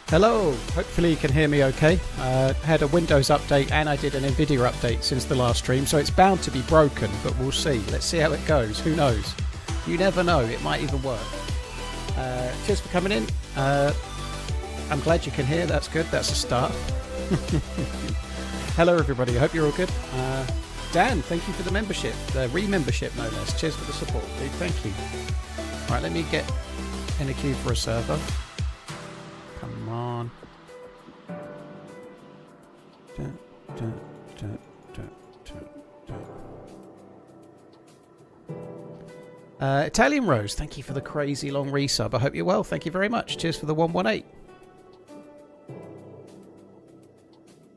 Hello, hopefully you can hear me okay. Had a Windows update and I did an Nvidia update since the last stream, so it's bound to be broken, but we'll see. Let's see how it goes. Who knows? You never know, it might even work. Cheers for coming in. I'm glad you can hear, that's good, that's a start. Hello everybody, I hope you're all good. Dan, thank you for the membership, the re-membership no less. Cheers for the support, dude, thank you. Alright, let me get in a queue for a server. Come on. Italian Rose, thank you for the crazy long resub. I hope you're well. Thank you very much. Cheers for the 118.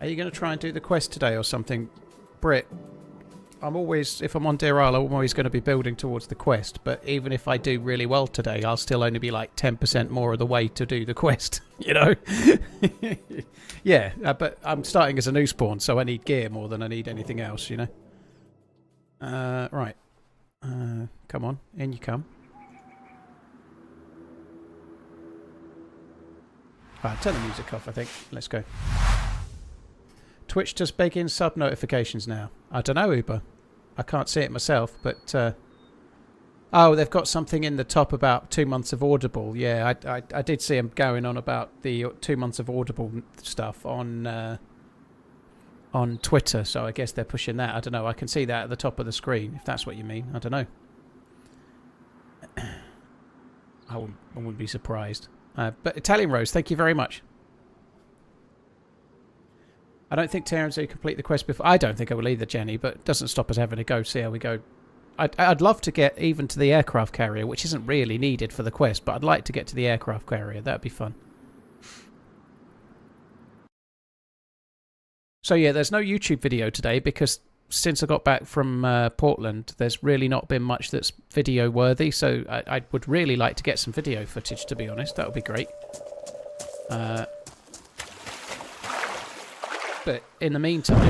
Are you going to try and do the quest today or something? Brit, I'm always, if I'm on Deerisle, I'm always going to be building towards the quest. But even if I do really well today, I'll still only be like 10% more of the way to do the quest. You know? Yeah, but I'm starting as a new spawn, so I need gear more than I need anything else, you know? Right. Come on, in you come. Right, turn the music off, I think. Let's go. Twitch does beg in sub notifications now. I don't know, Uber. I can't see it myself, but... Oh, they've got something in the top about 2 months of Audible. Yeah, I did see them going on about the 2 months of Audible stuff on Twitter, so I guess they're pushing that. I don't know. I can see that at the top of the screen, if that's what you mean. I don't know. I wouldn't be surprised. But Italian Rose, thank you very much. I don't think TRMZ complete the quest before. I don't think I will either, Jenny, but it doesn't stop us having to go see how we go. I'd love to get even to the aircraft carrier, which isn't really needed for the quest, but I'd like to get to the aircraft carrier. That'd be fun. So yeah, there's no YouTube video today because since I got back from Portland, there's really not been much that's video worthy. So I would really like to get some video footage, to be honest. That would be great. But in the meantime,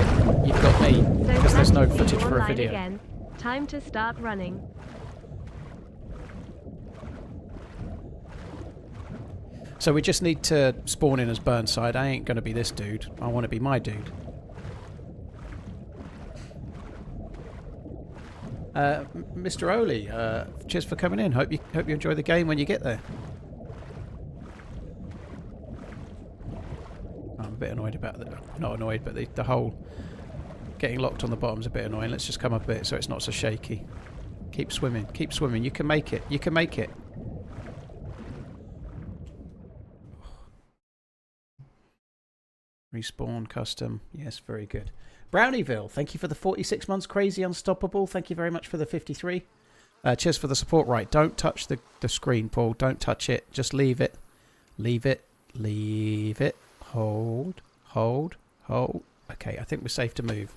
you've got me because there's no footage for a video. Again. Time to start running. So we just need to spawn in as Burnside. I ain't going to be this dude. I want to be my dude. Mr. Oli, cheers for coming in. Hope you enjoy the game when you get there. I'm a bit annoyed about that. Not annoyed, but the whole getting locked on the bottom's a bit annoying. Let's just come up a bit so it's not so shaky. Keep swimming. Keep swimming. You can make it. You can make it. Respawn, custom. Yes, very good. Brownieville, thank you for the 46 months. Crazy Unstoppable, thank you very much for the 53. Cheers for the support. Right, don't touch the screen, Paul. Don't touch it. Just leave it. Leave it. Leave it. Hold. Hold. Hold. Okay, I think we're safe to move.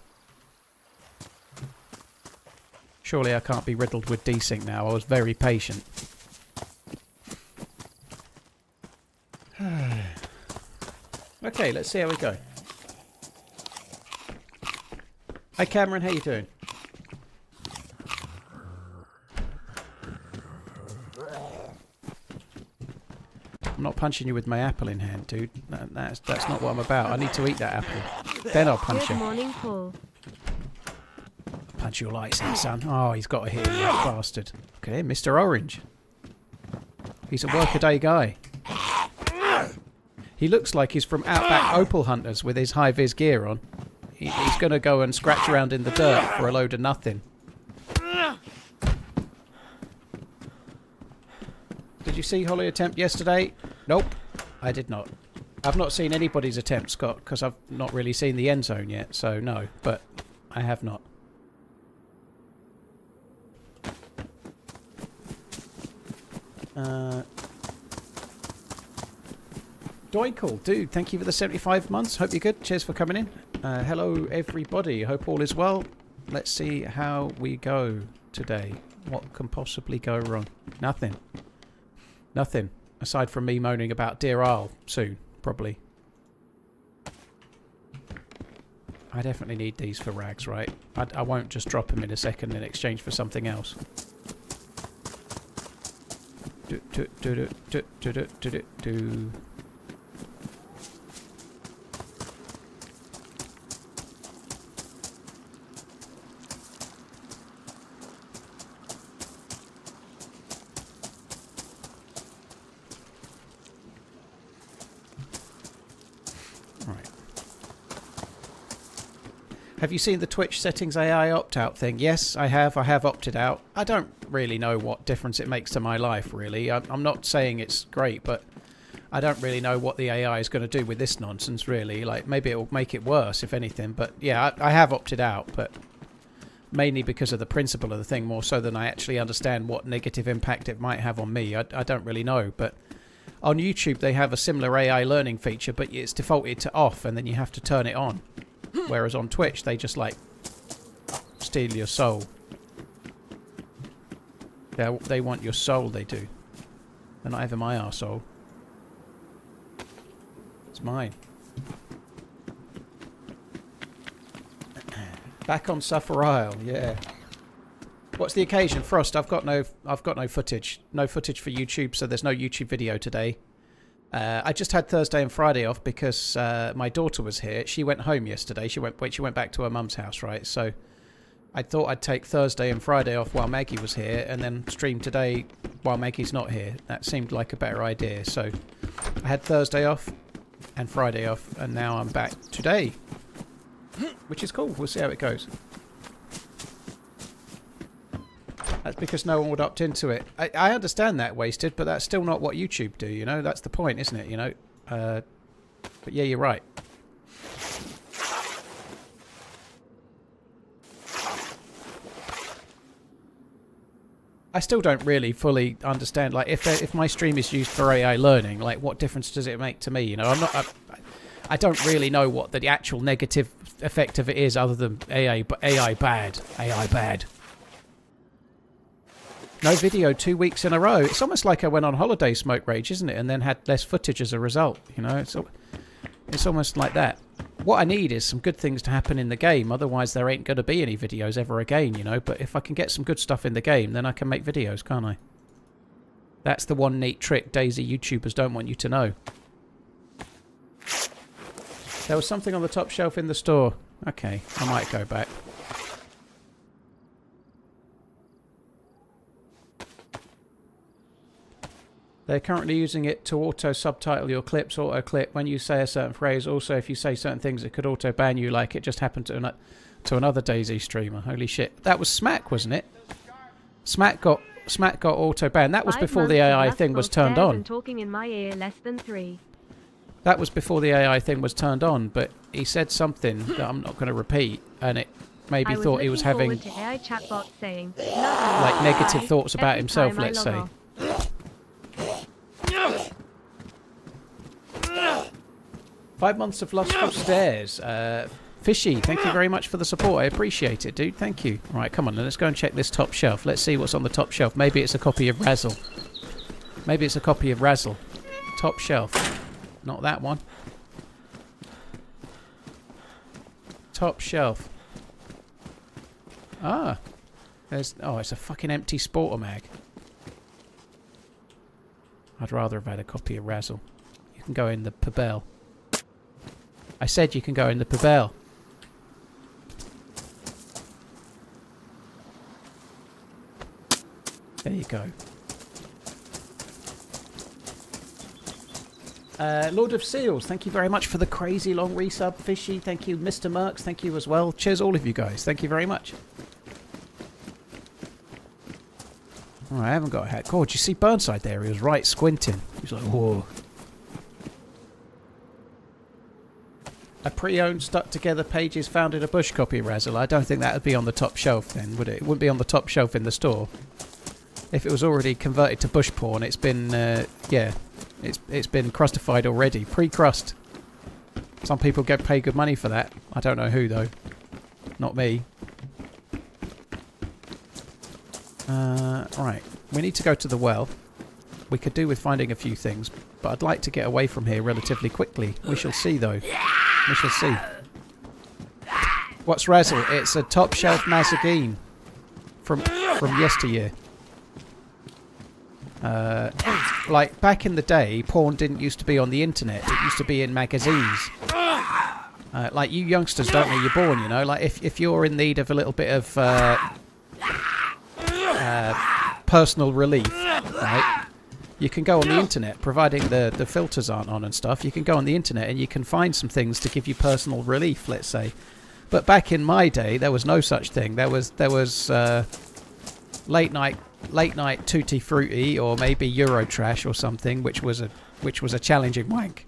Surely I can't be riddled with desync now. I was very patient. Okay, let's see how we go. Hi Cameron, how you doing? I'm not punching you with my apple in hand, dude. That's not what I'm about. I need to eat that apple. Then I'll punch you. Good morning, Paul. Punch your lights in, son. Oh, he's got to hear you, that bastard. Okay, Mr. Orange. He's a workaday guy. He looks like he's from Outback Opal Hunters with his high-vis gear on. He's going to go and scratch around in the dirt for a load of nothing. Did you see Holly attempt yesterday? Nope, I did not. I've not seen anybody's attempt, Scott, because I've not really seen the end zone yet, so no, but I have not. Doinkle, dude, thank you for the 75 months. Hope you're good. Cheers for coming in. Hello, everybody. Hope all is well. Let's see how we go today. What can possibly go wrong? Nothing. Nothing. Aside from me moaning about Deerisle soon, probably. I definitely need these for rags, right? I won't just drop them in a second in exchange for something else. Have you seen the Twitch settings AI opt-out thing? Yes, I have. I have opted out. I don't really know what difference it makes to my life, really. I'm not saying it's great, but I don't really know what the AI is going to do with this nonsense, really. Like, maybe it will make it worse, if anything. But, yeah, I have opted out, but mainly because of the principle of the thing, more so than I actually understand what negative impact it might have on me. I don't really know, but on YouTube, they have a similar AI learning feature, but it's defaulted to off, and then you have to turn it on. Whereas on Twitch, they just, like, steal your soul. They want your soul, they do. They're not having my arsehole. It's mine. Back on Deerisle, yeah. What's the occasion? Frost, I've got no footage. No footage for YouTube, so there's no YouTube video today. I just had Thursday and Friday off because my daughter was here. She went home yesterday. She went back to her mum's house, right? So I thought I'd take Thursday and Friday off while Maggie was here, and then stream today while Maggie's not here. That seemed like a better idea. So I had Thursday off and Friday off, and now I'm back today, which is cool. We'll see how it goes. That's because no one would opt into it. I understand that, Wasted, but that's still not what YouTube do, you know? That's the point, isn't it, you know? But yeah, you're right. I still don't really fully understand, like, if my stream is used for AI learning, like, what difference does it make to me, you know? I don't really know what the actual negative effect of it is other than AI bad. AI bad. No video 2 weeks in a row. It's almost like I went on holiday, Smoke Rage, isn't it? And then had less footage as a result. You know, it's almost like that. What I need is some good things to happen in the game. Otherwise, there ain't going to be any videos ever again, you know. But if I can get some good stuff in the game, then I can make videos, can't I? That's the one neat trick DayZ YouTubers don't want you to know. There was something on the top shelf in the store. Okay, I might go back. They're currently using it to auto-subtitle your clips, auto-clip when you say a certain phrase. Also, if you say certain things, it could auto-ban you like it just happened to another DayZ streamer. Holy shit. That was Smack, wasn't it? Smack got auto-banned. That was before the AI thing was turned on. Talking in my ear less than 3. That was before the AI thing was turned on, but he said something that I'm not going to repeat, and it maybe thought he was having AI chatbot saying, like negative thoughts about himself, let's say. 5 months of lustful stares. Fishy, thank you very much for the support. I appreciate it, dude. Thank you. All right, come on, let's go and check this top shelf. Let's see what's on the top shelf. Maybe it's a copy of Razzle. Maybe it's a copy of Razzle. Top shelf. Not that one. Top shelf. Ah. There's... Oh, it's a fucking empty Sporter mag. I'd rather have had a copy of Razzle. You can go in the Pabell. I said you can go in the Pabell. There you go. Lord of Seals, thank you very much for the crazy long resub. Fishy, thank you. Mr. Mercs, thank you as well. Cheers all of you guys. Thank you very much. Oh, I haven't got a hat. God, did you see Burnside there? He was right squinting. He was like, whoa. A pre-owned, stuck-together Pages found in a bush copy of Razzle. I don't think that would be on the top shelf then, would it? It wouldn't be on the top shelf in the store. If it was already converted to bush porn, it's been, yeah, it's been crustified already. Pre-crust. Some people pay good money for that. I don't know who, though. Not me. Right. We need to go to the well. We could do with finding a few things, but I'd like to get away from here relatively quickly. We shall see, though. We shall see. What's Razzle? It's a top shelf magazine from yesteryear. Like back in the day, porn didn't used to be on the internet. It used to be in magazines. Like you youngsters don't know you're born, you know. Like if you're in need of a little bit of personal relief, right? You can go on the internet, providing the filters aren't on and stuff. You can go on the internet and you can find some things to give you personal relief, let's say. But back in my day, there was no such thing. There was late night Tutti Frutti, or maybe Eurotrash or something, which was a challenging wank.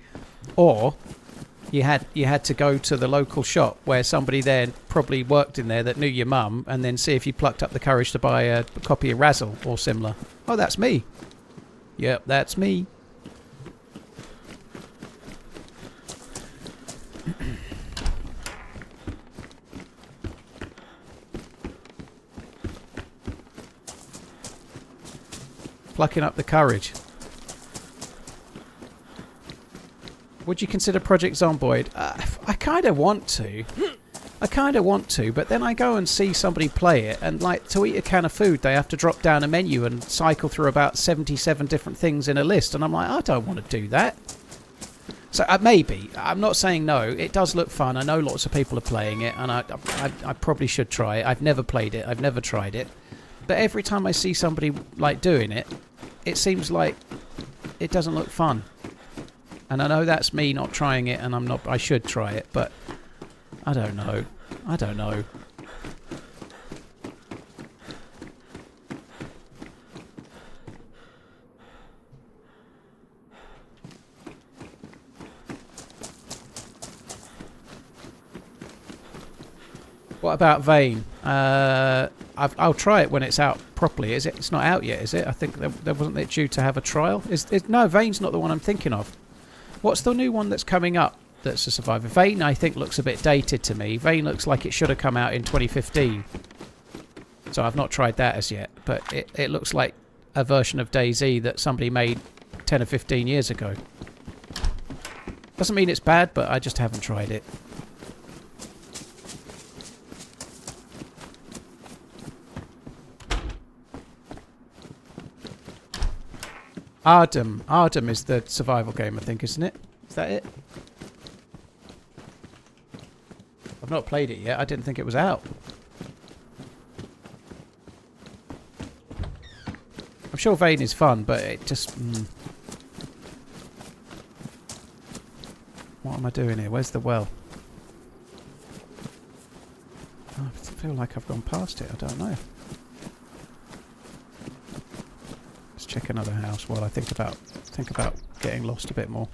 Or you had to go to the local shop where somebody there probably worked in there that knew your mum, and then see if you plucked up the courage to buy a copy of Razzle or similar. Oh, that's me. Yep, that's me. Plucking up the courage. Would you consider Project Zomboid? I kind of want to. But then I go and see somebody play it, and like, to eat a can of food, they have to drop down a menu and cycle through about 77 different things in a list, and I'm like, I don't want to do that. So maybe. I'm not saying no. It does look fun. I know lots of people are playing it, and I probably should try it. I've never played it. I've never tried it. But every time I see somebody like doing it, it seems like it doesn't look fun. And I know that's me not trying it, and I should try it, but I don't know. What about Vane? I'll try it when it's out properly. Is it? It's not out yet, is it? I think there wasn't it due to have a trial. No, Vane's not the one I'm thinking of. What's the new one that's coming up that's a Survivor? Vane, I think, looks a bit dated to me. Vane looks like it should have come out in 2015. So I've not tried that as yet. But it looks like a version of DayZ that somebody made 10 or 15 years ago. Doesn't mean it's bad, but I just haven't tried it. Ardum is the survival game, I think, isn't it? Is that it? I've not played it yet. I didn't think it was out. I'm sure Vane is fun, but it just... What am I doing here? Where's the well? Oh, I feel like I've gone past it. I don't know. Check another house while I think about getting lost a bit more.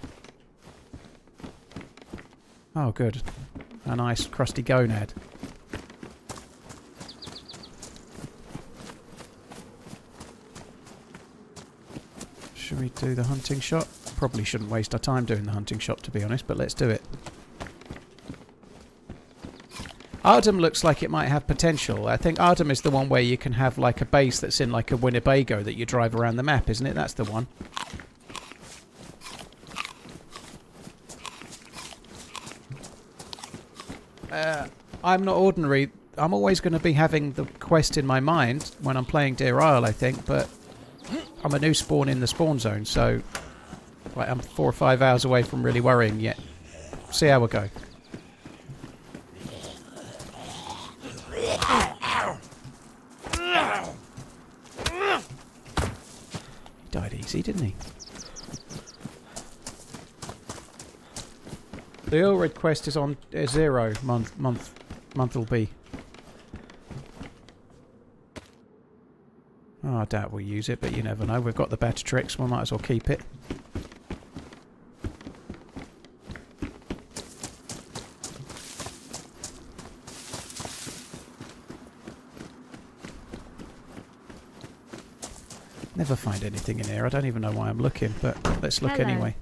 Oh, good. A nice crusty gonad. Should we do the hunting shot? Probably shouldn't waste our time doing the hunting shot, to be honest, but let's do it. Ardum looks like it might have potential. I think Ardum is the one where you can have like a base that's in like a Winnebago that you drive around the map, isn't it? That's the one. I'm not ordinary. I'm always going to be having the quest in my mind when I'm playing Deerisle, I think, but I'm a new spawn in the spawn zone, so like, I'm 4 or 5 hours away from really worrying yet. See how we go. Died easy, didn't he? The Oil Red quest is on 0 month will be. Oh, I doubt we'll use it, but you never know. We've got the better tricks. We might as well keep it. Never find anything in here. I don't even know why I'm looking, but let's look anyway.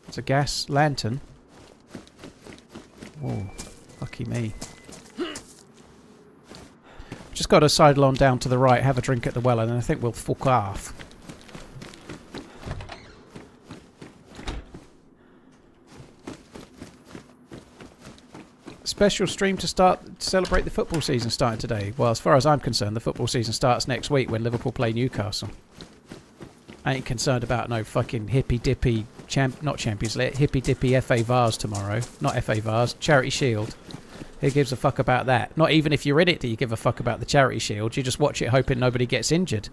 It's a gas lantern. Whoa, lucky me. Just got to sidle on down to the right, have a drink at the well, and then I think we'll fuck off. Special stream to celebrate the football season starting today. Well, as far as I'm concerned, the football season starts next week when Liverpool play Newcastle. I ain't concerned about no fucking hippy-dippy, not Champions League, hippy-dippy FA Vars tomorrow. Not FA Vars, Charity Shield. Who gives a fuck about that? Not even if you're in it do you give a fuck about the Charity Shield. You just watch it hoping nobody gets injured.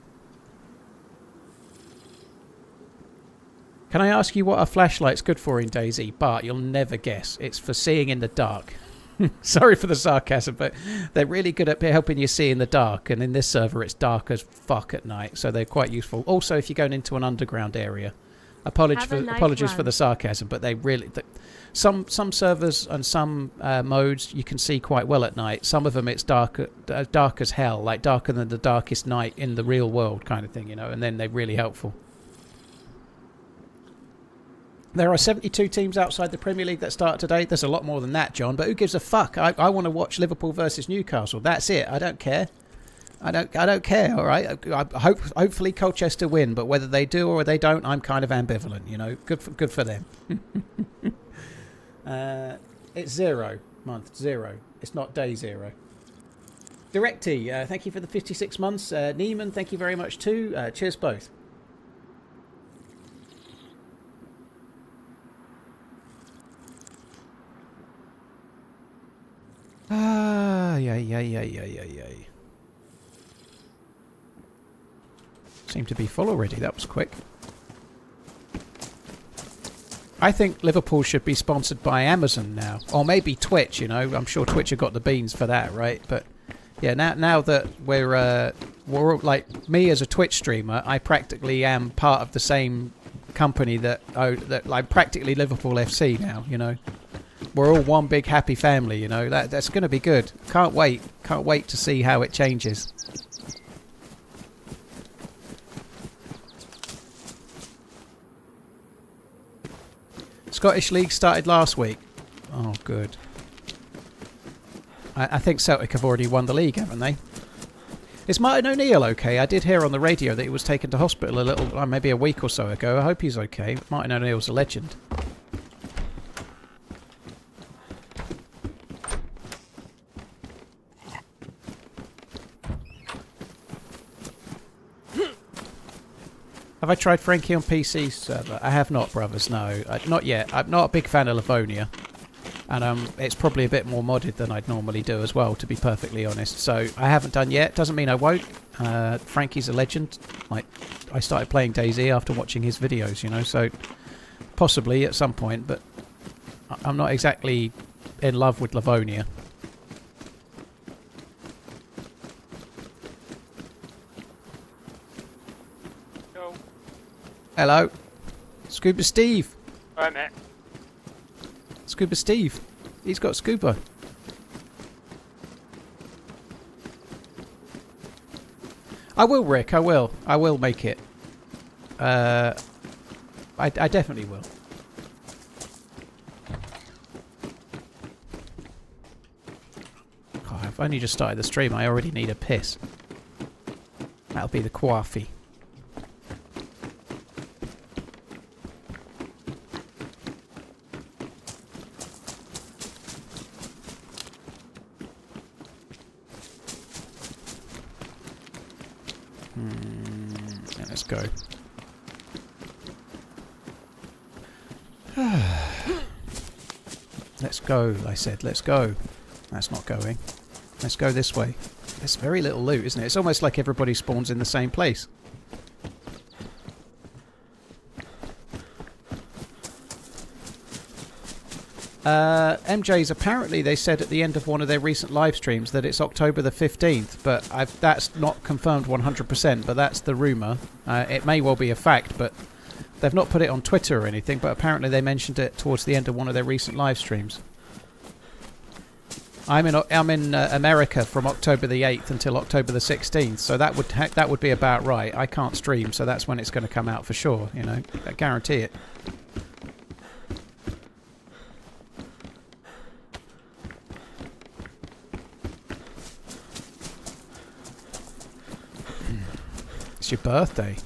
Can I ask you what a flashlight's good for in DayZ? Bart, you'll never guess. It's for seeing in the dark. Sorry for the sarcasm, but they're really good at helping you see in the dark. And in this server, it's dark as fuck at night, so they're quite useful. Also, if you're going into an underground area. Apologies for the sarcasm, but they really... Some servers and some modes you can see quite well at night. Some of them it's dark as hell, like darker than the darkest night in the real world kind of thing, you know, and then they're really helpful. There are 72 teams outside the Premier League that start today. There's a lot more than that, John, but who gives a fuck? I want to watch Liverpool versus Newcastle. That's it. I don't care. I don't care, all right? Hopefully Colchester win, but whether they do or they don't, I'm kind of ambivalent, you know. Good for them. It's 0 month 0. It's not day 0. Directy, thank you for the 56 months. Neiman, thank you very much too. Cheers both. Yay. Seemed to be full already. That was quick. I think Liverpool should be sponsored by Amazon now, or maybe Twitch. You know, I'm sure Twitch have got the beans for that, right? But yeah, now that we're like me as a Twitch streamer, I practically am part of the same company that like practically Liverpool FC now. You know, we're all one big happy family. You know, that's going to be good. Can't wait to see how it changes. Scottish League started last week. Oh, good. I think Celtic have already won the league, haven't they? Is Martin O'Neill okay? I did hear on the radio that he was taken to hospital a little, maybe a week or so ago. I hope he's okay. Martin O'Neill's a legend. Have I tried Frankie on PC server? I have not, brothers, no. Not yet. I'm not a big fan of Livonia. And it's probably a bit more modded than I'd normally do as well, to be perfectly honest. So I haven't done yet. Doesn't mean I won't. Frankie's a legend. Like, I started playing DayZ after watching his videos, you know. So possibly at some point, but I'm not exactly in love with Livonia. Hello. Scuba Steve. Hi, mate. Scuba Steve. He's got scuba. I will, Rick. I will. I will make it. I definitely will. God, I've only just started the stream. I already need a piss. That'll be the coffee. Let's go. Let's go, I said. Let's go. That's not going. Let's go this way. There's very little loot, isn't it? It's almost like everybody spawns in the same place. MJ's, apparently they said at the end of one of their recent live streams that it's October the 15th, but that's not confirmed 100%, but that's the rumour. It may well be a fact, but they've not put it on Twitter or anything, but apparently they mentioned it towards the end of one of their recent live streams. I'm in America from October the 8th until October the 16th, so that would be about right. I can't stream, so that's when it's going to come out for sure, you know. I guarantee it. It's your birthday.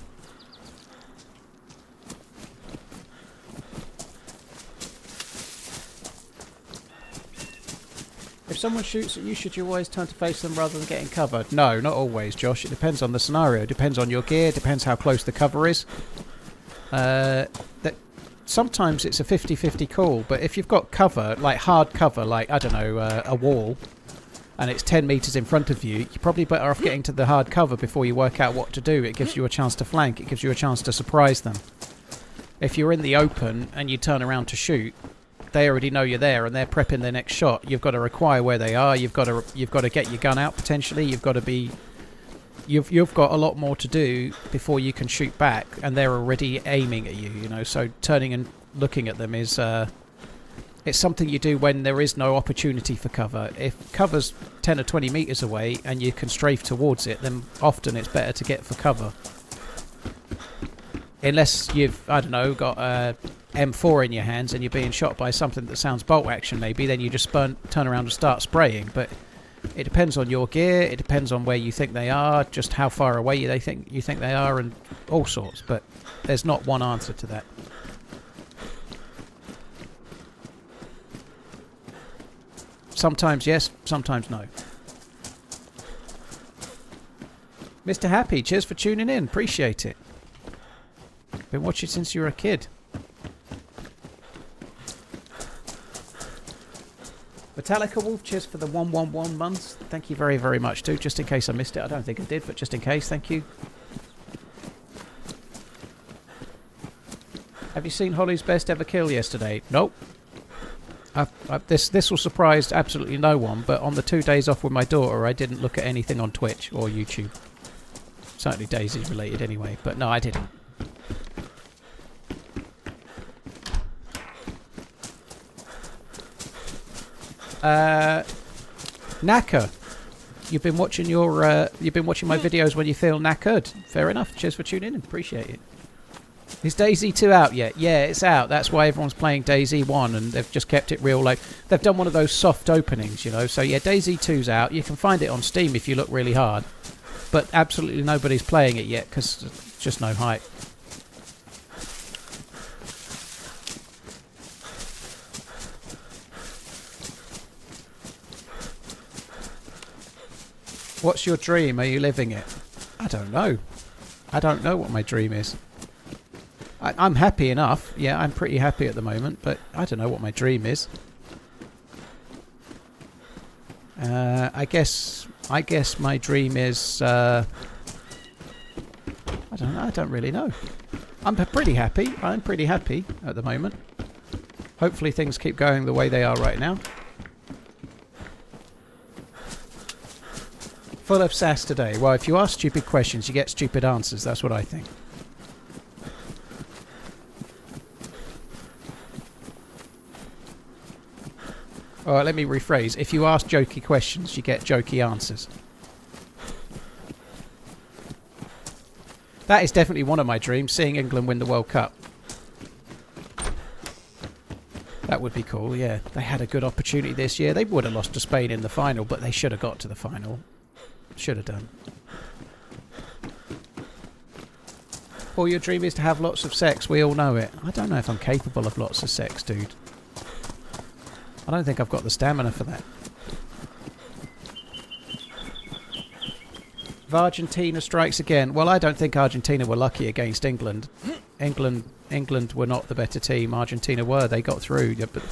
If someone shoots at you, should you always turn to face them rather than getting covered? No, not always, Josh. It depends on the scenario. It depends on your gear. It depends how close the cover is. Sometimes it's a 50-50 call, but if you've got cover, like hard cover, like, I don't know, a wall, and it's 10 metres in front of you, you're probably better off getting to the hard cover before you work out what to do. It gives you a chance to flank. It gives you a chance to surprise them. If you're in the open and you turn around to shoot, they already know you're there and they're prepping their next shot. You've got to require where they are. You've got to get your gun out potentially. You've got a lot more to do before you can shoot back, and they're already aiming at you. You know, so turning and looking at them is it's something you do when there is no opportunity for cover. If cover's 10 or 20 meters away and you can strafe towards it, then often it's better to get for cover. Unless you've, I don't know, got a M4 in your hands and you're being shot by something that sounds bolt action maybe, then you just turn around and start spraying. But it depends on your gear, it depends on where you think they are, just how far away you think they are, and all sorts. But there's not one answer to that. Sometimes yes, sometimes no. Mr. Happy, cheers for tuning in. Appreciate it. Been watching since you were a kid. Metallica Wolf, cheers for the 111 months. Thank you very, very much, too. Just in case I missed it. I don't think I did, but just in case, thank you. Have you seen Holly's best ever kill yesterday? Nope. This will surprise absolutely no one, but on the 2 days off with my daughter, I didn't look at anything on Twitch or YouTube. Certainly DayZ related anyway, but no, I didn't. Knacker. You've been watching my videos when you feel knackered. Fair enough. Cheers for tuning in. Appreciate it. Is DayZ 2 out yet? Yeah, it's out. That's why everyone's playing DayZ 1, and they've just kept it real low. They've done one of those soft openings, you know. So yeah, DayZ 2's out. You can find it on Steam if you look really hard. But absolutely nobody's playing it yet because there's just no hype. What's your dream? Are you living it? I don't know. I don't know what my dream is. I'm happy enough. Yeah, I'm pretty happy at the moment, but I don't know what my dream is. I guess my dream is I don't know. I don't really know. I'm pretty happy. I'm pretty happy at the moment. Hopefully things keep going the way they are right now. Full of sass today. Well, if you ask stupid questions, you get stupid answers. That's what I think. Alright, let me rephrase. If you ask jokey questions, you get jokey answers. That is definitely one of my dreams, seeing England win the World Cup. That would be cool, yeah. They had a good opportunity this year. They would have lost to Spain in the final, but they should have got to the final. Should have done. Or your dream is to have lots of sex. We all know it. I don't know if I'm capable of lots of sex, dude. I don't think I've got the stamina for that. If Argentina strikes again. Well, I don't think Argentina were lucky against England. England were not the better team. Argentina were. They got through. But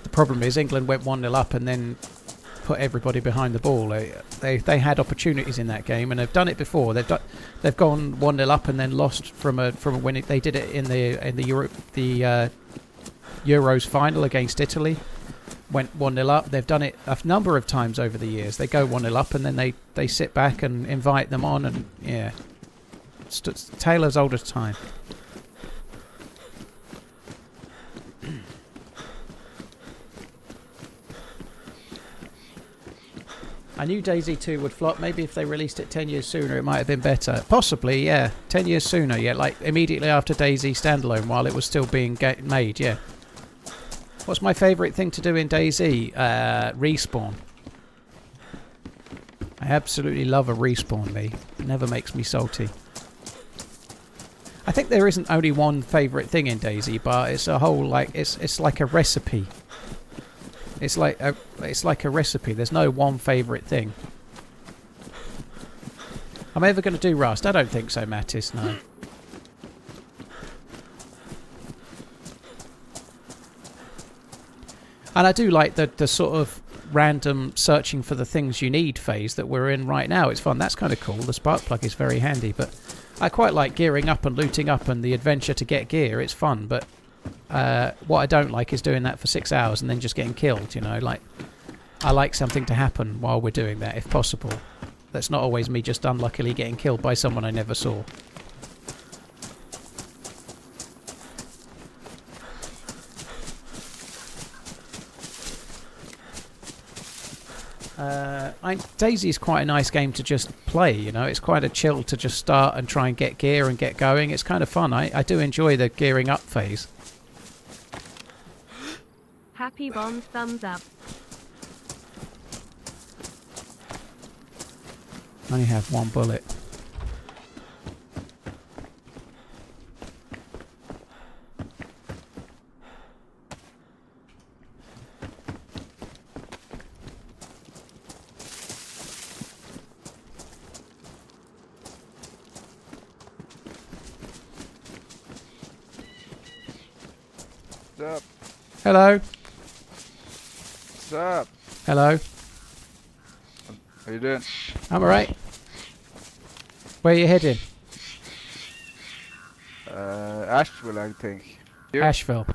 the problem is England went 1-0 up and then put everybody behind the ball. They had opportunities in that game, and they've done it before. They've gone 1-0 up and then lost from when they did it in the Euros final against Italy. Went 1-0 up. They've done it a number of times over the years. They go 1-0 up and then they sit back and invite them on, and yeah, it's Taylor's oldest time. I knew DayZ 2 would flop. Maybe if they released it 10 years sooner, it might have been better. Possibly, yeah. 10 years sooner, yeah. Like immediately after DayZ standalone, while it was still being made, yeah. What's my favourite thing to do in DayZ? Respawn. I absolutely love a respawn, me. It never makes me salty. I think there isn't only one favourite thing in DayZ, but it's a whole, like, it's like a recipe. It's like a recipe. There's no one favourite thing. Am I ever going to do Rust? I don't think so, Mattis, no. And I do like the sort of random searching for the things you need phase that we're in right now. It's fun. That's kind of cool. The spark plug is very handy, but I quite like gearing up and looting up and the adventure to get gear. It's fun, but what I don't like is doing that for 6 hours and then just getting killed, you know. Like, I like something to happen while we're doing that, if possible. That's not always me just unluckily getting killed by someone I never saw. DayZ is quite a nice game to just play, you know. It's quite a chill to just start and try and get gear and get going. It's kind of fun. I do enjoy the gearing up phase. Happy Bombs thumbs up. I only have one bullet. What's up? Hello. What's up? Hello. How you doing? I'm alright. Where are you heading? Asheville, I think. You? Asheville.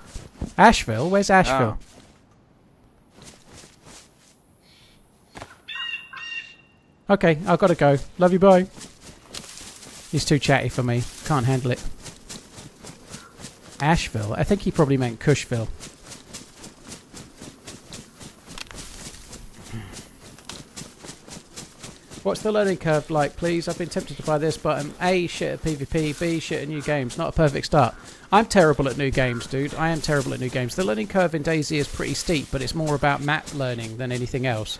Asheville? Where's Asheville? Okay, I've got to go. Love you, bye. He's too chatty for me. Can't handle it. Asheville? I think he probably meant Cushville. What's the learning curve like, please? I've been tempted to buy this, but I'm A, shit at PvP, B, shit at new games. Not a perfect start. I'm terrible at new games, dude. I am terrible at new games. The learning curve in DayZ is pretty steep, but it's more about map learning than anything else.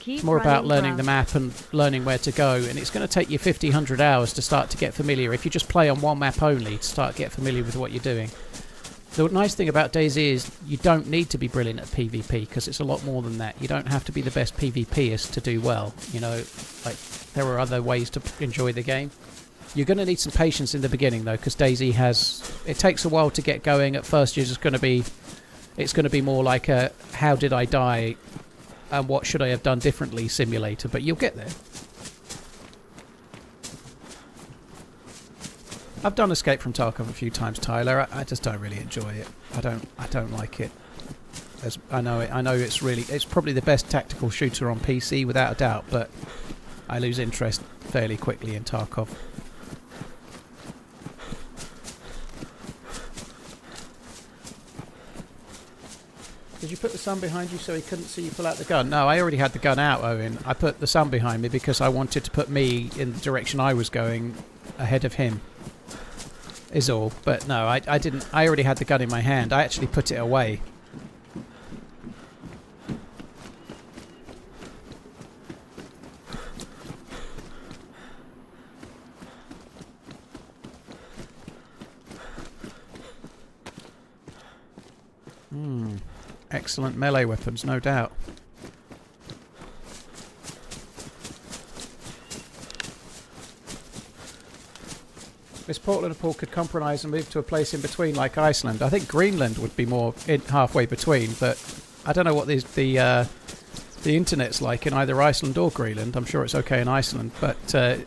It's more about learning the map and learning where to go, and it's going to take you 50, 100 hours to start to get familiar. If you just play on one map only to start to get familiar with what you're doing. The nice thing about DayZ is you don't need to be brilliant at PvP, because it's a lot more than that. You don't have to be the best PvPist to do well. You know, like, there are other ways to enjoy the game. You're going to need some patience in the beginning, though, because DayZ has... It takes a while to get going. At first, you're just going to be... It's going to be more like a how did I die and what should I have done differently simulator, but you'll get there. I've done Escape from Tarkov a few times, Tyler. I just don't really enjoy it. I don't like it. I know it's probably the best tactical shooter on PC without a doubt, but I lose interest fairly quickly in Tarkov. Did you put the sun behind you so he couldn't see you pull out the gun? No, I already had the gun out, Owen. I put the sun behind me because I wanted to put me in the direction I was going ahead of him. Is all. But no, I didn't. I already had the gun in my hand. I actually put it away. Excellent melee weapons, no doubt. Miss Portland and Paul could compromise and move to a place in between like Iceland. I think Greenland would be more halfway between, but I don't know what the internet's like in either Iceland or Greenland. I'm sure it's okay in Iceland, but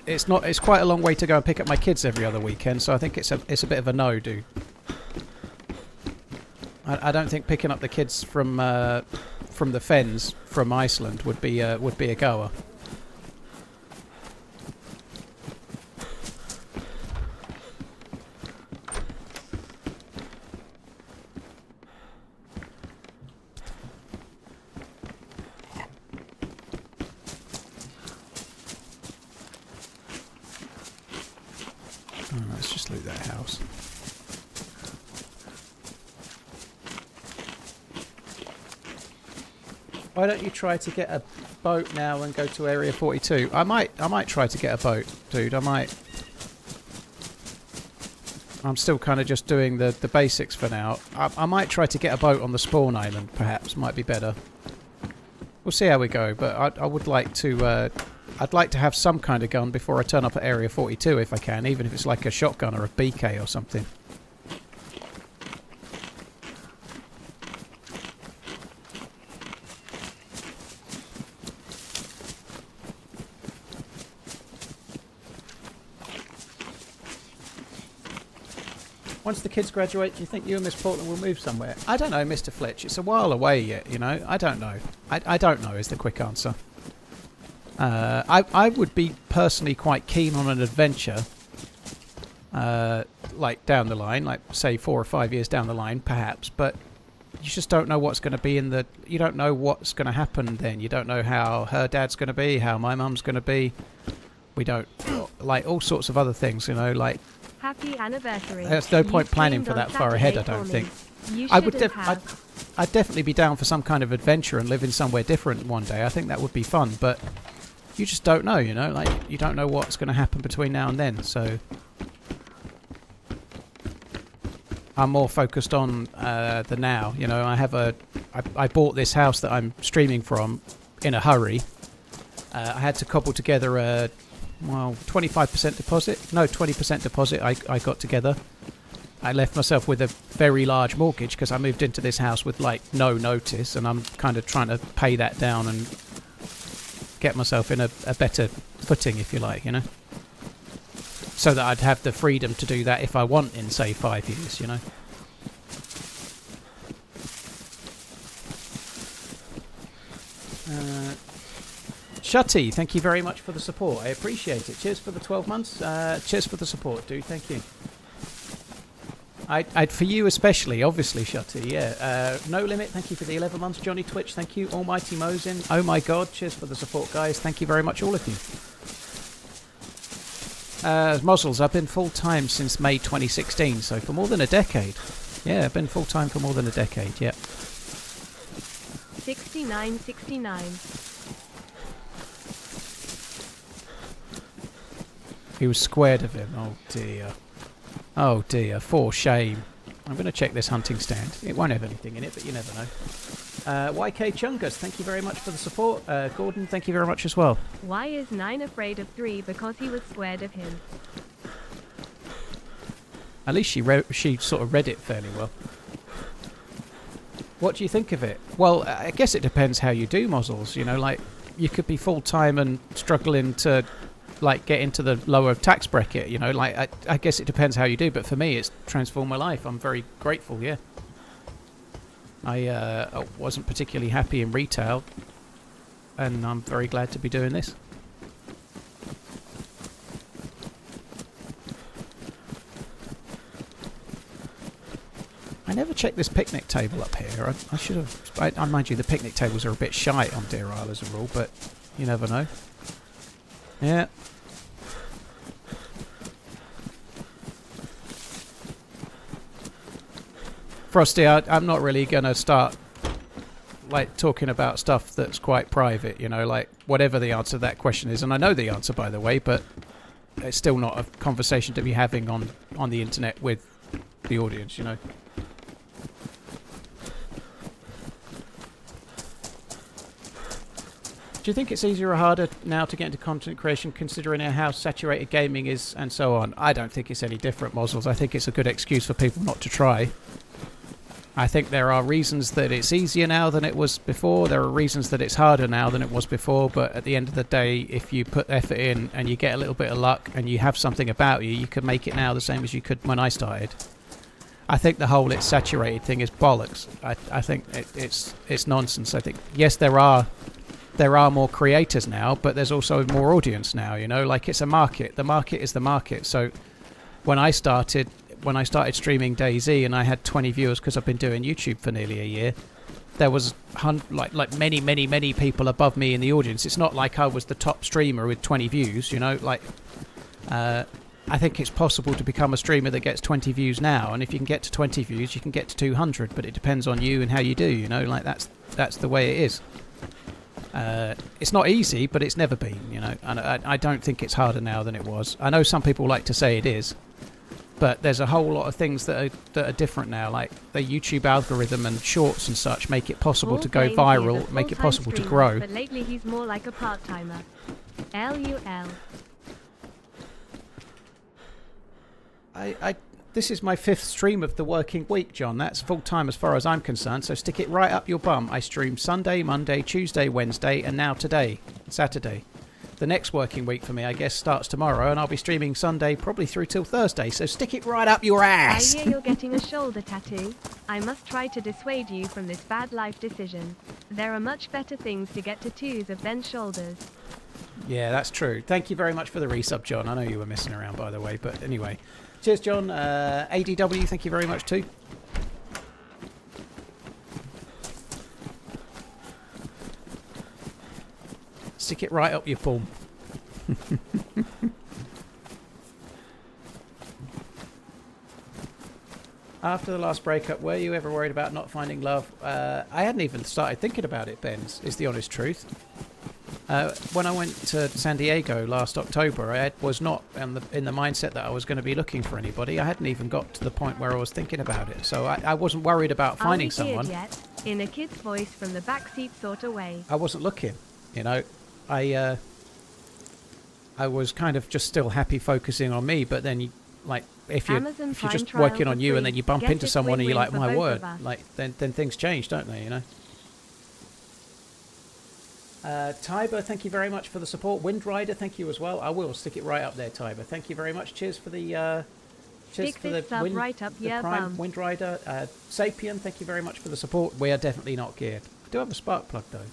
it's not. It's quite a long way to go and pick up my kids every other weekend, so I think it's a bit of a no, dude. I don't think picking up the kids from the Fens from Iceland would be a goer. Let's just loot that house. Why don't you try to get a boat now and go to Area 42? I might try to get a boat, dude. I might. I'm still kind of just doing the basics for now. I might try to get a boat on the spawn island, perhaps. Might be better. We'll see how we go, but I would like to... I'd like to have some kind of gun before I turn up at Area 42 if I can, even if it's like a shotgun or a BK or something. Once the kids graduate, do you think you and Miss Portland will move somewhere? I don't know, Mr. Fletch. It's a while away yet, you know. I don't know. I don't know is the quick answer. I would be personally quite keen on an adventure, like down the line, like say 4 or 5 years down the line, perhaps. But you just don't know what's going to be in the. You don't know what's going to happen then. You don't know how her dad's going to be, how my mum's going to be. We don't like all sorts of other things, you know, like. Happy anniversary. There's no point planning for streamed that on far ahead, I Saturday don't for think. me. You I would shouldn't have. I'd definitely be down for some kind of adventure and living somewhere different one day. I think that would be fun, but you just don't know, you know, like you don't know what's going to happen between now and then. So I'm more focused on the now. You know, I bought this house that I'm streaming from in a hurry. I had to cobble together a 25% deposit. No, 20% deposit I got together. I left myself with a very large mortgage because I moved into this house with like no notice, and I'm kind of trying to pay that down and get myself in a better footing, if you like, you know, so that I'd have the freedom to do that if I want in say 5 years, you know. Shutty, thank you very much for the support. I appreciate it. Cheers for the 12 months. Cheers for the support, dude. Thank you. I'd for you especially, obviously, Shutty. Yeah. No Limit, thank you for the 11 months. Johnny Twitch, thank you. Almighty Mosin, oh my god, cheers for the support, guys. Thank you very much, all of you. Mozzles, I've been full-time since May 2016, so for more than a decade. Yeah, I've been full-time for more than a decade, yeah. 6969. He was squared of him. Oh dear. Oh dear. For shame. I'm going to check this hunting stand. It won't have anything in it, but you never know. YK Chungus, thank you very much for the support. Gordon, thank you very much as well. Why is 9 afraid of 3? Because he was squared of him. At least she sort of read it fairly well. What do you think of it? Well, I guess it depends how you do Mozzles. You know, like, you could be full-time and struggling to, like, get into the lower tax bracket, you know. Like, I guess it depends how you do, but for me, it's transformed my life. I'm very grateful, yeah. I wasn't particularly happy in retail, and I'm very glad to be doing this. I never checked this picnic table up here. I should have. I mind you, the picnic tables are a bit shy on Deerisle as a rule, but you never know. Yeah. Frosty, I'm not really going to start like talking about stuff that's quite private, you know, like whatever the answer to that question is. And I know the answer, by the way, but it's still not a conversation to be having on the internet with the audience, you know. Do you think it's easier or harder now to get into content creation considering how saturated gaming is and so on? I don't think it's any different, Mozzles. I think it's a good excuse for people not to try. I think there are reasons that it's easier now than it was before. There are reasons that it's harder now than it was before. But at the end of the day, if you put effort in and you get a little bit of luck and you have something about you, you can make it now the same as you could when I started. I think the whole it's saturated thing is bollocks. I think it's nonsense. I think, yes, there are more creators now, but there's also more audience now, you know, like it's a market. The market is the market. So when I started streaming DayZ and I had 20 viewers because I've been doing YouTube for nearly a year, there was like many people above me in the audience. It's not like I was the top streamer with 20 views, you know, like I think it's possible to become a streamer that gets 20 views now, and if you can get to 20 views you can get to 200, but it depends on you and how you do, you know, like that's the way it is. It's not easy, but it's never been, you know, and I don't think it's harder now than it was. I know some people like to say it is, but there's a whole lot of things that are different now, like the YouTube algorithm and shorts and such make it possible to go viral, make it possible to grow. But lately he's more like a part-timer. LUL. This is my 5th stream of the working week, John. That's full-time as far as I'm concerned, so stick it right up your bum. I stream Sunday, Monday, Tuesday, Wednesday, and now today, Saturday. the next working week for me, I guess, starts tomorrow, and I'll be streaming Sunday probably through till Thursday, so stick it right up your ass! I hear you're getting a shoulder tattoo. I must try to dissuade you from this bad life decision. There are much better things to get tattoos of than shoulders. Yeah, that's true. Thank you very much for the resub, John. I know you were messing around, by the way, but anyway. Cheers, John. ADW, thank you very much too. Stick it right up your palm. After the last breakup, were you ever worried about not finding love? I hadn't even started thinking about it, Benz, is the honest truth. When I went to San Diego last October, I was not in the mindset that I was going to be looking for anybody. I hadn't even got to the point where I was thinking about it. So I wasn't worried about finding someone. Yet? In a kid's voice from the backseat sort of way. I wasn't looking, you know. I was kind of just still happy focusing on me, but then if you're just working on you and then you bump into someone and you're like, my word, like then things change, don't they, you know? Tiber, thank you very much for the support. Windrider, thank you as well. I will stick it right up there, Tiber. Thank you very much. Cheers for the cheers for the right up your Prime bum. Windrider. Sapien, thank you very much for the support. We are definitely not geared. I do have a spark plug though.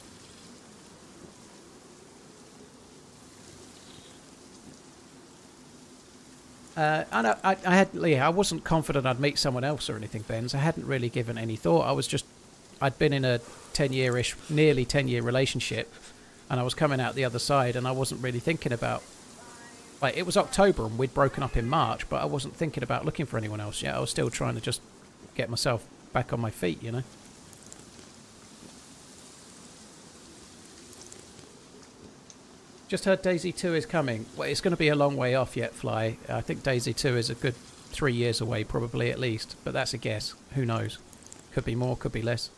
I wasn't confident I'd meet someone else or anything, Benz. I hadn't really given any thought. I'd been in a 10-year-ish, nearly 10-year relationship, and I was coming out the other side, and I wasn't really thinking about, it was October and we'd broken up in March, but I wasn't thinking about looking for anyone else yet. I was still trying to just get myself back on my feet, you know. Just heard DayZ 2 is coming. Well, it's going to be a long way off yet, Fly. I think DayZ 2 is a good 3 years away, probably at least. But that's a guess. Who knows? Could be more, could be less.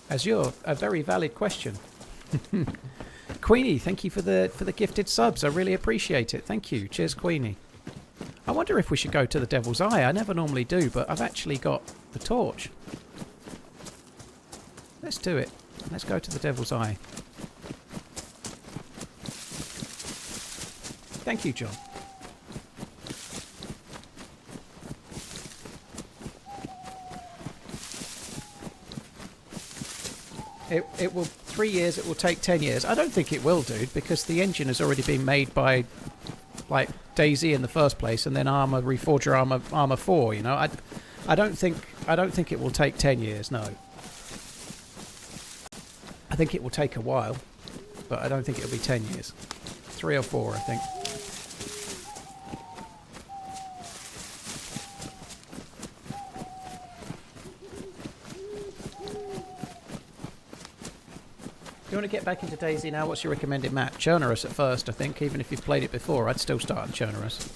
Azure, a very valid question. Queenie, thank you for the gifted subs. I really appreciate it. Thank you. Cheers, Queenie. I wonder if we should go to the Devil's Eye. I never normally do, but I've actually got the torch. Let's do it. Let's go to the Devil's Eye. Thank you, John. It will 3 years. It will take 10 years. I don't think it will, dude, because the engine has already been made by like DayZ in the first place, and then Armour Reforger Armour 4. You know, I don't think it will take 10 years. No. I think it will take a while, but I don't think it'll be 10 years. 3 or 4, I think. If you want to get back into DayZ now, what's your recommended map? Churnerous at first, I think. Even if you've played it before, I'd still start on Churnerous.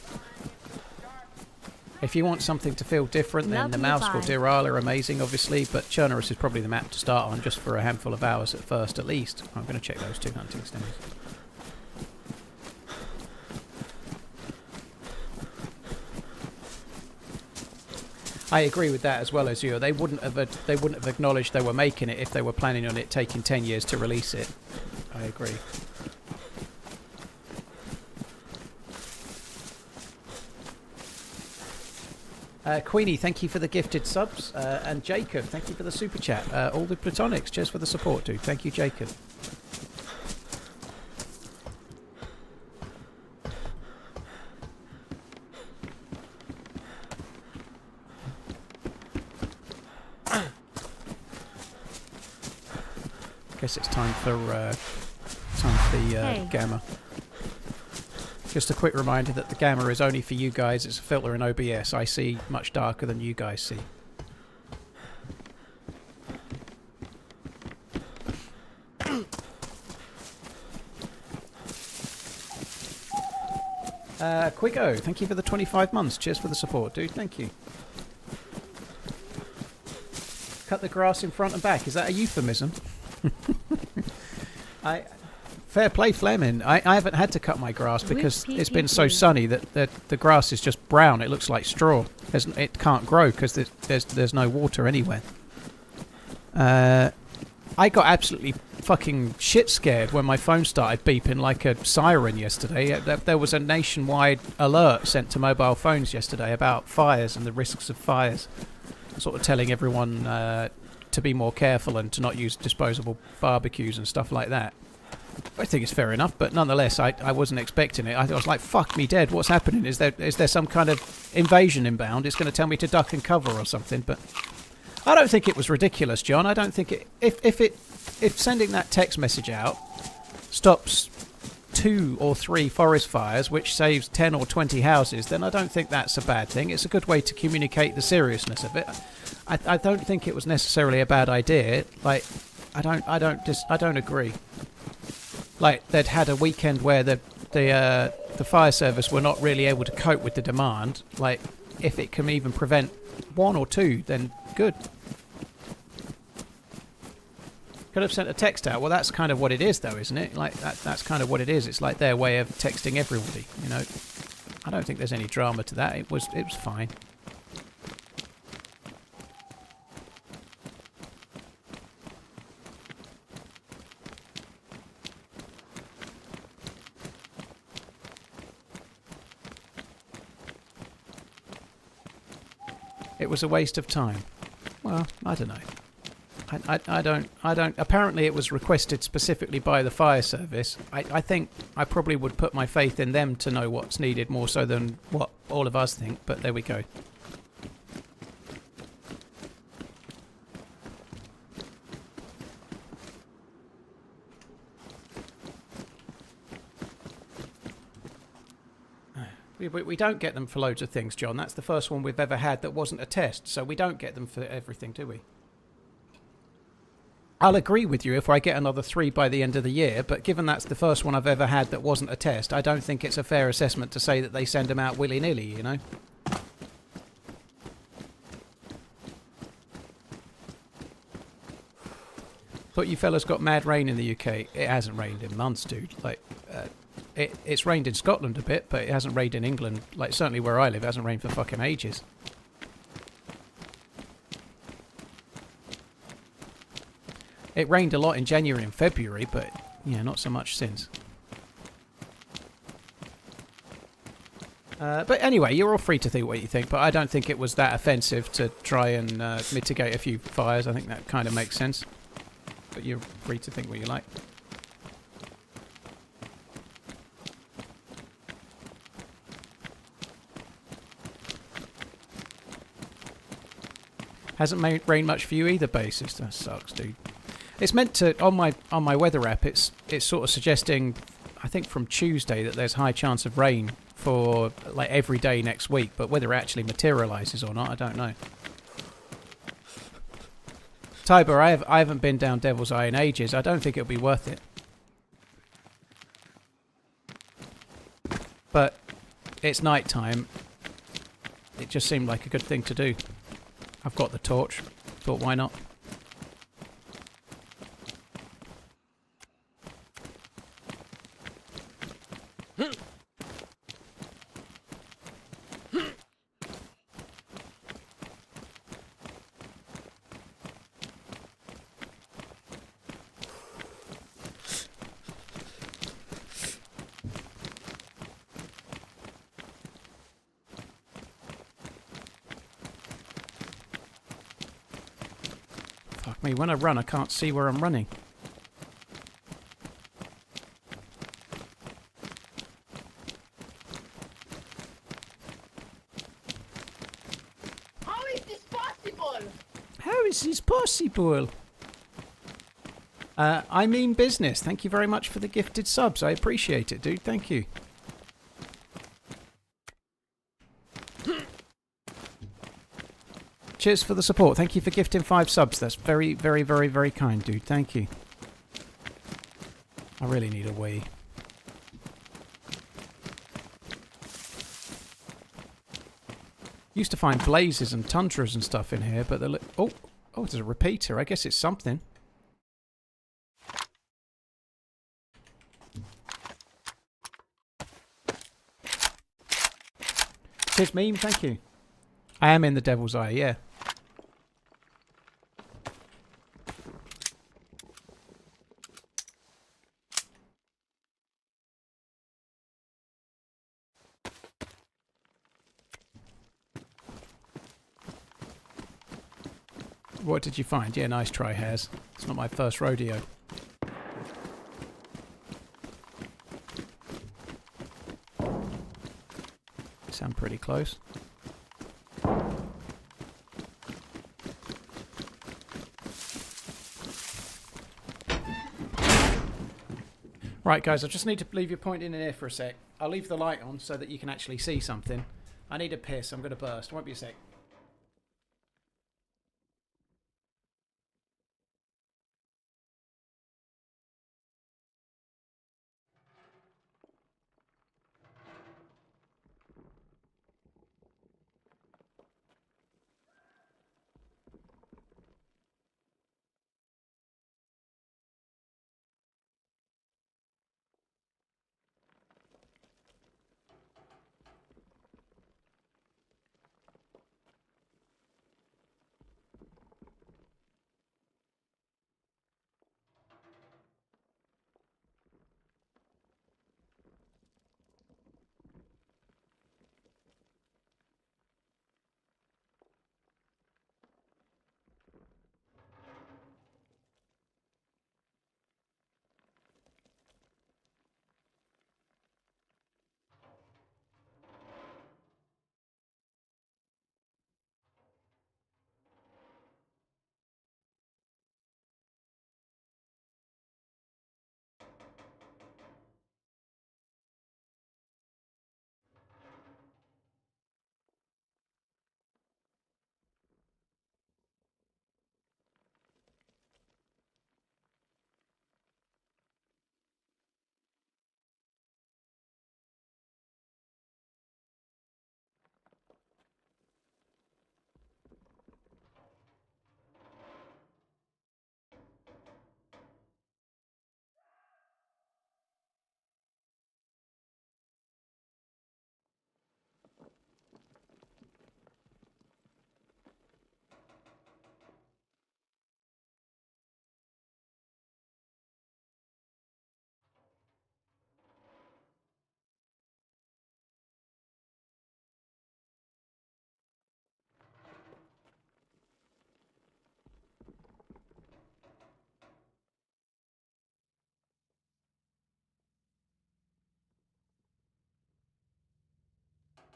If you want something to feel different, then the Mouse or Deerisle are amazing, obviously, but Churnerous is probably the map to start on, just for a handful of hours at first, at least. I'm going to check those 2 hunting stems. I agree with that as well as you. They wouldn't have acknowledged they were making it if they were planning on it taking 10 years to release it. I agree. Queenie, thank you for the gifted subs. And Jacob, thank you for the super chat. All the Platonics, cheers for the support, dude. Thank you, Jacob. Guess it's time for the gamma. Just a quick reminder that the gamma is only for you guys. It's a filter in OBS. I see much darker than you guys see. Quiggo, thank you for the 25 months. Cheers for the support, dude. Thank you. Cut the grass in front and back. Is that a euphemism? Fair play, Fleming. I haven't had to cut my grass because it's been so sunny that the grass is just brown. It looks like straw. It can't grow because there's no water anywhere. I got absolutely fucking shit scared when my phone started beeping like a siren yesterday. There was a nationwide alert sent to mobile phones yesterday about fires and the risks of fires. Sort of telling everyone to be more careful and to not use disposable barbecues and stuff like that. I think it's fair enough, but nonetheless, I wasn't expecting it. I was like, fuck me dead, what's happening? Is there some kind of invasion inbound? It's going to tell me to duck and cover or something, but I don't think it was ridiculous, John. I don't think it... If sending that text message out stops 2 or 3 forest fires, which saves 10 or 20 houses, then I don't think that's a bad thing. It's a good way to communicate the seriousness of it. I don't think it was necessarily a bad idea. Like, I don't agree. Like, they'd had a weekend where the fire service were not really able to cope with the demand. Like, if it can even prevent 1 or 2, then good. Could have sent a text out. Well, that's kind of what it is, though, isn't it? Like, that's kind of what it is. It's like their way of texting everybody, you know. I don't think there's any drama to that. It was fine. It was a waste of time. Well, I don't know. I don't. Apparently, it was requested specifically by the fire service. I think I probably would put my faith in them to know what's needed more so than what all of us think. But there we go. We don't get them for loads of things, John. That's the first one we've ever had that wasn't a test. So we don't get them for everything, do we? I'll agree with you if I get another 3 by the end of the year, but given that's the first one I've ever had that wasn't a test, I don't think it's a fair assessment to say that they send them out willy-nilly, you know? Thought you fellas got mad rain in the UK. It hasn't rained in months, dude. Like, it's rained in Scotland a bit, but it hasn't rained in England. Like, certainly where I live, it hasn't rained for fucking ages. It rained a lot in January and February, but, yeah, not so much since. But anyway, you're all free to think what you think, but I don't think it was that offensive to try and mitigate a few fires. I think that kind of makes sense. But you're free to think what you like. Hasn't rained much for you either, bassist. That sucks, dude. It's meant to on my weather app. It's sort of suggesting, I think from Tuesday, that there's high chance of rain for like every day next week. But whether it actually materialises or not, I don't know. Tiber, I haven't been down Devil's Eye in ages. I don't think it'll be worth it. But it's night time. It just seemed like a good thing to do. I've got the torch. Thought, why not? Fuck me, when I run I can't see where I'm running. How is this possible? How is this possible? I mean business. Thank you very much for the gifted subs. I appreciate it, dude. Thank you. Cheers for the support. Thank you for gifting 5 subs. That's very, very, very, very kind, dude. Thank you. I really need a wee. Used to find blazes and tundras and stuff in here, but they're oh, there's a repeater. I guess it's something. Cheers, meme. Thank you. I am in the Devil's Eye, yeah. What did you find? Yeah, nice try, Hares. It's not my first rodeo. Sound pretty close. Right, guys, I just need to leave you pointing in here for a sec. I'll leave the light on so that you can actually see something. I need a piss. I'm going to burst. Won't be a sec.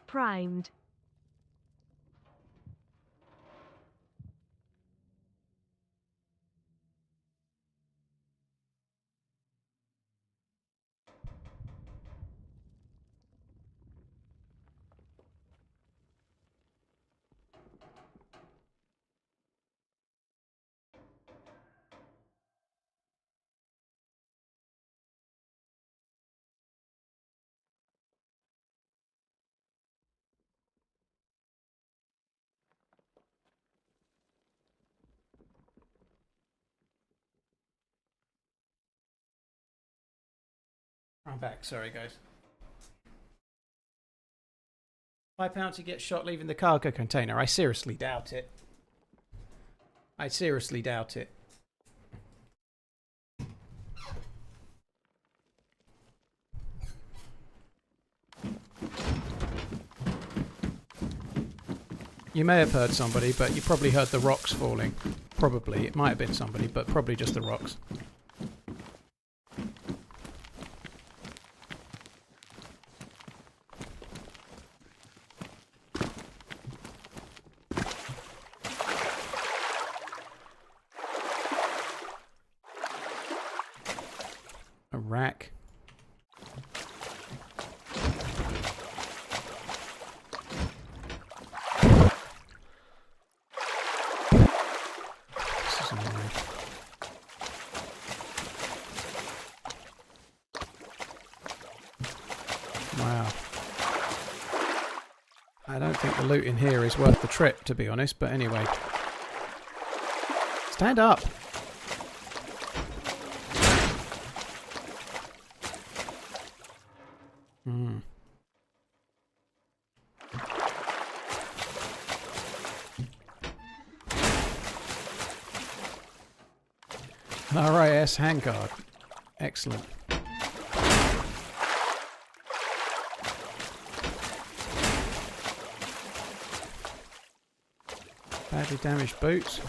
Primed. I'm back. Sorry, guys. £5 to get shot leaving the cargo container. I seriously doubt it. I seriously doubt it. You may have heard somebody, but you probably heard the rocks falling. Probably. It might have been somebody, but probably just the rocks. A rack. This is annoying. Wow. I don't think the loot in here is worth the trip, to be honest, but anyway. Stand up! RIS handguard. Excellent. Badly damaged boots.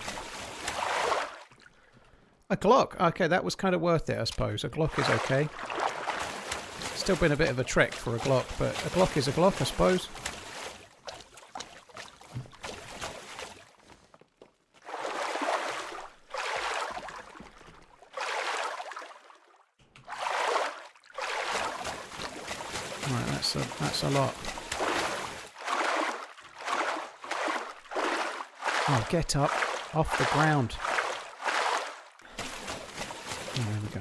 A Glock. Okay, that was kind of worth it, I suppose. A Glock is okay. Still been a bit of a trek for a Glock, but a Glock is a Glock, I suppose. Right, that's a lot. Oh, get up off the ground. Oh, there we go.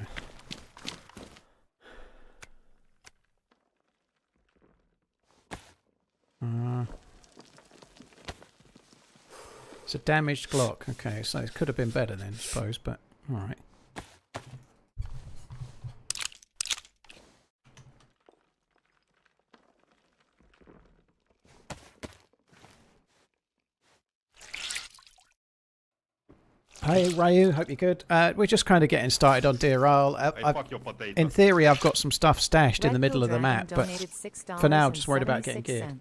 It's a damaged Glock. Okay, so it could have been better then, I suppose, but alright. Hey Ryu, hope you're good. We're just kind of getting started on Deerisle. In theory, I've got some stuff stashed in the middle of the map, but for now, I'm just worried about getting geared.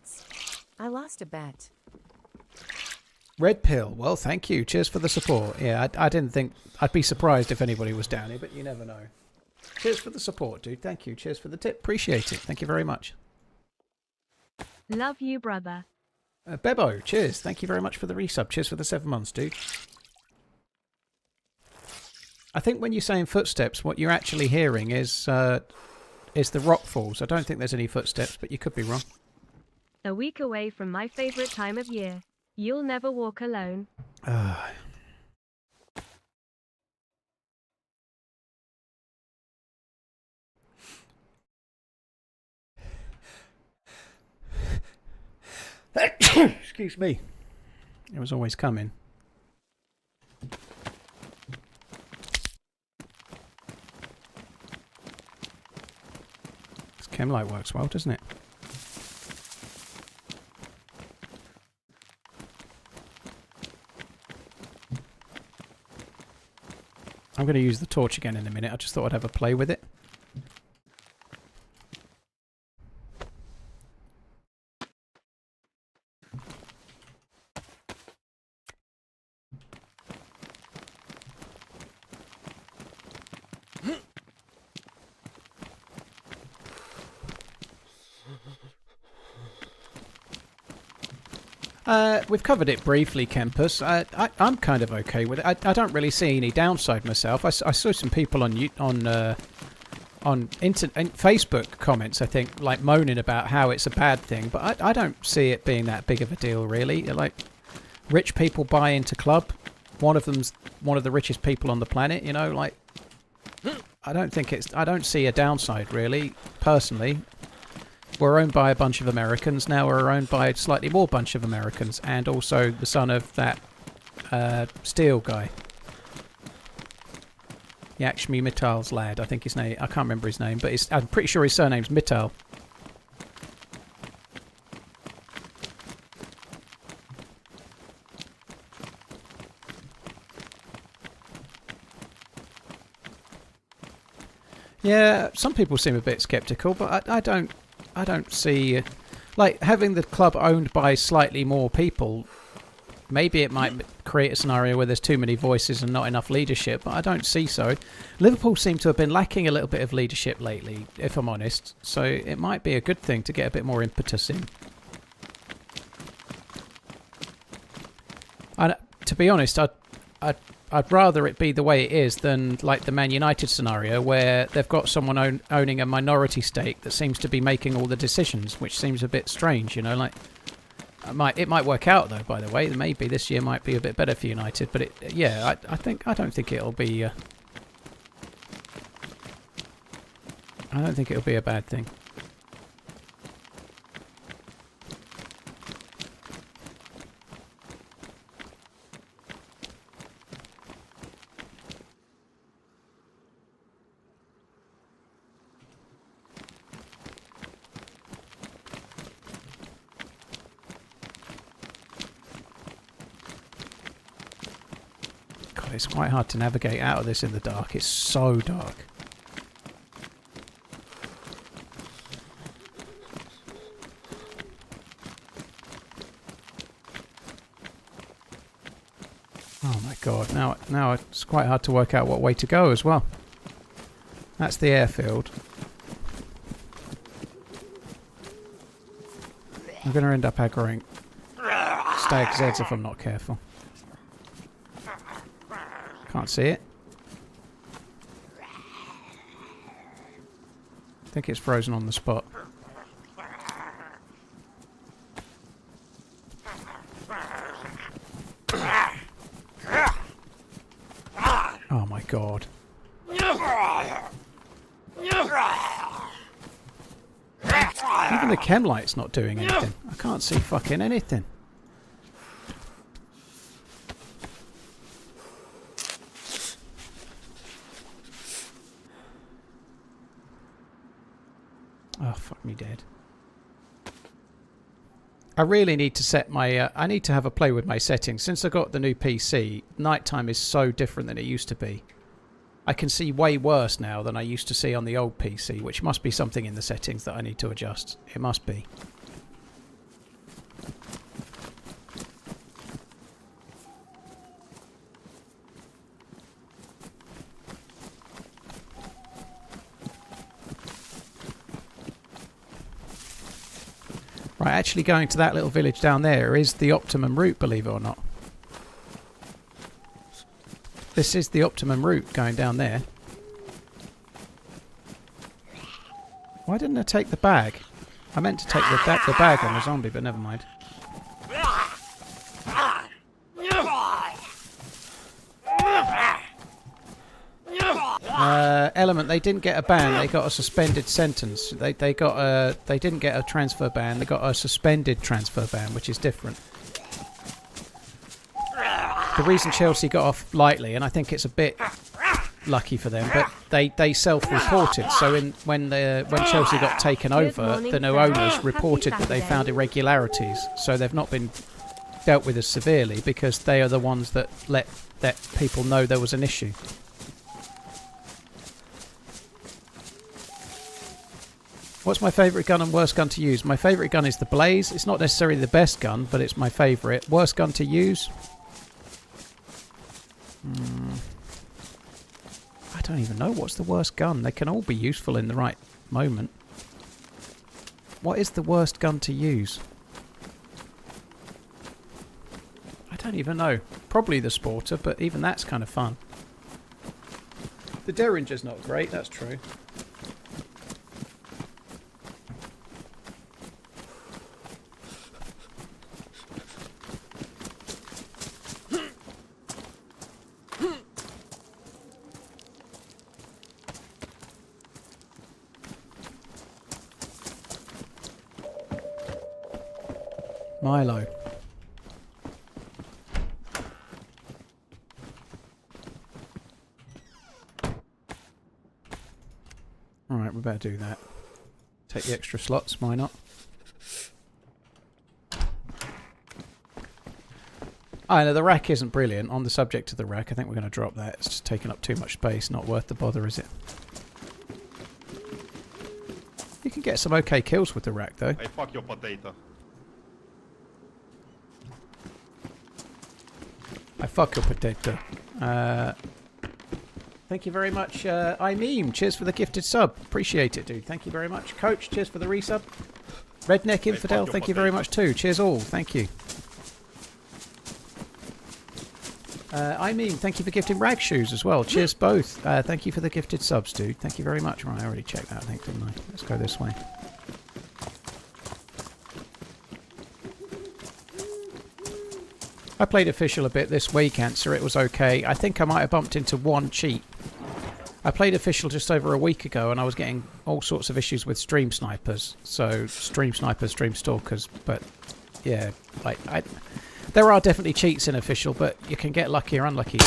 I lost a bet. Red Pill, well, thank you. Cheers for the support. Yeah, I didn't think... I'd be surprised if anybody was down here, but you never know. Cheers for the support, dude. Thank you. Cheers for the tip. Appreciate it. Thank you very much. Love you, brother. Bebo, cheers. Thank you very much for the resub. Cheers for the 7 months, dude. I think when you're saying footsteps, what you're actually hearing is the rock falls. I don't think there's any footsteps, but you could be wrong. A week away from my favorite time of year. You'll never walk alone. Excuse me. It was always coming. This Chemlight works well, doesn't it? I'm going to use the torch again in a minute. I just thought I'd have a play with it. We've covered it briefly, Kempus. I'm kind of okay with it. I don't really see any downside myself. I saw some people on Facebook comments, I think, like moaning about how it's a bad thing, but I don't see it being that big of a deal, really. Like, rich people buy into club. One of them's one of the richest people on the planet, you know, like, I don't see a downside, really, personally. We're owned by a bunch of Americans. Now we're owned by a slightly more bunch of Americans, and also the son of that Steel guy. Yakshmi Mittal's lad, I think his name. I can't remember his name, but I'm pretty sure his surname's Mittal. Yeah, some people seem a bit sceptical, but I don't see... like, having the club owned by slightly more people, maybe it might create a scenario where there's too many voices and not enough leadership, but I don't see so. Liverpool seem to have been lacking a little bit of leadership lately, if I'm honest, so it might be a good thing to get a bit more impetus in. And to be honest, I'd rather it be the way it is than like the Man United scenario where they've got someone owning a minority stake that seems to be making all the decisions, which seems a bit strange, you know. Like, it might work out though. By the way, maybe this year might be a bit better for United, but I don't think it'll be. I don't think it'll be a bad thing. It's quite hard to navigate out of this in the dark. It's so dark. Oh my god, now it's quite hard to work out what way to go as well. That's the airfield. I'm going to end up aggroing stag Zeds if I'm not careful. Can't see it. I think it's frozen on the spot. Oh my god. Even the chem light's not doing anything. I can't see fucking anything. Oh, fuck me dead. I really need to set my... I need to have a play with my settings. Since I got the new PC, nighttime is so different than it used to be. I can see way worse now than I used to see on the old PC, which must be something in the settings that I need to adjust. It must be. Right, actually going to that little village down there is the optimum route, believe it or not. This is the optimum route going down there. Why didn't I take the bag? I meant to take the bag on the zombie, but never mind. Element, they didn't get a ban, they got a suspended sentence. They didn't get a transfer ban, they got a suspended transfer ban, which is different. The reason Chelsea got off lightly, and I think it's a bit lucky for them, but they self-reported. So when Chelsea got taken over, the new owners reported that they found irregularities. So they've not been dealt with as severely because they are the ones that let people know there was an issue. What's my favourite gun and worst gun to use? My favourite gun is the Blaze. It's not necessarily the best gun, but it's my favourite. Worst gun to use? I don't even know what's the worst gun. They can all be useful in the right moment. What is the worst gun to use? I don't even know. Probably the Sporter, but even that's kind of fun. The Derringer's not great, that's true. Milo. Alright, we better do that. Take the extra slots, why not? I know the rack isn't brilliant. On the subject of the rack, I think we're going to drop that. It's just taking up too much space. Not worth the bother, is it? You can get some okay kills with the rack, though. Hey, fuck your potato. I fuck your potato. Thank you very much, I meme. Cheers for the gifted sub. Appreciate it, dude. Thank you very much. Coach, cheers for the resub. Redneck Infidel, thank you very much too. Cheers all. Thank you. I meme, thank you for gifting rag shoes as well. Cheers both. Thank you for the gifted subs, dude. Thank you very much. Right, I already checked that, I think, didn't I? Let's go this way. I played official a bit this week, Answer. It was okay. I think I might have bumped into one cheat. I played official just over a week ago and I was getting all sorts of issues with stream snipers. So, stream snipers, stream stalkers. But, yeah, like, there are definitely cheats in official, but you can get lucky or unlucky.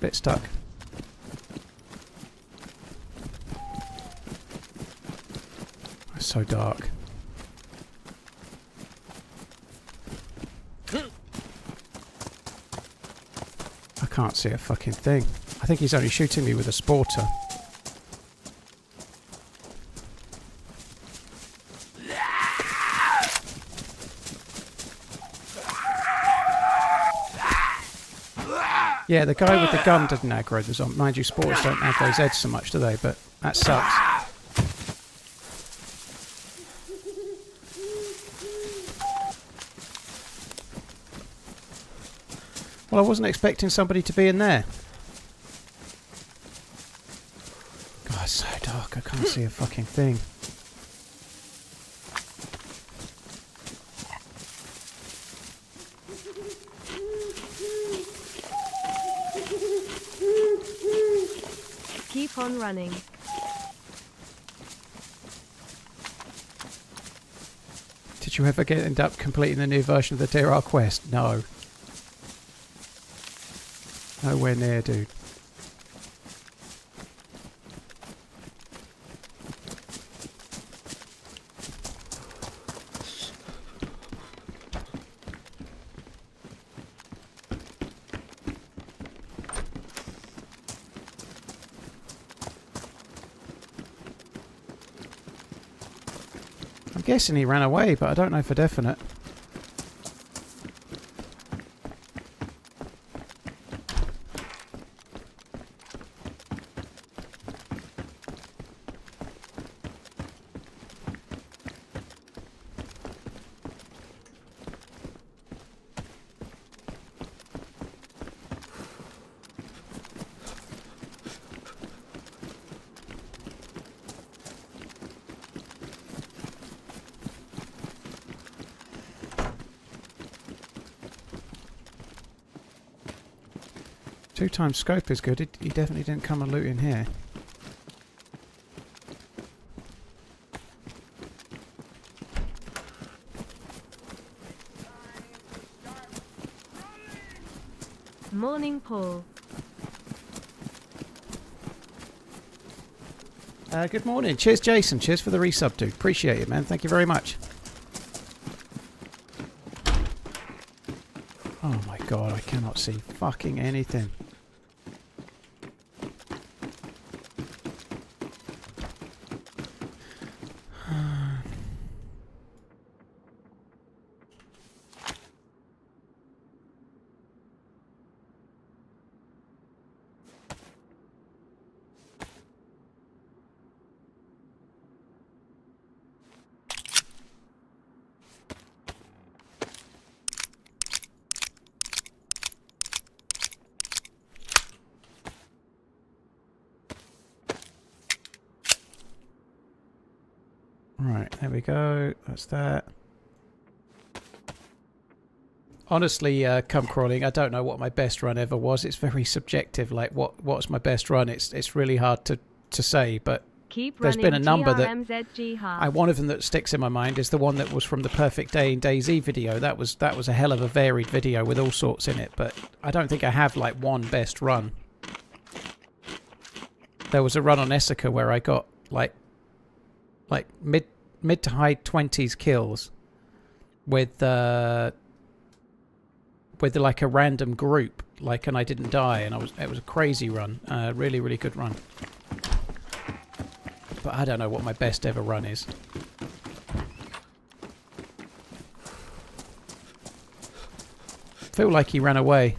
bit stuck. It's so dark. I can't see a fucking thing. I think he's only shooting me with a sporter. Yeah, the guy with the gun didn't aggro the zombie. Mind you, sporters don't aggro Zeds so much, do they? But that sucks. Well, I wasn't expecting somebody to be in there. God, it's so dark. I can't see a fucking thing. Keep on running. Did you ever end up completing the new version of the Deerisle quest? No. Nowhere near, dude. I'm guessing he ran away, but I don't know for definite. Two times scope is good. He definitely didn't come and loot in here. Morning, Paul. Good morning. Cheers, Jason. Cheers for the resub, dude. Appreciate it, man. Thank you very much. Oh my god, I cannot see fucking anything. Right, there we go. That's that. Honestly, come crawling, I don't know what my best run ever was. It's very subjective. Like, what's my best run? It's really hard to say, but Keep there's running. been a number TRMZ that jihad. one of them that sticks in my mind is the one that was from the Perfect Day in DayZ video. That was a hell of a varied video with all sorts in it, but I don't think I have like one best run. There was a run on Essica where I got like mid to high 20s kills with like a random group, like, and I didn't die, and it was a crazy run. Really, really good run. But I don't know what my best ever run is. Feel like he ran away.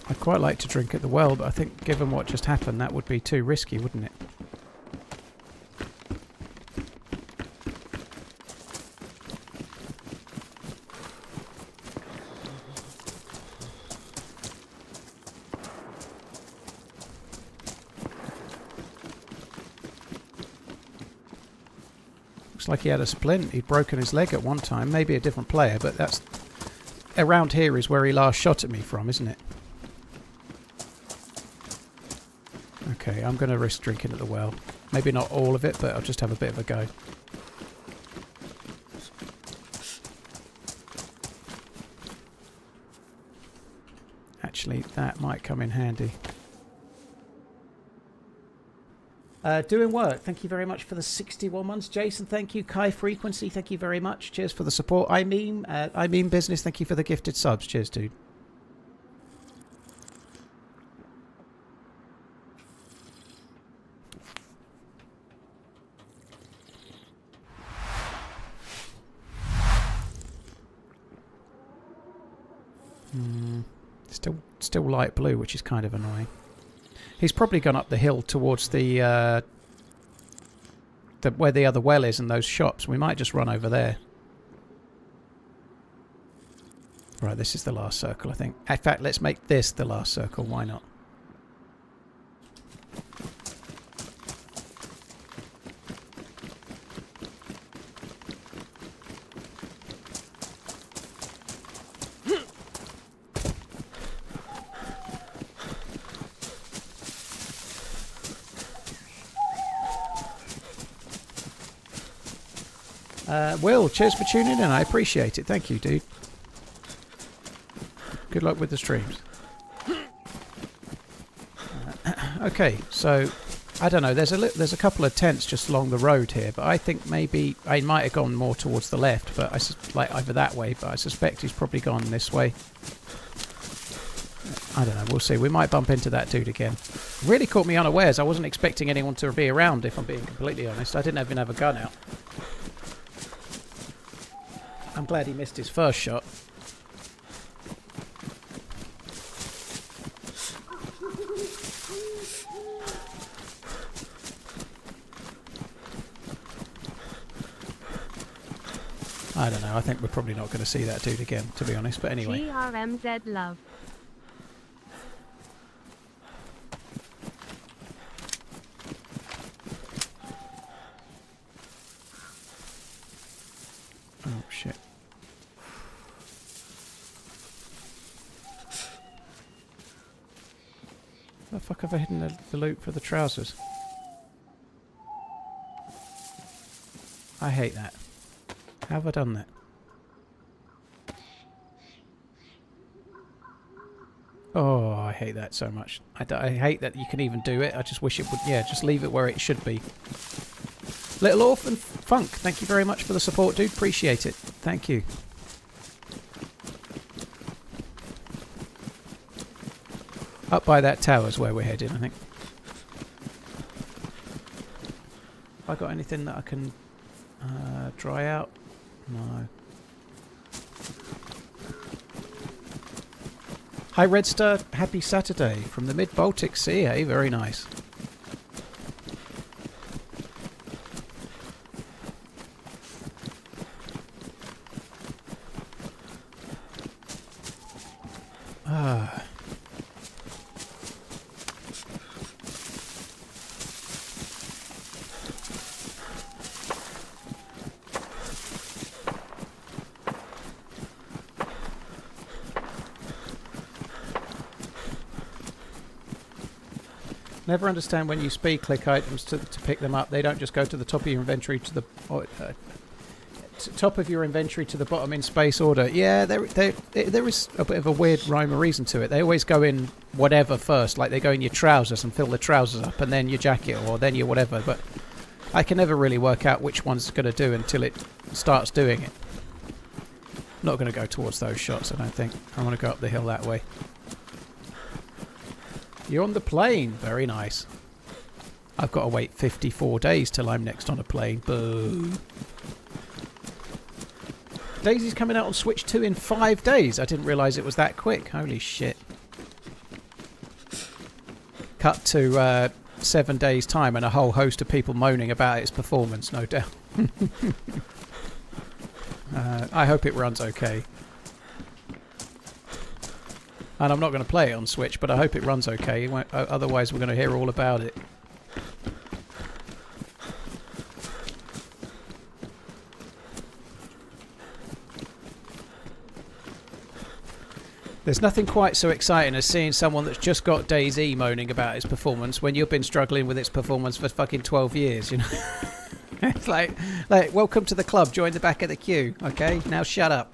I'd quite like to drink at the well, but I think given what just happened, that would be too risky, wouldn't it? Looks like he had a splint. He'd broken his leg at one time. Maybe a different player, but that's around here is where he last shot at me from, isn't it? Okay, I'm going to risk drinking at the well. Maybe not all of it, but I'll just have a bit of a go. Actually, that might come in handy. Doing work. Thank you very much for the 61 months. Jason, thank you. Kai Frequency, thank you very much. Cheers for the support. I mean Business, thank you for the gifted subs. Cheers, dude. Still light blue, which is kind of annoying. He's probably gone up the hill towards the where the other well is and those shops. We might just run over there. Right, this is the last circle, I think. In fact, let's make this the last circle. Why not? Will, cheers for tuning in. I appreciate it. Thank you, dude. Good luck with the streams. Okay, so I don't know. There's a couple of tents just along the road here, but I think maybe I might have gone more towards the left, but like over that way. But I suspect he's probably gone this way. I don't know. We'll see. We might bump into that dude again. Really caught me unawares. I wasn't expecting anyone to be around. If I'm being completely honest, I didn't even have a gun out. I'm glad he missed his first shot. I don't know. I think we're probably not going to see that dude again, to be honest. But anyway. TRMZ love. Oh, shit. Where the fuck have I hidden the loot for the trousers? I hate that. How have I done that? Oh, I hate that so much. I hate that you can even do it. I just wish it would... Yeah, just leave it where it should be. Little Orphan Funk, thank you very much for the support, dude. Appreciate it. Thank you. Up by that tower is where we're headed, I think. Have I got anything that I can dry out? No. Hi Redstar, happy Saturday from the mid-Baltic Sea, eh? Very nice. Ah. Never understand when you speed click items to pick them up. They don't just go to the top of your inventory to the top of your inventory to the bottom in space order. Yeah, there is a bit of a weird rhyme or reason to it. They always go in whatever first, like they go in your trousers and fill the trousers up, and then your jacket, or then your whatever. But I can never really work out which one's going to do until it starts doing it. I'm not going to go towards those shots, I don't think. I want to go up the hill that way. You're on the plane. Very nice. I've got to wait 54 days till I'm next on a plane. Boo. DayZ's coming out on Switch 2 in 5 days. I didn't realise it was that quick. Holy shit. Cut to 7 days' time and a whole host of people moaning about its performance, no doubt. I hope it runs okay. And I'm not going to play it on Switch, but I hope it runs okay. Otherwise, we're going to hear all about it. There's nothing quite so exciting as seeing someone that's just got DayZ moaning about its performance when you've been struggling with its performance for fucking 12 years, you know? It's like, welcome to the club, join the back of the queue, okay? Now shut up.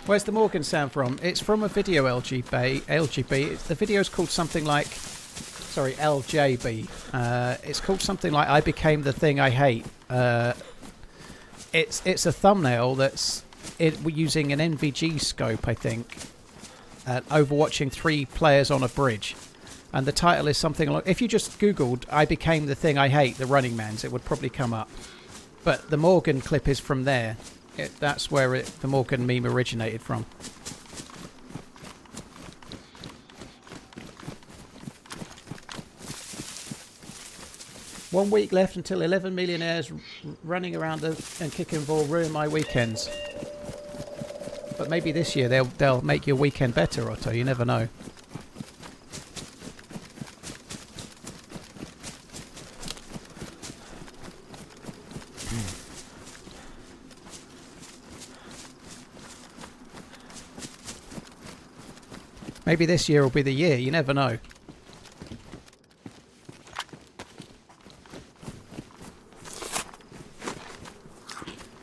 Where's the Morgan sound from? It's from a video LGB. The video's called something like... Sorry, LJB. It's called something like I Became the Thing I Hate. It's a thumbnail that's using an NVG scope, I think, overwatching 3 players on a bridge. And the title is something like... If you just Googled I Became the Thing I Hate, TheRunningManZ, it would probably come up. But the Morgan clip is from there. That's where the Morgan meme originated from. One week left until 11 millionaires running around and kicking ball ruin my weekends. But maybe this year they'll make your weekend better, Otto. You never know. Maybe this year will be the year, you never know.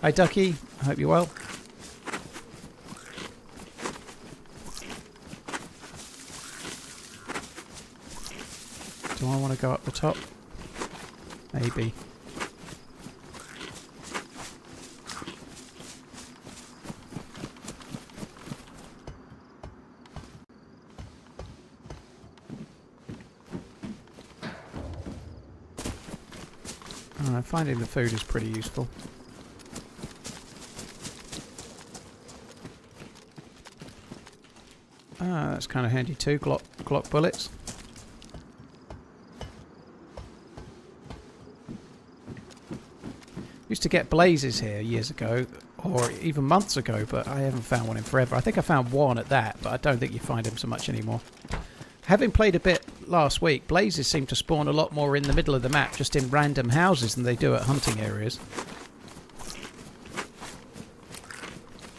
Hi Ducky, I hope you're well. Do I want to go up the top? Maybe. Finding the food is pretty useful. That's kind of handy too. Glock bullets. Used to get blazes here years ago, or even months ago, but I haven't found one in forever. I think I found one at that, but I don't think you find them so much anymore. Having played a bit last week, blazes seem to spawn a lot more in the middle of the map, just in random houses, than they do at hunting areas.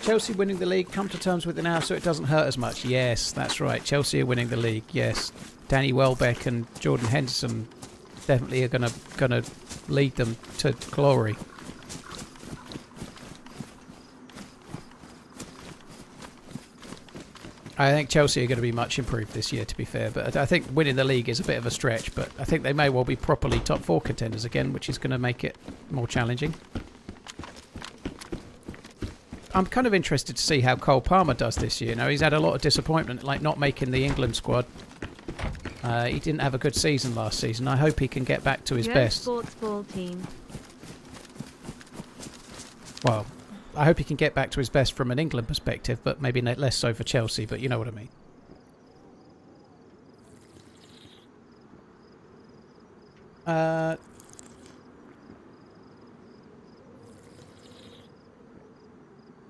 Chelsea winning the league, come to terms with it now so it doesn't hurt as much. Yes, that's right. Chelsea are winning the league, yes. Danny Welbeck and Jordan Henderson definitely are gonna lead them to glory. I think Chelsea are going to be much improved this year, to be fair. But I think winning the league is a bit of a stretch. But I think they may well be properly top 4 contenders again, which is going to make it more challenging. I'm kind of interested to see how Cole Palmer does this year. He's had a lot of disappointment, like not making the England squad. He didn't have a good season last season. I hope he can get back to his best. Sports ball team. Well, I hope he can get back to his best from an England perspective, but maybe less so for Chelsea, but you know what I mean.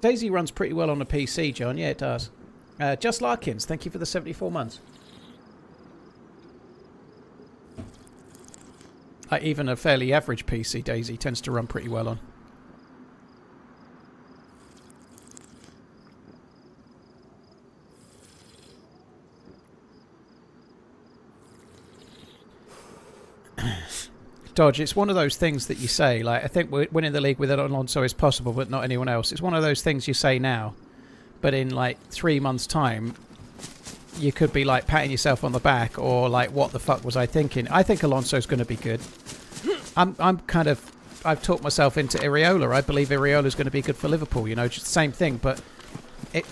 DayZ runs pretty well on a PC, John. Yeah, it does. Just Larkins, thank you for the 74 months. Even a fairly average PC, DayZ tends to run pretty well on. Dodge, it's one of those things that you say, like, I think winning the league with Alonso is possible, but not anyone else. It's one of those things you say now, but in, like, 3 months' time, you could be, like, patting yourself on the back, or, like, what the fuck was I thinking? I think Alonso's going to be good. I've talked myself into Iriola. I believe Iriola's going to be good for Liverpool, you know, just the same thing, but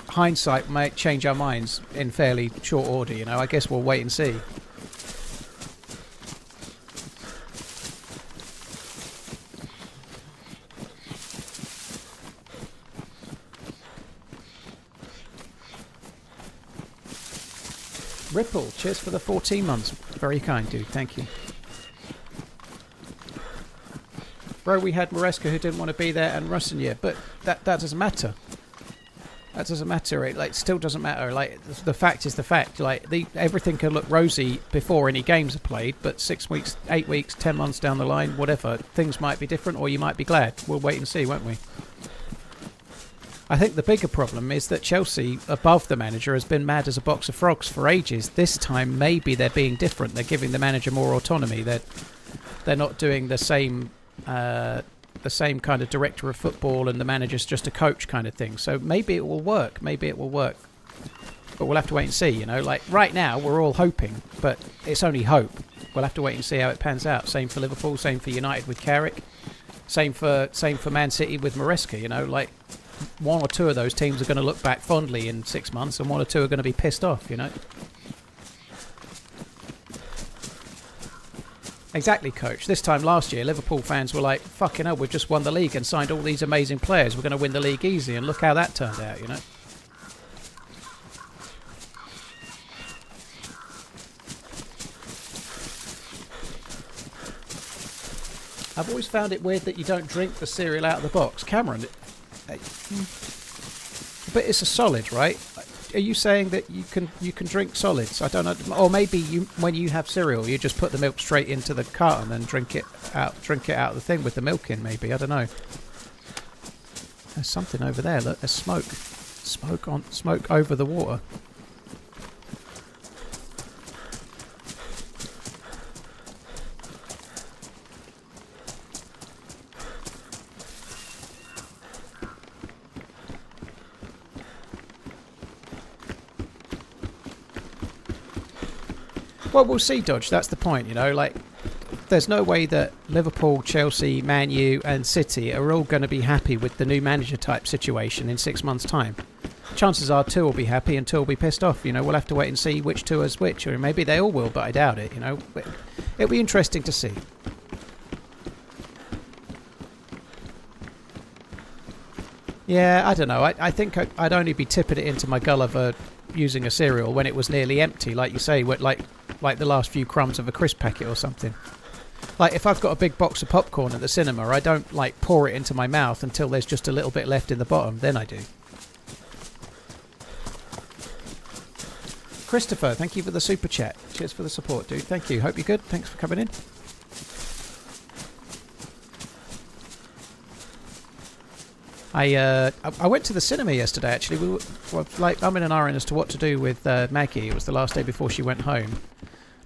hindsight might change our minds in fairly short order, you know. I guess we'll wait and see. Ripple, cheers for the 14 months. Very kind, dude. Thank you. Bro, we had Maresca who didn't want to be there and Russin, yeah, but that doesn't matter. That doesn't matter. It still doesn't matter. Like the fact is the fact. Like everything can look rosy before any games are played, but 6 weeks, 8 weeks, 10 months down the line, whatever, things might be different, or you might be glad. We'll wait and see, won't we? I think the bigger problem is that Chelsea, above the manager, has been mad as a box of frogs for ages. This time, maybe they're being different. They're giving the manager more autonomy. They're not doing the same kind of director of football and the manager's just a coach kind of thing. So maybe it will work. Maybe it will work. But we'll have to wait and see, you know. Like right now, we're all hoping, but it's only hope. We'll have to wait and see how it pans out. Same for Liverpool. Same for United with Carrick. Same for Man City with Maresca. You know, like one or two of those teams are going to look back fondly in 6 months, and one or two are going to be pissed off. You know. Exactly, coach. This time last year, Liverpool fans were like, fucking hell, we've just won the league and signed all these amazing players. We're going to win the league easy. And look how that turned out, you know. I've always found it weird that you don't drink the cereal out of the box. Cameron, but it's a solid, right? Are you saying that you can drink solids? I don't know. Or maybe when you have cereal, you just put the milk straight into the carton and drink it out of the thing with the milk in. Maybe, I don't know. There's something over there. Look, there's smoke. Smoke over the water. Well, we'll see, Dodge. That's the point, you know. Like, there's no way that Liverpool, Chelsea, Man U and City are all going to be happy with the new manager type situation in 6 months' time. Chances are two will be happy and two will be pissed off. You know, we'll have to wait and see which two is which. Or maybe they all will, but I doubt it, you know. But it'll be interesting to see. Yeah, I don't know. I think I'd only be tipping it into my Gulliver using a cereal when it was nearly empty, like you say, like the last few crumbs of a crisp packet or something. Like if I've got a big box of popcorn at the cinema, I don't like pour it into my mouth until there's just a little bit left in the bottom. Then I do. Christopher, thank you for the super chat. Cheers for the support, dude. Thank you. Hope you're good. Thanks for coming in. I went to the cinema yesterday. Actually, we were like I'm in an iron as to what to do with Maggie. It was the last day before she went home,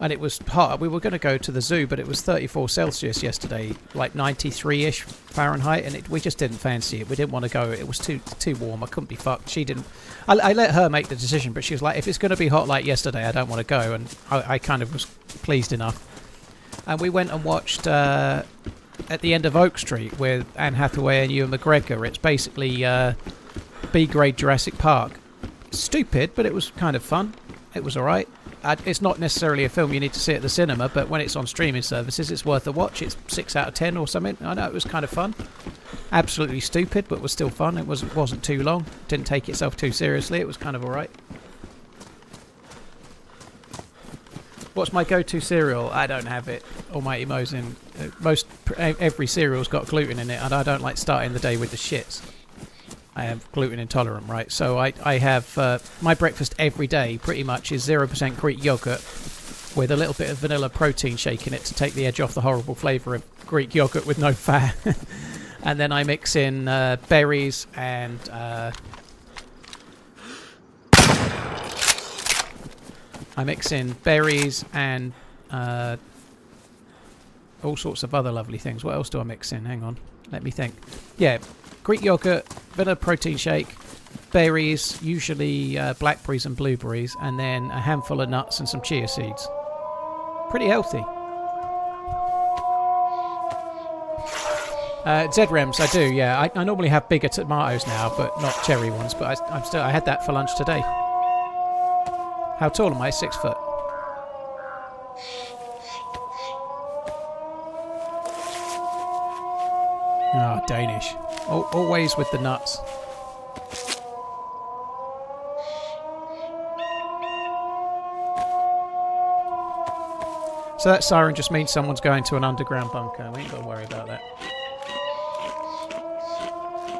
and it was hot. We were going to go to the zoo, but it was 34 Celsius yesterday, like 93-ish Fahrenheit, and we just didn't fancy it. We didn't want to go. It was too warm. I couldn't be fucked. She didn't. I let her make the decision, but she was like, if it's going to be hot like yesterday, I don't want to go, and I kind of was pleased enough. And we went and watched. At the end of Oak Street with Anne Hathaway and Ewan McGregor. It's basically B-grade Jurassic Park. Stupid, but it was kind of fun. It was alright. It's not necessarily a film you need to see at the cinema, but when it's on streaming services, it's worth a watch. It's 6 out of 10 or something. I know, it was kind of fun. Absolutely stupid, but was still fun. It wasn't too long. Didn't take itself too seriously. It was kind of alright. What's my go-to cereal? I don't have it. Almighty Mosin. Every cereal's got gluten in it, and I don't like starting the day with the shits. I am gluten intolerant, right? So I have my breakfast every day pretty much is 0% Greek yogurt with a little bit of vanilla protein shake in it to take the edge off the horrible flavour of Greek yogurt with no fat. And then I mix in berries and all sorts of other lovely things. What else do I mix in? Hang on. Let me think. Yeah, Greek yogurt, vanilla protein shake, berries, usually blackberries and blueberries, and then a handful of nuts and some chia seeds. Pretty healthy. Z-Rems, I do, yeah. I normally have bigger tomatoes now, but not cherry ones, but I had that for lunch today. How tall am I? 6 foot. Oh, Danish. Always with the nuts. So that siren just means someone's going to an underground bunker. We ain't got to worry about that.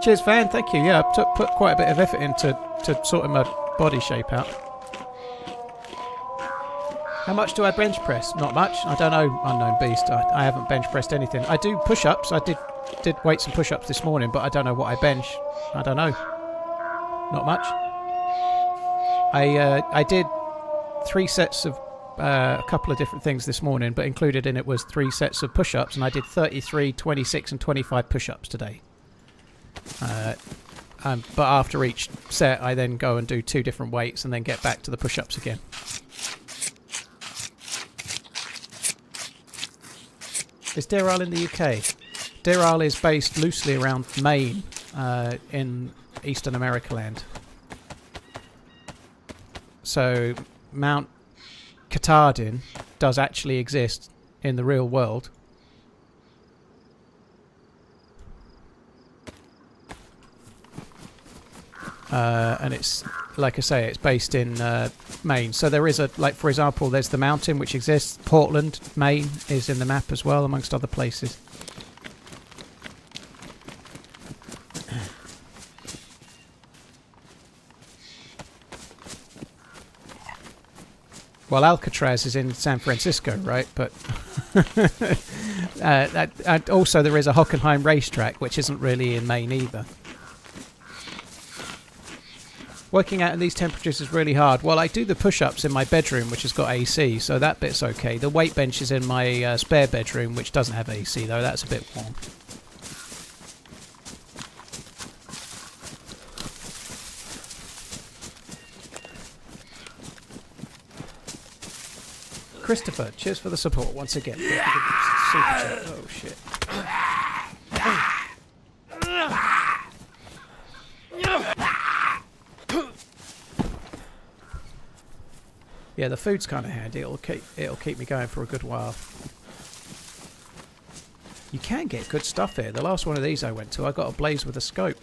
Cheers, fan. Thank you. Yeah, I put quite a bit of effort into sorting my body shape out. How much do I bench press? Not much. I don't know, unknown beast. I haven't bench pressed anything. I do push-ups. I did weights and push-ups this morning, but I don't know what I bench. I don't know. Not much. I did 3 sets of a couple of different things this morning, but included in it was 3 sets of push-ups, and I did 33, 26 and 25 push-ups today. But after each set I then go and do 2 different weights and then get back to the push-ups again. Is Deerisle in the UK? Deerisle is based loosely around Maine in Eastern America land. So Mount Katahdin does actually exist in the real world. And it's, like I say, it's based in Maine. So there is like for example, there's the mountain which exists. Portland, Maine is in the map as well, amongst other places. Well, Alcatraz is in San Francisco, right? But and also there is a Hockenheim racetrack, which isn't really in Maine either. Working out in these temperatures is really hard. Well, I do the push-ups in my bedroom, which has got AC, so that bit's okay. The weight bench is in my spare bedroom, which doesn't have AC, though. That's a bit warm. Christopher, cheers for the support once again. Super chat. Oh, shit. Yeah, the food's kind of handy. It'll keep me going for a good while. You can get good stuff here. The last one of these I went to, I got a blaze with a scope.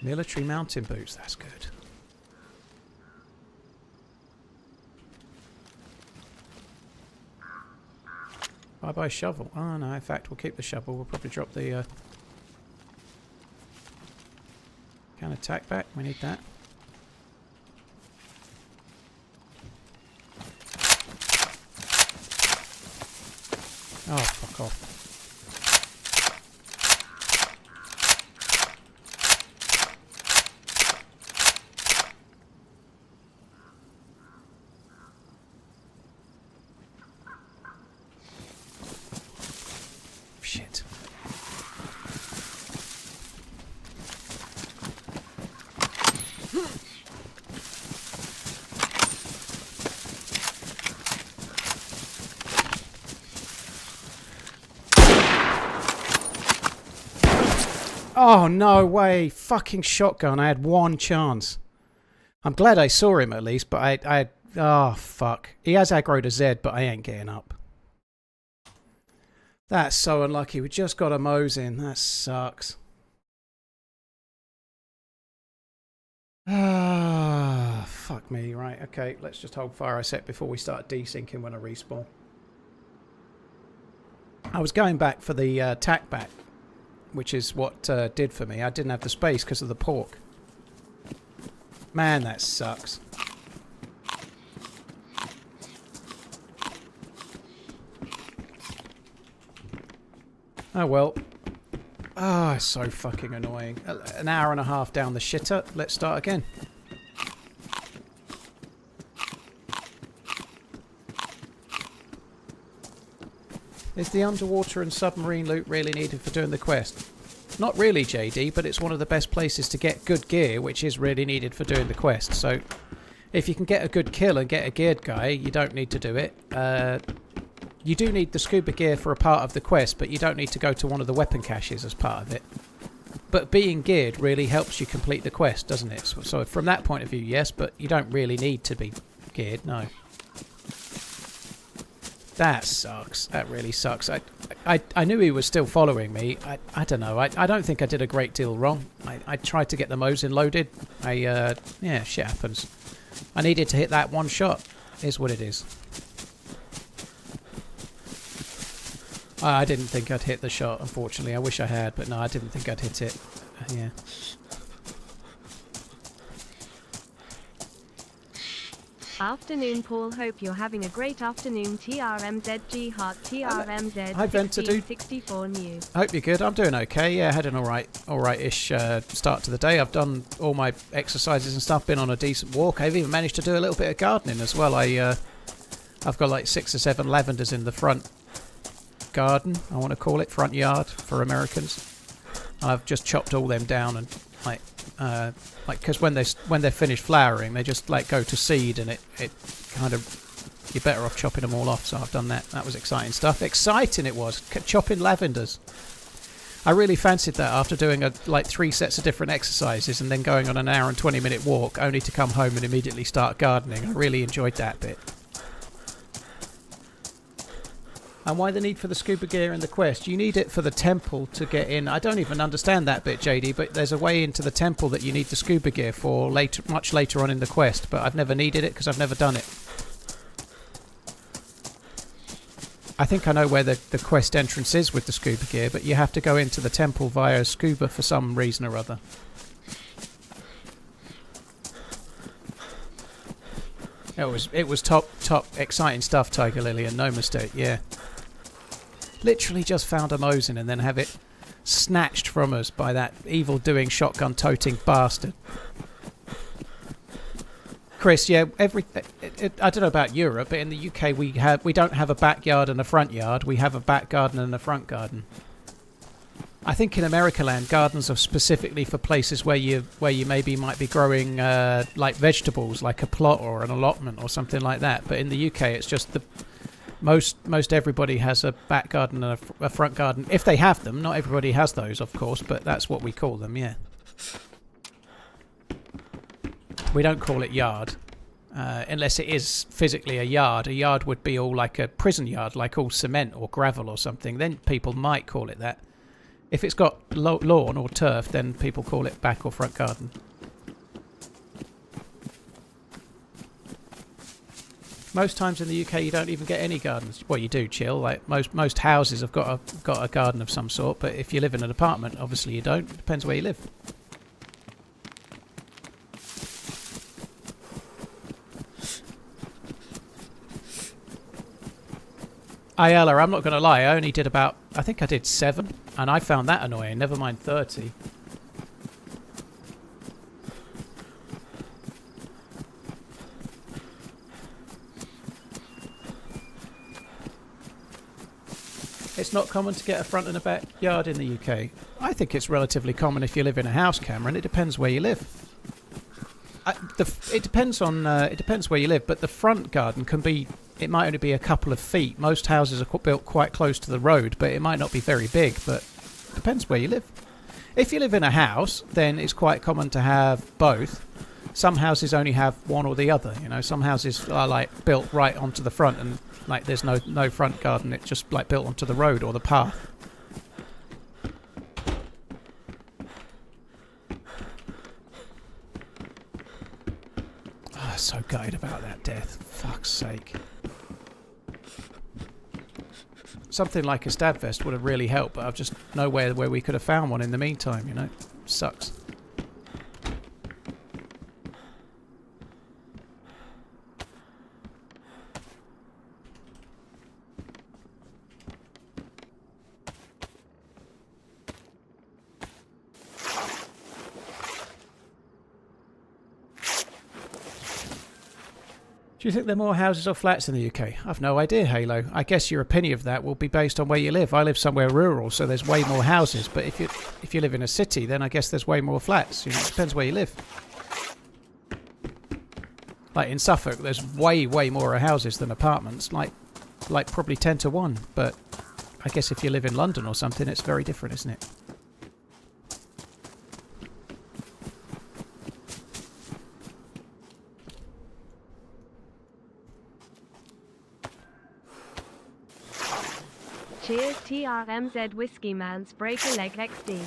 Military mountain boots, that's good. Bye-bye shovel. Oh no, in fact we'll keep the shovel. We'll probably drop the can of tack back. We need that. Oh, fuck off. Shit. Oh, no way. Fucking shotgun. I had one chance. I'm glad I saw him at least, but I oh, fuck. He has aggro to Z, but I ain't getting up. That's so unlucky. We just got a Mose in. That sucks. Ah, fuck me. Right, okay. Let's just hold fire a sec before we start desyncing when I respawn. I was going back for the tack back, which is what did for me. I didn't have the space because of the pork. Man, that sucks. Oh well. Ah, it's so fucking annoying. An hour and a half down the shitter. Let's start again. Is the underwater and submarine loot really needed for doing the quest? Not really, JD, but it's one of the best places to get good gear, which is really needed for doing the quest. So, if you can get a good kill and get a geared guy, you don't need to do it. You do need the scuba gear for a part of the quest, but you don't need to go to one of the weapon caches as part of it. But being geared really helps you complete the quest, doesn't it? So from that point of view, yes, but you don't really need to be geared, no. That sucks. That really sucks. I knew he was still following me. I don't know. I don't think I did a great deal wrong. I tried to get the Mosin loaded. Yeah, shit happens. I needed to hit that one shot. Is what it is. I didn't think I'd hit the shot, unfortunately. I wish I had, but no, I didn't think I'd hit it. Yeah. Afternoon, Paul. Hope you're having a great afternoon. TRMZ Heart TRMZ. Hi, Ben, to do 64 new. I hope you're good. I'm doing okay. Yeah, I had an alright-ish start to the day. I've done all my exercises and stuff. Been on a decent walk. I've even managed to do a little bit of gardening as well. I've got like 6 or 7 lavenders in the front garden. I want to call it front yard for Americans. And I've just chopped all them down and like because when they're finished flowering, they just like go to seed, and it kind of, you're better off chopping them all off. So I've done that. That was exciting stuff. Exciting it was, chopping lavenders. I really fancied that after doing like 3 sets of different exercises and then going on an hour and 20-minute walk, only to come home and immediately start gardening. I really enjoyed that bit. And why the need for the scuba gear in the quest? You need it for the temple to get in. I don't even understand that bit, JD, but there's a way into the temple that you need the scuba gear for much later on in the quest, but I've never needed it because I've never done it. I think I know where the quest entrance is with the scuba gear, but you have to go into the temple via scuba for some reason or other. It was top exciting stuff, Tiger Lillian, no mistake, yeah. Literally just found a Mosin and then have it snatched from us by that evil-doing, shotgun-toting bastard. Chris, yeah, I don't know about Europe, but in the UK we don't have a backyard and a front yard. We have a back garden and a front garden. I think in America land, gardens are specifically for places where you maybe might be growing like vegetables, like a plot or an allotment or something like that. But in the UK, it's just the most everybody has a back garden and a front garden. If they have them, not everybody has those, of course, but that's what we call them, yeah. We don't call it yard, unless it is physically a yard. A yard would be all like a prison yard, like all cement or gravel or something. Then people might call it that. If it's got lawn or turf, then people call it back or front garden. Most times in the UK, you don't even get any gardens. Well, you do, chill. Like most houses have got a garden of some sort. But if you live in an apartment, obviously you don't. It depends where you live. Ayala, I'm not going to lie. I only did I think I did 7, and I found that annoying. Never mind 30. It's not common to get a front and a backyard in the UK. I think it's relatively common if you live in a house, Cameron. It depends where you live. It depends where you live, but the front garden can be. It might only be a couple of feet. Most houses are built quite close to the road, but it might not be very big. But it depends where you live. If you live in a house, then it's quite common to have both. Some houses only have one or the other. You know, some houses are like built right onto the front, and like there's no front garden. It's just like built onto the road or the path. Oh, so gutted about that death. Fuck's sake. Something like a stab vest would have really helped, but I've just nowhere where we could have found one in the meantime, you know. Sucks. Do you think there are more houses or flats in the UK? I've no idea, Halo. I guess your opinion of that will be based on where you live. I live somewhere rural, so there's way more houses. But if you live in a city, then I guess there's way more flats. You know, it depends where you live. Like in Suffolk, there's way more houses than apartments. Like probably 10 to 1. But I guess if you live in London or something, it's very different, isn't it? Cheers TRMZ Whiskey Man's Break a Leg XD.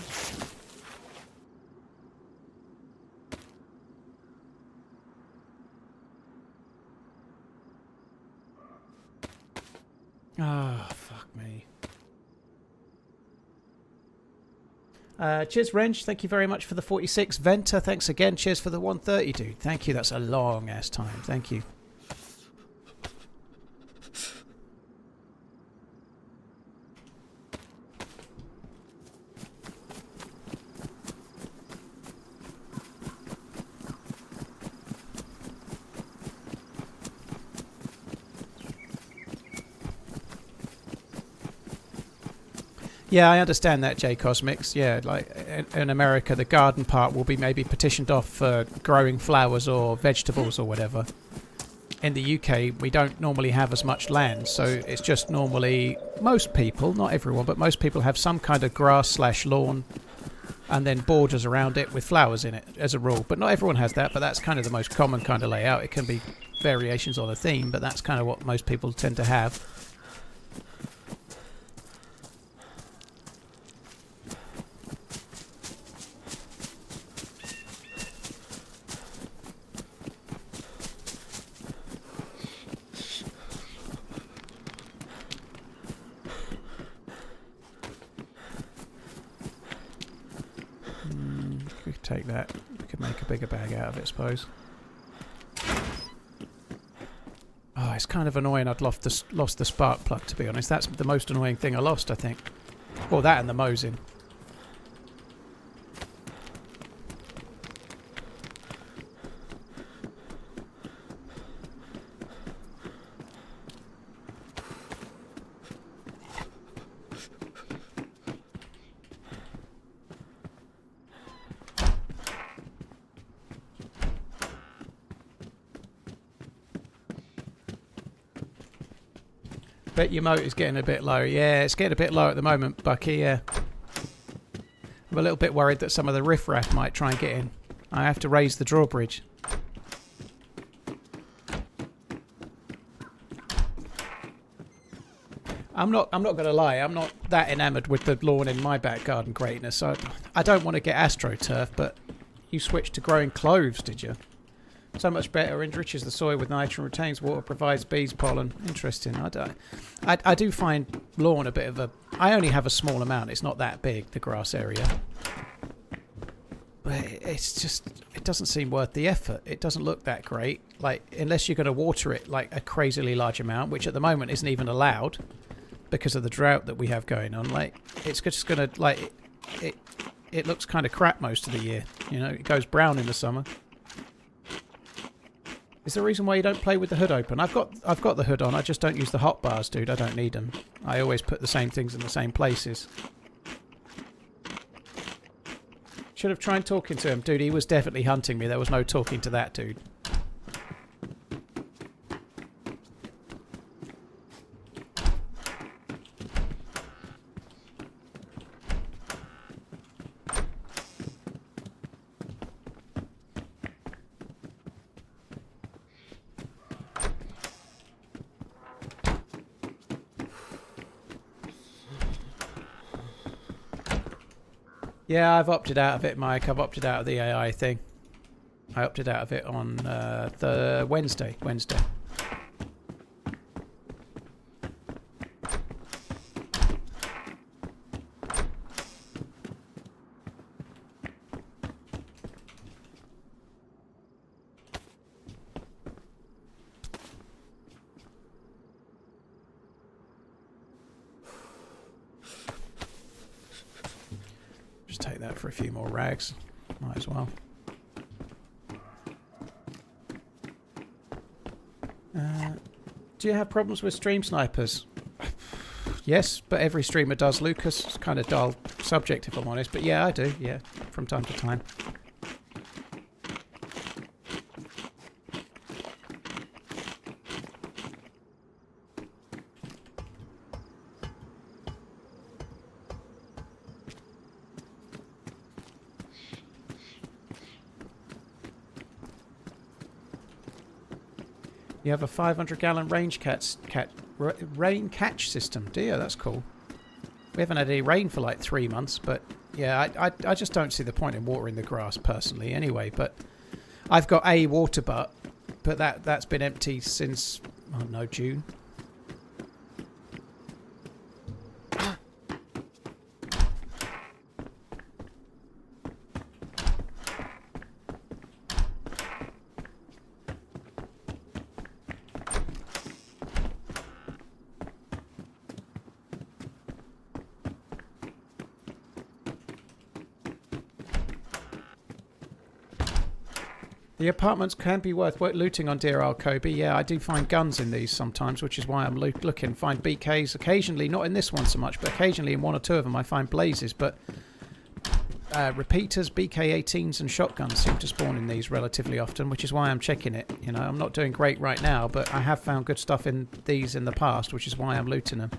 Ah, fuck me. Cheers, Wrench. Thank you very much for the 46. Venter, thanks again. Cheers for the 130, dude. Thank you. That's a long ass time. Thank you. Yeah, I understand that, J Cosmics. Yeah, like in America, the garden part will be maybe petitioned off for growing flowers or vegetables or whatever. In the UK, we don't normally have as much land, so it's just normally most people, not everyone, but most people have some kind of grass/lawn and then borders around it with flowers in it as a rule. But not everyone has that, but that's kind of the most common kind of layout. It can be variations on a theme, but that's kind of what most people tend to have. We could take that. We could make a bigger bag out of it, I suppose. Oh, it's kind of annoying I'd lost the spark plug, to be honest. That's the most annoying thing I lost, I think. Well, that and the Mosin. Bet your motor's getting a bit low. Yeah, it's getting a bit low at the moment, Bucky, yeah. I'm a little bit worried that some of the riffraff might try and get in. I have to raise the drawbridge. I'm not going to lie, I'm not that enamoured with the lawn in my back garden greatness. So I don't want to get AstroTurf, but you switched to growing cloves, did you? So much better, enriches the soil with nitrogen, retains water, provides bees pollen. Interesting. I do find lawn a bit of a... I only have a small amount. It's not that big, the grass area. But it's just... It doesn't seem worth the effort. It doesn't look that great. Like, unless you're going to water it like a crazily large amount, which at the moment isn't even allowed because of the drought that we have going on. Like, it's just going to... Like, it looks kind of crap most of the year. You know, it goes brown in the summer. Is there a reason why you don't play with the hood open? I've got the hood on. I just don't use the hot bars, dude. I don't need them. I always put the same things in the same places. Should have tried talking to him. Dude, he was definitely hunting me. There was no talking to that dude. Yeah, I've opted out of it, Mike. I've opted out of the AI thing. I opted out of it on the Wednesday. Take that for a few more rags. Might as well. Do you have problems with stream snipers? Yes, but every streamer does, Lucas. It's kind of dull subject, if I'm honest. But yeah, I do. Yeah, from time to time. You have a 500-gallon rain catch system, do you? That's cool. We haven't had any rain for like 3 months, but yeah, I just don't see the point in watering the grass personally anyway. But I've got a water butt, but that's been empty since, I don't know, June. The apartments can be worth looting on Deerisle, Kobe. Yeah, I do find guns in these sometimes, which is why I'm looking. Find BKs occasionally, not in this one so much, but occasionally in one or two of them I find blazes. But repeaters, BK-18s and shotguns seem to spawn in these relatively often, which is why I'm checking it. You know, I'm not doing great right now, but I have found good stuff in these in the past, which is why I'm looting them.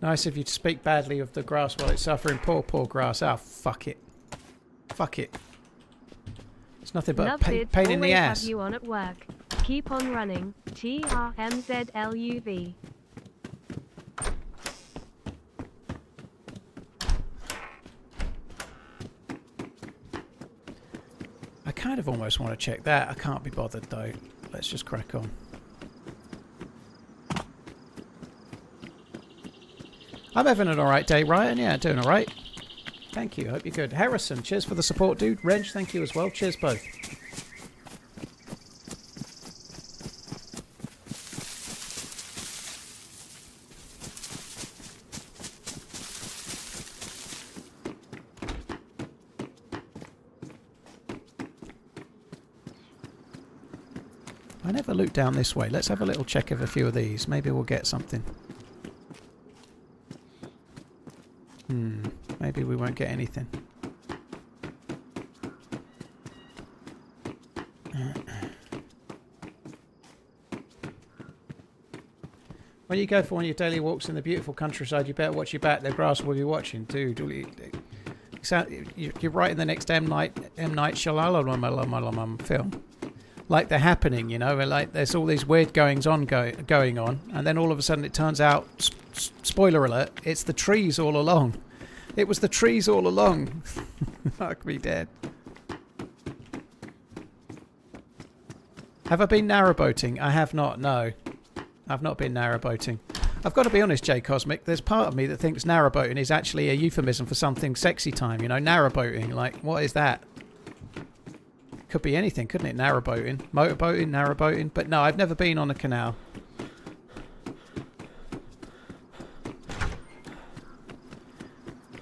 Nice of you to speak badly of the grass while it's suffering. Poor, poor grass. Oh, fuck it. Fuck it. It's nothing but a pain in the ass. Have you on at work. Keep on running. TRMZ. I kind of almost want to check that. I can't be bothered though. Let's just crack on. I'm having an alright day, Ryan. Yeah, doing alright. Thank you. Hope you're good. Harrison, cheers for the support, dude. Reg, thank you as well. Cheers both. I never loot down this way. Let's have a little check of a few of these. Maybe we'll get something. Maybe we won't get anything. When you go for one of your daily walks in the beautiful countryside, you better watch your back. The grass will be watching, dude. You're right in the next M. Night Shyamalan film. Like The Happening, you know, where like there's all these weird goings on going on, and then all of a sudden it turns out, spoiler alert, it's the trees all along. It was the trees all along. Fuck me dead. Have I been narrowboating? I have not, no. I've not been narrowboating. I've got to be honest, J Cosmic, there's part of me that thinks narrowboating is actually a euphemism for something sexy time, you know, narrowboating, like, what is that? Could be anything, couldn't it? Narrowboating. Motorboating, narrowboating. But no, I've never been on a canal.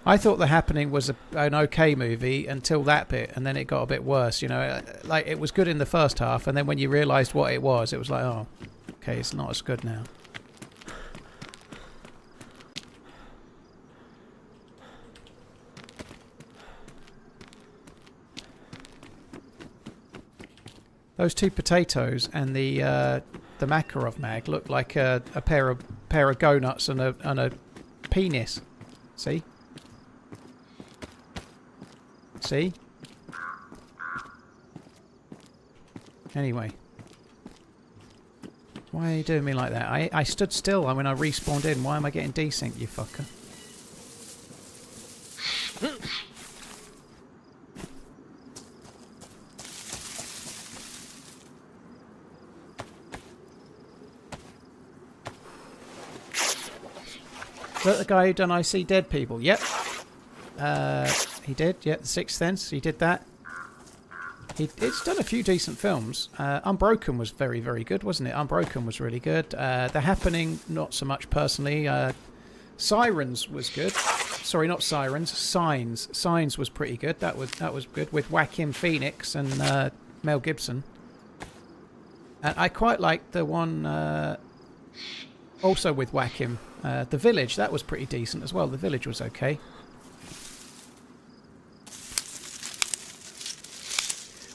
I thought The Happening was an okay movie until that bit, and then it got a bit worse, you know. Like, it was good in the first half, and then when you realised what it was like, oh, okay, it's not as good now. Those two potatoes and the Makarov mag look like a pair of go nuts and a penis. See? See? Anyway. Why are you doing me like that? I stood still when I respawned in. Why am I getting desynced, you fucker? Is that the guy who done I See Dead People? Yep. He did, yeah, The Sixth Sense, he did that. It's done a few decent films. Unbroken was very, very good, wasn't it? Unbroken was really good. The Happening, not so much personally. Sirens was good. Sorry, not Sirens, Signs. Signs was pretty good. That was good, with Joaquin Phoenix and Mel Gibson. And I quite liked the one also with Joaquin, The Village. That was pretty decent as well. The Village was okay.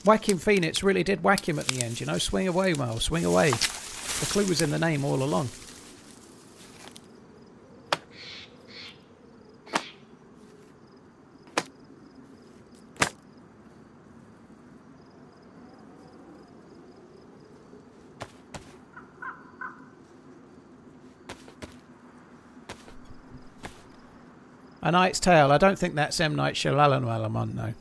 Whacking Phoenix really did whack him at the end, you know. Swing away, Mal, swing away. The clue was in the name all along. A Knight's Tale. I don't think that's M. Night Shyamalan, no.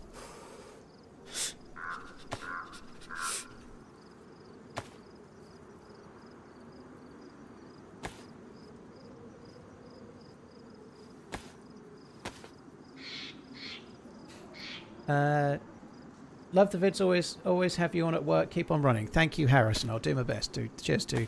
Love the vids. Always have you on at work. Keep on running. Thank you, Harrison. I'll do my best, dude. Cheers, dude.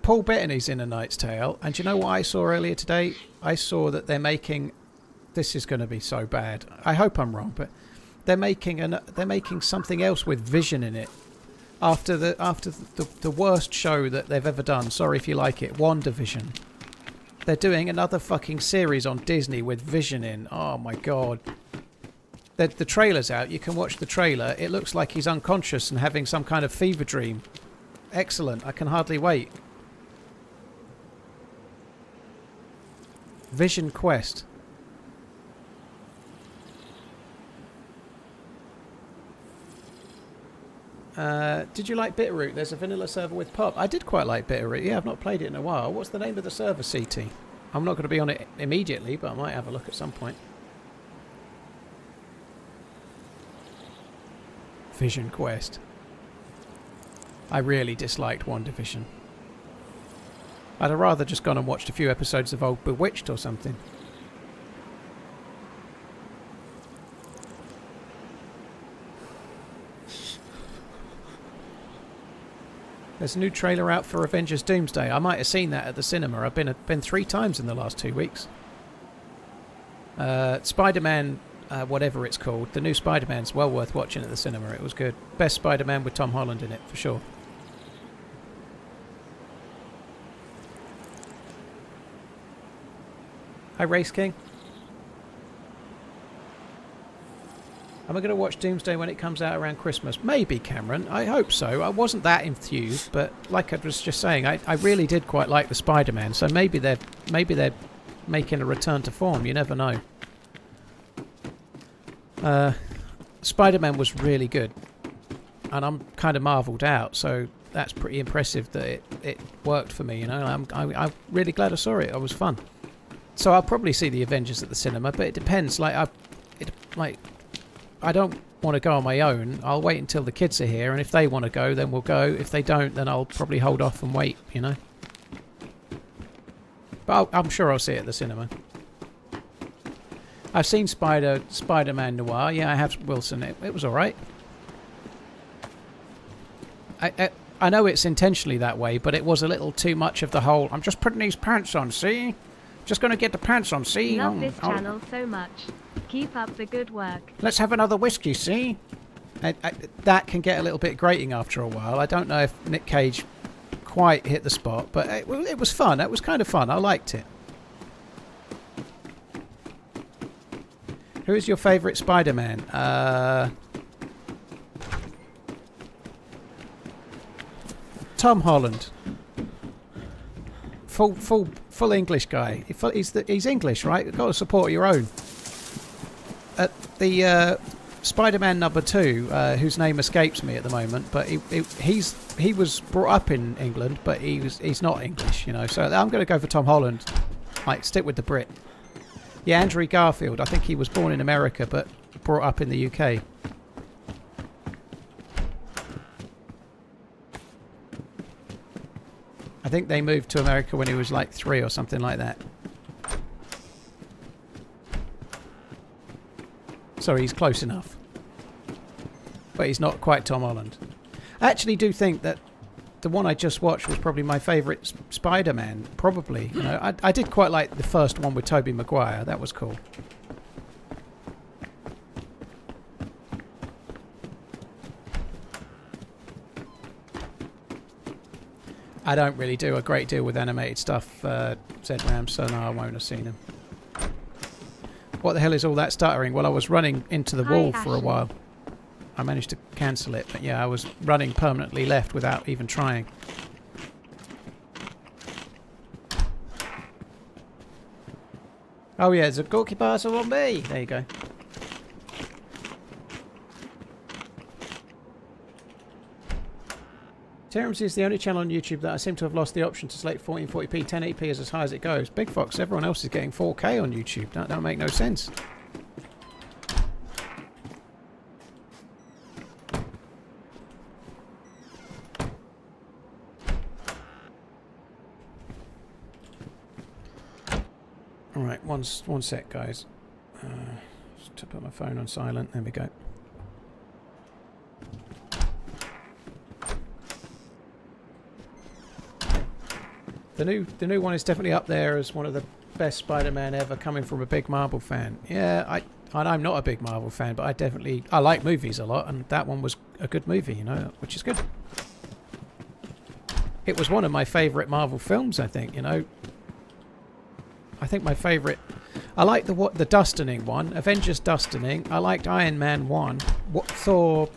Paul Bettany's in A Knight's Tale, and do you know what I saw earlier today? I saw that they're making. This is going to be so bad. I hope I'm wrong, but they're making something else with Vision in it. After the worst show that they've ever done. Sorry if you like it, WandaVision. They're doing another fucking series on Disney with Vision in. Oh my god. The trailer's out. You can watch the trailer. It looks like he's unconscious and having some kind of fever dream. Excellent. I can hardly wait. Vision Quest. Did you like Bitterroot? There's a vanilla server with pop. I did quite like Bitterroot. Yeah, I've not played it in a while. What's the name of the server, CT? I'm not going to be on it immediately, but I might have a look at some point. Vision Quest. I really disliked WandaVision. I'd have rather just gone and watched a few episodes of old Bewitched or something. There's a new trailer out for Avengers Doomsday. I might have seen that at the cinema. I've been 3 times in the last 2 weeks. Spider-Man, whatever it's called, the new Spider-Man's well worth watching at the cinema. It was good. Best Spider-Man with Tom Holland in it, for sure. Hi, Race King. Am I going to watch Doomsday when it comes out around Christmas? Maybe, Cameron. I hope so. I wasn't that enthused, but like I was just saying, I really did quite like the Spider-Man, so maybe they're making a return to form. You never know. Spider-Man was really good, and I'm kind of marvelled out, so that's pretty impressive that it worked for me, you know. I'm really glad I saw it. It was fun. So I'll probably see the Avengers at the cinema, but it depends. I don't want to go on my own. I'll wait until the kids are here, and if they want to go, then we'll go. If they don't, then I'll probably hold off and wait, you know. But I'm sure I'll see it at the cinema. I've seen Spider-Man Noir. Yeah, I have, Wilson. It was all right. I know it's intentionally that way, but it was a little too much of the whole, I'm just putting these pants on, see? Just going to get the pants on, see? Love this channel so much. Keep up the good work. Let's have another whiskey, see? That can get a little bit grating after a while. I don't know if Nick Cage quite hit the spot, but it was fun. It was kind of fun. I liked it. Who is your favourite Spider-Man? Tom Holland. Full English guy. He's English, right? You've got to support your own. The Spider-Man #2, whose name escapes me at the moment, but he was brought up in England, but he's not English, you know. So I'm going to go for Tom Holland. Like, stick with the Brit. Yeah, Andrew Garfield. I think he was born in America, but brought up in the UK. I think they moved to America when he was like 3 or something like that. Sorry, he's close enough. But he's not quite Tom Holland. I actually do think that the one I just watched was probably my favourite Spider-Man. Probably. You know, I did quite like the first one with Tobey Maguire. That was cool. I don't really do a great deal with animated stuff, ZRAM, so no, I won't have seen him. What the hell is all that stuttering? Well, I was running into the wall for a while. I managed to cancel it, but yeah, I was running permanently left without even trying. Oh yeah, there's a Gorky parcel on me! There you go. TRMZ is the only channel on YouTube that I seem to have lost the option to select 1440p, 1080p is as high as it goes. Big Fox, everyone else is getting 4K on YouTube. That don't make no sense. Alright, one sec, guys. Just to put my phone on silent. There we go. The new one is definitely up there as one of the best Spider-Man ever, coming from a big Marvel fan. Yeah, I'm not a big Marvel fan, but I like movies a lot, and that one was a good movie, you know, which is good. It was one of my favourite Marvel films, I think, you know. I think my favourite... I like the Dustining one, Avengers Dustining. I liked Iron Man 1. Thor...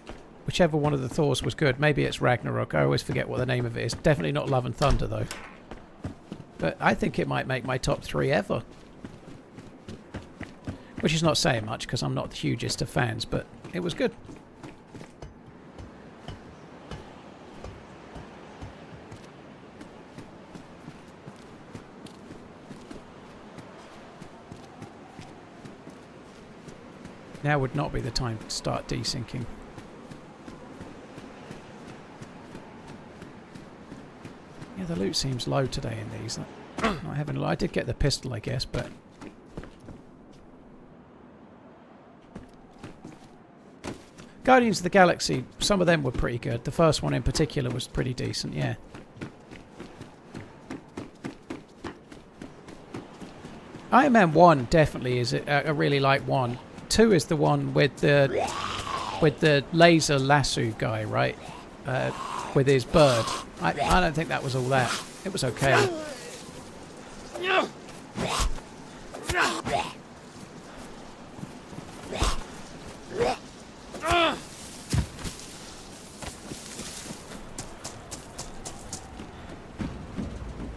Whichever one of the Thors was good. Maybe it's Ragnarok. I always forget what the name of it is. Definitely not Love and Thunder, though. But I think it might make my top 3 ever. Which is not saying much, because I'm not the hugest of fans, but it was good. Now would not be the time to start desyncing. Yeah, the loot seems low today in these. Not having. I did get the pistol, I guess, but Guardians of the Galaxy, some of them were pretty good. The first one in particular was pretty decent, yeah. Iron Man 1 definitely is. I really like 1. 2 is the one with the laser lasso guy, right? With his bird. I don't think that was all that. It was okay.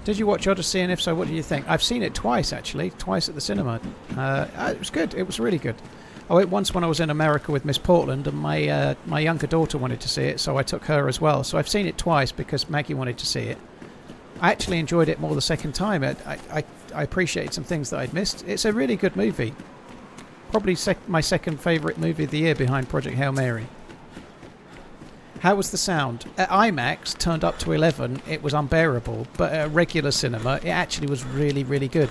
Did you watch Odyssey, and if so, what do you think? I've seen it twice, actually. Twice at the cinema. It was good. It was really good. I went once when I was in America with Miss Portland, and my younger daughter wanted to see it, so I took her as well. So I've seen it twice because Maggie wanted to see it. I actually enjoyed it more the second time. I appreciated some things that I'd missed. It's a really good movie. Probably my second favourite movie of the year behind Project Hail Mary. How was the sound? At IMAX, turned up to 11, it was unbearable, but at a regular cinema, it actually was really, really good.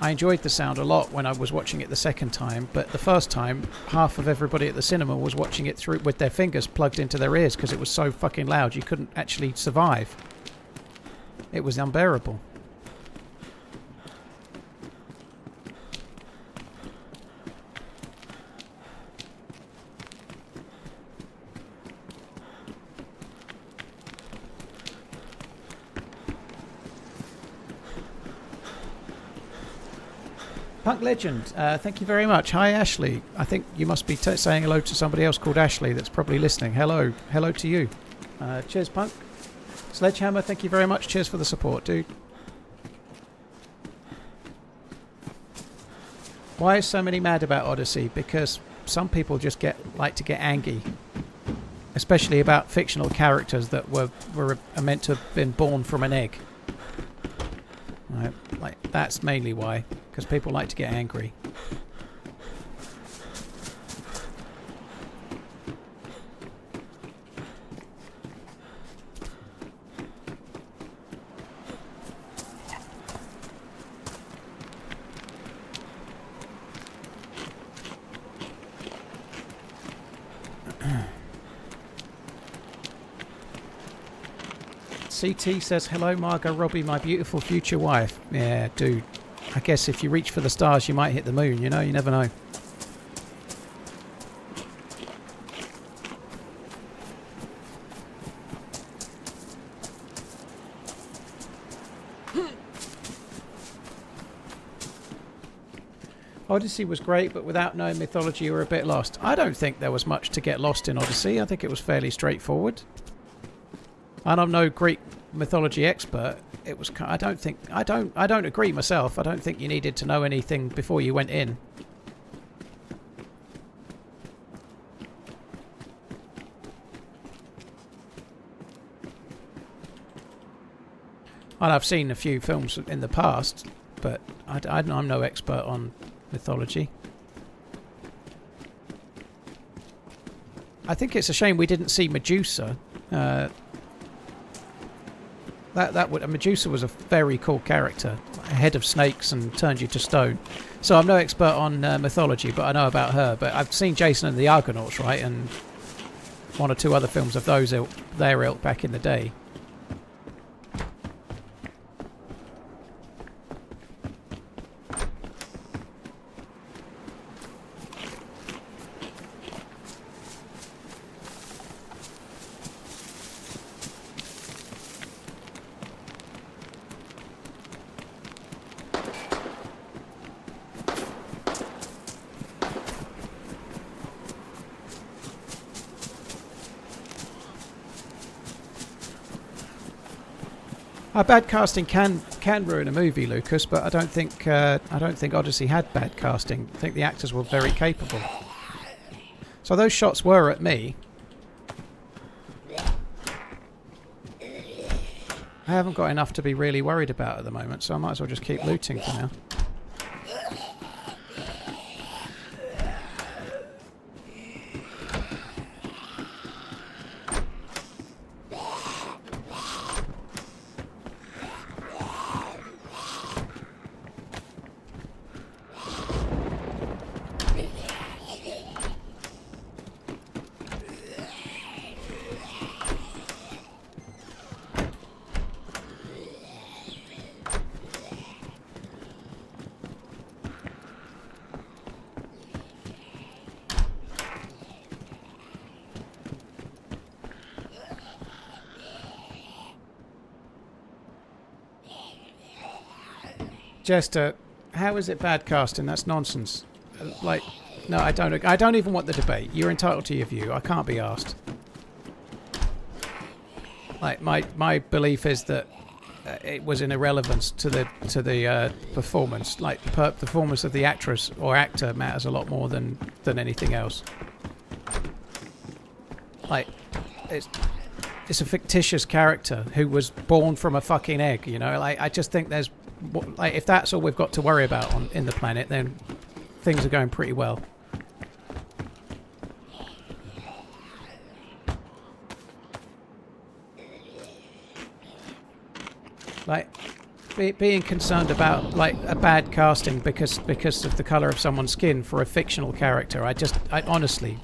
I enjoyed the sound a lot when I was watching it the second time, but the first time, half of everybody at the cinema was watching it through with their fingers plugged into their ears because it was so fucking loud you couldn't actually survive. It was unbearable. Punk Legend, thank you very much. Hi Ashley. I think you must be saying hello to somebody else called Ashley that's probably listening. Hello. Hello to you. Cheers, Punk. Sledgehammer, thank you very much. Cheers for the support, dude. Why is so many mad about Odyssey? Because some people just like to get angry. Especially about fictional characters that were meant to have been born from an egg. Right, like that's mainly why. Because people like to get angry. CT says, hello Margot Robbie, my beautiful future wife. Yeah, dude. I guess if you reach for the stars, you might hit the moon, you know? You never know. Odyssey was great, but without knowing mythology, you were a bit lost. I don't think there was much to get lost in Odyssey. I think it was fairly straightforward. And I'm no Greek mythology expert. It was. I don't agree myself. I don't think you needed to know anything before you went in. And I've seen a few films in the past, but I'm no expert on mythology. I think it's a shame we didn't see Medusa. Medusa was a very cool character, a head of snakes and turned you to stone. So I'm no expert on mythology, but I know about her. But I've seen Jason and the Argonauts, right, and one or two other films of those their ilk back in the day. Bad casting can ruin a movie, Lucas, but I don't think Odyssey had bad casting. I think the actors were very capable. So those shots were at me. I haven't got enough to be really worried about at the moment, so I might as well just keep looting for now. Jester, how is it bad casting? That's nonsense. Like, no, I don't even want the debate. You're entitled to your view. I can't be asked. Like, my belief is that it was an irrelevance to the performance. Like, the performance of the actress or actor matters a lot more than anything else. Like, it's a fictitious character who was born from a fucking egg. You know, like I just think there's. Like, if that's all we've got to worry about in the planet, then things are going pretty well. Like, being concerned about like a bad casting because of the colour of someone's skin for a fictional character, I honestly,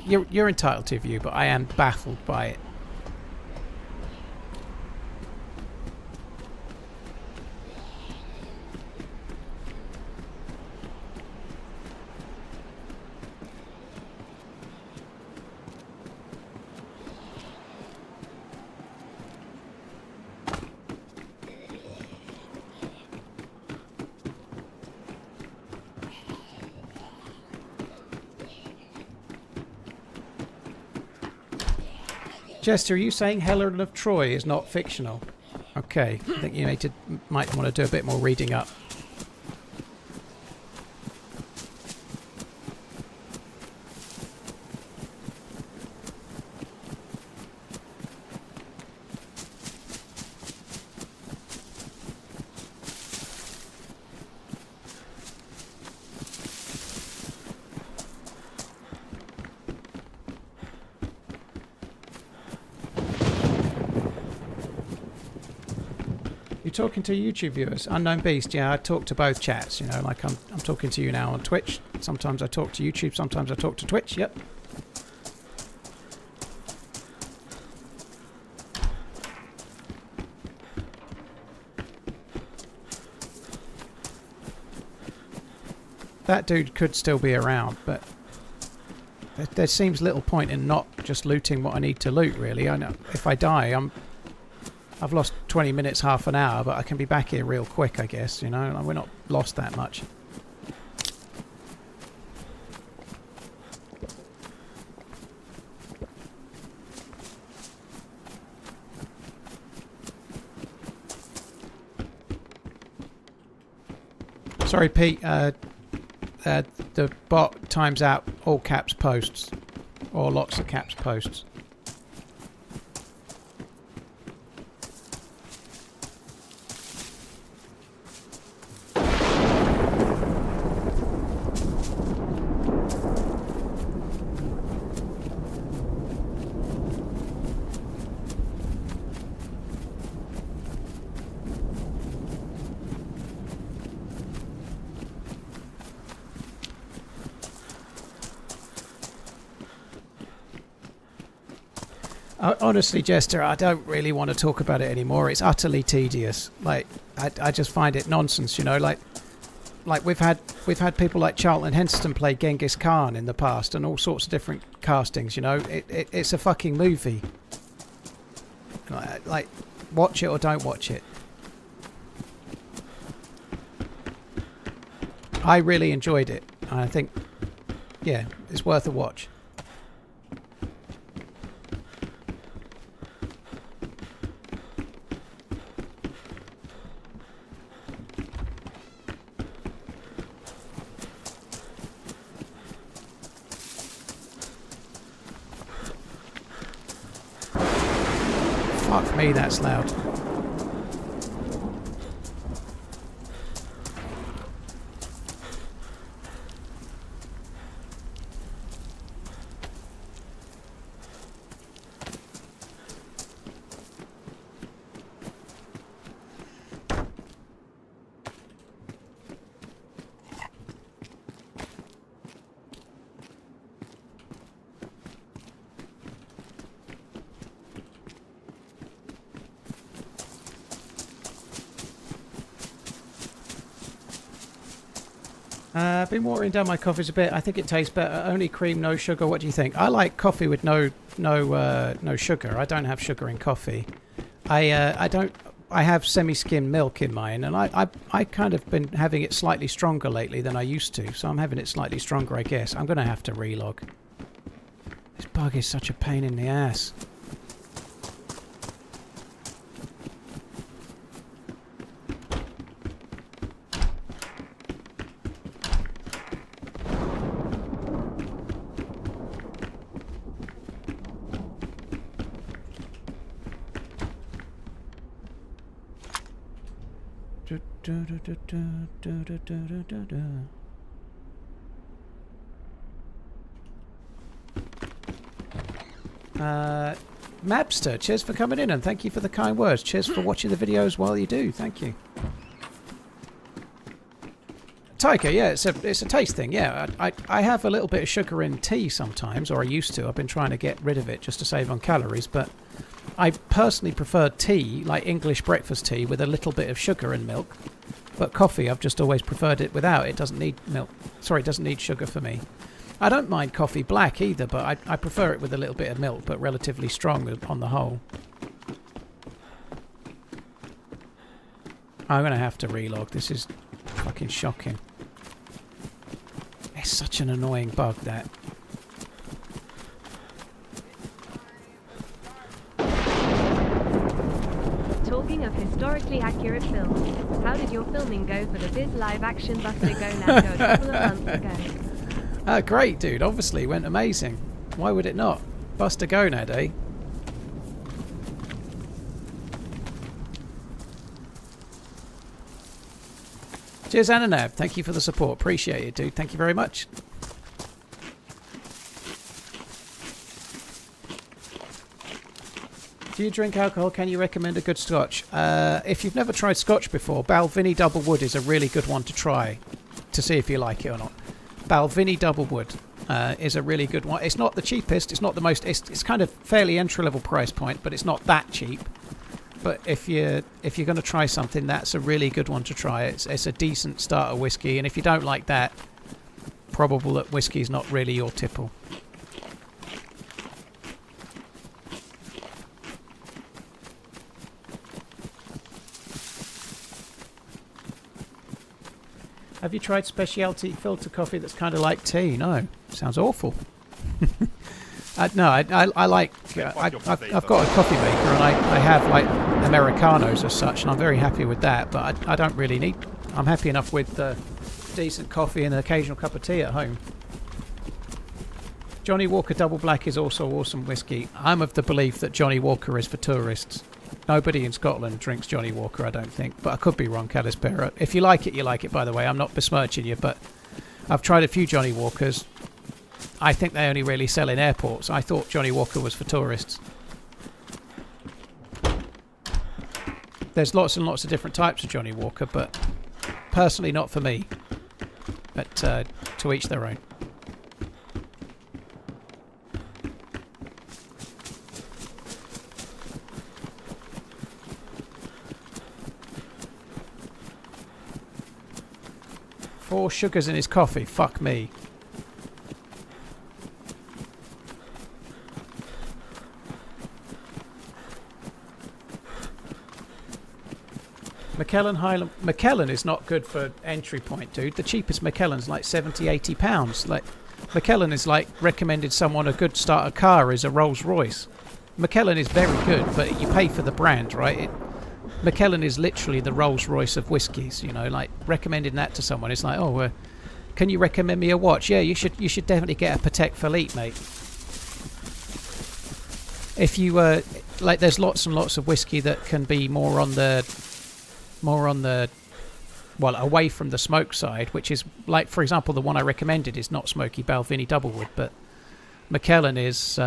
you're entitled to your view, but I am baffled by it. Jester, are you saying Helen of Troy is not fictional? Okay, I think you might want to do a bit more reading up. Talking to YouTube viewers, Unknown Beast. Yeah, I talk to both chats. You know, like I'm talking to you now on Twitch. Sometimes I talk to YouTube. Sometimes I talk to Twitch. Yep. That dude could still be around, but there seems little point in not just looting what I need to loot. Really, I know if I die, I've lost 20 minutes, half an hour, but I can be back here real quick, I guess, you know. We're not lost that much. Sorry, Pete. The bot times out all caps posts. Or lots of caps posts. Honestly, Jester, I don't really want to talk about it anymore. It's utterly tedious. Like, I just find it nonsense, you know. Like we've had people like Charlton Heston play Genghis Khan in the past, and all sorts of different castings. You know, it's a fucking movie. Like, watch it or don't watch it. I really enjoyed it. I think, yeah, it's worth a watch. Fuck me, that's loud. Been watering down my coffees a bit. I think it tastes better. Only cream, no sugar. What do you think? I like coffee with no sugar. I don't have sugar in coffee. I have semi-skim milk in mine, and I kind of been having it slightly stronger lately than I used to. So I'm having it slightly stronger, I guess. I'm gonna have to relog. This bug is such a pain in the ass. Mapster, cheers for coming in and thank you for the kind words. Cheers for watching the videos while you do. Thank you. Taika, yeah, it's a taste thing. Yeah, I have a little bit of sugar in tea sometimes, or I used to. I've been trying to get rid of it just to save on calories, but I personally prefer tea, like English breakfast tea, with a little bit of sugar and milk. But coffee, I've just always preferred it without. It doesn't need milk. Sorry, it doesn't need sugar for me. I don't mind coffee black either, but I prefer it with a little bit of milk, but relatively strong on the whole. I'm going to have to relog. This is fucking shocking. It's such an annoying bug, that. Talking of historically accurate films, how did your filming go for the Biz live action Buster Gonad a couple of months ago? Great, dude. Obviously, went amazing. Why would it not? Buster Gonad, eh? Cheers, Ananab. Thank you for the support. Appreciate it, dude. Thank you very much. Do you drink alcohol? Can you recommend a good scotch? If you've never tried scotch before, Balvenie Double Wood is a really good one to try to see if you like it or not. Balvenie Double Wood is a really good one. It's not the cheapest. It's not the most. It's kind of fairly entry-level price point, but it's not that cheap. But if you're going to try something, that's a really good one to try. It's a decent starter whiskey, and if you don't like that, probable that whiskey's not really your tipple. Have you tried specialty filter coffee that's kind of like tea? No, sounds awful. No, I like. I've got a coffee maker, and I have like Americanos as such, and I'm very happy with that. But I don't really need I'm happy enough with decent coffee and an occasional cup of tea at home. Johnny Walker Double Black is also awesome whiskey. I'm of the belief that Johnny Walker is for tourists. Nobody in Scotland drinks Johnny Walker, I don't think. But I could be wrong, Calispera. If you like it, you like it, by the way. I'm not besmirching you, but I've tried a few Johnny Walkers. I think they only really sell in airports. I thought Johnny Walker was for tourists. There's lots and lots of different types of Johnny Walker, but personally not for me. But to each their own. Four sugars in his coffee. Fuck me. Macallan is not good for entry point, dude. The cheapest Macallan's like 70, 80 pounds. Like, Macallan is like recommended someone a good starter car is a Rolls Royce. Macallan is very good, but you pay for the brand, right? Macallan is literally the Rolls Royce of whiskies, you know, like recommending that to someone. It's like, oh, can you recommend me a watch? Yeah, you should definitely get a Patek Philippe, mate. If you like, there's lots and lots of whiskey that can be more on the well, away from the smoke side, which is like, for example, the one I recommended is not smoky Balvenie Doublewood, but Macallan is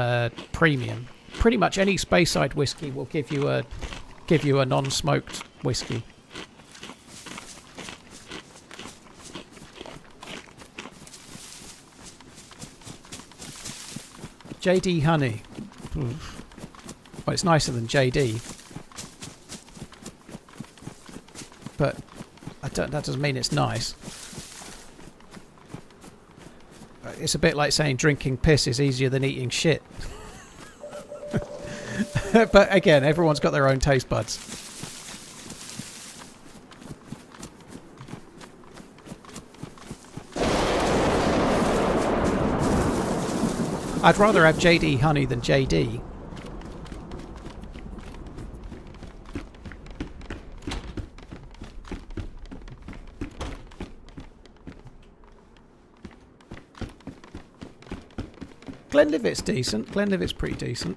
premium. Pretty much any Speyside whiskey will give you a non-smoked whiskey. JD Honey. Oof. Well, it's nicer than JD. But that doesn't mean it's nice. It's a bit like saying drinking piss is easier than eating shit. But again, everyone's got their own taste buds. I'd rather have JD Honey than JD. Glenlivet's decent. Glenlivet's pretty decent.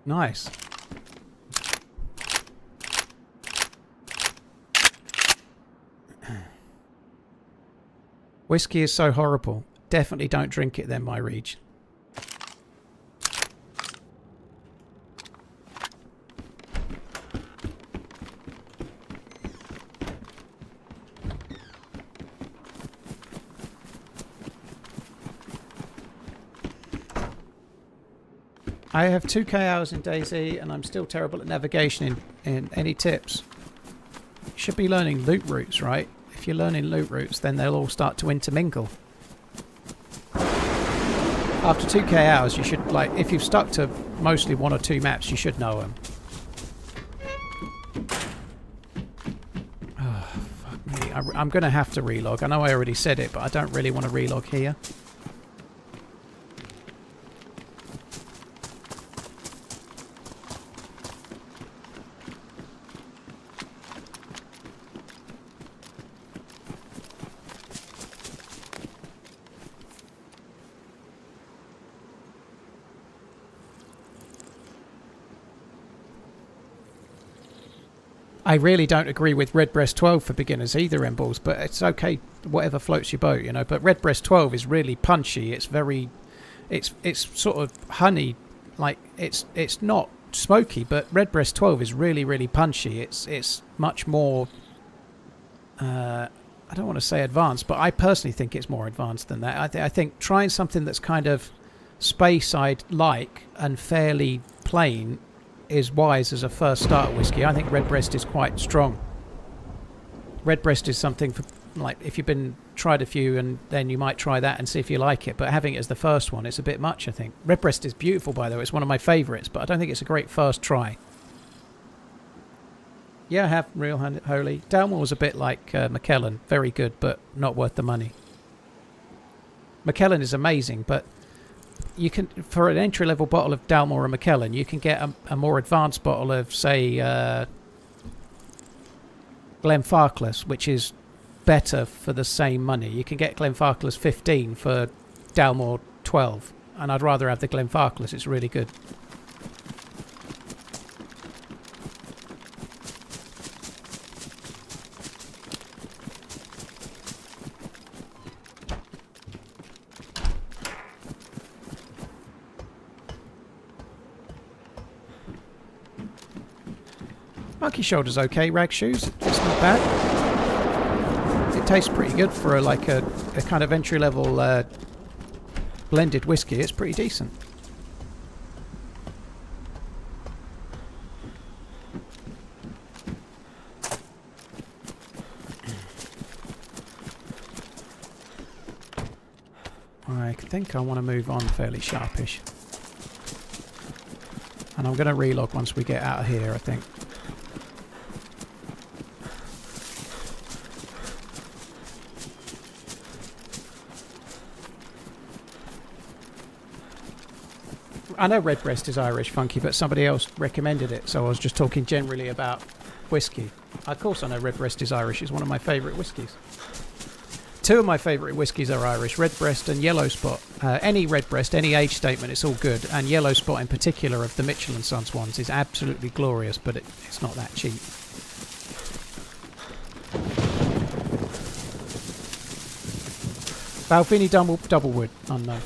Nice. Whiskey is so horrible. Definitely don't drink it then, my Reg. I have 2k hours in DayZ and I'm still terrible at navigation in any tips. You should be learning loot routes, right? If you're learning loot routes, then they'll all start to intermingle. After 2k hours, you should, like, if you've stuck to mostly 1 or 2 maps, you should know them. Oh, fuck me. I'm going to have to relog. I know I already said it, but I don't really want to relog here. I really don't agree with Redbreast 12 for beginners either, Emballs, but it's okay, whatever floats your boat, you know. But Redbreast 12 is really punchy. It's very, it's sort of honey, like it's not smoky, but Redbreast 12 is really, really punchy. It's much more, I don't want to say advanced, but I personally think it's more advanced than that. I think trying something that's kind of Speyside-like and fairly plain is wise as a first start whiskey. I think Redbreast is quite strong. Redbreast is something for, like, if you've been tried a few and then you might try that and see if you like it, but having it as the first one, it's a bit much, I think. Redbreast is beautiful, by the way. It's one of my favourites, but I don't think it's a great first try. Yeah, I have Real Holy. Dalmore was a bit like Macallan. Very good, but not worth the money. Macallan is amazing, but you can, for an entry-level bottle of Dalmore and Macallan, you can get a more advanced bottle of, say, Glenfarclas, which is better for the same money. You can get Glenfarclas 15 for Dalmore 12, and I'd rather have the Glenfarclas. It's really good. Monkey Shoulder's okay, Rag Shoes. It's not bad. It tastes pretty good for a kind of entry-level blended whiskey. It's pretty decent. I think I want to move on fairly sharpish. And I'm going to relog once we get out of here, I think. I know Redbreast is Irish funky, but somebody else recommended it, so I was just talking generally about whiskey. Of course I know Redbreast is Irish. It's one of my favourite whiskies. Two of my favourite whiskies are Irish, Redbreast and Yellow Spot. Any Redbreast, any age statement, it's all good. And Yellow Spot in particular of the Mitchell & Sons ones is absolutely glorious, but it's not that cheap. Balvenie Doublewood, unknown.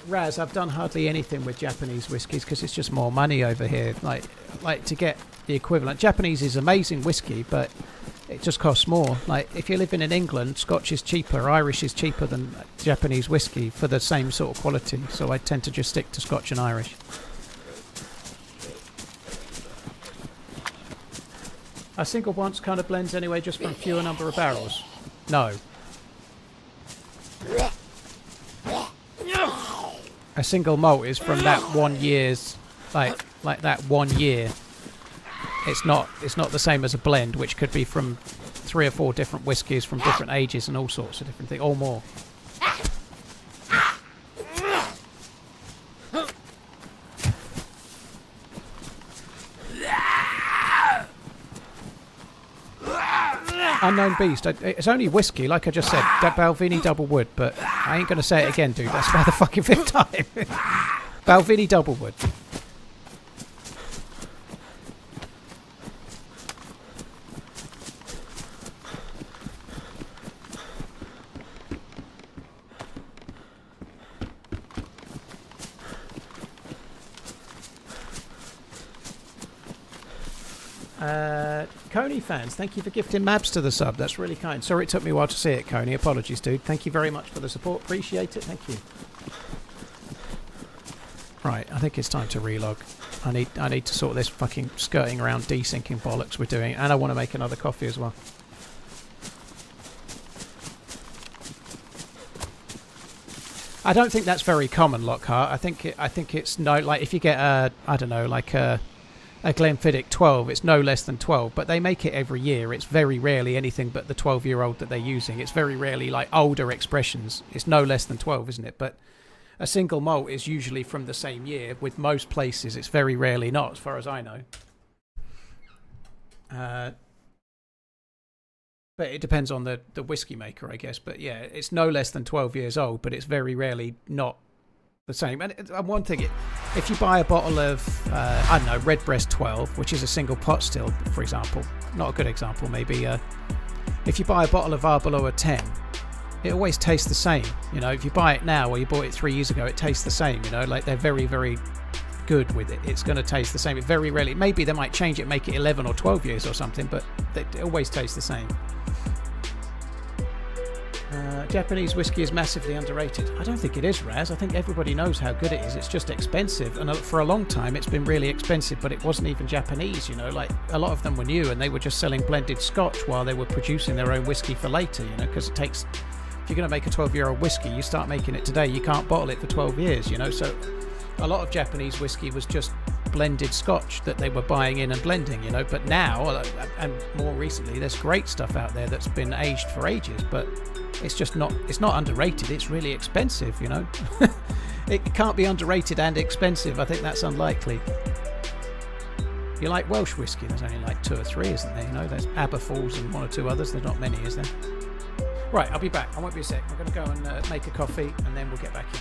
Raz, I've done hardly anything with Japanese whiskies because it's just more money over here. Like to get the equivalent. Japanese is amazing whiskey, but it just costs more. Like if you're living in England, Scotch is cheaper, Irish is cheaper than Japanese whiskey for the same sort of quality. So I tend to just stick to Scotch and Irish. A single once kind of blends anyway, just from fewer number of barrels. No. A single malt is from that 1 year's, like that 1 year. It's not the same as a blend, which could be from 3 or 4 different whiskies from different ages and all sorts of different things, or more. Unknown Beast. It's only whiskey, like I just said. That Balvenie Doublewood, but I ain't going to say it again, dude. That's about the fucking 5th time. Balvenie Doublewood. Coney fans, thank you for gifting Mabs to the sub. That's really kind. Sorry it took me a while to see it, Coney. Apologies, dude. Thank you very much for the support. Appreciate it. Thank you. Right, I think it's time to relog. I need to sort this fucking skirting around desyncing bollocks we're doing, and I want to make another coffee as well. I don't think that's very common, Lockhart. I think it's no, like if you get a, I don't know, like a Glenfiddich 12, it's no less than 12, but they make it every year. It's very rarely anything but the 12-year-old that they're using. It's very rarely like older expressions. It's no less than 12, isn't it? But a single malt is usually from the same year. With most places, it's very rarely not, as far as I know. But it depends on the whiskey maker, I guess. But yeah, it's no less than 12 years old, but it's very rarely not the same. And one thing, if you buy a bottle of, I don't know, Redbreast 12, which is a single pot still, for example, not a good example, maybe. If you buy a bottle of Arboloa 10, it always tastes the same. You know, if you buy it now or you bought it 3 years ago, it tastes the same. You know, like they're very, very good with it. It's going to taste the same. It very rarely, maybe they might change it, make it 11 or 12 years or something, but it always tastes the same. Japanese whiskey is massively underrated. I don't think it is, Raz. I think everybody knows how good it is. It's just expensive, and for a long time it's been really expensive, but it wasn't even Japanese, you know, like a lot of them were new and they were just selling blended Scotch while they were producing their own whiskey for later, you know, because it takes, if you're going to make a 12-year-old whiskey, you start making it today, you can't bottle it for 12 years, you know, so a lot of Japanese whiskey was just blended Scotch that they were buying in and blending, you know. But now, and more recently, there's great stuff out there that's been aged for ages, but it's not underrated. It's really expensive, you know. It can't be underrated and expensive. I think that's unlikely. You like Welsh whiskey? There's only like 2 or 3, isn't there? You know, there's Aberfoils and 1 or 2 others. There's not many, is there? Right, I'll be back. I won't be a sec. I'm going to go and make a coffee, and then we'll get back in.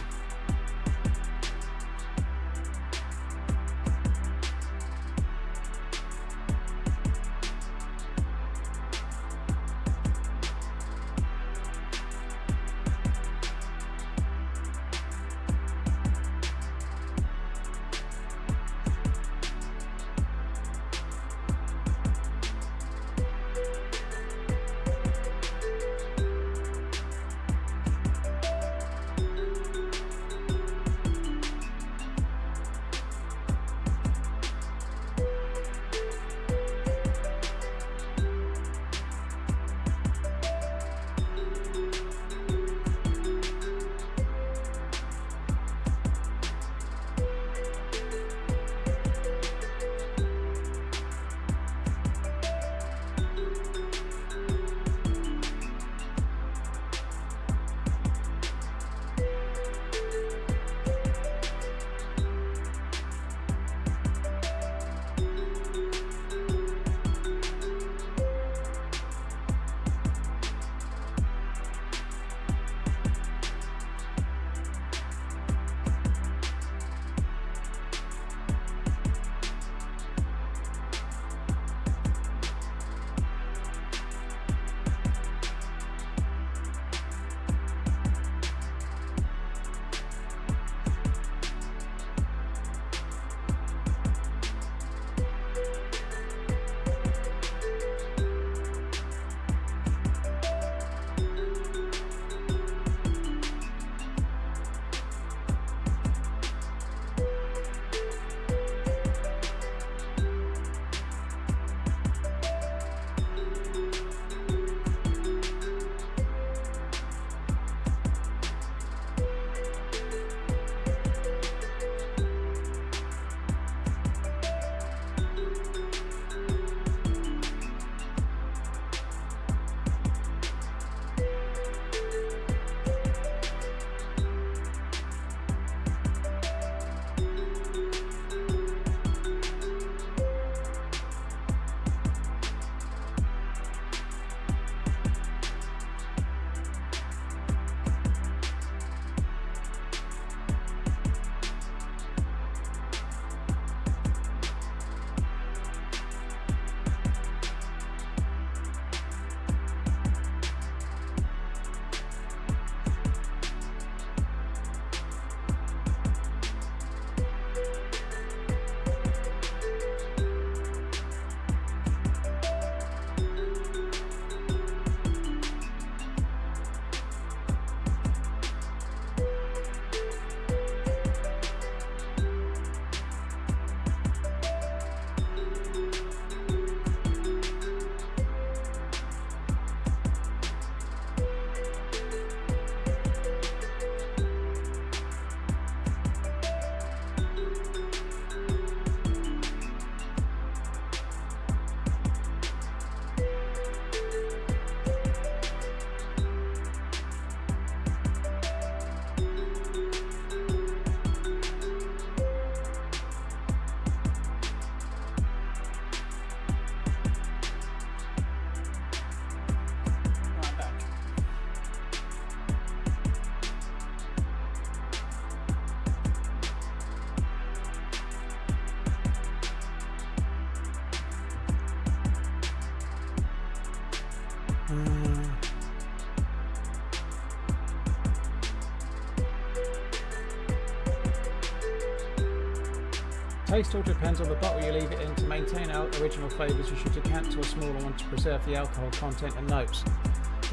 Taste all depends on the bottle you leave it in. To maintain our original flavours, you should decant to a smaller one to preserve the alcohol content and notes.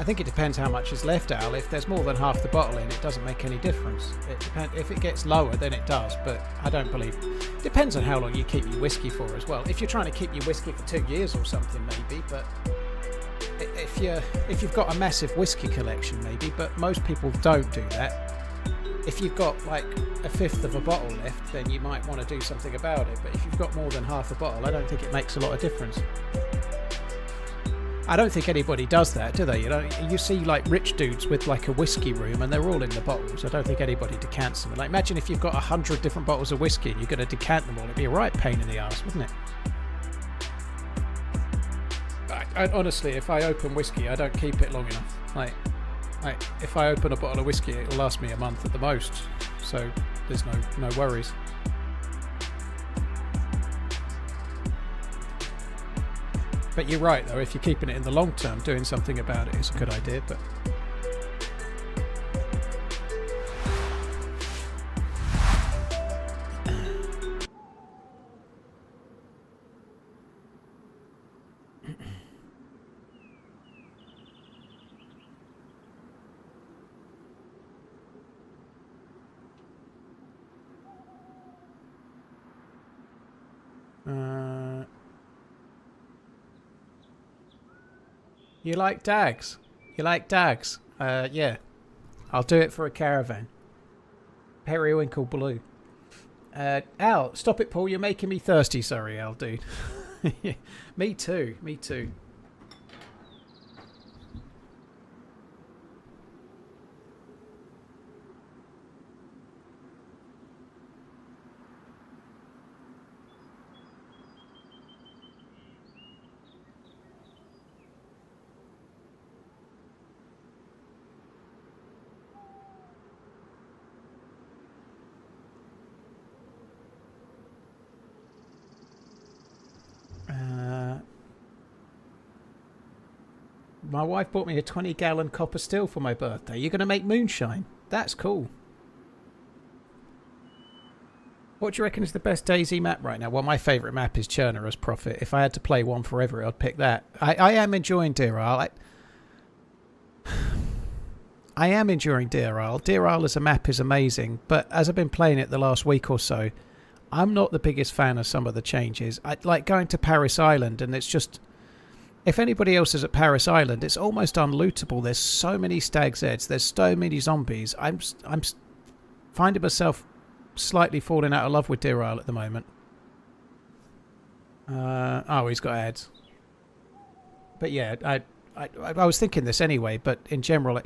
I think it depends how much is left, Al. If there's more than half the bottle in, it doesn't make any difference. If it gets lower, then it does, but I don't believe... Depends on how long you keep your whiskey for as well. If you're trying to keep your whiskey for 2 years or something, maybe, but... If you've got a massive whiskey collection, maybe, but most people don't do that. if you've got like a fifth of a bottle left, then you might want to do something about it. But if you've got more than half a bottle, I don't think it makes a lot of difference. I don't think anybody does that, do they? You see like rich dudes with like a whiskey room and they're all in the bottles. I don't think anybody decants them. Like imagine if you've got 100 different bottles of whiskey and you're going to decant them all. It'd be a right pain in the arse, wouldn't it? Honestly, if I open whiskey, I don't keep it long enough. Like if I open a bottle of whiskey, it'll last me a month at the most. So there's no worries. But you're right, though. If you're keeping it in the long term, doing something about it is a good idea. But you like dags? You like dags? Yeah. I'll do it for a caravan. Periwinkle blue. Al, stop it, Paul. You're making me thirsty. Sorry, Al, dude. Me too. Me too. My wife bought me a 20-gallon copper still for my birthday. You're going to make moonshine? That's cool. What do you reckon is the best DayZ map right now? Well, my favourite map is Churner's Prophet. If I had to play one forever, I'd pick that. I am enjoying Deerisle. I am enjoying Deerisle. Deerisle as a map is amazing, but as I've been playing it the last week or so, I'm not the biggest fan of some of the changes. I like going to Paris Island, and it's just... If anybody else is at Paris Island, it's almost unlootable. There's so many stag Zeds. There's so many zombies. I'm finding myself slightly falling out of love with Deerisle at the moment. Oh, he's got ads. But yeah, I was thinking this anyway, but in general,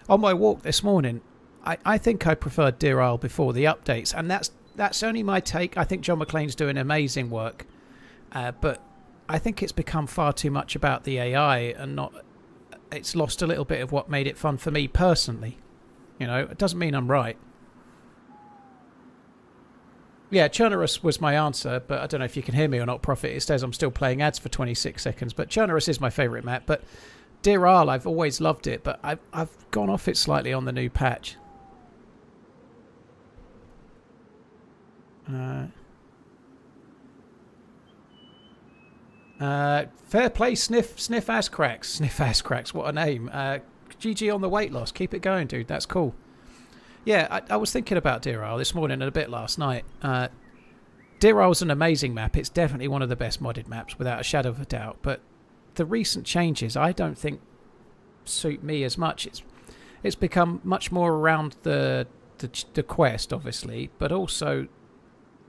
on my walk this morning, I think I preferred Deerisle before the updates. And that's only my take. I think John McClane's doing amazing work. But I think it's become far too much about the AI and not... It's lost a little bit of what made it fun for me personally. You know, it doesn't mean I'm right. Yeah, Churnerus was my answer, but I don't know if you can hear me or not, Prophet. It says I'm still playing ads for 26 seconds, but Churnerus is my favourite map. But Deerisle, I've always loved it, but I've gone off it slightly on the new patch. Fair play, Sniff Ass Cracks. Sniff Ass Cracks, what a name. GG on the weight loss. Keep it going, dude. That's cool. Yeah, I was thinking about Deerisle this morning and a bit last night. Deerile's an amazing map. It's definitely one of the best modded maps, without a shadow of a doubt. But the recent changes, I don't think suit me as much. It's become much more around the quest, obviously, but also...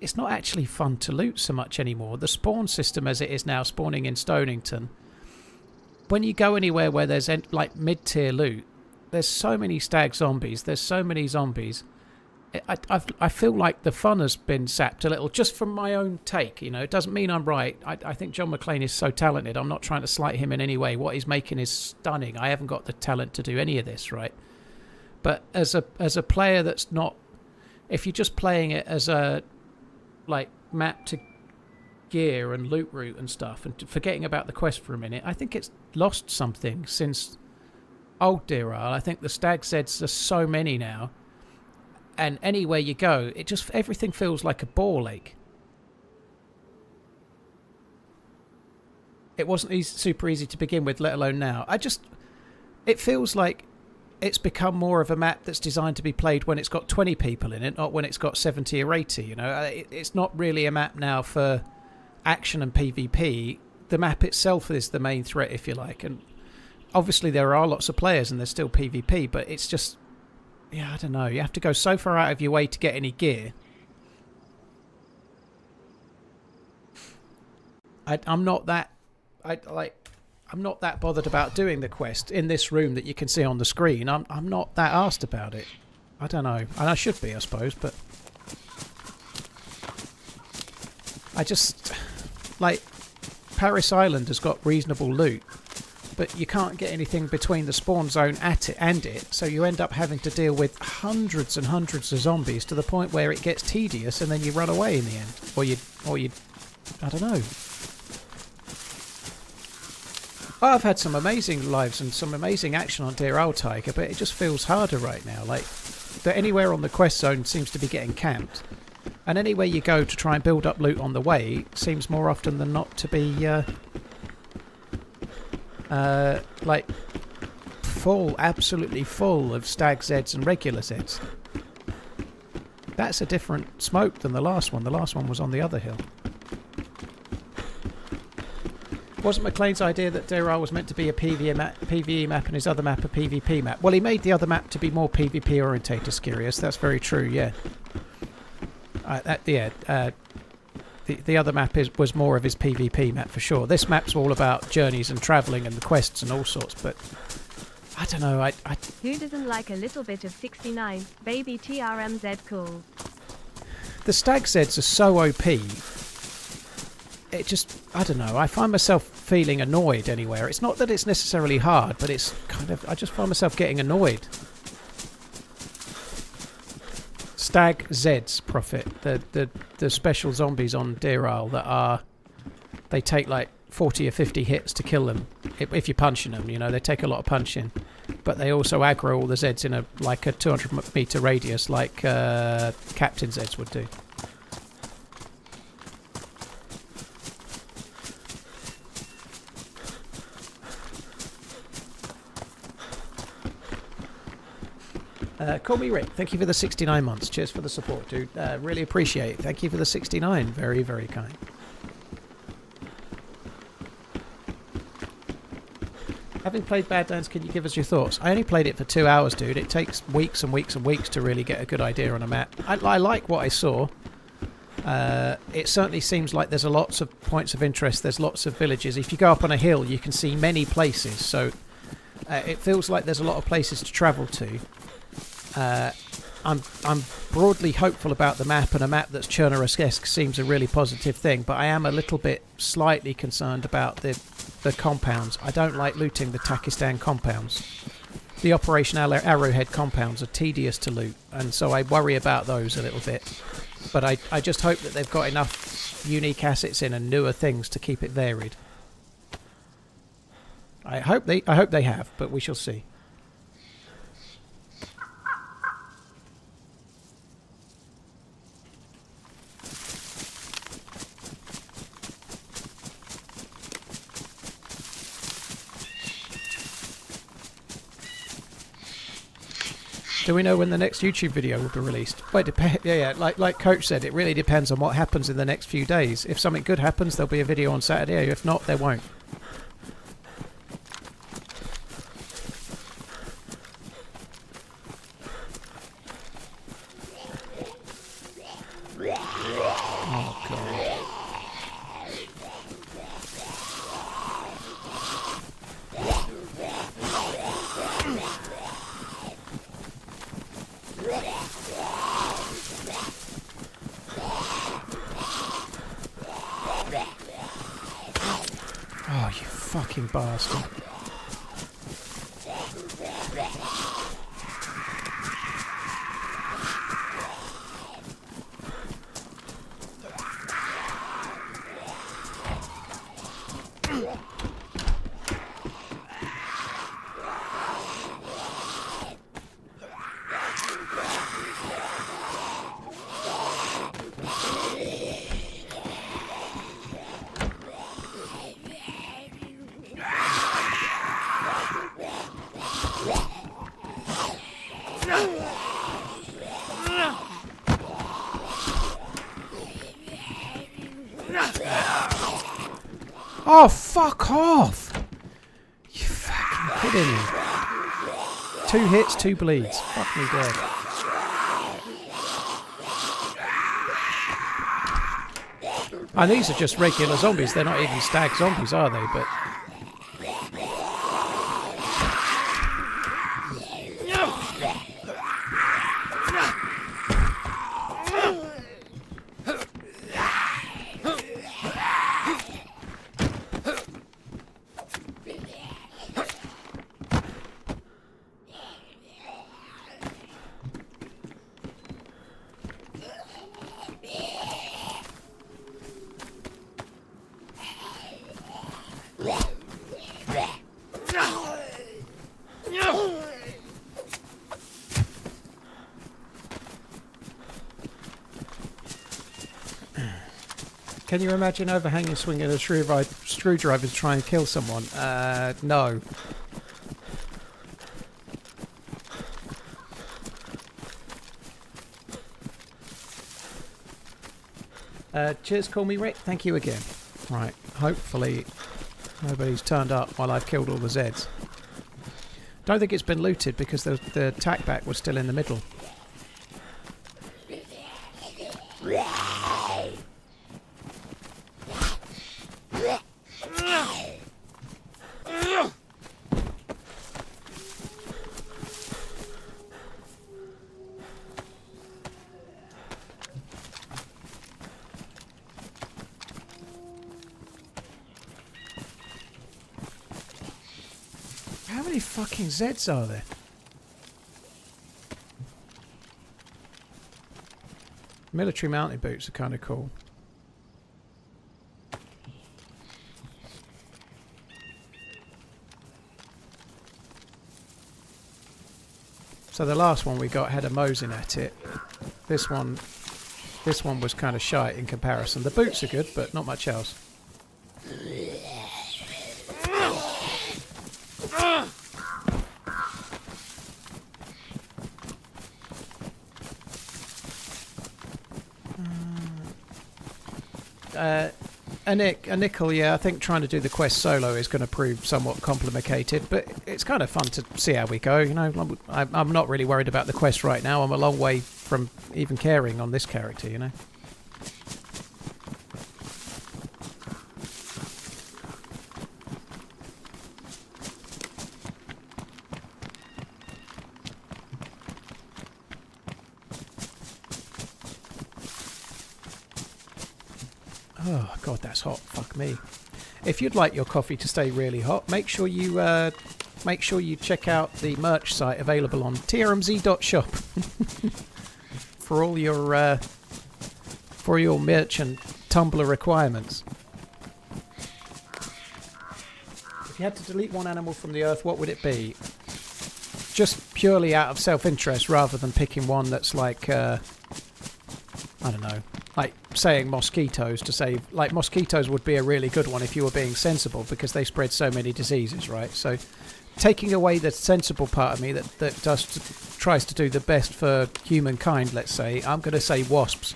It's not actually fun to loot so much anymore. The spawn system as it is now, spawning in Stonington, when you go anywhere where there's like mid-tier loot, there's so many stag zombies, there's so many zombies. I feel like the fun has been sapped a little, just from my own take. You know, it doesn't mean I'm right. I think John McClane is so talented. I'm not trying to slight him in any way. What he's making is stunning. I haven't got the talent to do any of this, right? But as a player that's not... If you're just playing it as a... like map to gear and loot route and stuff, and forgetting about the quest for a minute, I think it's lost something since old Deerisle. I think the stag Zeds are so many now, and anywhere you go, it just everything feels like a ball ache. It wasn't super easy to begin with, let alone now. It feels like it's become more of a map that's designed to be played when it's got 20 people in it, not when it's got 70 or 80. You know, it's not really a map now for action and PvP. The map itself is the main threat, if you like. And obviously there are lots of players and there's still PvP, but it's just... Yeah, I don't know. You have to go so far out of your way to get any gear. I'm not that bothered about doing the quest in this room that you can see on the screen. I'm not that arsed about it. I don't know. And I should be, I suppose, but I just like Paris Island has got reasonable loot, but you can't get anything between the spawn zone and it, so you end up having to deal with hundreds and hundreds of zombies to the point where it gets tedious and then you run away in the end. Or you I don't know. I've had some amazing lives and some amazing action on Deerisle Tiger, but it just feels harder right now. Like, that anywhere on the quest zone seems to be getting camped. And anywhere you go to try and build up loot on the way seems more often than not to be, like, absolutely full of stag Zeds and regular Zeds. That's a different smoke than the last one. The last one was on the other hill. Wasn't McLean's idea that Deerisle was meant to be a PvE map and his other map a PvP map? Well, he made the other map to be more PvP orientated, Skirius. That's very true, yeah. The other map was more of his PvP map for sure. This map's all about journeys and travelling and the quests and all sorts, but I don't know. Who doesn't like a little bit of 69? Baby TRMZ cool. The stag Zeds are so OP. It just, I don't know, I find myself feeling annoyed anywhere. It's not that it's necessarily hard, but it's kind of, I just find myself getting annoyed. Stag Zeds, Prophet, the special zombies on Deerisle that are, they take like 40 or 50 hits to kill them. If you're punching them, you know, they take a lot of punching. But they also aggro all the Zeds in a 200 metre radius like Captain Zeds would do. Call me Rick. Thank you for the 69 months. Cheers for the support, dude. Really appreciate it. Thank you for the 69. Very, very kind. Having played Badlands, can you give us your thoughts? I only played it for 2 hours, dude. It takes weeks and weeks and weeks to really get a good idea on a map. I like what I saw. It certainly seems like there's lots of points of interest. There's lots of villages. If you go up on a hill, you can see many places. So it feels like there's a lot of places to travel to. I'm broadly hopeful about the map, and a map that's Chernobyl-esque seems a really positive thing, but I am a little bit slightly concerned about the compounds. I don't like looting the Takistan compounds. The Operation Arrowhead compounds are tedious to loot, and so I worry about those a little bit. But I just hope that they've got enough unique assets in and newer things to keep it varied. I hope they have, but we shall see. Do we know when the next YouTube video will be released? Well, yeah. Like Coach said, it really depends on what happens in the next few days. If something good happens, there'll be a video on Saturday. If not, there won't. Oh, God. Oh, you fucking bastard. Oh, fuck off! You fucking kidding me? 2 hits, 2 bleeds. Fuck me dead. And these are just regular zombies. They're not even stag zombies, are they? But can you imagine overhanging swinging a screwdriver to try and kill someone? No. Cheers, call me Rick. Thank you again. Right, hopefully nobody's turned up while I've killed all the Zeds. Don't think it's been looted because the tack back was still in the middle. How many fucking Zeds are there? Military mounted boots are kind of cool. So the last one we got had a Mosin at it. This one was kind of shite in comparison. The boots are good, but not much else. A nickel, yeah, I think trying to do the quest solo is going to prove somewhat complicated, but it's kind of fun to see how we go, you know. I'm not really worried about the quest right now. I'm a long way from even caring on this character, you know. Oh god, that's hot. Fuck me. If you'd like your coffee to stay really hot, make sure you check out the merch site available on TRMZ.shop for all your merch and tumbler requirements. If you had to delete one animal from the earth, what would it be? Just purely out of self-interest, rather than picking one that's like I don't know. Like saying mosquitoes to save, like mosquitoes would be a really good one if you were being sensible because they spread so many diseases, right? So taking away the sensible part of me that tries to do the best for humankind, let's say, I'm going to say wasps.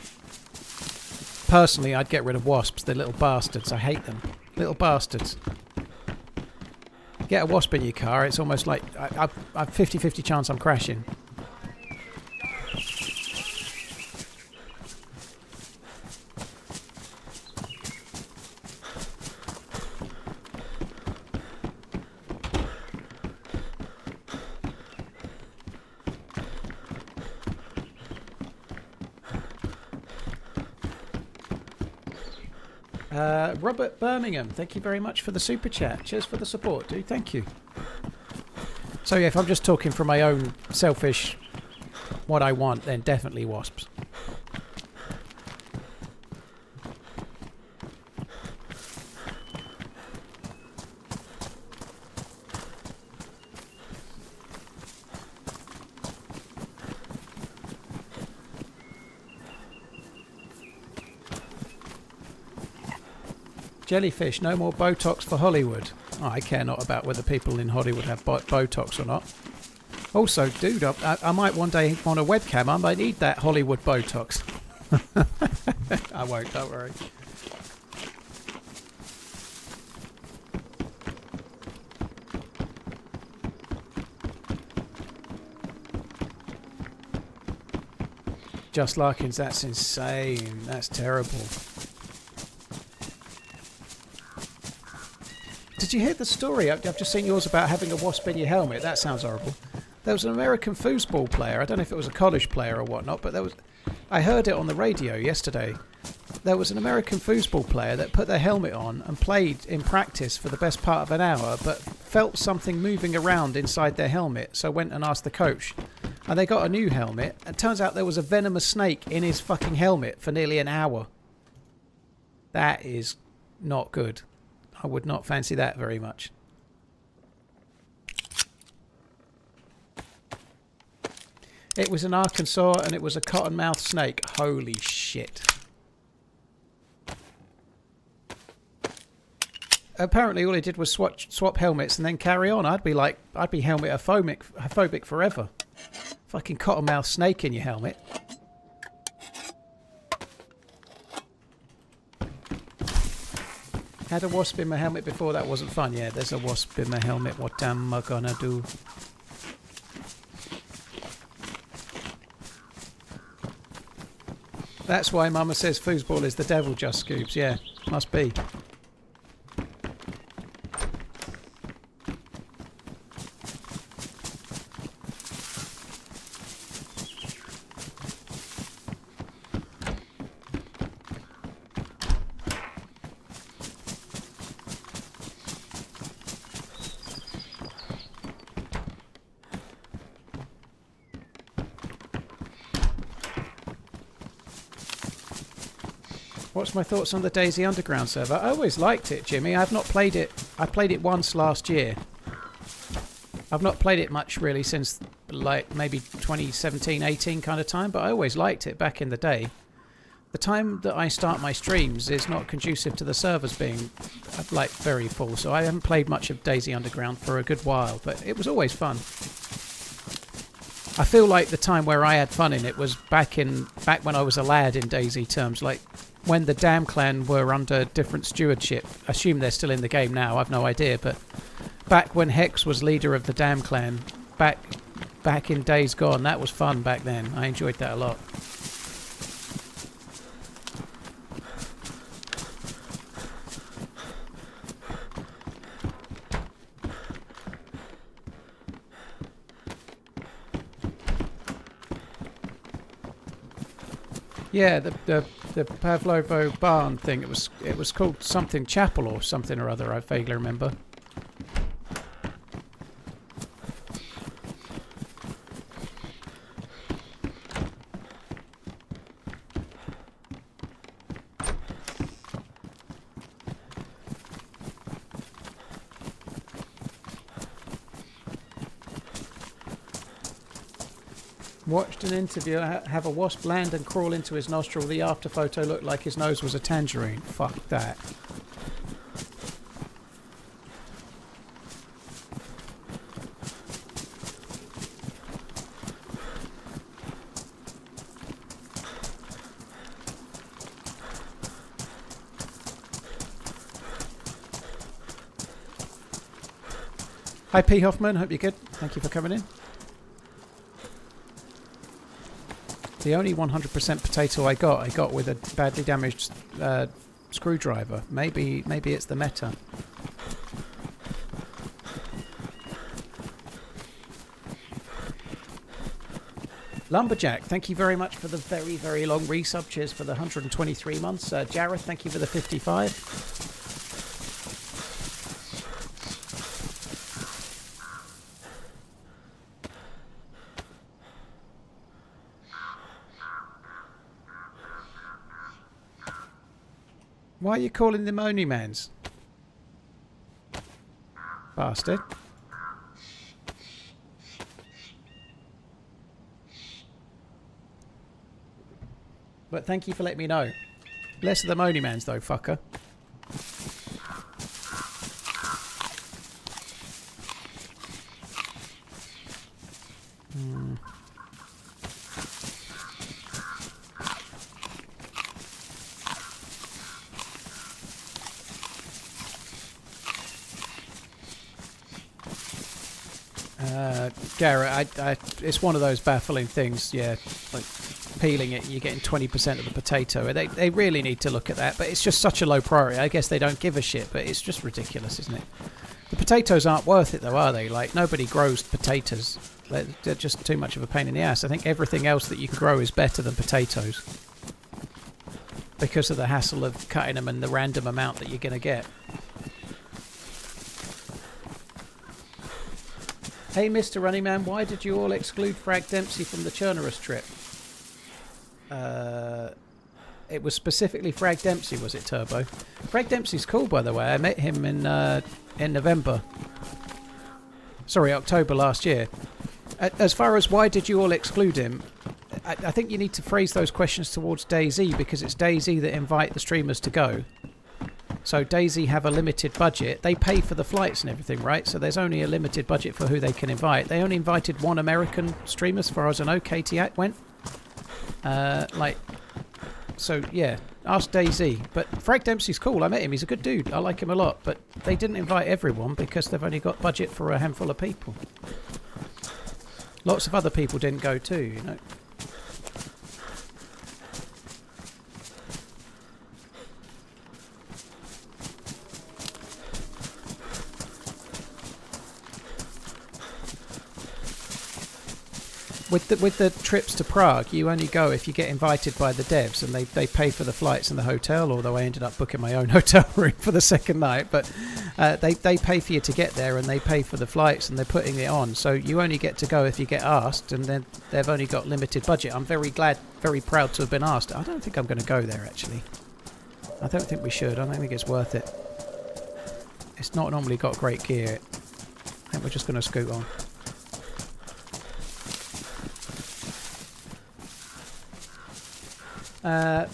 Personally, I'd get rid of wasps. They're little bastards. I hate them. Little bastards. Get a wasp in your car, it's almost like I've 50-50 chance I'm crashing. Robert Birmingham, thank you very much for the super chat. Cheers for the support, dude. Thank you. So yeah, if I'm just talking from my own selfish what I want, then definitely wasps. Jellyfish, no more Botox for Hollywood. Oh, I care not about whether people in Hollywood have Botox or not. Also, dude, I might one day want a webcam. I might need that Hollywood Botox. I won't, don't worry. Just Larkins, that's insane. That's terrible. Did you hear the story? I've just seen yours about having a wasp in your helmet. That sounds horrible. There was an American foosball player. I don't know if it was a college player or whatnot, but I heard it on the radio yesterday. There was an American foosball player that put their helmet on and played in practice for the best part of an hour, but felt something moving around inside their helmet, so went and asked the coach. And they got a new helmet. It turns out there was a venomous snake in his fucking helmet for nearly an hour. That is not good. I would not fancy that very much. It was in Arkansas and it was a cottonmouth snake. Holy shit. Apparently all he did was swap helmets and then carry on. I'd be helmet phobic forever. Fucking cottonmouth snake in your helmet. Had a wasp in my helmet before, that wasn't fun. Yeah, there's a wasp in my helmet. What am I gonna do? That's why Mama says foosball is the devil, just Scoobs. Yeah, must be. What's my thoughts on the DayZ Underground server? I always liked it, Jimmy. I've not played it. I played it once last year. I've not played it much really since like maybe 2017-18 kind of time, but I always liked it back in the day. The time that I start my streams is not conducive to the servers being like very full, so I haven't played much of DayZ Underground for a good while, but it was always fun. I feel like the time where I had fun in it was back when I was a lad in DayZ terms, like when the Dam Clan were under different stewardship. I assume they're still in the game now, I've no idea, but back when Hex was leader of the Dam Clan, back in days gone, that was fun back then. I enjoyed that a lot. Yeah, the Pavlovo barn thing, it was called something Chapel or something or other, I vaguely remember. Watched an interview have a wasp land and crawl into his nostril. The after photo looked like his nose was a tangerine. Fuck that. Hi P. Hoffman, hope you're good. Thank you for coming in. The only 100% potato I got with a badly damaged screwdriver. Maybe it's the meta. Lumberjack, thank you very much for the very, very long resub. Cheers for the 123 months. Jareth, thank you for the 55. Why are you calling them OnlyManZ? Bastard. But thank you for letting me know. Less of them OnlyManZ though, fucker. Garrett, it's one of those baffling things, yeah. Like peeling it, you're getting 20% of the potato. They really need to look at that, but it's just such a low priority. I guess they don't give a shit, but it's just ridiculous, isn't it? The potatoes aren't worth it though, are they? Like, nobody grows potatoes. They're just too much of a pain in the ass. I think everything else that you can grow is better than potatoes, because of the hassle of cutting them and the random amount that you're going to get. Hey, Mr. Running Man, why did you all exclude Frag Dempsey from the Churnerous trip? It was specifically Frag Dempsey, was it, Turbo? Frag Dempsey's cool, by the way. I met him in November. Sorry, October last year. As far as why did you all exclude him, I think you need to phrase those questions towards DayZ, because it's DayZ that invite the streamers to go. So DayZ have a limited budget. They pay for the flights and everything, right? So there's only a limited budget for who they can invite. They only invited one American streamer, as far as I know. Katie went. So yeah, ask DayZ. But Frag Dempsey's cool. I met him. He's a good dude. I like him a lot. But they didn't invite everyone because they've only got budget for a handful of people. Lots of other people didn't go too, you know. With the trips to Prague, you only go if you get invited by the devs, and they pay for the flights and the hotel, although I ended up booking my own hotel room for the second night. But they pay for you to get there, and they pay for the flights, and they're putting it on. So you only get to go if you get asked, and then they've only got limited budget. I'm very proud to have been asked. I don't think I'm going to go there, actually. I don't think we should. I don't think it's worth it. It's not normally got great gear. I think we're just going to scoot on.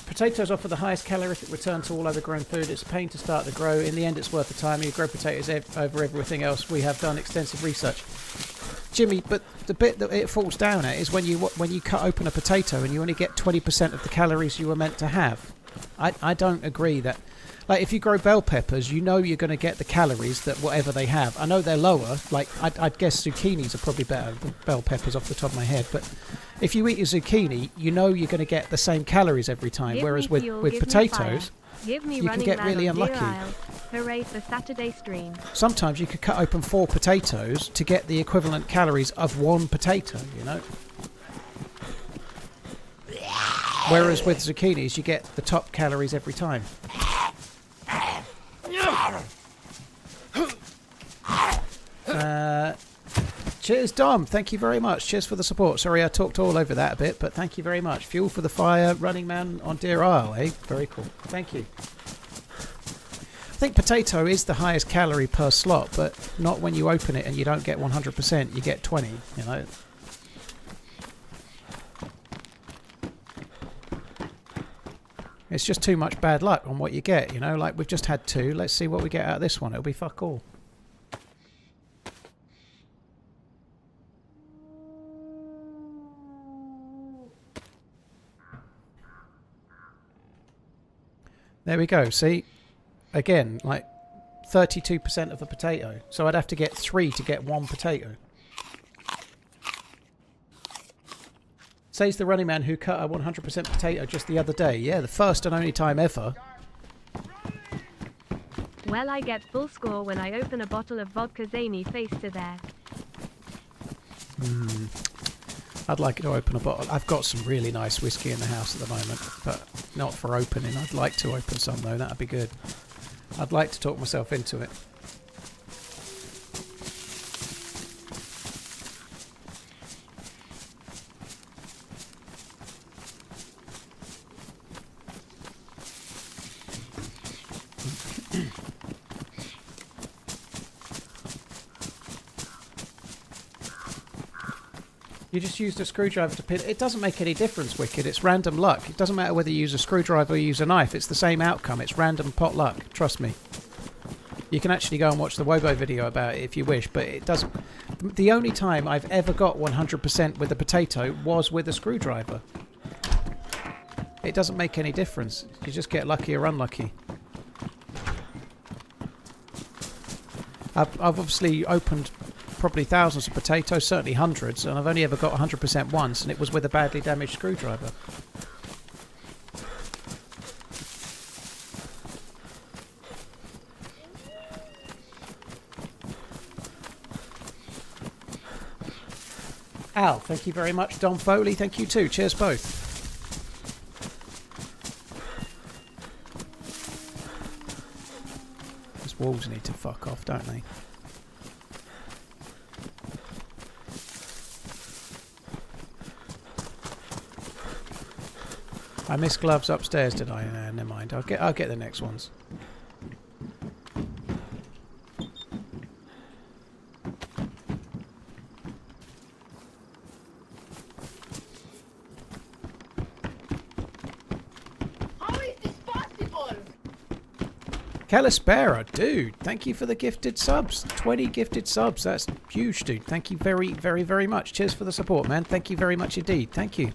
Potatoes offer the highest calorific return to all other grown food. It's a pain to start to grow. In the end, it's worth the time. You grow potatoes over everything else. We have done extensive research, Jimmy. But the bit that it falls down at is when you cut open a potato and you only get 20% of the calories you were meant to have. I don't agree that. Like, if you grow bell peppers, you know you're going to get the calories that whatever they have. I know they're lower. Like, I'd guess zucchinis are probably better than bell peppers off the top of my head. But if you eat a zucchini, you know you're going to get the same calories every time. Whereas with potatoes, you can get really unlucky. Hooray for Saturday stream. Sometimes you could cut open 4 potatoes to get the equivalent calories of 1 potato, you know. Whereas with zucchinis, you get the top calories every time. Cheers, Dom. Thank you very much. Cheers for the support. Sorry I talked all over that a bit, but thank you very much. Fuel for the fire, Running Man on Deerisle, eh? Very cool. Thank you. I think potato is the highest calorie per slot, but not when you open it and you don't get 100%. You get 20, you know. It's just too much bad luck on what you get, you know. Like, we've just had 2. Let's see what we get out of this one. It'll be fuck all. There we go. See? Again, like 32% of a potato. So I'd have to get 3 to get 1 potato. Says the running man who cut a 100% potato just the other day. Yeah, the first and only time ever. Well, I get full score when I open a bottle of vodka zany face to there. I'd like to open a bottle. I've got some really nice whiskey in the house at the moment, but not for opening. I'd like to open some though, that'd be good. I'd like to talk myself into it. You just used a screwdriver to pin. It doesn't make any difference, Wicked. It's random luck. It doesn't matter whether you use a screwdriver or you use a knife. It's the same outcome. It's random pot luck. Trust me. You can actually go and watch the Wobo video about it if you wish, but it doesn't. The only time I've ever got 100% with a potato was with a screwdriver. It doesn't make any difference. You just get lucky or unlucky. I've obviously opened probably thousands of potatoes, certainly hundreds, and I've only ever got 100% once, and it was with a badly damaged screwdriver. Al, thank you very much. Don Foley, thank you too. Cheers both. Those walls need to fuck off, don't they? I missed gloves upstairs, did I? Never mind. I'll get the next ones. Calispera, dude, thank you for the gifted subs. 20 gifted subs. That's huge, dude. Thank you very, very, very much. Cheers for the support, man. Thank you very much indeed. Thank you.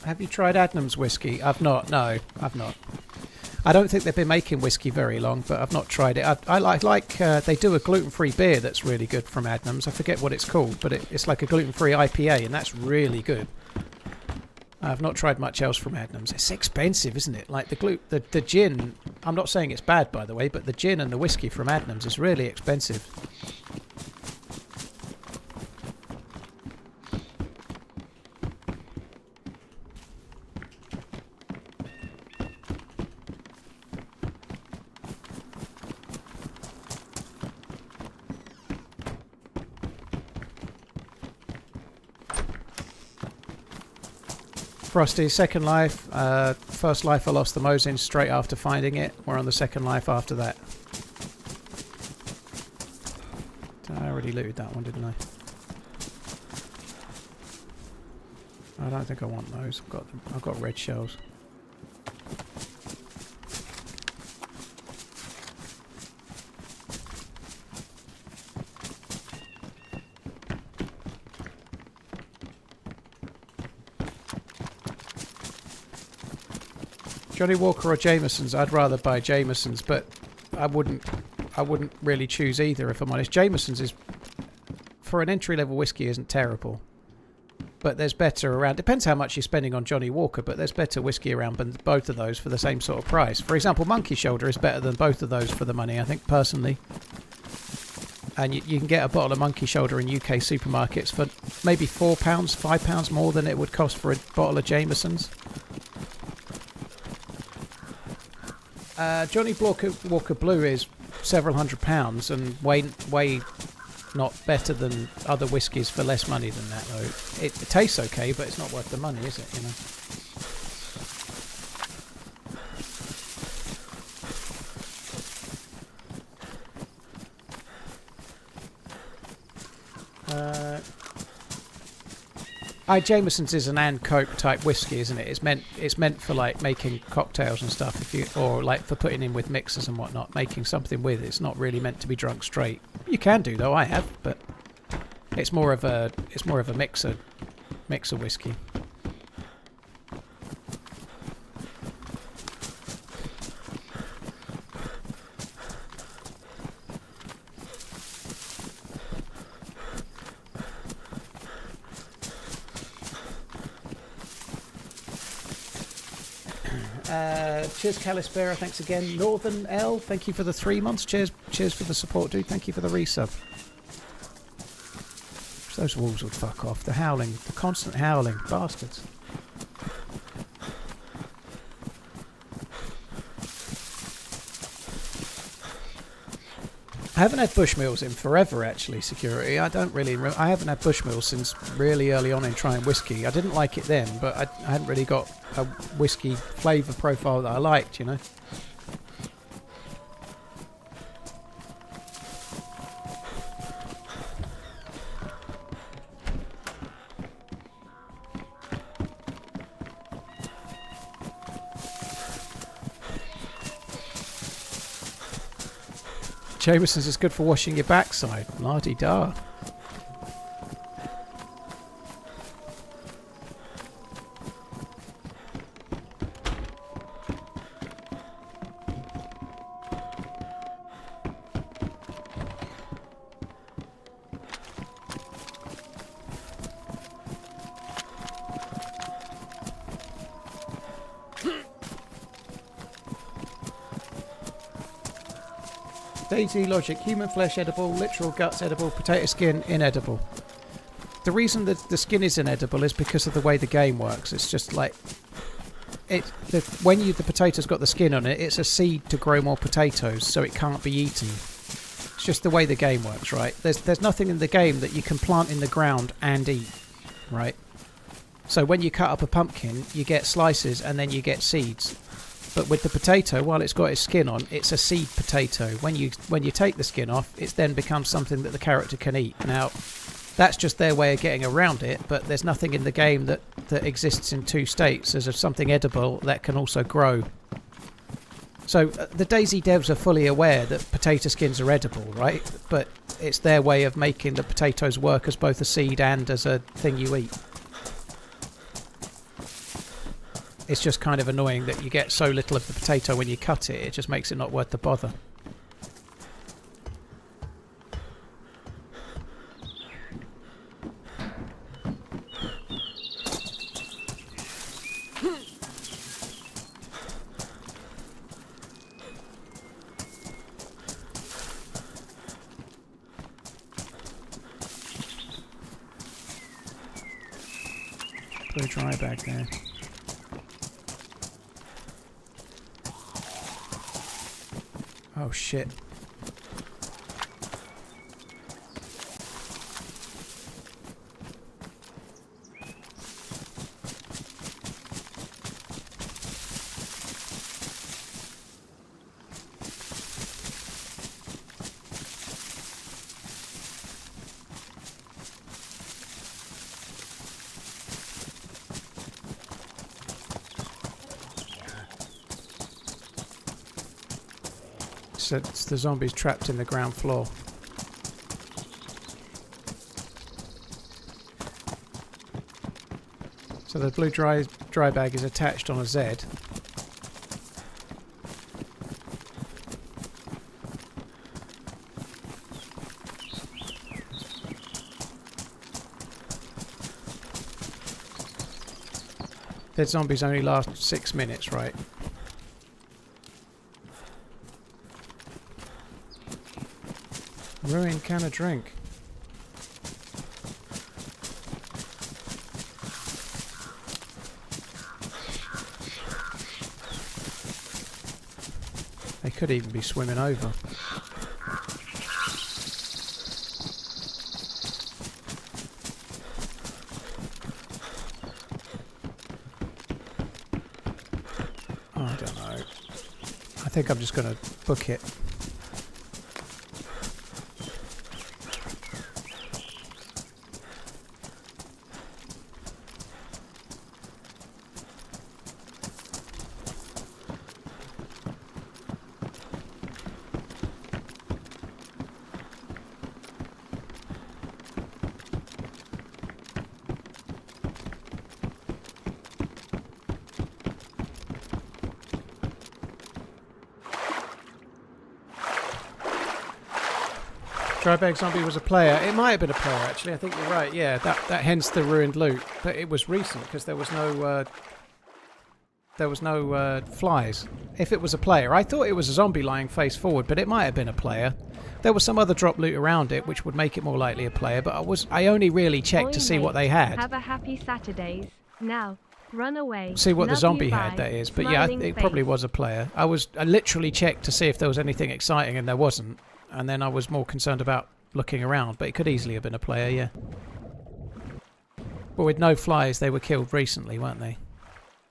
Have you tried Adnams whiskey? I've not. No, I've not. I don't think they've been making whiskey very long, but I've not tried it. I like they do a gluten-free beer that's really good from Adnams. I forget what it's called, but it's like a gluten-free IPA, and that's really good. I've not tried much else from Adnams. It's expensive, isn't it? Like the gin. I'm not saying it's bad, by the way, but the gin and the whiskey from Adnams is really expensive. Frosty, second life. First life I lost the Mosin straight after finding it. We're on the second life after that. I already looted that one, didn't I? I don't think I want those. I've got red shells. Johnny Walker or Jameson's? I'd rather buy Jameson's, but I wouldn't really choose either if I'm honest. Jameson's is, for an entry-level whiskey, isn't terrible, but there's better around. Depends how much you're spending on Johnny Walker, but there's better whiskey around than both of those for the same sort of price. For example, Monkey Shoulder is better than both of those for the money, I think, personally. And you can get a bottle of Monkey Shoulder in UK supermarkets for maybe £4, £5 more than it would cost for a bottle of Jameson's. Johnny Walker Blue is several £100s and way not better than other whiskies for less money than that, though. It tastes okay, but it's not worth the money, is it? You know. Jameson's is an and Coke type whiskey, isn't it? It's meant for like making cocktails and stuff, or like for putting in with mixers and whatnot, making something with. It's not really meant to be drunk straight. You can do though, I have, but it's more of a mixer whiskey. Cheers, Calispera. Thanks again. Northern L, thank you for the 3 months. Cheers for the support, dude. Thank you for the resub. Those wolves would fuck off. The howling, the constant howling, bastards. I haven't had Bushmills in forever, actually, security. I haven't had Bushmills since really early on in trying whiskey. I didn't like it then, but I hadn't really got a whiskey flavour profile that I liked, you know. Jameson's is good for washing your backside. La-di-da. DayZ logic: human flesh edible, literal guts edible, potato skin inedible. The reason that the skin is inedible is because of the way the game works. It's just like when the potato's got the skin on it, it's a seed to grow more potatoes, so it can't be eaten. It's just the way the game works, right? There's nothing in the game that you can plant in the ground and eat, right? So when you cut up a pumpkin, you get slices and then you get seeds. But with the potato, while it's got its skin on, it's a seed potato. When you take the skin off, it then becomes something that the character can eat. Now, that's just their way of getting around it, but there's nothing in the game that exists in two states. There's something edible that can also grow. So the DayZ devs are fully aware that potato skins are edible, right? But it's their way of making the potatoes work as both a seed and as a thing you eat. It's just kind of annoying that you get so little of the potato when you cut it. It just makes it not worth the bother. Put a dry bag there. Oh shit. So it's the zombies trapped in the ground floor. So the blue dry bag is attached on a Z. Dead zombies only last 6 minutes, right? Ruin can of drink. They could even be swimming over. Oh, I don't know. I think I'm just going to book it. Drybag zombie was a player. It might have been a player, actually. I think you're right. Yeah, that hence the ruined loot. But it was recent because there was no flies. If it was a player, I thought it was a zombie lying face forward, but it might have been a player. There was some other drop loot around it, which would make it more likely a player. But I only really checked to see what they had. Have a happy Saturdays. Now, run away. See what the Love zombie you, had. bye. That is. But yeah, Smiling it probably face. was a player. I literally checked to see if there was anything exciting, and there wasn't. And then I was more concerned about looking around, but it could easily have been a player, yeah. But with no flies, they were killed recently, weren't they?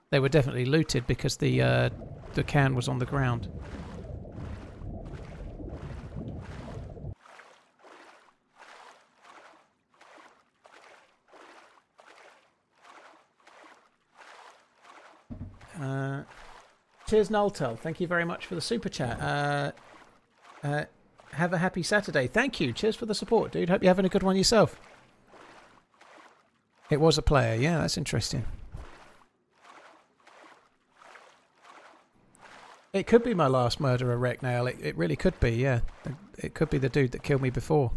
They were definitely looted because the can was on the ground. Cheers, Noltel. Thank you very much for the super chat. Have a happy Saturday. Thank you. Cheers for the support, dude. Hope you're having a good one yourself. It was a player. Yeah, that's interesting. It could be my last murderer wreck now. It really could be, yeah. It could be the dude that killed me before.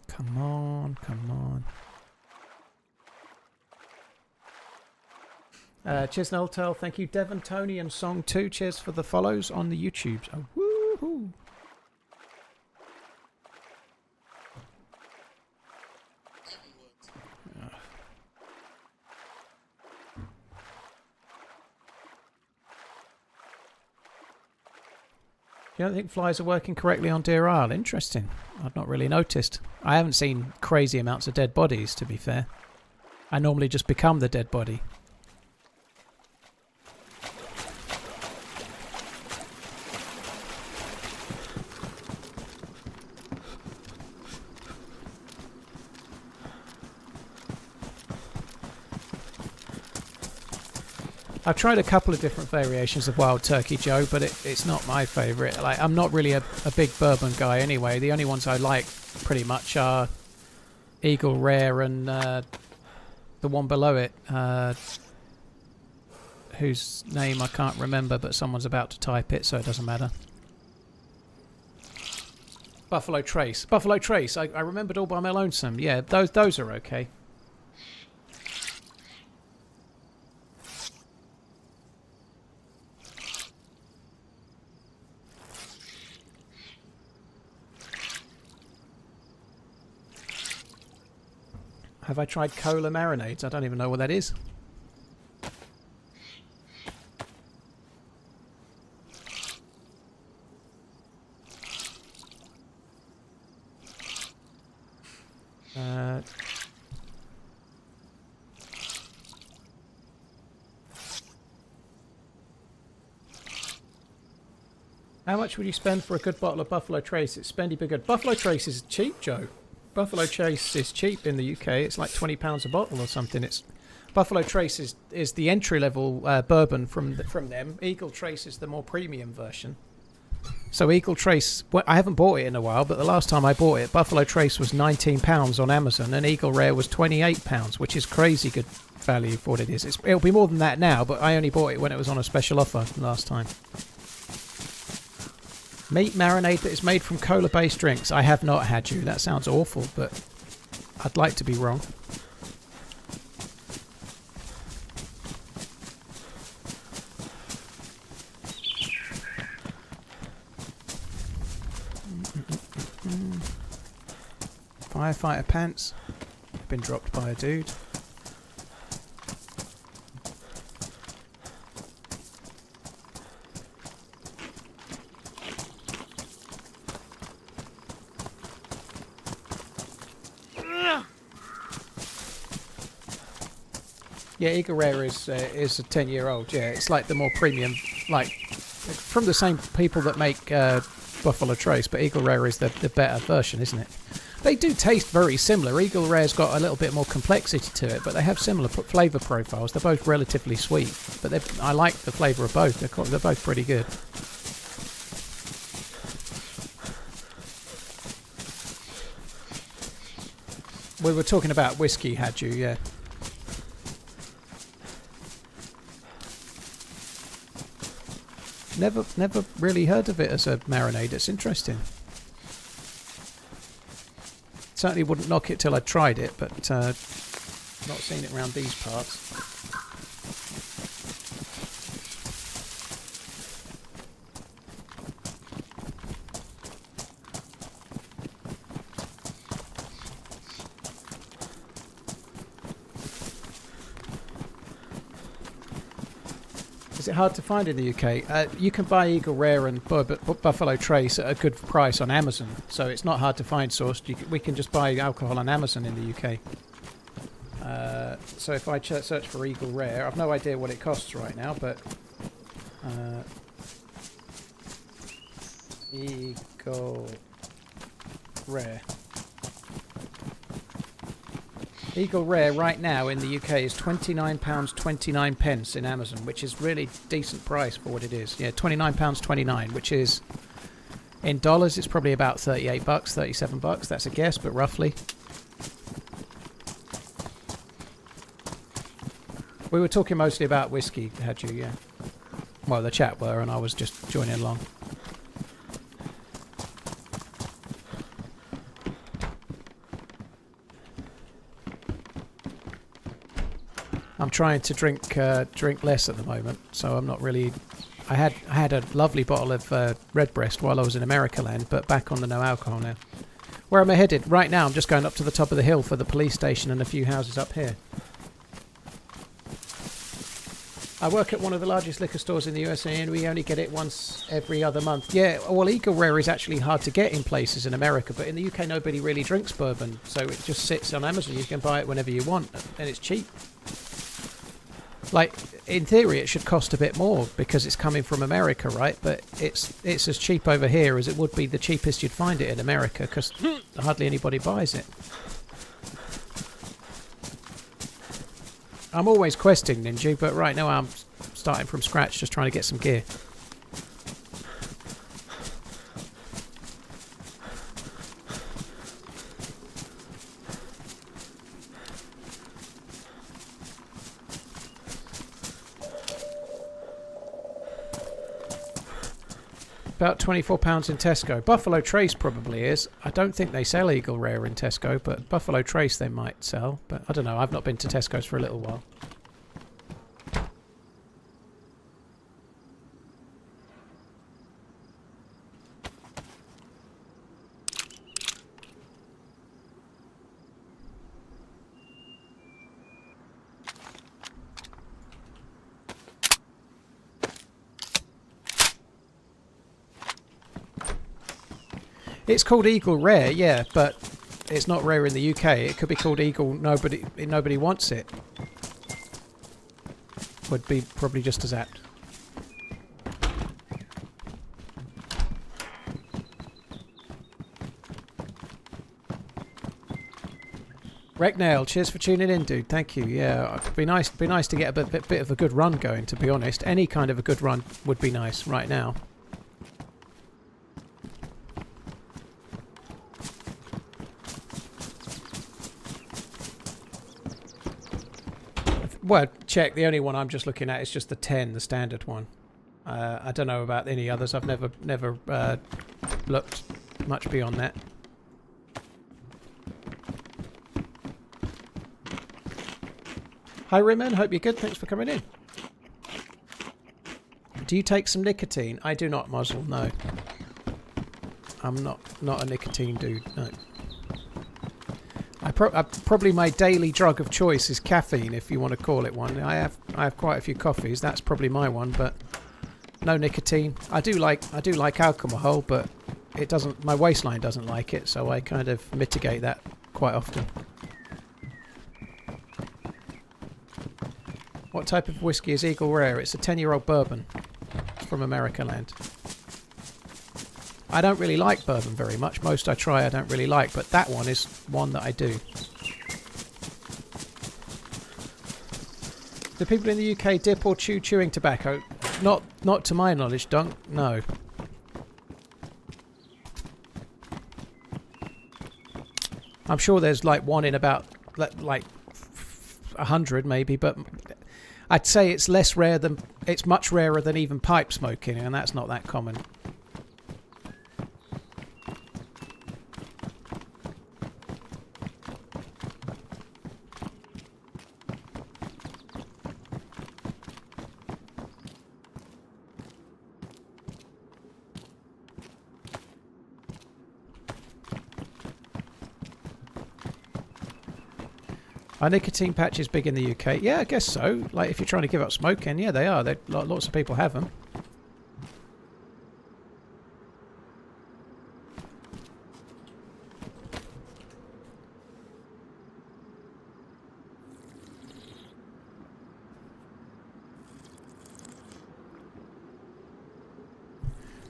Come on, come on. Cheers, Noltel. Thank you, Devon, Tony, and Song 2. Cheers for the follows on the YouTubes. Oh, woohoo! You don't think flies are working correctly on Deerisle? Interesting. I've not really noticed. I haven't seen crazy amounts of dead bodies, to be fair. I normally just become the dead body. I've tried a couple of different variations of wild turkey, Joe, but it's not my favourite. Like, I'm not really a big bourbon guy anyway. The only ones I like pretty much are Eagle Rare and the one below it, whose name I can't remember, but someone's about to type it, so it doesn't matter. Buffalo Trace. Buffalo Trace. I remembered all by my lonesome. Yeah, those are okay. Have I tried cola marinades? I don't even know what that is. How much would you spend for a good bottle of Buffalo Trace? It's spendy but good. Buffalo Trace is cheap, Joe. Buffalo Trace is cheap in the UK. It's like £20 a bottle or something. It's Buffalo Trace is the entry level bourbon from them. Eagle Trace is the more premium version. So Eagle Trace, well, I haven't bought it in a while, but the last time I bought it, Buffalo Trace was £19 on Amazon, and Eagle Rare was £28, which is crazy good value for what it is. It'll be more than that now, but I only bought it when it was on a special offer last time. Meat marinade that is made from cola-based drinks. I have not had you. That sounds awful, but I'd like to be wrong. Firefighter pants. Been dropped by a dude. Yeah, Eagle Rare is a 10-year-old. Yeah, it's like the more premium, like from the same people that make Buffalo Trace, but Eagle Rare is the better version, isn't it? They do taste very similar. Eagle Rare's got a little bit more complexity to it, but they have similar flavour profiles. They're both relatively sweet, but I like the flavour of both. They're both pretty good. We were talking about whiskey, had you? Yeah. Never really heard of it as a marinade. It's interesting. Certainly wouldn't knock it till I tried it, but not seen it around these parts. Is it hard to find in the UK? You can buy Eagle Rare and Buffalo Trace at a good price on Amazon, so it's not hard to find sourced. We can just buy alcohol on Amazon in the UK. So if I search for Eagle Rare, I've no idea what it costs right now, but Eagle Rare. Eagle Rare right now in the UK is £29.29 in Amazon, which is really decent price for what it is. Yeah, £29.29, which is in dollars it's probably about $38, $37. That's a guess, but roughly. We were talking mostly about whiskey, had you? Yeah. Well, the chat were, and I was just joining along. I'm trying to drink less at the moment, so I'm not really. I had a lovely bottle of Redbreast while I was in America land, but back on the no alcohol now. Where am I headed? Right now I'm just going up to the top of the hill for the police station and a few houses up here. I work at one of the largest liquor stores in the USA and we only get it once every other month. Yeah, well, Eagle Rare is actually hard to get in places in America, but in the UK nobody really drinks bourbon, so it just sits on Amazon. You can buy it whenever you want and it's cheap. Like, in theory it should cost a bit more because it's coming from America, right? But it's as cheap over here as it would be the cheapest you'd find it in America because hardly anybody buys it. I'm always questing Ninja, but right now I'm starting from scratch, just trying to get some gear. About £24 in Tesco. Buffalo Trace probably is. I don't think they sell Eagle Rare in Tesco, but Buffalo Trace they might sell. But I don't know. I've not been to Tesco's for a little while. It's called Eagle Rare, yeah, but it's not rare in the UK. It could be called Eagle. Nobody wants it. Would be probably just as apt. Recknail, cheers for tuning in, dude. Thank you. Yeah, it'd be nice to get a bit of a good run going. To be honest, any kind of a good run would be nice right now. Well, check. The only one I'm just looking at is just the 10, the standard one. I don't know about any others. I've never looked much beyond that. Hi, Riman. Hope you're good. Thanks for coming in. Do you take some nicotine? I do not, Muzzle. No. I'm not a nicotine dude. No. Probably my daily drug of choice is caffeine, if you want to call it one. I have quite a few coffees. That's probably my one, but no nicotine. I do like alcohol, but it doesn't. My waistline doesn't like it, so I kind of mitigate that quite often. What type of whiskey is Eagle Rare? It's a 10-year-old bourbon. It's from America land. I don't really like bourbon very much. Most I try I don't really like, but that one is one that I do. Do people in the UK dip or chew chewing tobacco? Not to my knowledge, Dunk. No. I'm sure there's like one in about like 100 maybe, but I'd say it's much rarer than even pipe smoking, and that's not that common. Are nicotine patches big in the UK? Yeah, I guess so. Like, if you're trying to give up smoking, yeah, they are. Lots of people have them.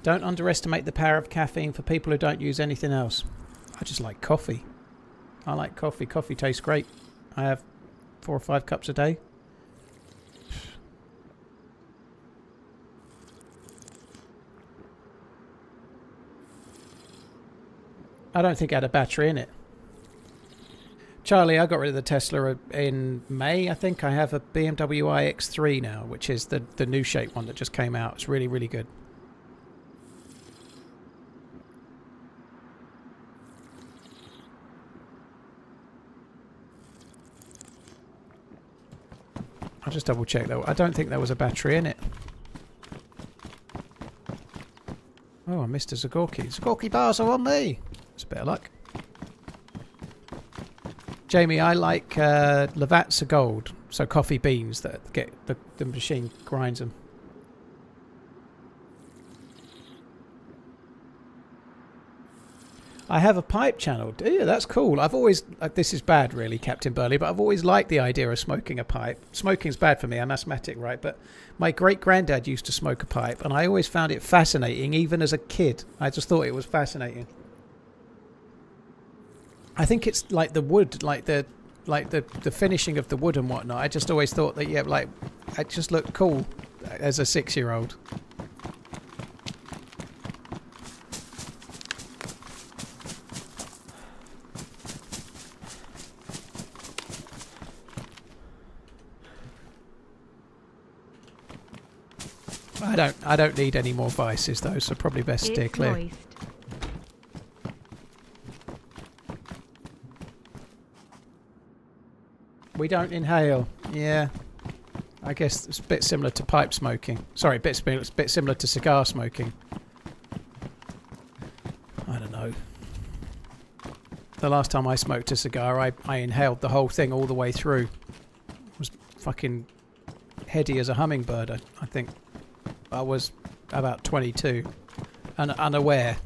Don't underestimate the power of caffeine for people who don't use anything else. I just like coffee. I like coffee. Coffee tastes great. I have 4 or 5 cups a day. I don't think it had a battery in it. Charlie, I got rid of the Tesla in May, I think. I have a BMW iX3 now, which is the new shape one that just came out. It's really, really good. I'll just double check though. I don't think there was a battery in it. Oh, I missed a Zagorki. Zagorki bars are on me. It's a bit of luck. Jamie, I like Lavazza Gold, so coffee beans that get the machine grinds them. I have a pipe channel. Yeah, that's cool. I've always... this is bad, really, Captain Burley, but I've always liked the idea of smoking a pipe. Smoking's bad for me. I'm asthmatic, right? But my great-granddad used to smoke a pipe, and I always found it fascinating, even as a kid. I just thought it was fascinating. I think it's like the wood, like the finishing of the wood and whatnot. I just always thought that, yeah, like, it just looked cool as a 6-year-old. I don't need any more vices though, so probably best steer clear. Moist. We don't inhale. Yeah. I guess it's a bit similar to pipe smoking. Sorry, it's a bit similar to cigar smoking. I don't know. The last time I smoked a cigar, I inhaled the whole thing all the way through. It was fucking heady as a hummingbird, I think. I was about 22 and unaware.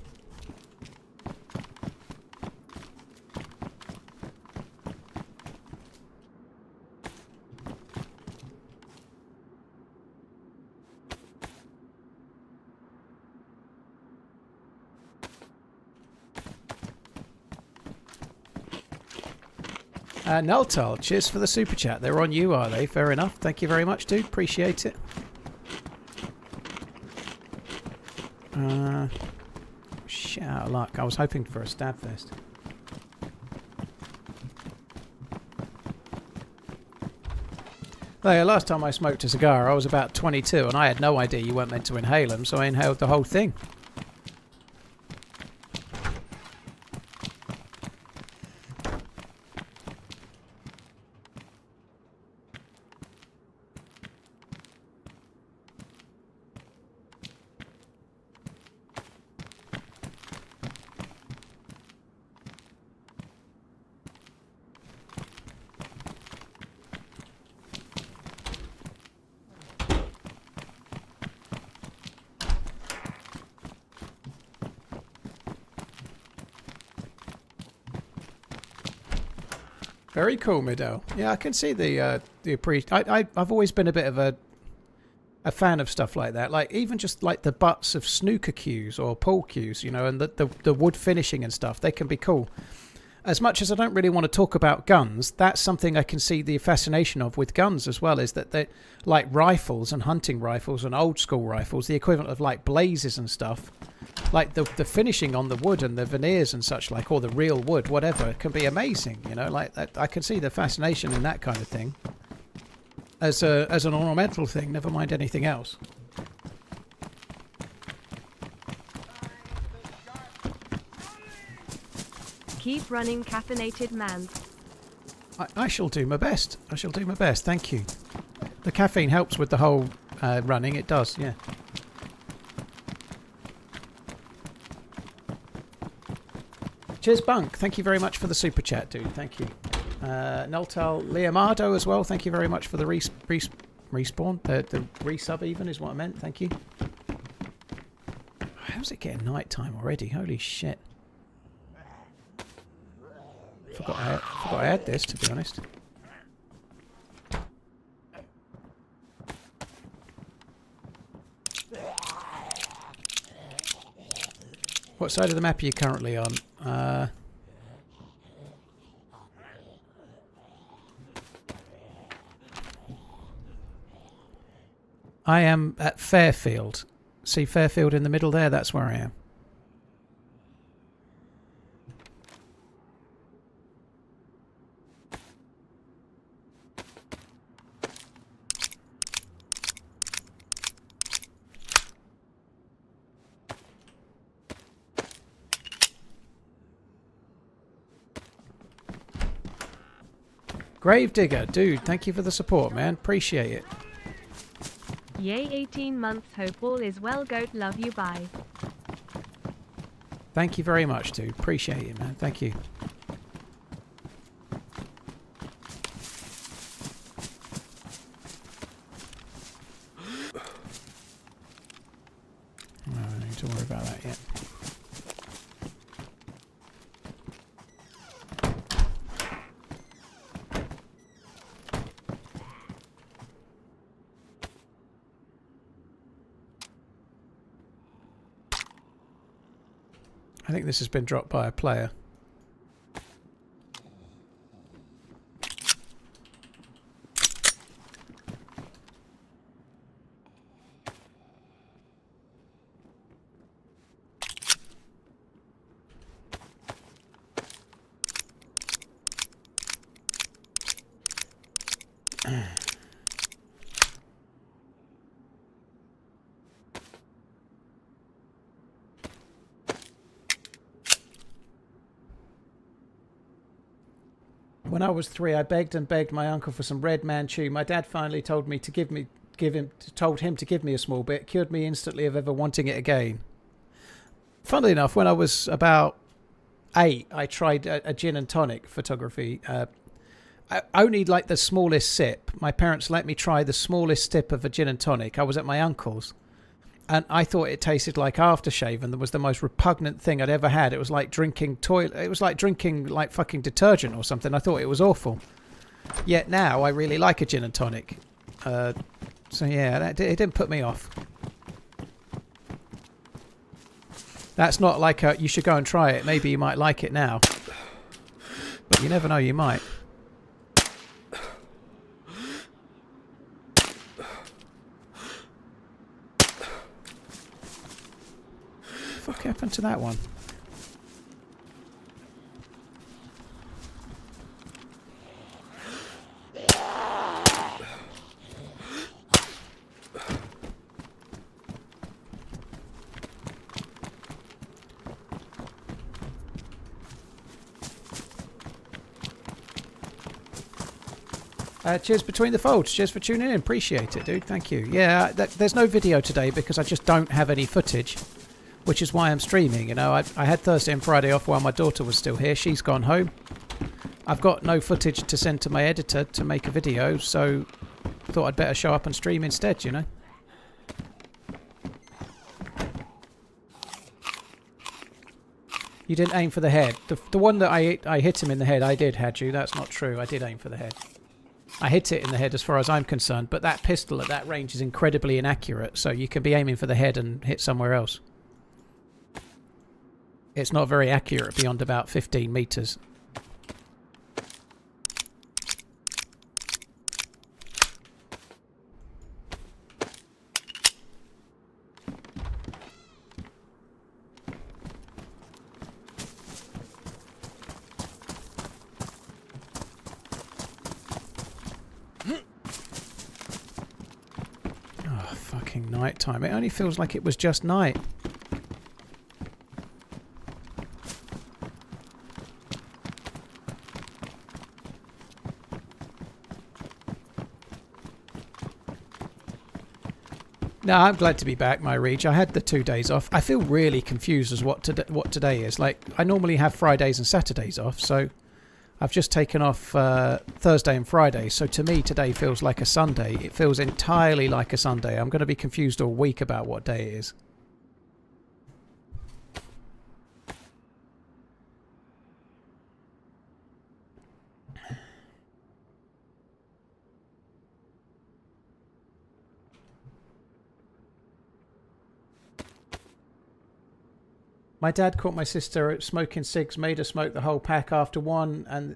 Nultal, cheers for the super chat. They're on you, are they? Fair enough. Thank you very much, dude. Appreciate it. Shit out of luck. I was hoping for a stab vest. Last time I smoked a cigar, I was about 22 and I had no idea you weren't meant to inhale them, so I inhaled the whole thing. Very cool, Midell. Yeah, I can see the I've always been a bit of a fan of stuff like that. Like even just like the butts of snooker cues or pool cues, you know, and the wood finishing and stuff. They can be cool. As much as I don't really want to talk about guns, that's something I can see the fascination of with guns as well. Is that they like rifles and hunting rifles and old school rifles, the equivalent of like blazes and stuff. Like the finishing on the wood and the veneers and such like, or the real wood, whatever, can be amazing. You know, like that, I can see the fascination in that kind of thing. As an ornamental thing, never mind anything else. Keep running, caffeinated man. I shall do my best. I shall do my best. Thank you. The caffeine helps with the whole running. It does, yeah. Cheers, Bunk. Thank you very much for the super chat, dude. Thank you. Noltal Leonardo as well. Thank you very much for the respawn. The resub even is what I meant. Thank you. How's it getting night time already? Holy shit. Forgot I had this, to be honest. What side of the map are you currently on? I am at Fairfield. See Fairfield in the middle there? That's where I am. Gravedigger, dude, thank you for the support, man. Appreciate it. Yay 18 months, hope all is well, goat, love you, bye. Thank you very much, dude. Appreciate it, man. Thank you. No, I don't need to worry about that yet. I think this has been dropped by a player. When I was 3, I begged and begged my uncle for some red Manchu. My dad finally told me to told him to give me a small bit, cured me instantly of ever wanting it again. Funnily enough, when I was about 8, I tried a gin and tonic photography. Only like the smallest sip. My parents let me try the smallest sip of a gin and tonic. I was at my uncle's. And I thought it tasted like aftershave, and it was the most repugnant thing I'd ever had. It was like drinking It was like drinking like fucking detergent or something. I thought it was awful. Yet now I really like a gin and tonic. So yeah, it didn't put me off. That's not like you should go and try it. Maybe you might like it now, but you never know. You might. What the fuck happened to that one? Cheers between the folds. Cheers for tuning in. Appreciate it, dude. Thank you. Yeah, there's no video today because I just don't have any footage, which is why I'm streaming. You know, I had Thursday and Friday off while my daughter was still here. She's gone home. I've got no footage to send to my editor to make a video, so thought I'd better show up and stream instead, you know. You didn't aim for the head. The one that I hit him in the head, I did, had you. That's not true. I did aim for the head. I hit it in the head as far as I'm concerned, but that pistol at that range is incredibly inaccurate, so you can be aiming for the head and hit somewhere else. It's not very accurate beyond about 15 meters. Oh, fucking night time. It only feels like it was just night. No, I'm glad to be back, my Reach. I had the 2 days off. I feel really confused as what today is. Like, I normally have Fridays and Saturdays off, so I've just taken off Thursday and Friday. So to me, today feels like a Sunday. It feels entirely like a Sunday. I'm going to be confused all week about what day it is. My dad caught my sister smoking cigs, made her smoke the whole pack after one, and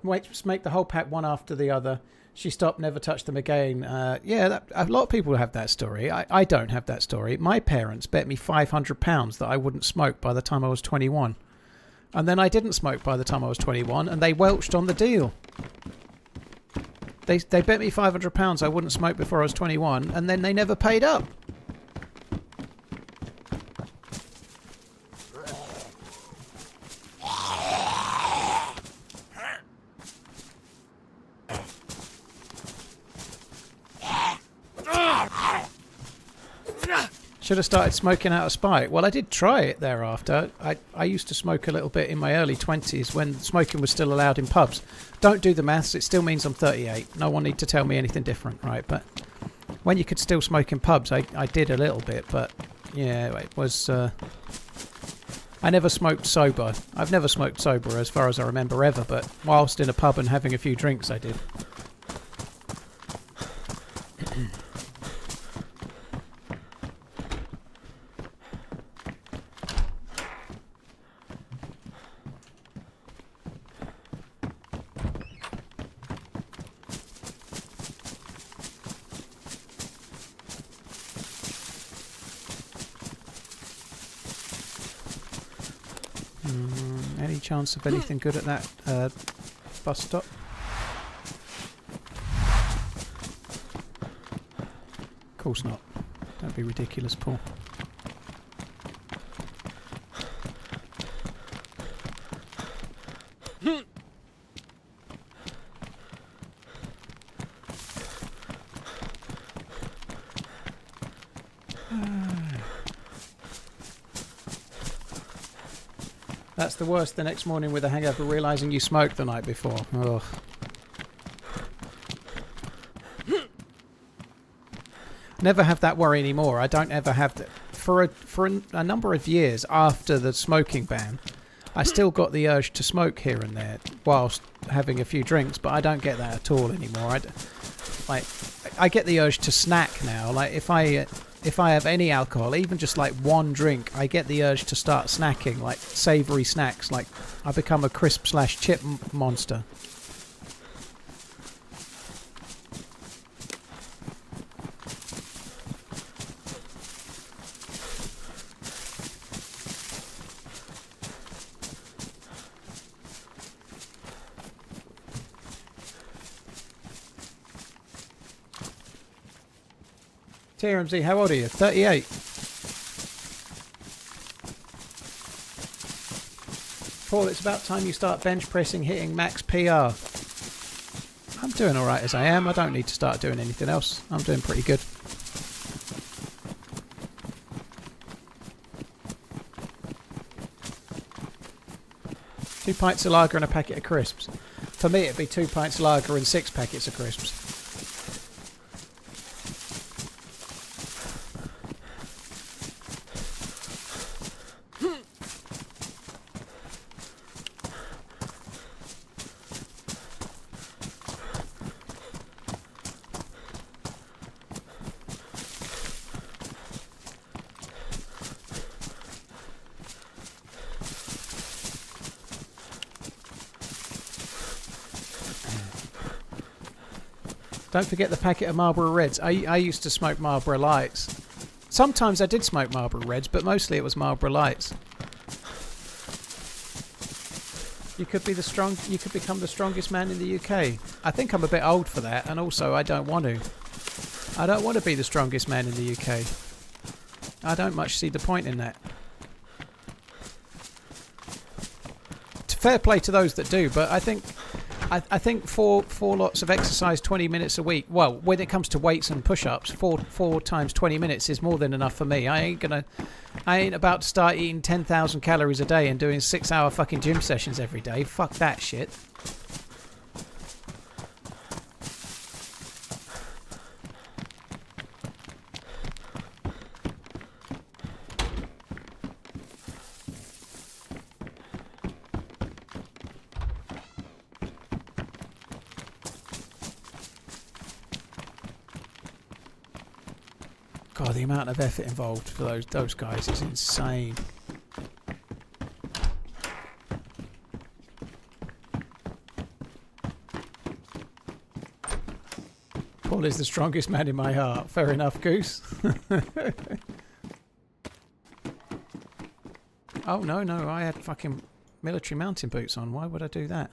make the whole pack one after the other. She stopped, never touched them again. Yeah, a lot of people have that story. I don't have that story. My parents bet me £500 that I wouldn't smoke by the time I was 21. And then I didn't smoke by the time I was 21, and they welched on the deal. They bet me £500 I wouldn't smoke before I was 21, and then they never paid up. Should have started smoking out of spite. Well, I did try it thereafter. I used to smoke a little bit in my early 20s when smoking was still allowed in pubs. Don't do the maths. It still means I'm 38. No one need to tell me anything different, right? But when you could still smoke in pubs, I did a little bit. But yeah, it was... I never smoked sober. I've never smoked sober as far as I remember ever. But whilst in a pub and having a few drinks, I did. Any chance of anything good at that bus stop? Of course not. Don't be ridiculous, Paul. That's the worst the next morning with a hangover, realising you smoked the night before. Ugh. Never have that worry anymore. I don't ever have that. For a number of years after the smoking ban, I still got the urge to smoke here and there whilst having a few drinks, but I don't get that at all anymore. I get the urge to snack now. Like if I have any alcohol, even just like one drink, I get the urge to start snacking, like savoury snacks. Like I become a crisp/chip monster. TRMZ, how old are you? 38. Paul, it's about time you start bench pressing, hitting max PR. I'm doing alright as I am. I don't need to start doing anything else. I'm doing pretty good. Two pints of lager and a packet of crisps. For me, it'd be 2 pints of lager and 6 packets of crisps. Don't forget the packet of Marlboro Reds. I used to smoke Marlboro Lights. Sometimes I did smoke Marlboro Reds, but mostly it was Marlboro Lights. You could be you could become the strongest man in the UK. I think I'm a bit old for that, and also I don't want to. I don't want to be the strongest man in the UK. I don't much see the point in that. Fair play to those that do, but I think four lots of exercise, 20 minutes a week. Well, when it comes to weights and push-ups, four times 20 minutes is more than enough for me. I ain't about to start eating 10,000 calories a day and doing 6-hour fucking gym sessions every day. Fuck that shit. God, the amount of effort involved for those guys is insane. Paul is the strongest man in my heart. Fair enough, Goose. Oh, no, I had fucking military mountain boots on. Why would I do that?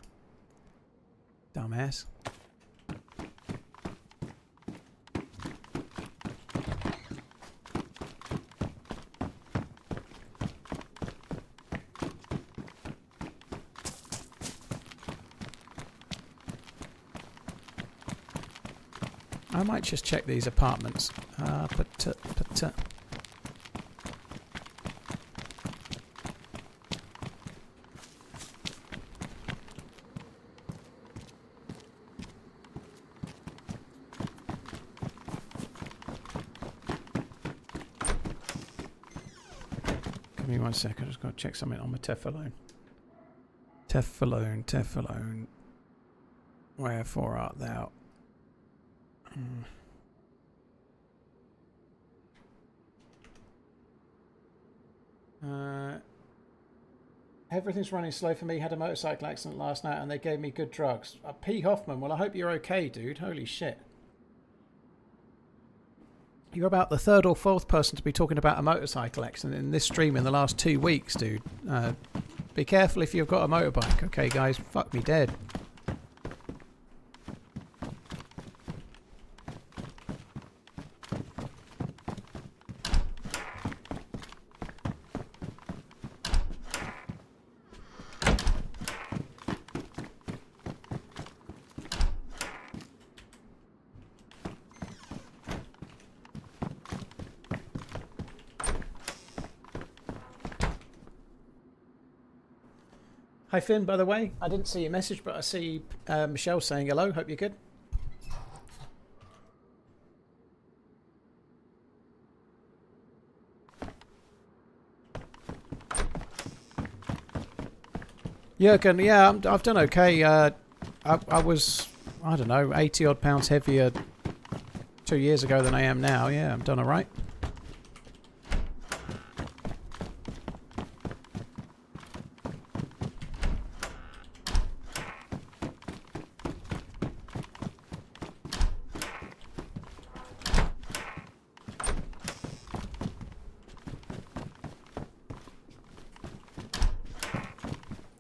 Dumbass. I might just check these apartments. me 1 second. I just got to check something on my Tefalone. Tefalone. Wherefore art thou? Everything's running slow for me. Had a motorcycle accident last night and they gave me good drugs. P. Hoffman, well, I hope you're okay, dude. Holy shit. You're about the 3rd or 4th person to be talking about a motorcycle accident in this stream in the last 2 weeks, dude. Be careful if you've got a motorbike, okay, guys? Fuck me dead. Hi Finn, by the way, I didn't see your message, but I see Michelle saying hello. Hope you're good. Jurgen, yeah, I've done okay. I was, I don't know, 80 odd pounds heavier 2 years ago than I am now. Yeah, I've done alright.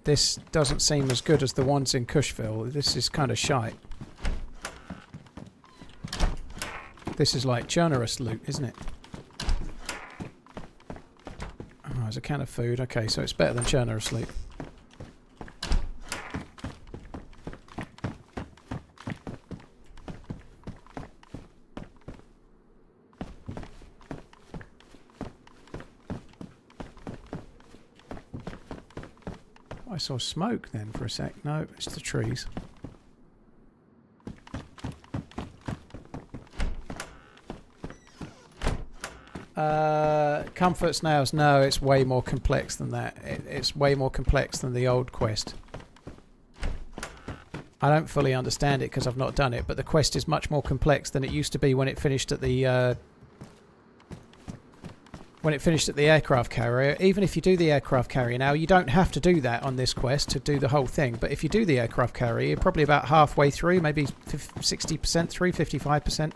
This doesn't seem as good as the ones in Cushville. This is kind of shite. This is like generous loot, isn't it? Oh, there's a can of food. Okay, so it's better than generous loot. I saw smoke then for a sec. No, it's the trees. Comfort snails. No, it's way more complex than that. It's way more complex than the old quest. I don't fully understand it because I've not done it, but the quest is much more complex than it used to be when it finished at the aircraft carrier. Even if you do the aircraft carrier now, you don't have to do that on this quest to do the whole thing. But if you do the aircraft carrier, you're probably about halfway through, maybe 60% through, 55%.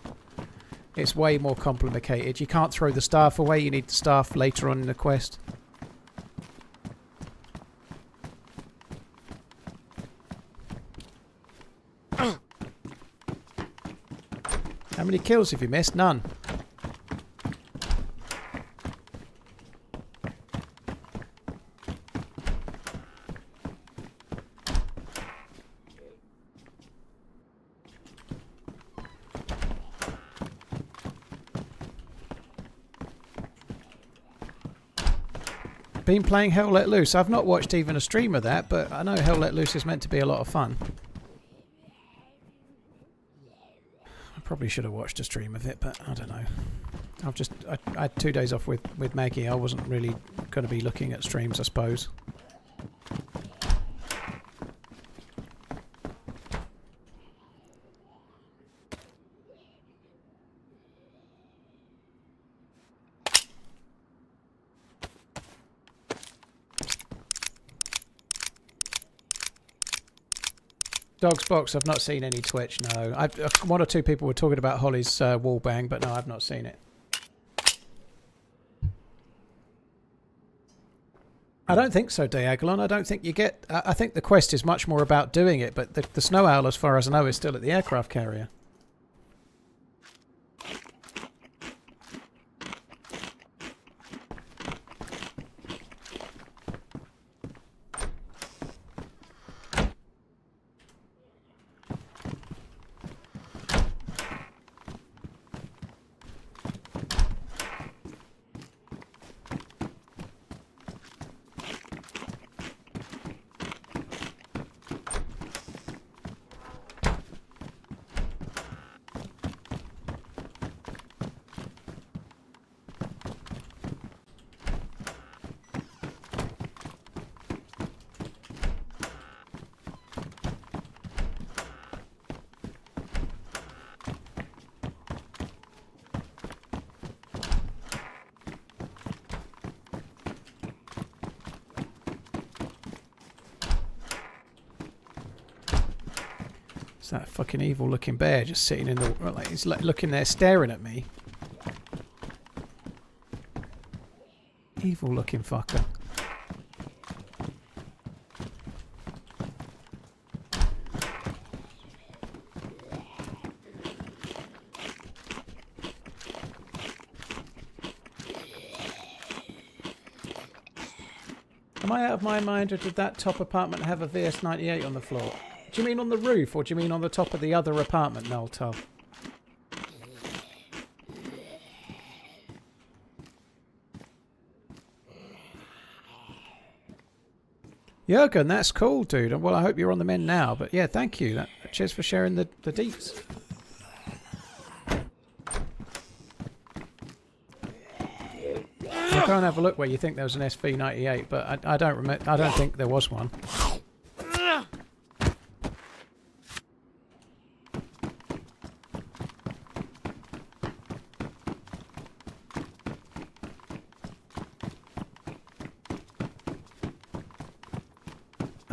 It's way more complicated. You can't throw the staff away. You need the staff later on in the quest. How many kills have you missed? None. Been playing Hell Let Loose. I've not watched even a stream of that, but I know Hell Let Loose is meant to be a lot of fun. I probably should have watched a stream of it, but I don't know. I had 2 days off with Maggie. I wasn't really going to be looking at streams, I suppose. Dog's Box, I've not seen any Twitch, no. One or two people were talking about Holly's wall bang, but no, I've not seen it. I don't think so, Diagolon. I don't think you get... I think the quest is much more about doing it, but the Snow Owl, as far as I know, is still at the aircraft carrier. It's that fucking evil looking bear just sitting in the... Like, he's like looking there staring at me. Evil looking fucker. Am I out of my mind, or did that top apartment have a VS98 on the floor? Do you mean on the roof, or do you mean on the top of the other apartment, Noltov? Jurgen, that's cool, dude. Well, I hope you're on the mend now. But yeah, thank you. Cheers for sharing the deets. I'll go and have a look where you think there was an SV98, but I don't remember. I don't think there was one.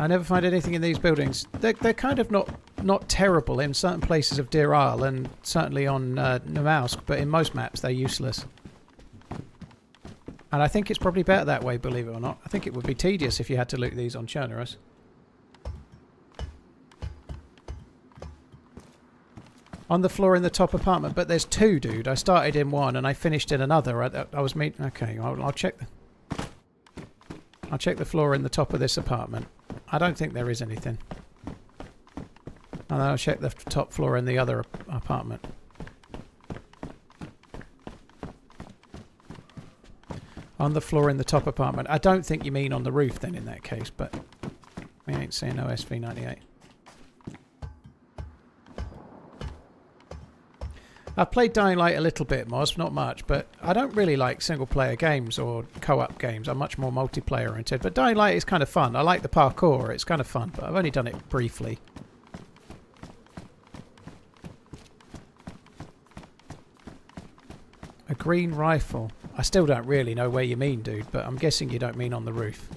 I never find anything in these buildings. They're kind of not terrible in certain places of Deerisle and certainly on Namausk, but in most maps they're useless. And I think it's probably better that way, believe it or not. I think it would be tedious if you had to loot these on Chernerus. On the floor in the top apartment, but there's two, dude. I started in one and I finished in another. I was meeting... Okay, I'll check. I'll check the floor in the top of this apartment. I don't think there is anything. And then I'll check the top floor in the other apartment. On the floor in the top apartment. I don't think you mean on the roof then in that case, but we ain't seeing no SV98. I've played Dying Light a little bit, Moz, not much, but I don't really like single-player games or co-op games. I'm much more multiplayer-oriented, but Dying Light is kind of fun. I like the parkour, it's kind of fun, but I've only done it briefly. A green rifle. I still don't really know where you mean, dude, but I'm guessing you don't mean on the roof.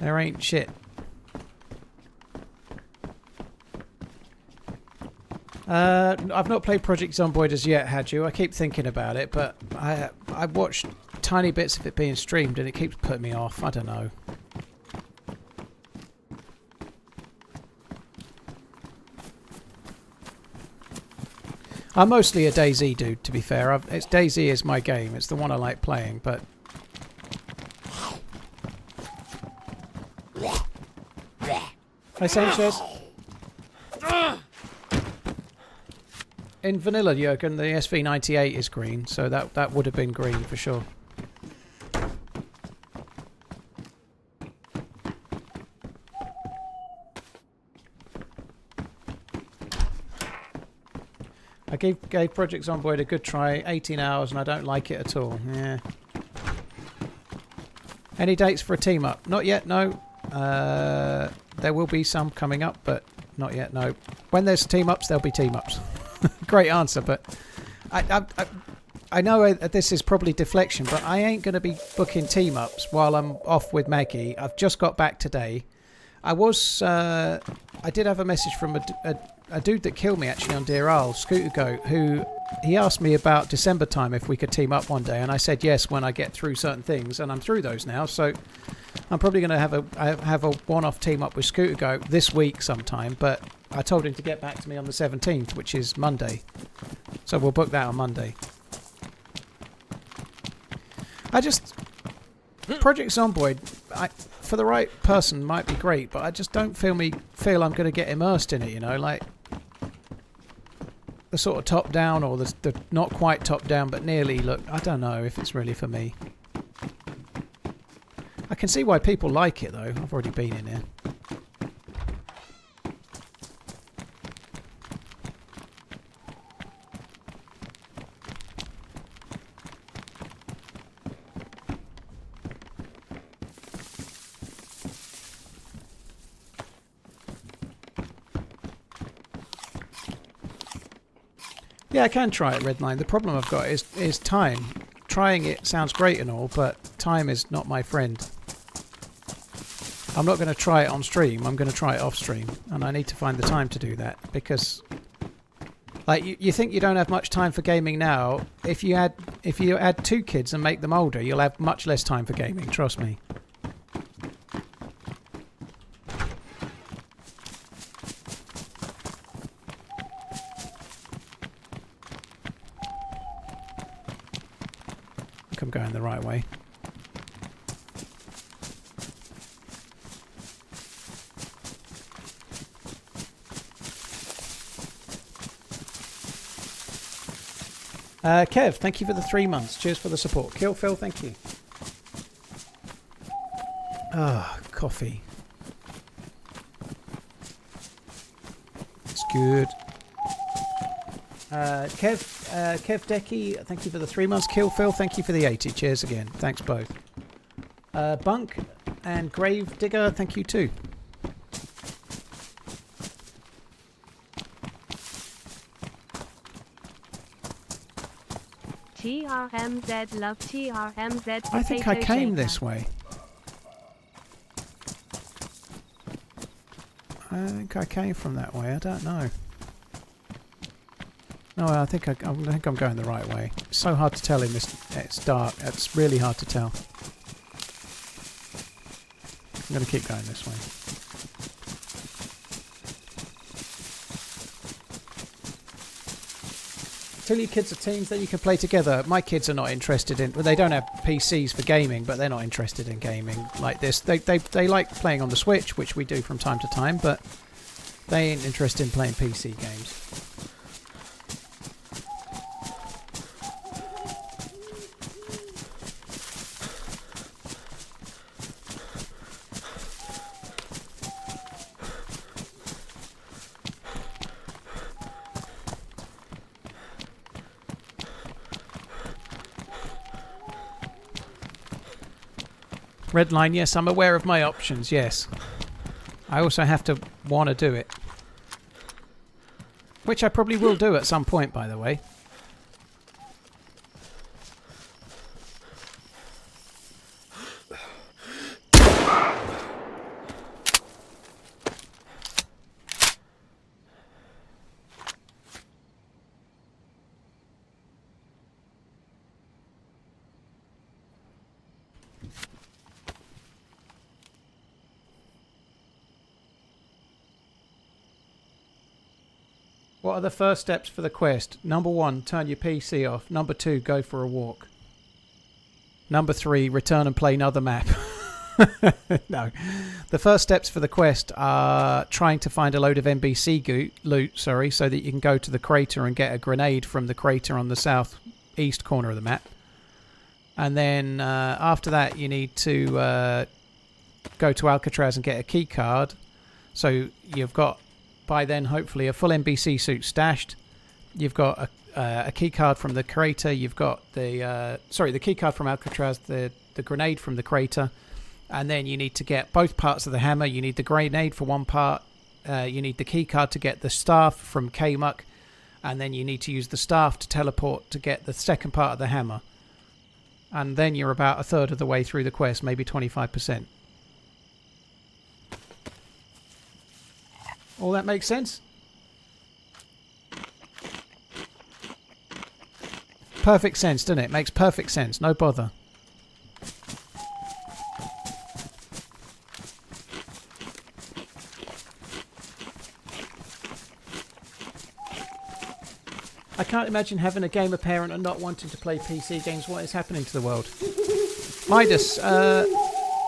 There ain't shit. I've not played Project Zomboid as yet, had you? I keep thinking about it, but I watched tiny bits of it being streamed and it keeps putting me off. I don't know. I'm mostly a DayZ dude, to be fair. DayZ is my game. It's the one I like playing, but... Hi, Sanchez. In vanilla, Jurgen, the SV98 is green, so that would have been green for sure. I gave Project Zomboid a good try, 18 hours, and I don't like it at all. Yeah. Any dates for a team up? Not yet, no. There will be some coming up, but not yet, no. When there's team ups, there'll be team ups. Great answer, but I know this is probably deflection, but I ain't going to be booking team ups while I'm off with Maggie. I've just got back today. I did have a message from a dude that killed me actually on Deerisle, Scooter Goat, who he asked me about December time if we could team up one day, and I said yes when I get through certain things, and I'm through those now, so I'm probably going to have a one-off team up with Scooter Goat this week sometime, but I told him to get back to me on the 17th, which is Monday, so we'll book that on Monday. Project Zomboid, for the right person, might be great, but I just don't feel I'm going to get immersed in it, you know, like the sort of top-down or the not quite top-down, but nearly, look, I don't know if it's really for me. I can see why people like it, though. I've already been in here. Yeah, I can try it, Redline. The problem I've got is time. Trying it sounds great and all, but time is not my friend. I'm not going to try it on stream. I'm going to try it off stream, and I need to find the time to do that because, like, you think you don't have much time for gaming now. If you add 2 kids and make them older, you'll have much less time for gaming. Trust me. I'm going the right way. Kev, thank you for the 3 months. Cheers for the support. Kill Phil, thank you. Ah, coffee. It's good. Kev Decky, thank you for the 3 months. Kill Phil, thank you for the 80. Cheers again. Thanks both. Bunk and Grave Digger, thank you too. TRMZ, love TRMZ. I think I came this way. I think I came from that way. I don't know. No, I think I'm going the right way. It's so hard to tell in this. It's dark. It's really hard to tell. I'm going to keep going this way. Till your kids are teens, then you can play together. My kids are not interested in. Well, they don't have PCs for gaming, but they're not interested in gaming like this. They like playing on the Switch, which we do from time to time, but they ain't interested in playing PC games. Redline, yes, I'm aware of my options, yes. I also have to want to do it. Which I probably will do at some point, by the way. What are the first steps for the quest? Number 1, turn your PC off. Number 2, go for a walk. Number 3, return and play another map. No. The first steps for the quest are trying to find a load of NBC loot, so that you can go to the crater and get a grenade from the crater on the southeast corner of the map. And then after that, you need to go to Alcatraz and get a key card. So you've got, by then, hopefully, a full NBC suit stashed. You've got a key card from the crater. You've got the key card from Alcatraz, the grenade from the crater, and then you need to get both parts of the hammer. You need the grenade for one part. You need the key card to get the staff from K-Muck, and then you need to use the staff to teleport to get the second part of the hammer. And then you're about a third of the way through the quest, maybe 25%. All that makes sense? Perfect sense, doesn't it? Makes perfect sense. No bother. I can't imagine having a gamer parent and not wanting to play PC games. What is happening to the world? Midas,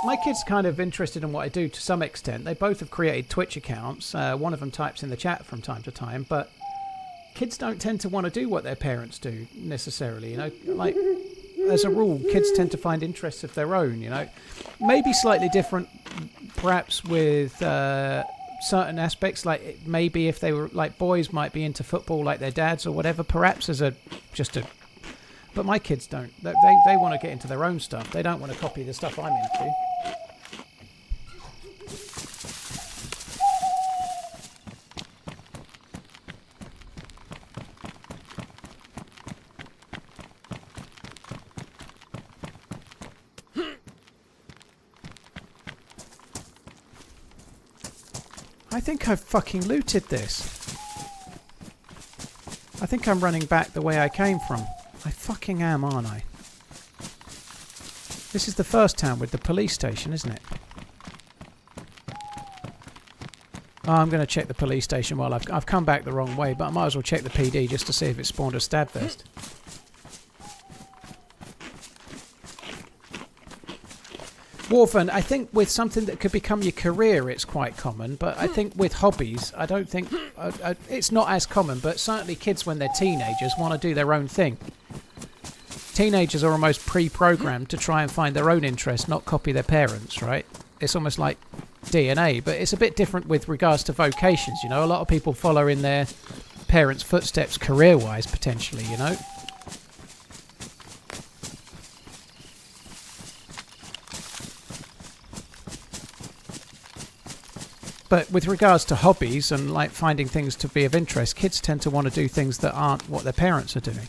my kid's kind of interested in what I do to some extent. They both have created Twitch accounts. One of them types in the chat from time to time, but kids don't tend to want to do what their parents do necessarily. You know, like as a rule, kids tend to find interests of their own. You know, maybe slightly different, perhaps with certain aspects. Like maybe if they were like boys, might be into football like their dads or whatever. Perhaps as but my kids don't. They want to get into their own stuff. They don't want to copy the stuff I'm into. I think I've fucking looted this. I think I'm running back the way I came from. I fucking am, aren't I? This is the first town with the police station, isn't it? Oh, I'm going to check the police station while I've come back the wrong way, but I might as well check the PD just to see if it spawned a stab vest. Warven, I think with something that could become your career, it's quite common. But I think with hobbies, I don't think... it's not as common, but certainly kids when they're teenagers want to do their own thing. Teenagers are almost pre-programmed to try and find their own interest, not copy their parents, right? It's almost like DNA, but it's a bit different with regards to vocations, you know? A lot of people follow in their parents' footsteps career-wise, potentially, you know? But with regards to hobbies and like finding things to be of interest, kids tend to want to do things that aren't what their parents are doing.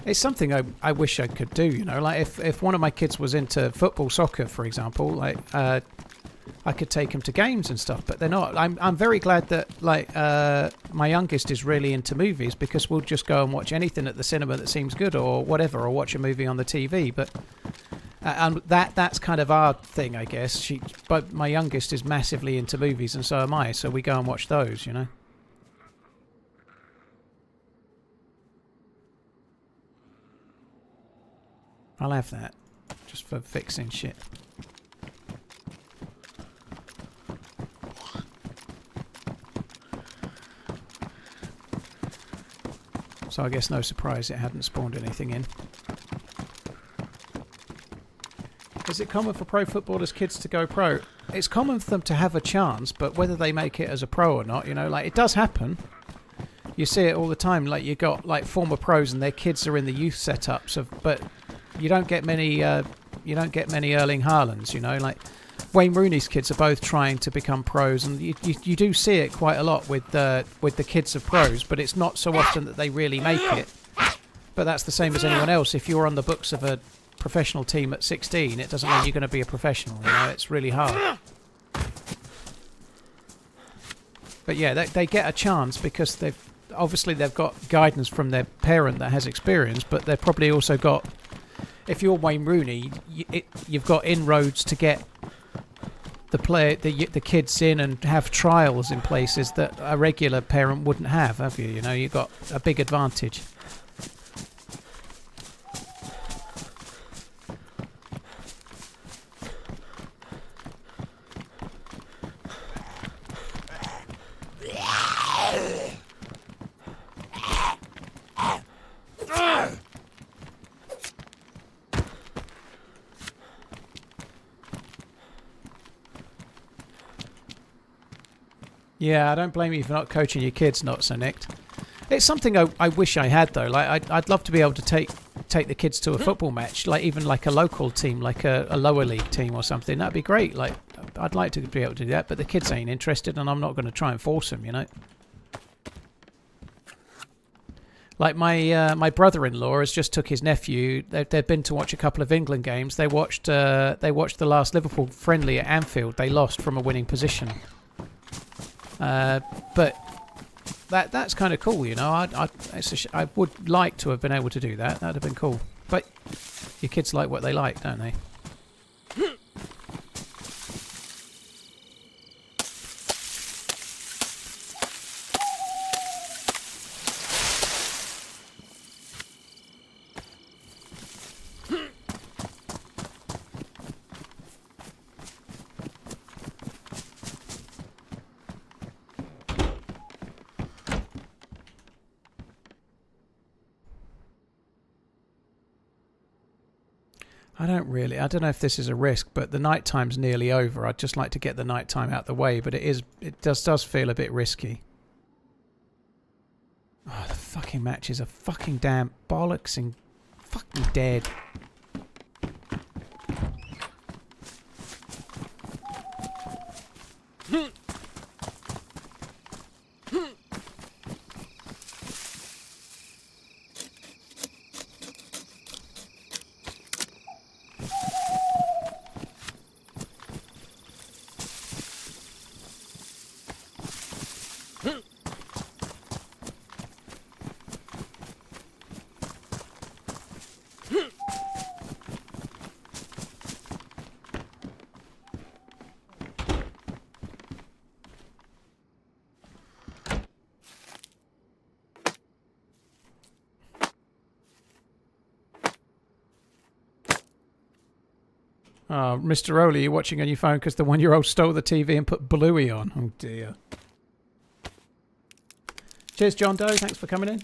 It's something I wish I could do, you know, like if one of my kids was into football, soccer, for example, like I could take him to games and stuff, but they're not. I'm very glad that like my youngest is really into movies, because we'll just go and watch anything at the cinema that seems good or whatever, or watch a movie on the TV. But and that's kind of our thing, I guess. But my youngest is massively into movies, and so am I. So we go and watch those, you know. I'll have that, just for fixing shit. So I guess no surprise it hadn't spawned anything in. Is it common for pro footballers' kids to go pro? It's common for them to have a chance, but whether they make it as a pro or not, you know, like it does happen. You see it all the time, like you got like former pros and their kids are in the youth setups of, but you don't get many Erling Haalands, you know, like Wayne Rooney's kids are both trying to become pros, and you do see it quite a lot with the kids of pros, but it's not so often that they really make it. But that's the same as anyone else. If you're on the books of a professional team at 16, it doesn't mean you're going to be a professional, you know, it's really hard. But yeah, they get a chance because they've got guidance from their parent that has experience, but they've probably also got, if you're Wayne Rooney, you've got inroads to get the kids in and have trials in places that a regular parent wouldn't have you? You know, you've got a big advantage. Yeah, I don't blame you for not coaching your kids, not so nicked. It's something I wish I had though. Like I'd love to be able to take the kids to a football match, like even like a local team, like a lower league team or something. That'd be great. Like I'd like to be able to do that, but the kids ain't interested, and I'm not going to try and force them, you know. Like my brother-in-law has just took his nephew. They've been to watch a couple of England games. They watched the last Liverpool friendly at Anfield. They lost from a winning position. But that's kind of cool, you know. I would like to have been able to do that. That'd have been cool. But your kids like what they like, don't they? I don't know if this is a risk, but the night time's nearly over. I'd just like to get the night time out the way, but it does feel a bit risky. Oh, the fucking matches are fucking damn bollocksing Fucking dead. Oh, Mr. Rowley, you're watching on your phone because the 1-year-old stole the TV and put Bluey on. Oh, dear. Cheers, John Doe. Thanks for coming in.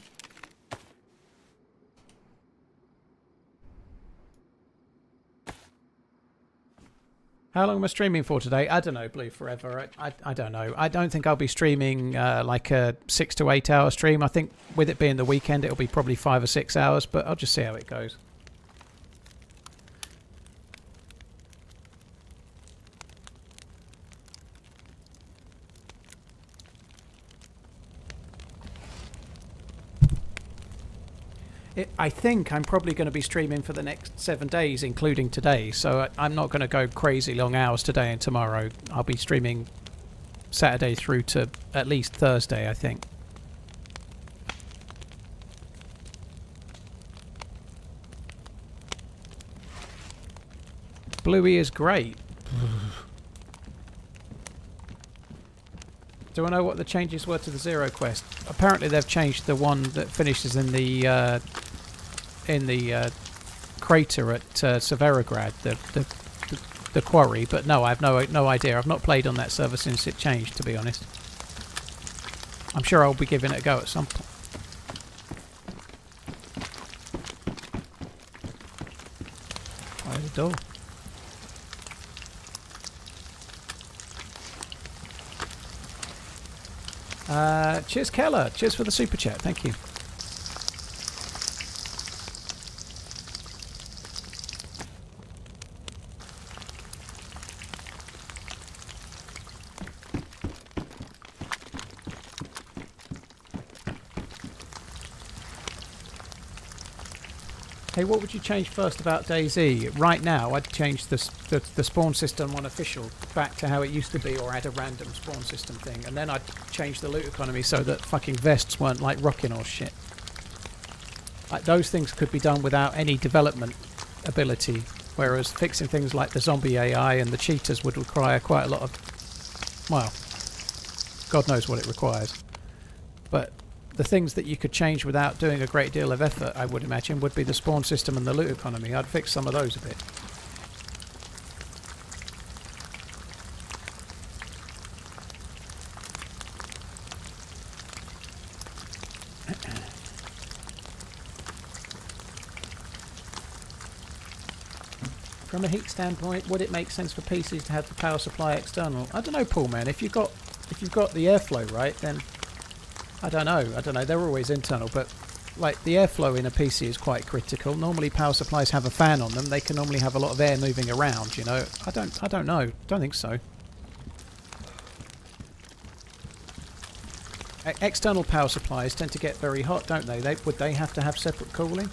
How long am I streaming for today? I don't know, Blue Forever. I don't know. I don't think I'll be streaming like a 6 to 8 hour stream. I think with it being the weekend, it'll be probably 5 or 6 hours, but I'll just see how it goes. I think I'm probably going to be streaming for the next 7 days, including today. So I'm not going to go crazy long hours today and tomorrow. I'll be streaming Saturday through to at least Thursday, I think. Bluey is great. Do I know what the changes were to the Zero Quest? Apparently they've changed the one that finishes in the crater at Severograd, the quarry. But no, I've no idea. I've not played on that server since it changed, to be honest. I'm sure I'll be giving it a go at some point. Why the door? Cheers, Keller. Cheers for the super chat. Thank you. Hey, what would you change first about DayZ? Right now, I'd change the spawn system on official back to how it used to be, or add a random spawn system thing, and then I'd change the loot economy so that fucking vests weren't like rocking or shit. Like, those things could be done without any development ability, whereas fixing things like the zombie AI and the cheaters would require quite a lot of, well, God knows what it requires. But the things that you could change without doing a great deal of effort, I would imagine, would be the spawn system and the loot economy. I'd fix some of those a bit. From a heat standpoint, would it make sense for PCs to have the power supply external? I don't know, Paul, man. If you've got the airflow right, then I don't know. They're always internal, but like the airflow in a PC is quite critical. Normally, power supplies have a fan on them. They can normally have a lot of air moving around. You know, I don't know. Don't think so. External power supplies tend to get very hot, don't they? Would they have to have separate cooling?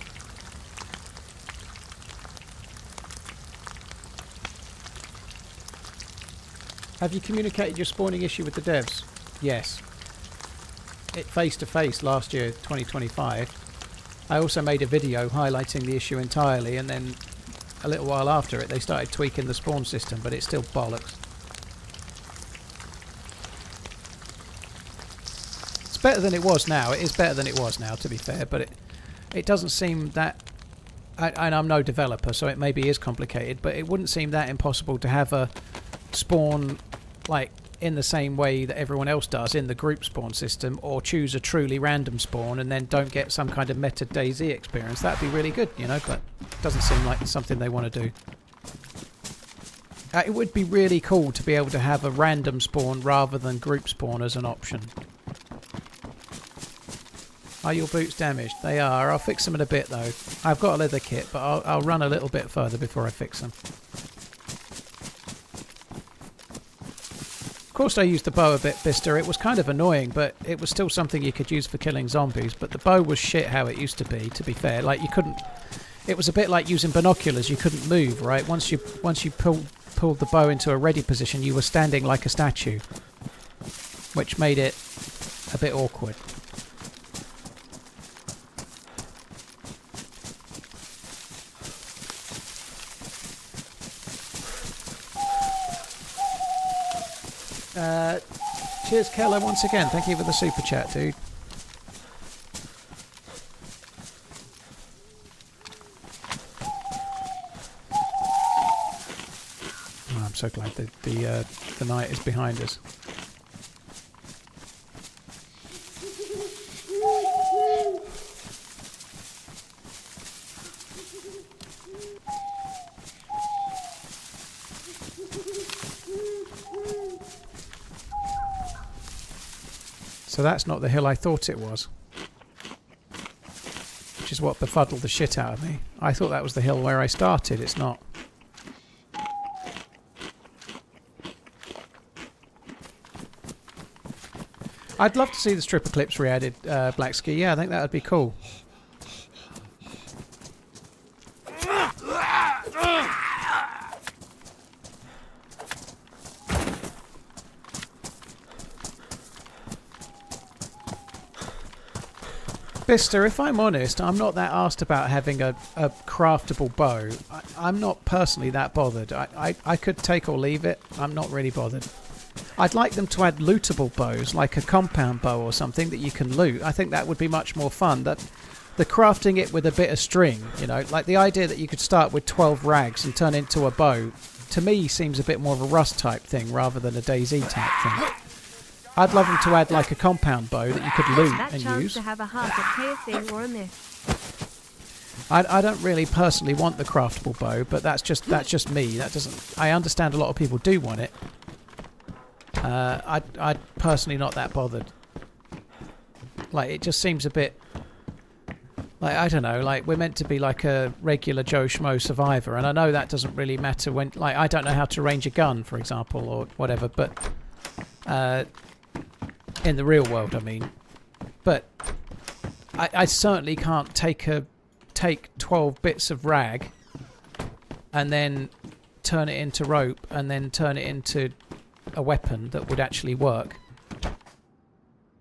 Have you communicated your spawning issue with the devs? Yes. It face-to-face last year, 2025. I also made a video highlighting the issue entirely, and then a little while after it they started tweaking the spawn system, but it's still bollocks. It's better than it was now. It is better than it was now, to be fair, but it doesn't seem that... And I'm no developer, so it maybe is complicated, but it wouldn't seem that impossible to have a spawn like in the same way that everyone else does in the group spawn system, or choose a truly random spawn and then don't get some kind of meta DayZ experience. That'd be really good, you know, but it doesn't seem like something they want to do. It would be really cool to be able to have a random spawn rather than group spawn as an option. Are your boots damaged? They are. I'll fix them in a bit though. I've got a leather kit, but I'll run a little bit further before I fix them. Of course I used the bow a bit, Bister. It was kind of annoying, but it was still something you could use for killing zombies. But the bow was shit how it used to be fair. Like you couldn't... It was a bit like using binoculars. You couldn't move, right? Once you pulled the bow into a ready position, you were standing like a statue. Which made it a bit awkward. Cheers, Keller, once again. Thank you for the super chat, dude. Oh, I'm so glad that the night is behind us. So that's not the hill I thought it was. Which is what befuddled the shit out of me. I thought that was the hill where I started. It's not. I'd love to see the stripper clips re-added, Black Ski. Yeah, I think that would be cool. Bister, if I'm honest, I'm not that arsed about having a craftable bow. I'm not personally that bothered. I could take or leave it. I'm not really bothered. I'd like them to add lootable bows, like a compound bow or something that you can loot. I think that would be much more fun. That the crafting it with a bit of string, you know, like the idea that you could start with 12 rags and turn into a bow, to me seems a bit more of a Rust type thing rather than a DayZ type thing. I'd love them to add like a compound bow that you could loot and use. To have a heart at KSing or a miss. I don't really personally want the craftable bow, but that's just me. That doesn't. I understand a lot of people do want it. I'd personally not that bothered. Like it just seems a bit. Like I don't know. Like we're meant to be like a regular Joe Schmo survivor, and I know that doesn't really matter when. Like I don't know how to range a gun, for example, or whatever, but. In the real world, I mean, but I certainly can't take 12 bits of rag and then turn it into rope and then turn it into a weapon that would actually work.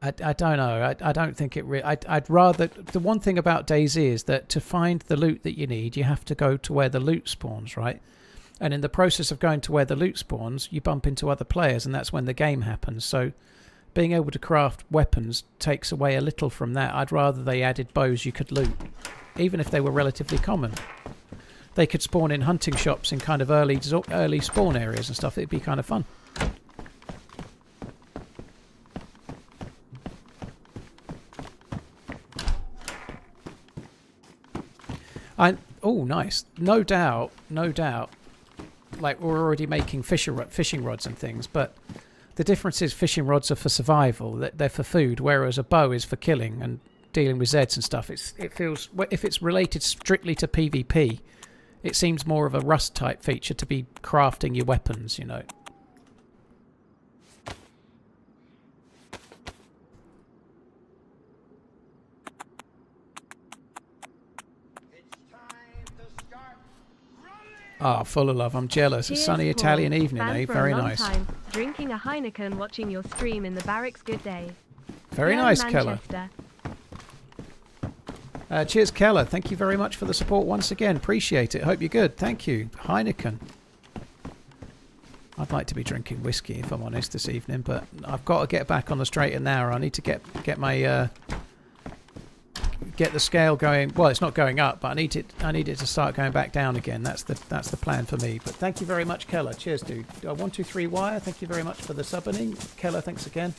I don't know. I don't think it really... I'd rather... The one thing about DayZ is that to find the loot that you need, you have to go to where the loot spawns, right? And in the process of going to where the loot spawns, you bump into other players, and that's when the game happens. So being able to craft weapons takes away a little from that. I'd rather they added bows you could loot, even if they were relatively common. They could spawn in hunting shops in kind of early spawn areas and stuff. It'd be kind of fun. Oh, nice. No doubt. Like, we're already making fishing rods and things, but the difference is fishing rods are for survival. They're for food, whereas a bow is for killing and dealing with Zeds and stuff. It feels... If it's related strictly to PvP, it seems more of a Rust type feature to be crafting your weapons, you know. Ah, full of love. I'm jealous. Cheers, a sunny Paul. Italian evening, Fan eh? for Very a long nice. Time. Drinking a Heineken, watching your stream in the barracks. Good day. Very nice, Keller. Cheers, Keller. Thank you very much for the support once again. Appreciate it. Hope you're good. Thank you. Heineken. I'd like to be drinking whiskey, if I'm honest, this evening, but I've got to get back on the straight and narrow. I need to get my... get the scale going. Well, it's not going up, but I need it to start going back down again. That's the plan for me. But thank you very much, Keller. Cheers, dude. 123 Wire, thank you very much for the subbing. Keller, thanks again.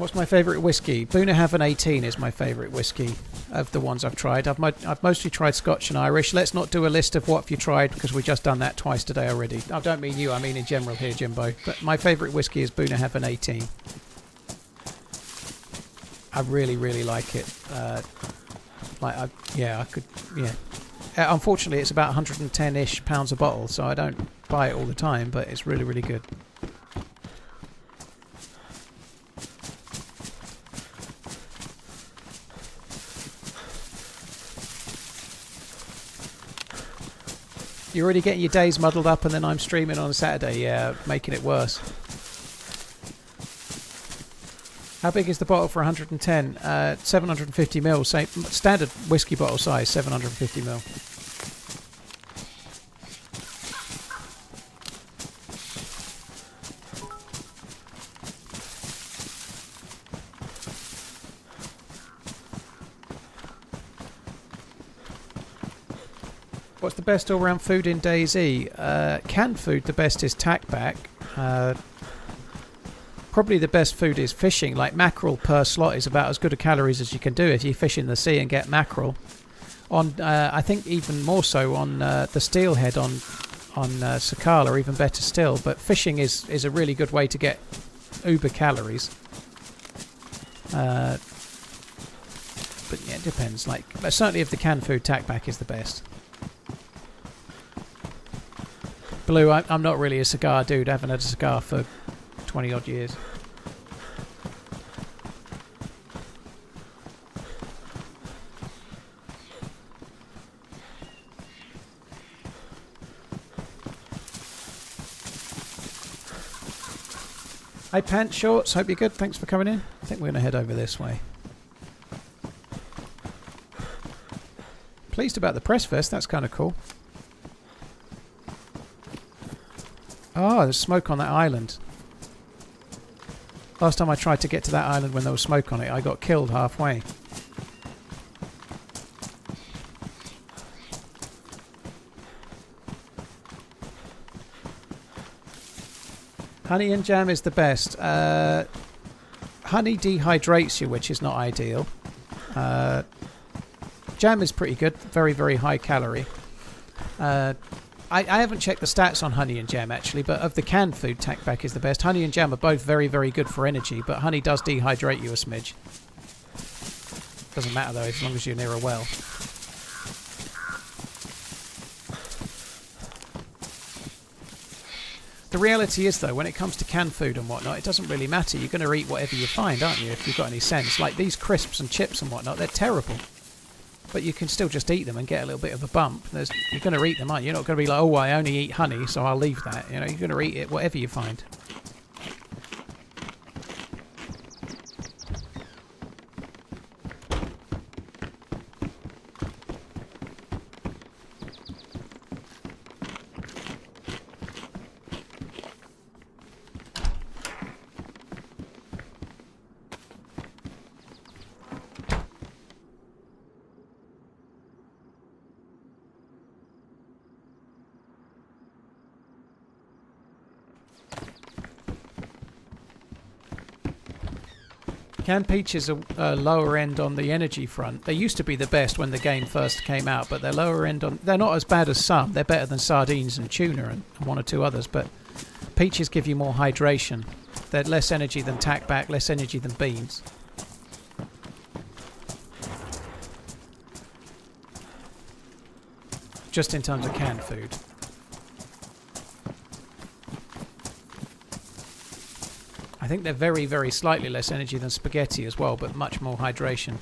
What's my favourite whiskey? Bunnahabhain 18 is my favourite whiskey of the ones I've tried. I've mostly tried Scotch and Irish. Let's not do a list of what have you tried because we've just done that twice today already. I don't mean you, I mean in general here, Jimbo. But my favourite whiskey is Bunnahabhain 18. I really, really like it. Unfortunately, it's about 110-ish pounds a bottle, so I don't buy it all the time, but it's really, really good. You're already getting your days muddled up and then I'm streaming on a Saturday. Yeah, making it worse. How big is the bottle for 110? 750ml. Same standard whiskey bottle size, 750ml. What's the best all-round food in DayZ? Canned food, the best is tackback. Probably the best food is fishing. Like mackerel per slot is about as good a calories as you can do if you fish in the sea and get mackerel. On, I think even more so on the steelhead on Sakala, even better still. But fishing is a really good way to get uber calories. But yeah, it depends. Like certainly, if the canned food, tackback is the best. Blue, I'm not really a cigar dude. I haven't had a cigar for 20 odd years. Hey Pants Shorts, hope you're good. Thanks for coming in. I think we're going to head over this way. Pleased about the press vest, that's kind of cool. Oh, there's smoke on that island. Last time I tried to get to that island when there was smoke on it, I got killed halfway. Honey and jam is the best. Honey dehydrates you, which is not ideal. Jam is pretty good, very, very high calorie. I haven't checked the stats on honey and jam actually, but of the canned food, tackback is the best. Honey and jam are both very, very good for energy, but honey does dehydrate you a smidge. Doesn't matter though, as long as you're near a well. The reality is though, when it comes to canned food and whatnot, it doesn't really matter. You're going to eat whatever you find, aren't you, if you've got any sense. Like these crisps and chips and whatnot, they're terrible. But you can still just eat them and get a little bit of a bump. You're going to eat them, aren't you? You're not going to be like, oh, I only eat honey, so I'll leave that. You know, you're going to eat it, whatever you find. Canned peaches are lower end on the energy front. They used to be the best when the game first came out, but they're lower end on... They're not as bad as some. They're better than sardines and tuna and one or two others, but peaches give you more hydration. They're less energy than tackback, less energy than beans. Just in terms of canned food. I think they're very, very slightly less energy than spaghetti as well, but much more hydration.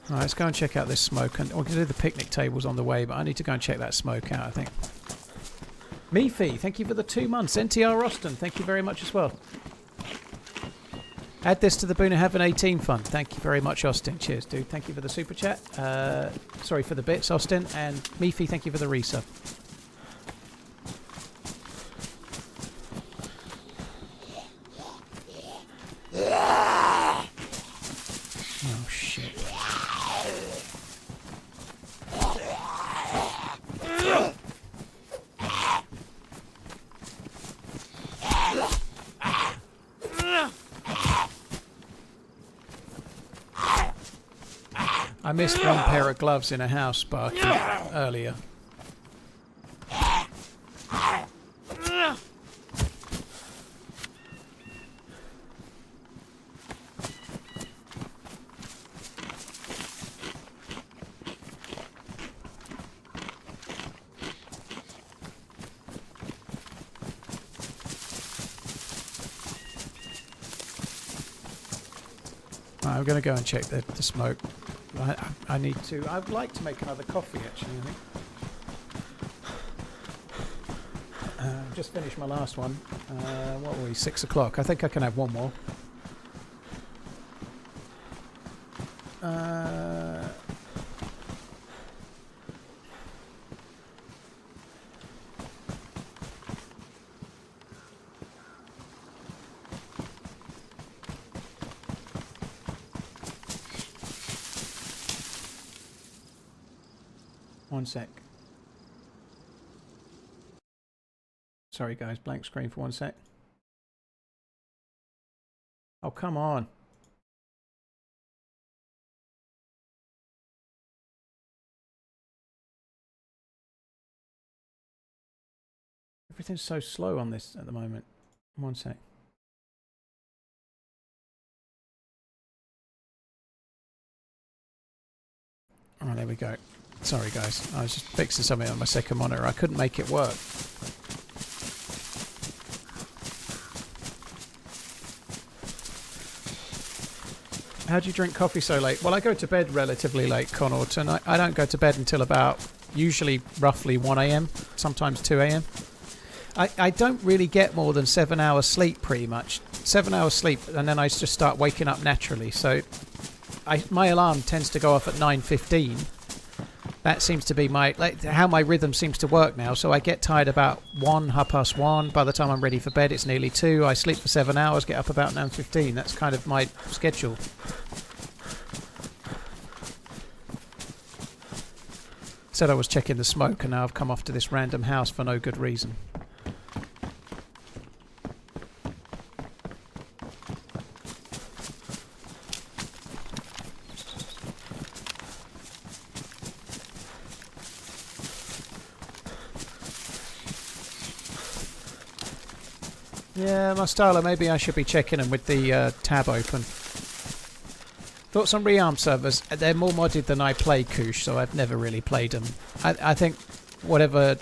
Alright, let's go and check out this smoke. And we're going to do the picnic tables on the way, but I need to go and check that smoke out, I think. Meefy, thank you for the 2 months. NTR Austin, thank you very much as well. Add this to the Bunnahabhain 18 fund. Thank you very much, Austin. Cheers, dude. Thank you for the super chat. Sorry for the bits, Austin. And Meefy, thank you for the resub. I missed one pair of gloves in a house, Sparky, earlier. I'm going to go and check the smoke. I need to. I'd like to make another coffee, actually, I think. Just finished my last one. What were we? 6 o'clock. I think I can have one more. One sec. Sorry guys, blank screen for 1 sec. Oh, come on. Everything's so slow on this at the moment. 1 sec. Oh, there we go. Sorry guys, I was just fixing something on my second monitor. I couldn't make it work. How do you drink coffee so late? Well, I go to bed relatively late, Connaughton. I don't go to bed until about, usually roughly 1 AM, sometimes 2 AM. I don't really get more than 7 hours sleep pretty much. 7 hours sleep and then I just start waking up naturally. So my alarm tends to go off at 9:15. That seems to be how my rhythm seems to work now. So I get tired about 1, 1:30. By the time I'm ready for bed, it's nearly 2. I sleep for 7 hours, get up about 9:15. That's kind of my schedule. Said I was checking the smoke, and now I've come off to this random house for no good reason. Yeah, my styler, maybe I should be checking them with the tab open. Thoughts on rearm servers? They're more modded than I play, Koosh, so I've never really played them. I think whatever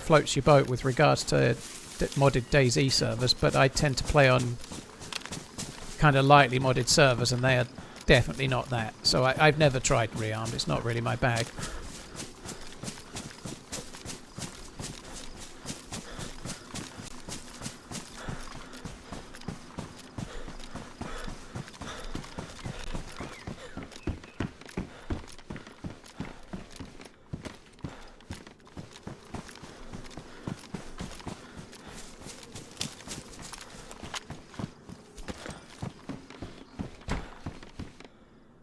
floats your boat with regards to modded DayZ servers, but I tend to play on kind of lightly modded servers, and they are definitely not that. So I've never tried rearmed. It's not really my bag.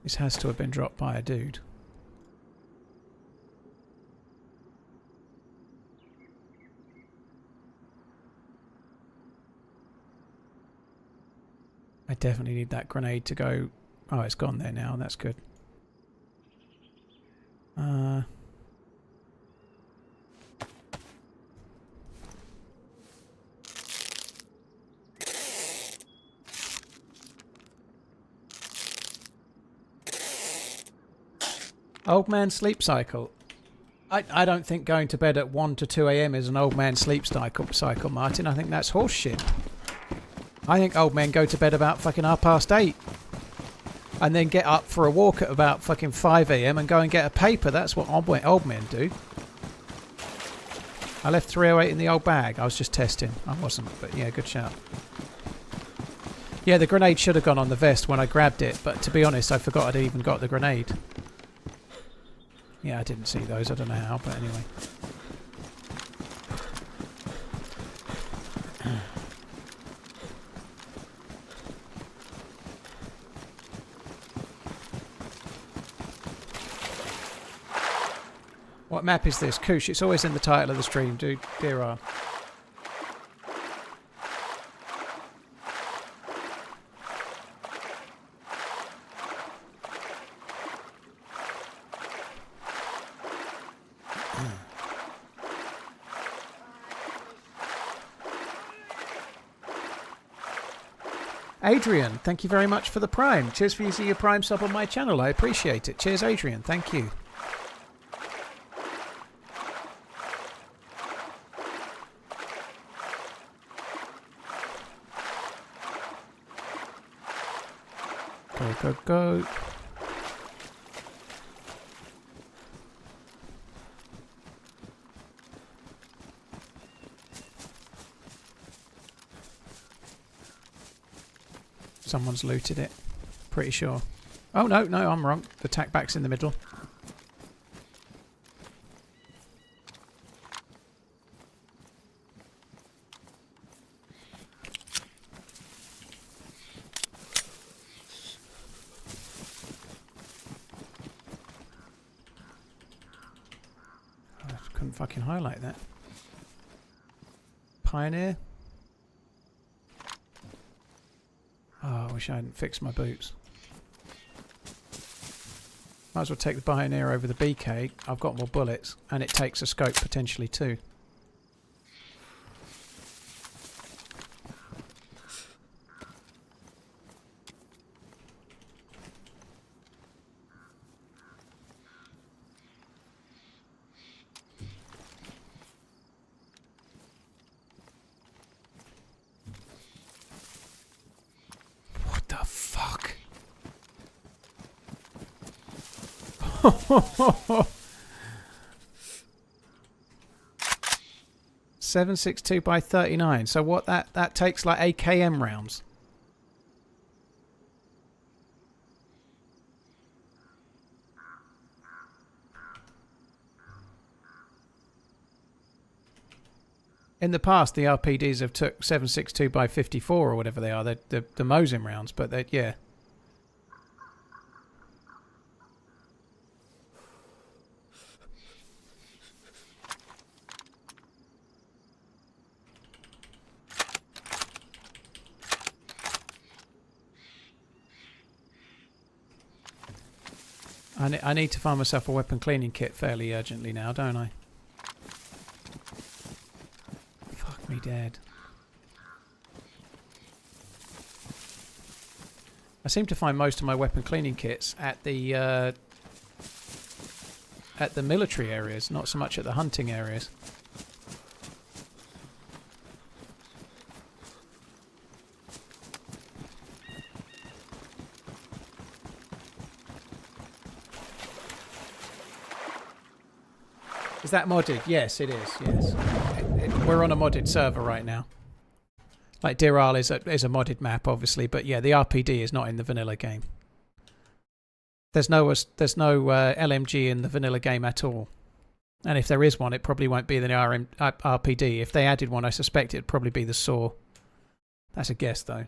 This has to have been dropped by a dude. I definitely need that grenade to go. Oh, it's gone there now. That's good. Old man sleep cycle. I don't think going to bed at 1 to 2 AM is an old man sleep cycle, Martin. I think that's horse shit. I think old men go to bed about fucking 8:30 and then get up for a walk at about fucking 5 AM and go and get a paper. That's what old men do. I left 308 in the old bag. I was just testing. I wasn't, but yeah, good shout. Yeah, the grenade should have gone on the vest when I grabbed it, but to be honest, I forgot I'd even got the grenade. Yeah, I didn't see those. I don't know how, but anyway. What map is this? Koosh, it's always in the title of the stream, dude. Deerisle. Adrian, thank you very much for the Prime. Cheers for using your Prime sub on my channel. I appreciate it. Cheers, Adrian. Thank you. Go, go, go. Someone's looted it. Pretty sure. Oh, no, no, I'm wrong. The tack back's in the middle. I couldn't fucking highlight that. Pioneer. Oh, I wish I hadn't fixed my boots. Might as well take the Pioneer over the BK. I've got more bullets, and it takes a scope potentially too. What the fuck? 7.62 by 39. So what that takes like AKM rounds. In the past, the RPDs have took 7.62 by 54 or whatever they are. They're the Mosin rounds, but they yeah. I need to find myself a weapon cleaning kit fairly urgently now, don't I? Fuck me dead. I seem to find most of my weapon cleaning kits at the military areas, not so much at the hunting areas. Is that modded? Yes, it is. Yes, we're on a modded server right now. Like Deerisle is a modded map, obviously, but yeah, the RPD is not in the vanilla game. There's no LMG in the vanilla game at all, and if there is one, it probably won't be the RPD. If they added one, I suspect it'd probably be the SAW. That's a guess, though. I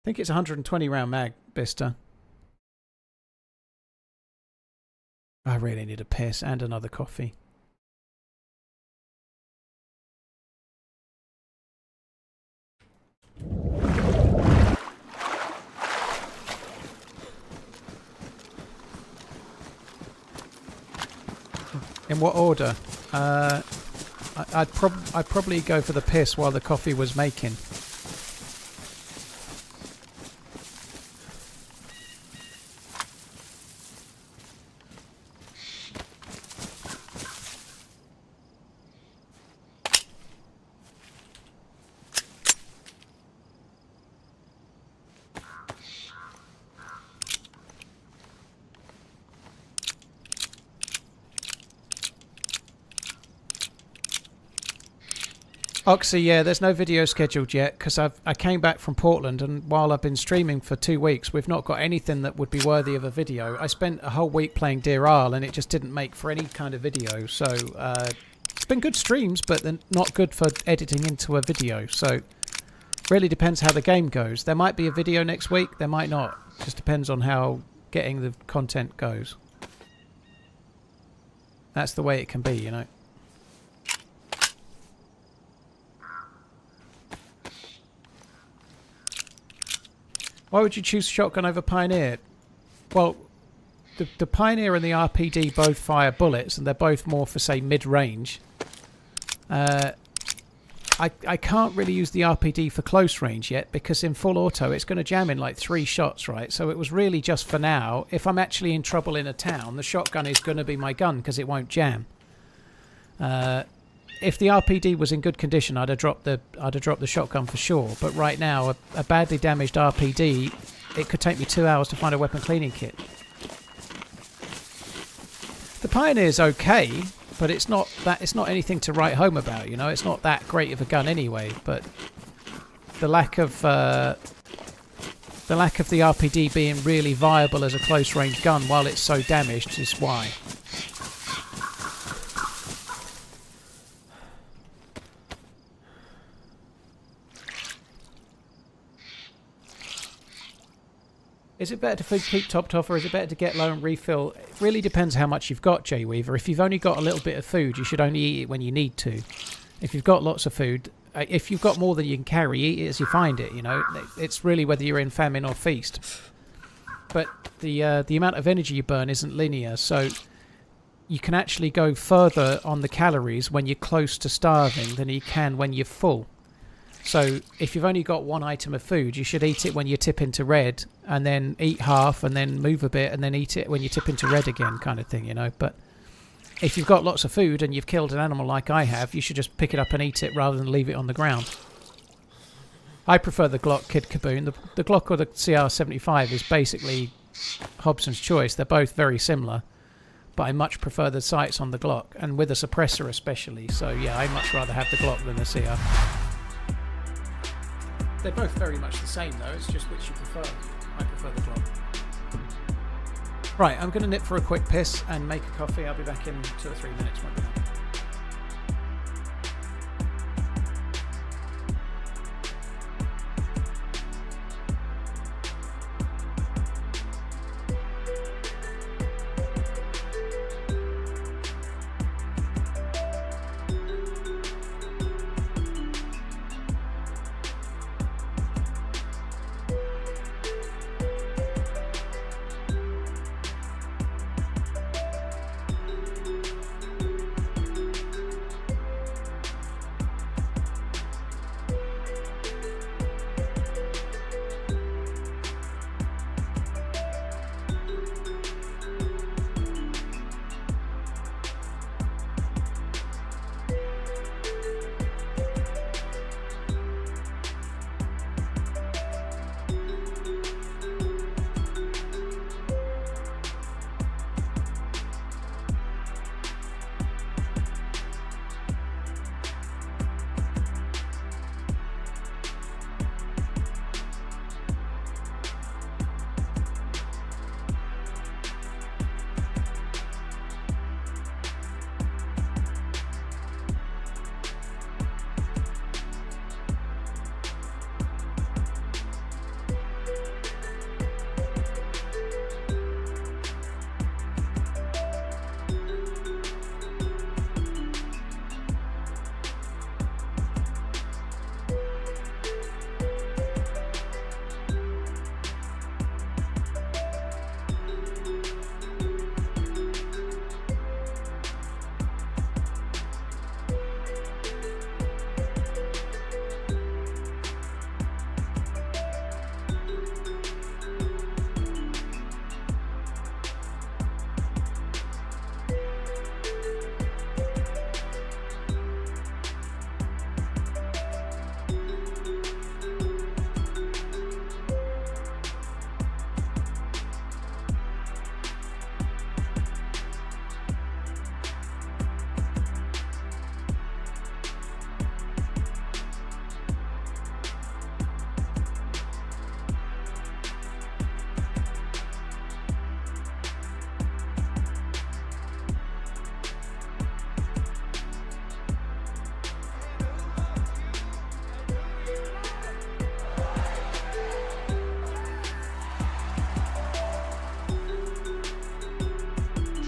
think it's 120 round mag, Bista. I really need a piss and another coffee. In what order? I'd probably go for the piss while the coffee was making. Oxy, yeah, there's no video scheduled yet because I came back from Portland, and while I've been streaming for 2 weeks, we've not got anything that would be worthy of a video. I spent a whole week playing Deerisle and it just didn't make for any kind of video. So it's been good streams, but they're not good for editing into a video. So really depends how the game goes. There might be a video next week, there might not. Just depends on how getting the content goes. That's the way it can be, you know. Why would you choose shotgun over Pioneer? Well, the Pioneer and the RPD both fire bullets, and they're both more for, say, mid-range. I can't really use the RPD for close range yet because in full auto it's going to jam in like 3 shots, right? So it was really just for now. If I'm actually in trouble in a town, the shotgun is going to be my gun because it won't jam. If the RPD was in good condition, I'd have dropped the shotgun for sure. But right now, a badly damaged RPD, it could take me 2 hours to find a weapon cleaning kit. The Pioneer's okay, but it's not anything to write home about. You know, it's not that great of a gun anyway. But the lack of the RPD being really viable as a close range gun while it's so damaged is why. Is it better to keep topped off or is it better to get low and refill? It really depends how much you've got, Jay Weaver. If you've only got a little bit of food, you should only eat it when you need to. If you've got lots of food, if you've got more than you can carry, eat it as you find it, you know. It's really whether you're in famine or feast. But the amount of energy you burn isn't linear, so you can actually go further on the calories when you're close to starving than you can when you're full. So if you've only got 1 item of food, you should eat it when you tip into red, and then eat half, and then move a bit, and then eat it when you tip into red again, kind of thing, you know. But if you've got lots of food and you've killed an animal like I have, you should just pick it up and eat it rather than leave it on the ground. I prefer the Glock Kid Kaboom. The Glock or the CR75 is basically Hobson's choice. They're both very similar, but I much prefer the sights on the Glock, and with a suppressor especially. So yeah, I much rather have the Glock than the CR. They're both very much the same though, it's just which you prefer. I prefer the Glock. Right, I'm going to nip for a quick piss and make a coffee. I'll be back in 2 or 3 minutes. Won't be long.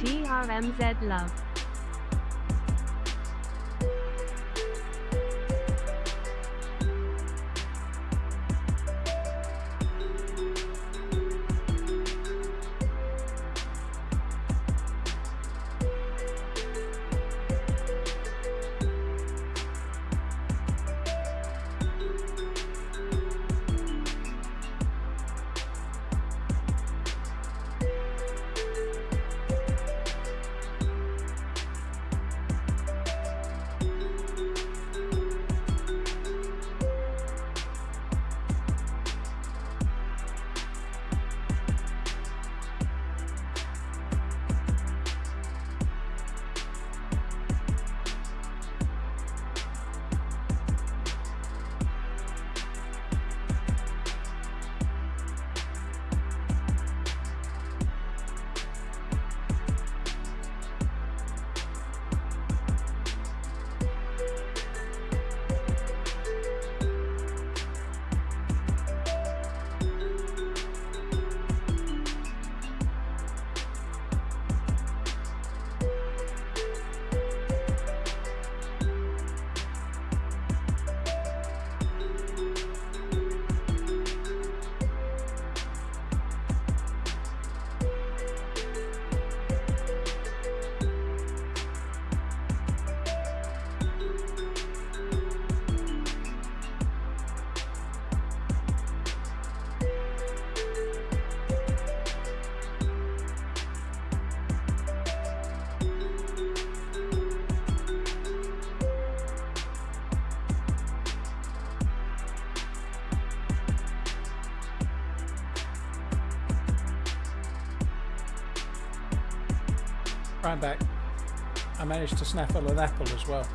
TRMZ love. Right, I'm back. I managed to snaffle an apple as well.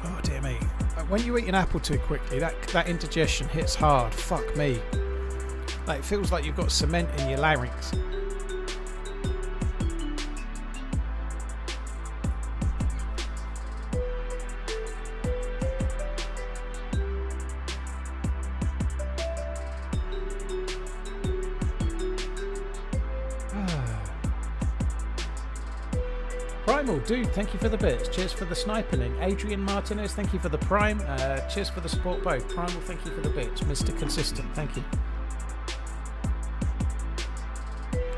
Oh dear me. When you eat an apple too quickly, that indigestion hits hard. Fuck me. Like, it feels like you've got cement in your larynx. Primal, dude, thank you for the bits. Cheers for the sniper link. Adrian Martinez, thank you for the prime. Cheers for the support both. Primal, thank you for the bits. Mr. Consistent, thank you.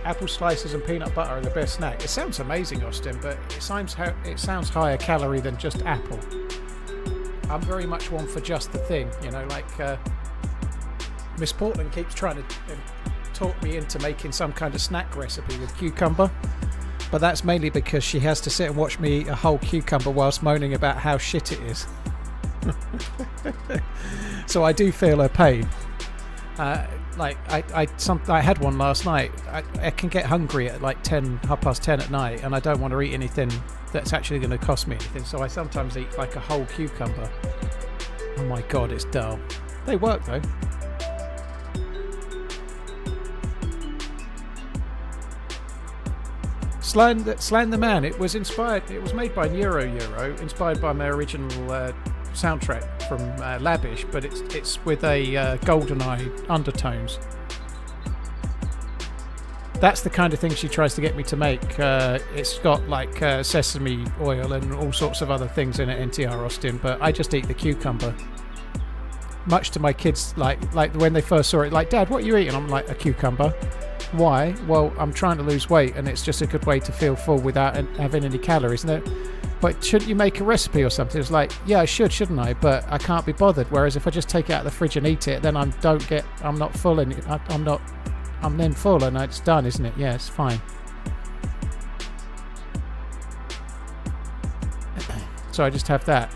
Apple slices and peanut butter are the best snack. It sounds amazing, Austin, but it sounds higher calorie than just apple. I'm very much one for just the thing, you know, like Miss Portland keeps trying to talk me into making some kind of snack recipe with cucumber. But that's mainly because she has to sit and watch me eat a whole cucumber whilst moaning about how shit it is. So I do feel her pain. Like I had one last night. I can get hungry at like 10:30 at night, and I don't want to eat anything that's actually going to cost me anything. So I sometimes eat like a whole cucumber. Oh my god, it's dull. They work though. Slan the Man. It was inspired. It was made by Euro, inspired by my original soundtrack from Labisch, but it's with a GoldenEye undertones. That's the kind of thing she tries to get me to make. It's got like sesame oil and all sorts of other things in it, NTR Austin, but I just eat the cucumber. Much to my kids, like when they first saw it, like, Dad, what are you eating? I'm like, a cucumber. Why? Well, I'm trying to lose weight, and it's just a good way to feel full without having any calories. But shouldn't you make a recipe or something? It's like, yeah, I should, shouldn't I? But I can't be bothered. Whereas if I just take it out of the fridge and eat it, then I'm not full, and I'm then full, and it's done, isn't it? Yeah, it's fine. So I just have that.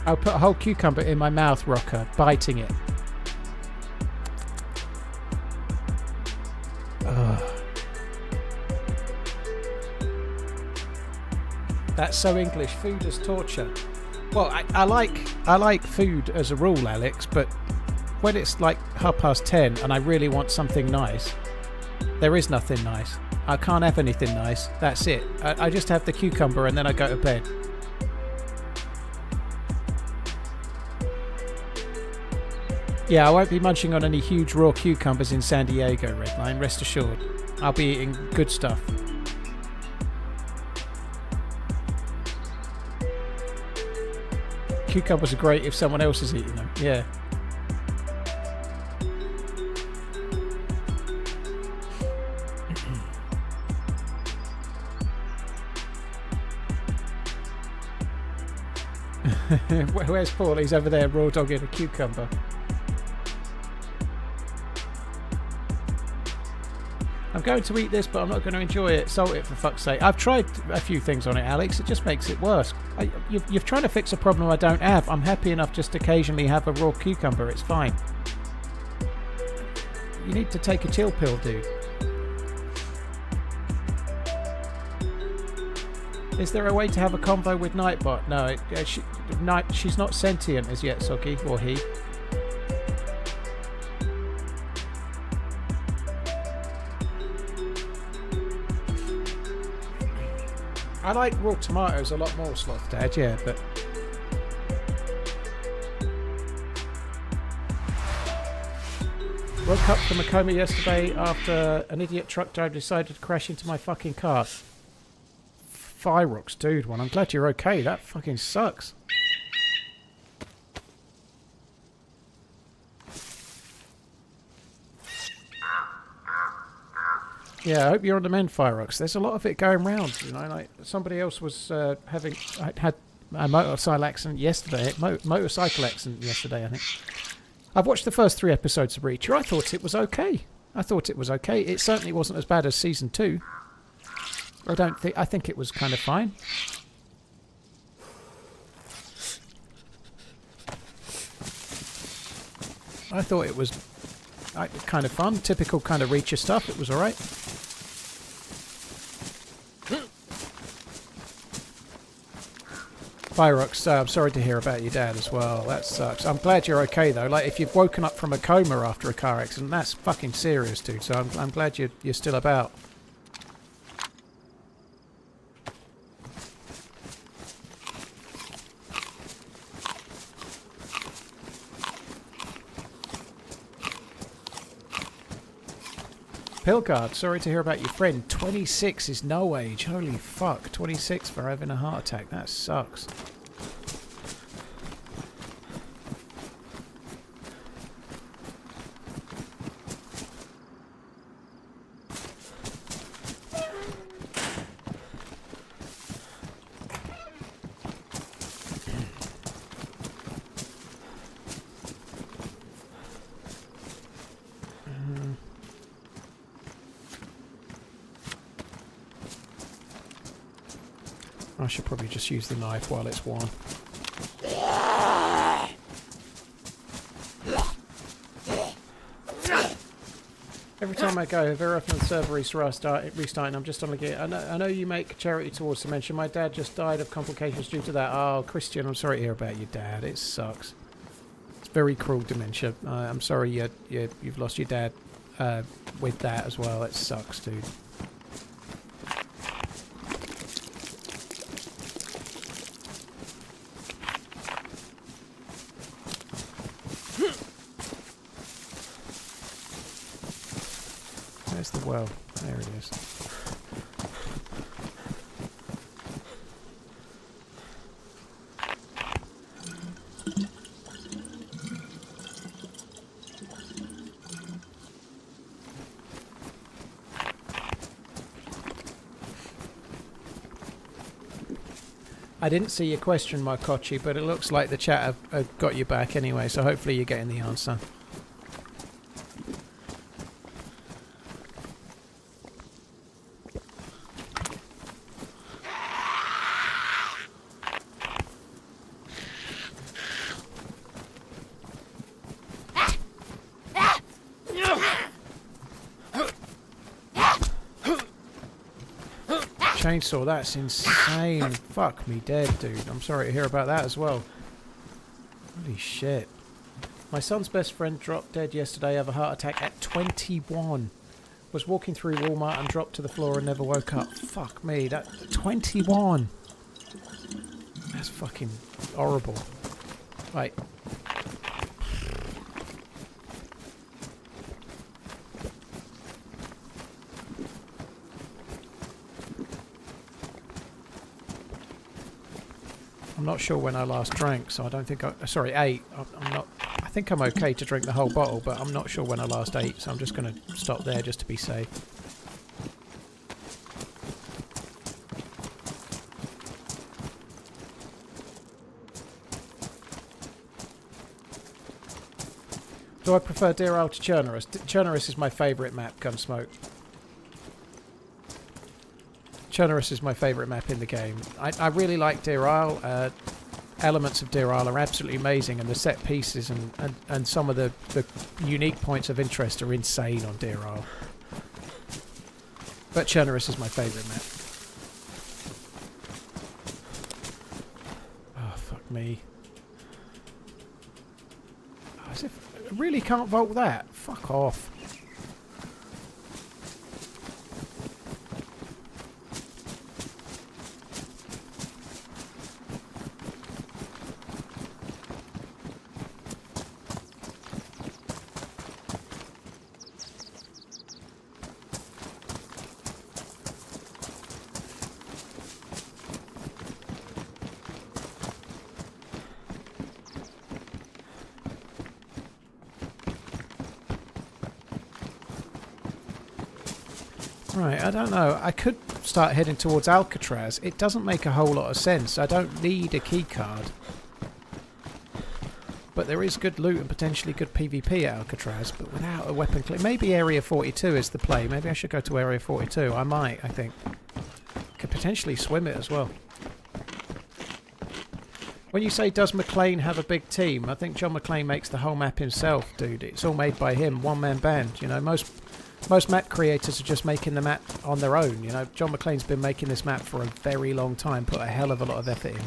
I'll put a whole cucumber in my mouth, Rocker, biting it. Ugh. That's so English. Food as torture. Well, I like food as a rule, Alex, but when it's like 10:30 and I really want something nice, there is nothing nice. I can't have anything nice. That's it. I just have the cucumber and then I go to bed. Yeah, I won't be munching on any huge raw cucumbers in San Diego, Redline, rest assured. I'll be eating good stuff. Cucumbers are great if someone else is eating them, yeah. Where's Paul? He's over there raw dogging a cucumber. I'm going to eat this, but I'm not going to enjoy it. Salt it, for fuck's sake. I've tried a few things on it, Alex. It just makes it worse. You've tried to fix a problem I don't have. I'm happy enough just to occasionally have a raw cucumber. It's fine. You need to take a chill pill, dude. Is there a way to have a convo with Nightbot? No, she's not sentient as yet, Soggy, or he. I like raw tomatoes a lot more, Sloth Dad, yeah, but... Woke up from a coma yesterday after an idiot truck driver decided to crash into my fucking car. Fyrox, dude, I'm glad you're okay. That fucking sucks. Yeah, I hope you're on the mend, Fyrox. There's a lot of it going round, you know, like somebody else was had a motorcycle accident yesterday, motorcycle accident yesterday, I think. I've watched the first 3 episodes of Reacher. I thought it was okay. It certainly wasn't as bad as season 2. I think it was kind of fine. I thought it was kind of fun, typical kind of Reacher stuff. It was alright. Pyrox, I'm sorry to hear about your dad as well. That sucks. I'm glad you're okay though. Like, if you've woken up from a coma after a car accident, that's fucking serious, dude. So I'm glad you're still about. Pilgard, sorry to hear about your friend. 26 is no age. Holy fuck. 26 for having a heart attack. That sucks. I should probably just use the knife while it's warm. Every time I go, very often the server is restarting. I'm just on the gear. I know you make charity towards dementia. My dad just died of complications due to that. Oh, Christian, I'm sorry to hear about your dad. It sucks. It's very cruel dementia. I'm sorry you've lost your dad with that as well. It sucks, dude. Where's the well? There it is. I didn't see your question, my Kochi, but it looks like the chat have got you back anyway, so hopefully you're getting the answer. Chainsaw, that's insane. Fuck me dead, dude. I'm sorry to hear about that as well. Holy shit. My son's best friend dropped dead yesterday of a heart attack at 21. Was walking through Walmart and dropped to the floor and never woke up. Fuck me, that 21. That's fucking horrible. Right. I'm not sure when I last drank, so I don't think sorry, ate. I'm not. I think I'm okay to drink the whole bottle, but I'm not sure when I last ate, so I'm just going to stop there just to be safe. Do I prefer Deerisle to Chernoris? Chernoris is my favourite map, Gunsmoke. Chernoris is my favourite map in the game. I really like Deerisle. Elements of Deerisle are absolutely amazing, and the set pieces and some of the unique points of interest are insane on Deerisle. But Chernoris is my favourite map. Oh, fuck me. Oh, as if I really can't vault that. Fuck off. Right, I don't know. I could start heading towards Alcatraz. It doesn't make a whole lot of sense. I don't need a key card. But there is good loot and potentially good PvP at Alcatraz, but without a weapon clip. Maybe Area 42 is the play. Maybe I should go to Area 42. I might, I think. Could potentially swim it as well. When you say does McLean have a big team, I think John McLean makes the whole map himself, dude. It's all made by him, one-man band. You know, most map creators are just making the map on their own. You know, John McLean's been making this map for a very long time, put a hell of a lot of effort in.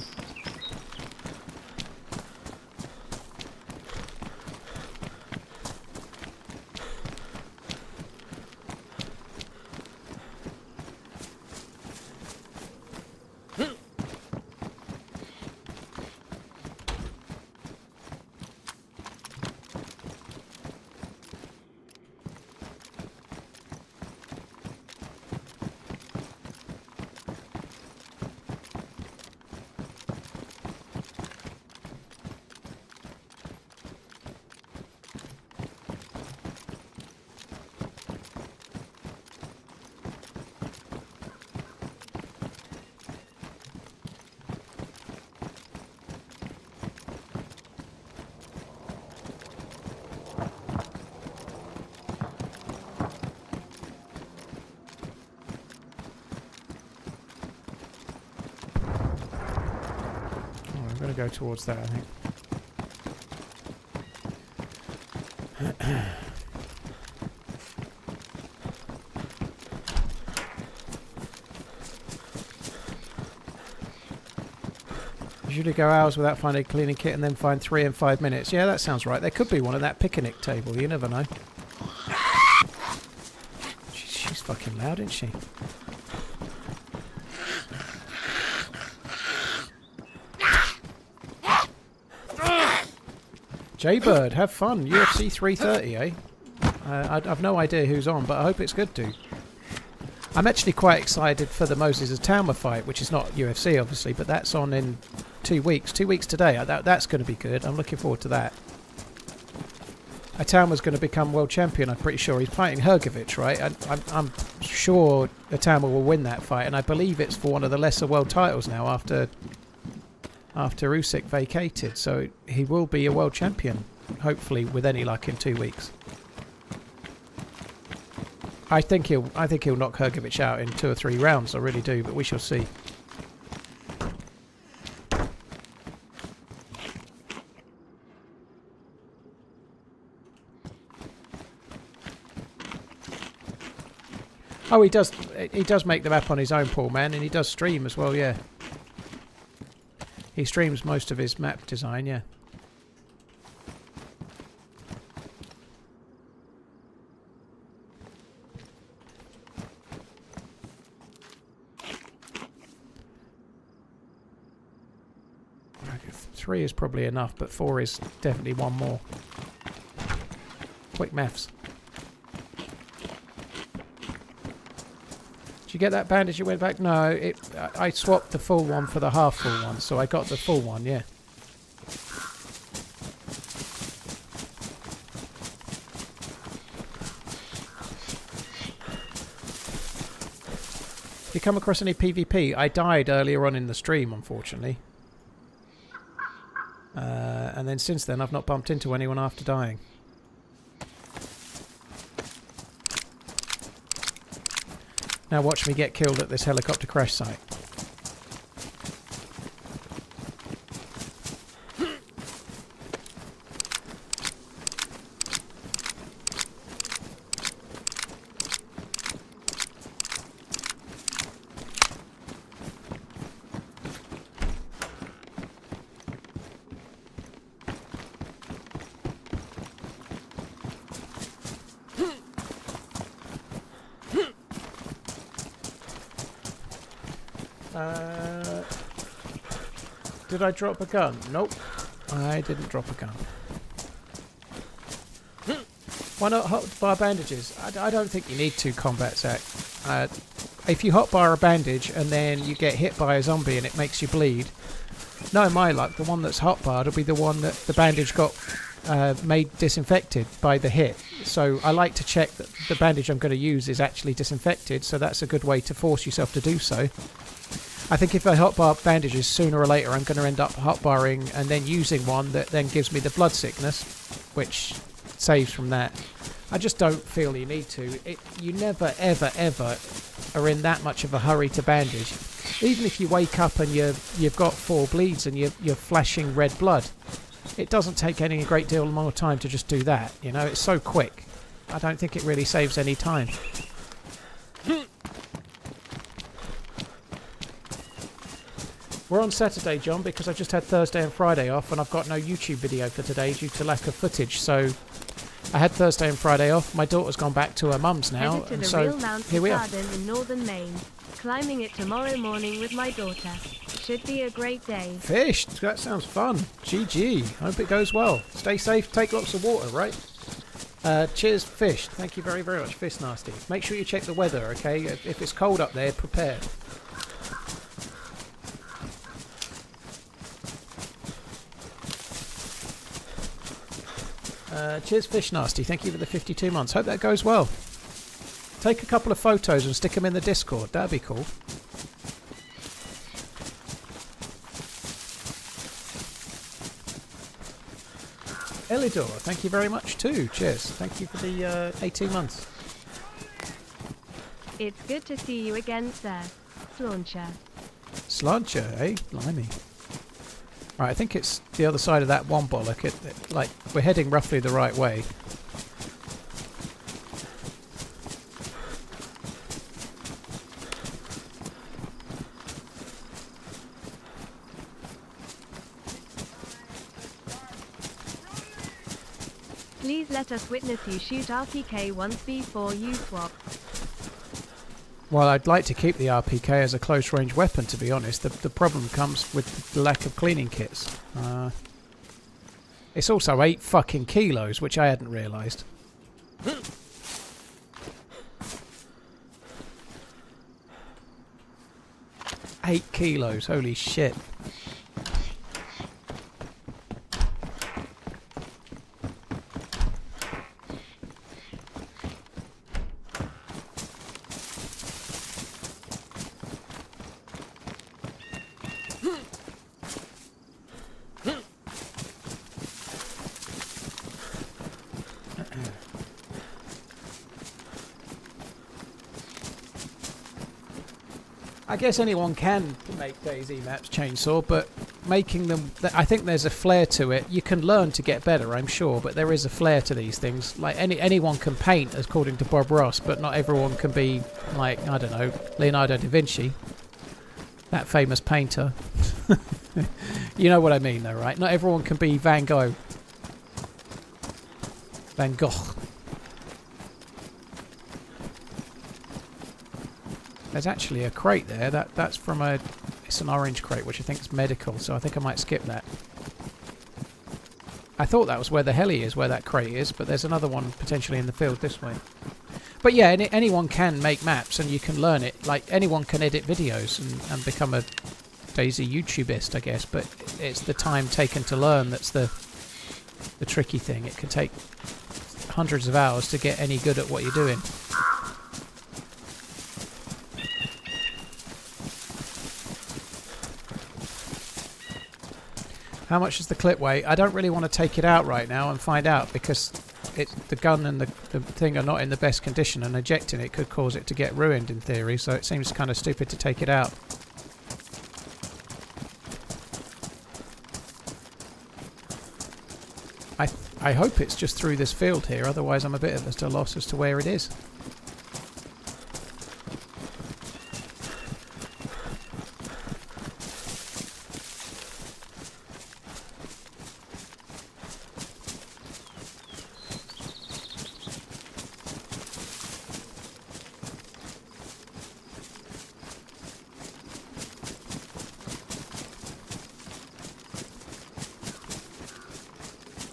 I'm going to go towards that, I think. Usually go hours without finding a cleaning kit and then find 3 in 5 minutes. Yeah, that sounds right. There could be one at that picnic table. You never know. She's fucking loud, isn't she? Jaybird, have fun. UFC 330, eh? I've no idea who's on, but I hope it's good, dude. I'm actually quite excited for the Moses Atama fight, which is not UFC, obviously, but that's on in 2 weeks. 2 weeks today. That's going to be good. I'm looking forward to that. Atama's going to become world champion, I'm pretty sure. He's fighting Hrgovic, right? I'm sure Atama will win that fight, and I believe it's for one of the lesser world titles now after Usyk vacated, so he will be a world champion, hopefully with any luck in 2 weeks. I think he'll knock Hrgovic out in 2 or 3 rounds. I really do, but we shall see. Oh, he does make the map on his own, Paul, man, and he does stream as well, yeah. He streams most of his map design, yeah. Okay, 3 is probably enough, but 4 is definitely one more. Quick maths. Did you get that bandage you went back? No, I swapped the full one for the half full one, so I got the full one, yeah. You come across any PvP? I died earlier on in the stream, unfortunately. And then since then I've not bumped into anyone after dying. Now watch me get killed at this helicopter crash site. Did I drop a gun? Nope. I didn't drop a gun. Why not hotbar bandages? I don't think you need to, Combat Zach. If you hotbar a bandage and then you get hit by a zombie and it makes you bleed, no, my luck, the one that's hotbarred will be the one that the bandage got made disinfected by the hit. So I like to check that the bandage I'm going to use is actually disinfected, so that's a good way to force yourself to do so. I think if I hotbar bandages, sooner or later I'm going to end up hotbarring and then using one that then gives me the blood sickness, which saves from that. I just don't feel you need to. You never, ever, ever are in that much of a hurry to bandage. Even if you wake up and you've got 4 bleeds and you're flashing red blood, it doesn't take any great deal more time to just do that. You know, it's so quick. I don't think it really saves any time. We're on Saturday, John, because I just had Thursday and Friday off, and I've got no YouTube video for today due to lack of footage. So I had Thursday and Friday off. My daughter's gone back to her mum's now, Headed to and the so real Mount here we are. Garden in northern Maine. Climbing it tomorrow morning with my daughter. Should be a great day. Fish, that sounds fun. GG. Hope it goes well. Stay safe, take lots of water, right? Cheers, Fish. Thank you very, very much, Fish Nasty. Make sure you check the weather, okay? If it's cold up there, prepare. Cheers, Fish Nasty. Thank you for the 52 months. Hope that goes well. Take a couple of photos and stick them in the Discord. That'd be cool. Elidor, thank you very much too. Cheers. Thank you for the 18 months. It's good to see you again, sir. Slauncher. Slauncher, eh? Blimey. Right, I think it's the other side of that one bollock. Like, we're heading roughly the right way. Please let us witness you shoot RPK once before you swap. Well, I'd like to keep the RPK as a close-range weapon, to be honest. The problem comes with the lack of cleaning kits. It's also 8 fucking kilos, which I hadn't realised. 8 kilos, holy shit. I guess anyone can make DayZ maps chainsaw, but making them... I think there's a flair to it. You can learn to get better, I'm sure, but there is a flair to these things. Like, anyone can paint, according to Bob Ross, but not everyone can be, like, I don't know, Leonardo da Vinci. That famous painter. You know what I mean, though, right? Not everyone can be Van Gogh. Van Gogh. There's actually a crate there. That's from a... It's an orange crate, which I think is medical, so I think I might skip that. I thought that was where the heli is, where that crate is, but there's another one potentially in the field this way. But yeah, anyone can make maps, and you can learn it. Like, anyone can edit videos and become a DayZ YouTubeist, I guess, but it's the time taken to learn that's the tricky thing. It can take hundreds of hours to get any good at what you're doing. How much does the clip weigh? I don't really want to take it out right now and find out, because the gun and the thing are not in the best condition, and ejecting it could cause it to get ruined in theory, so it seems kind of stupid to take it out. I hope it's just through this field here, otherwise I'm a bit at a loss as to where it is.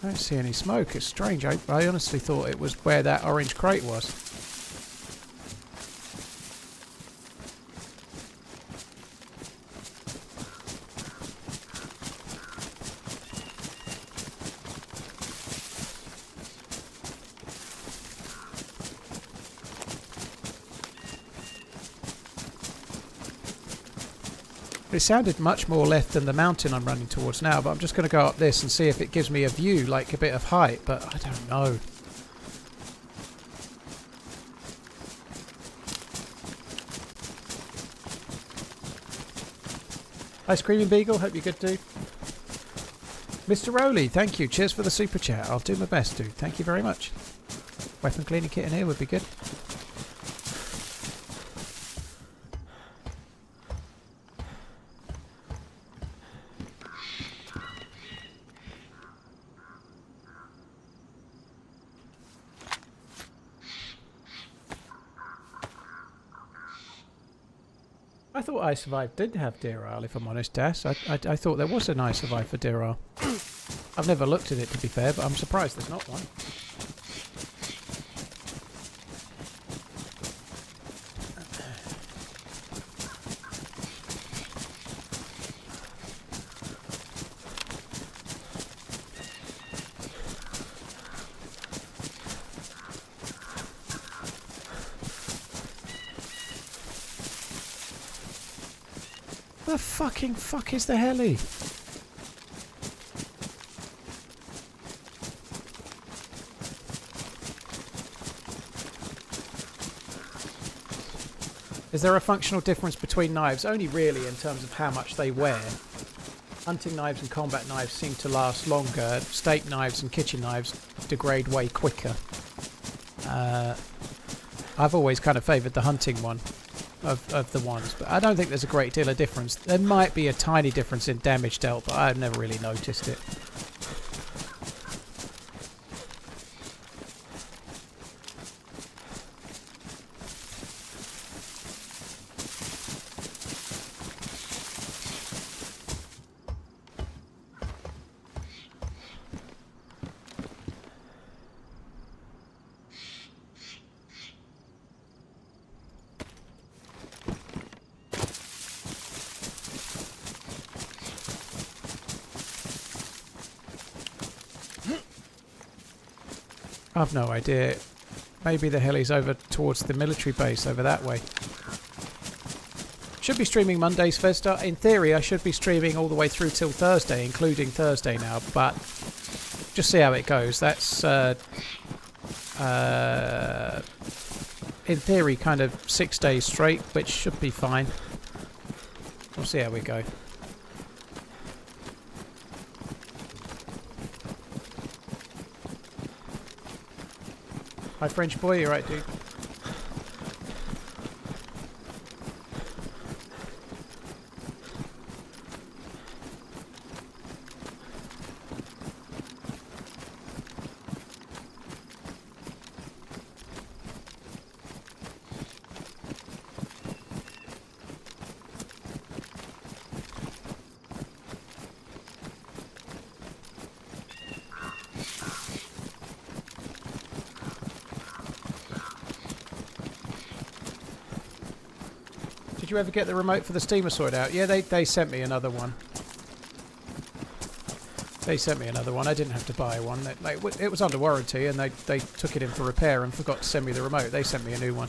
I don't see any smoke. It's strange. I honestly thought it was where that orange crate was. It sounded much more left than the mountain I'm running towards now, but I'm just going to go up this and see if it gives me a view, like a bit of height, but I don't know. Hi, Screaming Beagle. Hope you're good, dude. Mr. Rowley, thank you. Cheers for the super chat. I'll do my best, dude. Thank you very much. Weapon cleaning kit in here would be good. I thought I Survived did have Deerisle, if I'm honest, Das. I thought there was an I Survived for Deerisle. I've never looked at it, to be fair, but I'm surprised there's not one. The fucking fuck is the heli? Is there a functional difference between knives? Only really in terms of how much they wear. Hunting knives and combat knives seem to last longer. Steak knives and kitchen knives degrade way quicker. I've always kind of favoured the hunting one of the ones, but I don't think there's a great deal of difference. There might be a tiny difference in damage dealt, but I've never really noticed it. I've no idea. Maybe the heli's over towards the military base over that way. Should be streaming Mondays, Festa. In theory, I should be streaming all the way through till Thursday, including Thursday now, but just see how it goes. That's, in theory, kind of 6 days straight, which should be fine. We'll see how we go. Hi, French boy. You right, dude? Did you ever get the remote for the steamer sorted out? Yeah, they sent me another one. They sent me another one. I didn't have to buy one. It was under warranty, and they took it in for repair and forgot to send me the remote. They sent me a new one.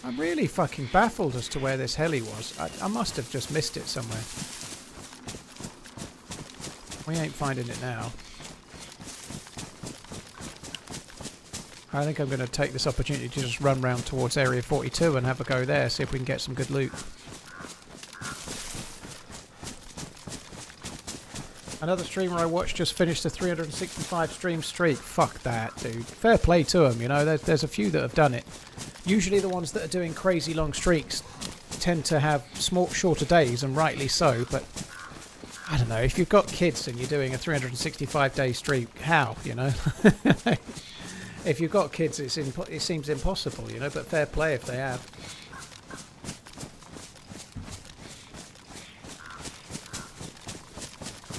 I'm really fucking baffled as to where this heli was. I must have just missed it somewhere. We ain't finding it now. I think I'm going to take this opportunity to just run round towards Area 42 and have a go there, see if we can get some good loot. Another streamer I watched just finished a 365 stream streak. Fuck that, dude. Fair play to them, you know. There's a few that have done it. Usually the ones that are doing crazy long streaks tend to have shorter days, and rightly so, but I don't know, if you've got kids and you're doing a 365-day streak, how, you know? If you've got kids, it seems impossible, you know, but fair play if they have.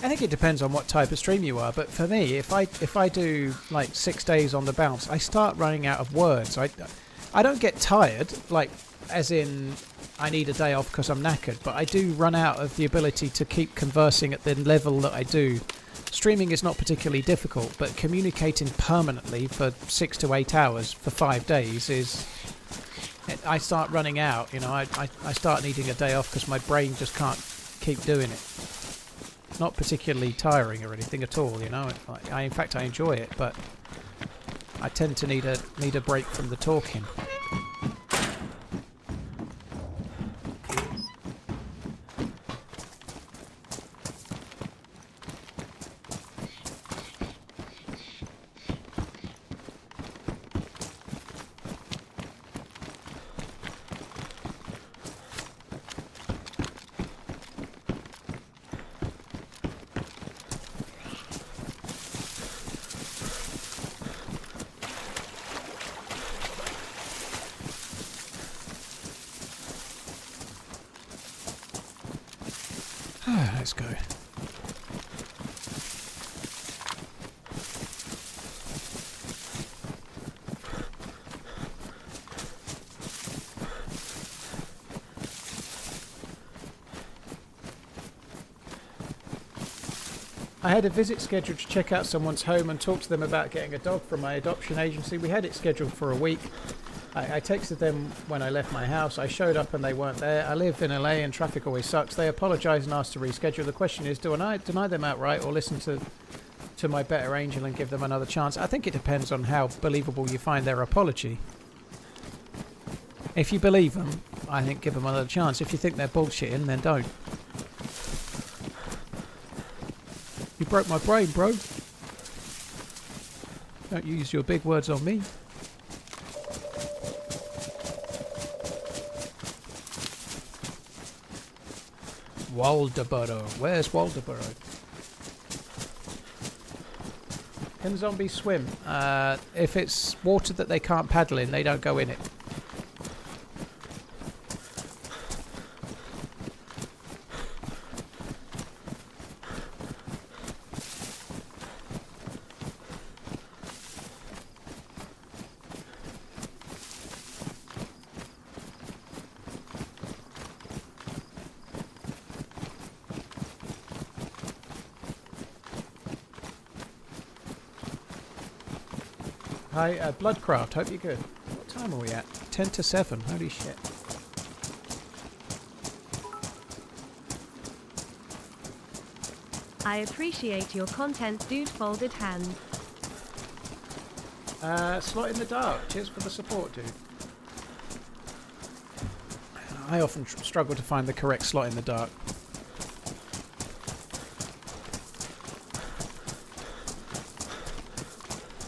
I think it depends on what type of stream you are, but for me, if I do like 6 days on the bounce, I start running out of words. I don't get tired, like, as in I need a day off because I'm knackered, but I do run out of the ability to keep conversing at the level that I do. Streaming is not particularly difficult, but communicating permanently for 6 to 8 hours for 5 days is I start running out. You know, I start needing a day off because my brain just can't keep doing it. Not particularly tiring or anything at all. You know, in fact I enjoy it, but I tend to need a break from the talking. Let's go. I had a visit scheduled to check out someone's home and talk to them about getting a dog from my adoption agency. We had it scheduled for a week. I texted them when I left my house. I showed up and they weren't there. I live in LA and traffic always sucks. They apologised and asked to reschedule. The question is, do I deny them outright or listen to my better angel and give them another chance? I think it depends on how believable you find their apology. If you believe them, I think give them another chance. If you think they're bullshitting, then don't. You broke my brain, bro. Don't use your big words on me. Waldoboro. Where's Waldoboro? Can zombies swim? If it's water that they can't paddle in, they don't go in it. Hi, Bloodcraft, hope you're good. What time are we at? 10 to 7, holy shit. I appreciate your content, dude. Folded hands. Slot in the dark, cheers for the support, dude. I often struggle to find the correct slot in the dark.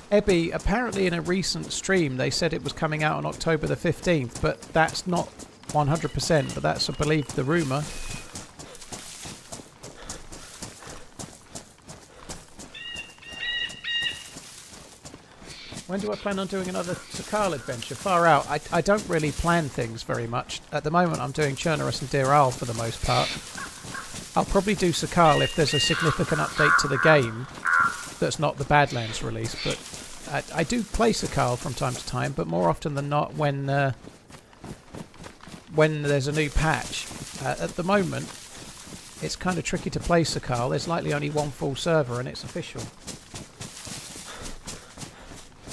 Ebby, apparently in a recent stream they said it was coming out on October the 15th, but that's not 100%, but that's, I believe, the rumour. When do I plan on doing another Sakal adventure? Far out. I don't really plan things very much. At the moment I'm doing Chernerus and Deerisle for the most part. I'll probably do Sakal if there's a significant update to the game that's not the Badlands release, but I do play Sakal from time to time, but more often than not when there's a new patch. At the moment, it's kind of tricky to play Sakal. There's likely only one full server and it's official.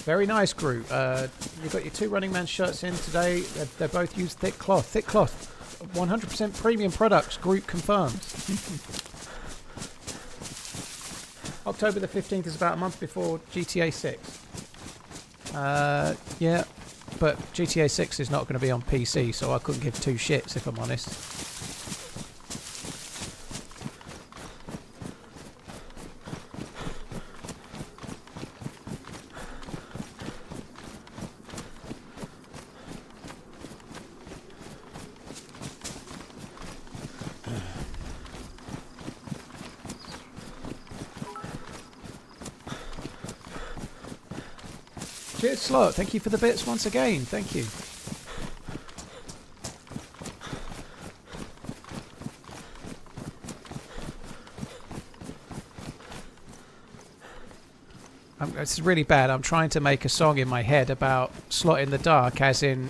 Very nice, Groot. You've got your TheRunningManZ shirts in today. They both use thick cloth. Thick cloth. 100% premium products. Groot confirmed. October the 15th is about a month before GTA 6. Yeah, but GTA 6 is not going to be on PC, so I couldn't give two shits if I'm honest. Cheers, Slot. Thank you for the bits once again. Thank you. It's really bad. I'm trying to make a song in my head about Slot in the Dark, as in...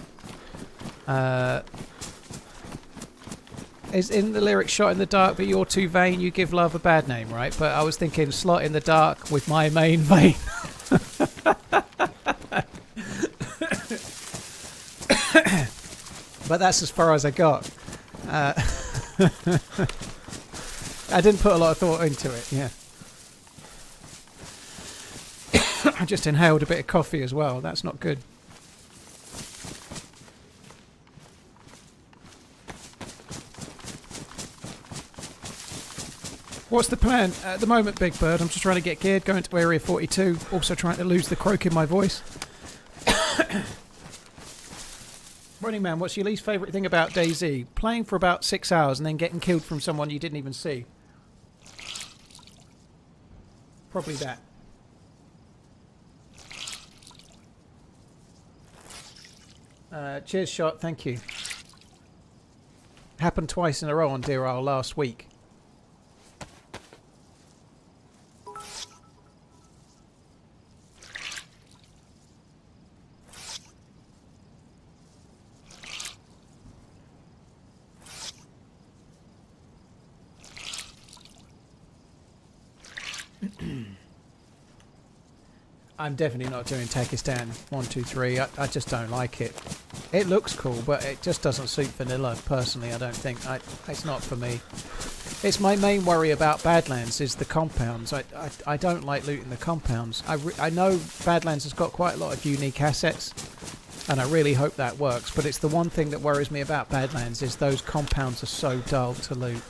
is in the lyric shot in the dark, but you're too vain, you give love a bad name, right? But I was thinking Slot in the Dark with my main vein. but that's as far as I got. I didn't put a lot of thought into it, yeah. I just inhaled a bit of coffee as well. That's not good. What's the plan at the moment, Big Bird? I'm just trying to get geared, going to Area 42. Also trying to lose the croak in my voice. Running Man, what's your least favourite thing about DayZ? Playing for about 6 hours and then getting killed from someone you didn't even see. Probably that. Cheers, shot. Thank you. Happened twice in a row on Deerisle last week. I'm definitely not doing Takistan 1, 2, 3. I just don't like it. It looks cool, but it just doesn't suit vanilla. Personally, I don't think. It's not for me. It's my main worry about Badlands is the compounds. I don't like looting the compounds. I know Badlands has got quite a lot of unique assets, and I really hope that works. But it's the one thing that worries me about Badlands is those compounds are so dull to loot.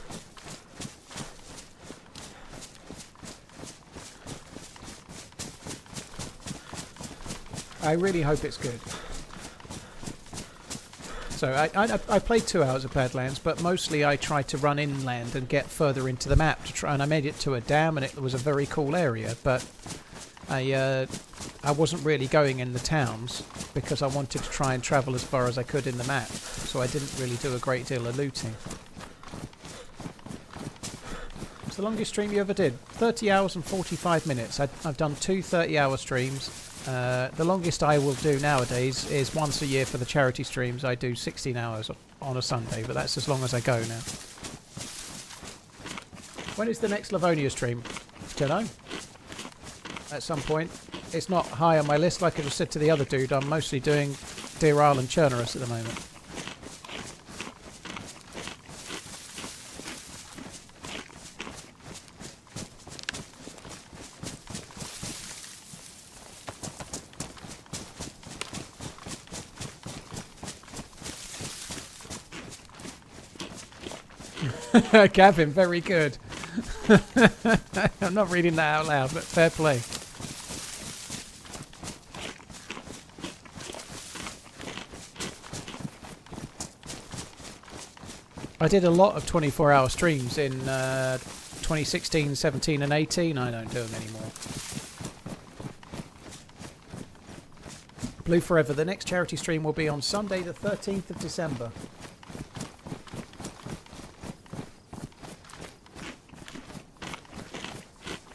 I really hope it's good. So I played 2 hours of Badlands, but mostly I tried to run inland and get further into the map to try, and I made it to a dam, and it was a very cool area. But I wasn't really going in the towns because I wanted to try and travel as far as I could in the map. So I didn't really do a great deal of looting. It's the longest stream you ever did. 30 hours and 45 minutes. I've done 2 30-hour streams. The longest I will do nowadays is once a year for the charity streams. I do 16 hours on a Sunday, but that's as long as I go now. When is the next Livonia stream? Don't know. At some point. It's not high on my list, like I just said to the other dude. I'm mostly doing Deerisle and Chernerus at the moment. Gavin, very good. I'm not reading that out loud, but fair play. I did a lot of 24-hour streams in 2016, 17 and 18. I don't do them anymore. Blue Forever. The next charity stream will be on Sunday the 13th of December.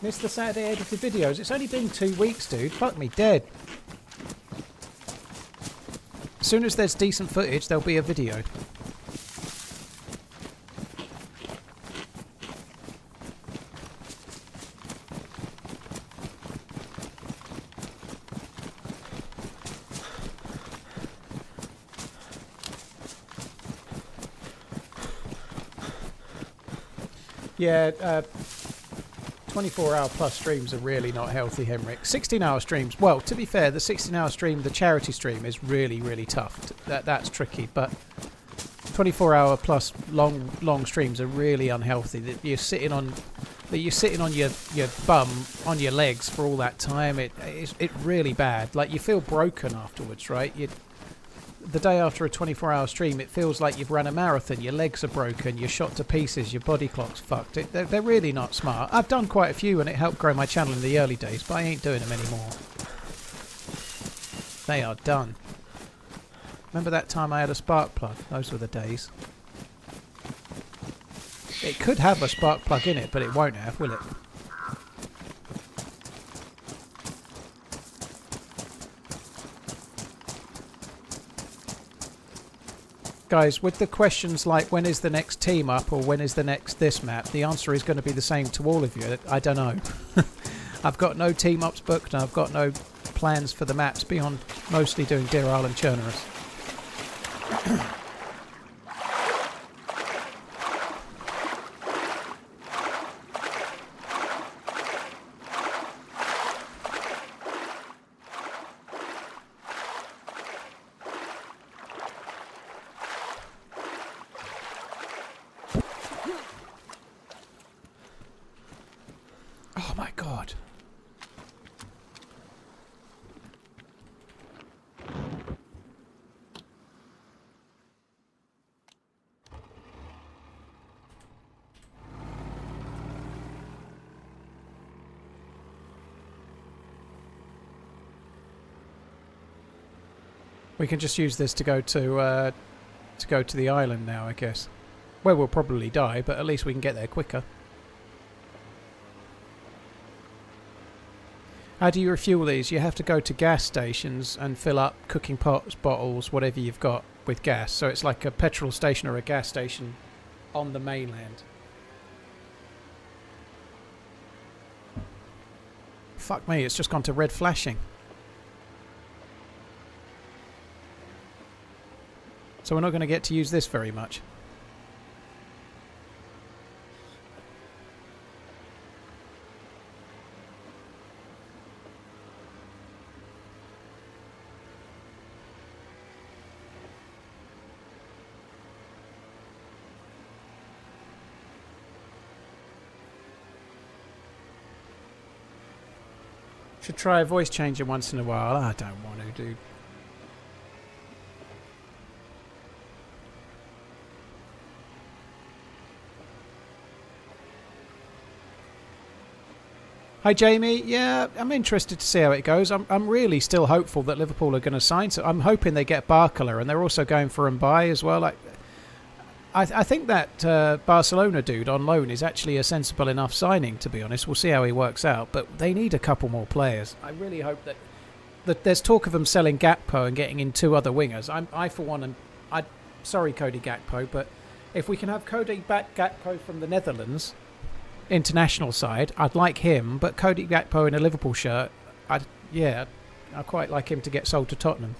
Missed the Saturday edited videos. It's only been 2 weeks, dude. Fuck me dead. As soon as there's decent footage, there'll be a video. Yeah, 24-hour plus streams are really not healthy, Henrik. 16-hour streams, well, to be fair, the 16-hour stream, the charity stream, is really, really tough. That's tricky, but 24-hour plus long streams are really unhealthy. You're sitting on your bum on your legs for all that time. It's really bad. Like, you feel broken afterwards, right? The day after a 24-hour stream, it feels like you've run a marathon. Your legs are broken, you're shot to pieces, your body clock's fucked. They're really not smart. I've done quite a few and it helped grow my channel in the early days, but I ain't doing them anymore. They are done. Remember that time I had a spark plug? Those were the days. It could have a spark plug in it, but it won't have, will it? Guys, with the questions like when is the next team up or when is the next this map, the answer is going to be the same to all of you. I don't know. I've got no team ups booked and I've got no plans for the maps beyond mostly doing Deerisle and Chernerus. We can just use this to go to the island now, I guess. Where we'll probably die, but at least we can get there quicker. How do you refuel these? You have to go to gas stations and fill up cooking pots, bottles, whatever you've got with gas. So it's like a petrol station or a gas station on the mainland. Fuck me, it's just gone to red flashing. So we're not going to get to use this very much. Should try a voice changer once in a while. I don't want to, dude. Hi Jamie, yeah, I'm interested to see how it goes. I'm really still hopeful that Liverpool are going to sign. So I'm hoping they get Barcola, and they're also going for Mbaye as well. I think that Barcelona dude on loan is actually a sensible enough signing, to be honest. We'll see how he works out, but they need a couple more players. I really hope that there's talk of them selling Gakpo and getting in 2 other wingers. I for one, sorry Cody Gakpo, but if we can have Cody Gakpo from the Netherlands international side, I'd like him, but Cody Gakpo in a Liverpool shirt, I'd quite like him to get sold to Tottenham.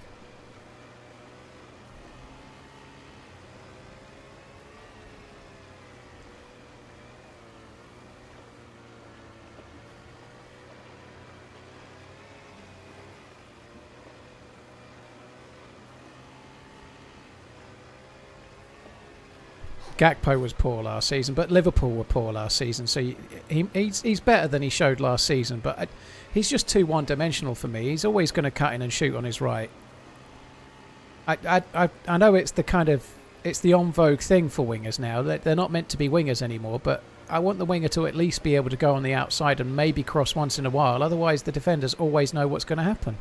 Gakpo was poor last season, but Liverpool were poor last season, so he's better than he showed last season, but he's just too one-dimensional for me. He's always going to cut in and shoot on his right. I know it's the en vogue thing for wingers now. They're not meant to be wingers anymore, but I want the winger to at least be able to go on the outside and maybe cross once in a while. Otherwise, the defenders always know what's going to happen.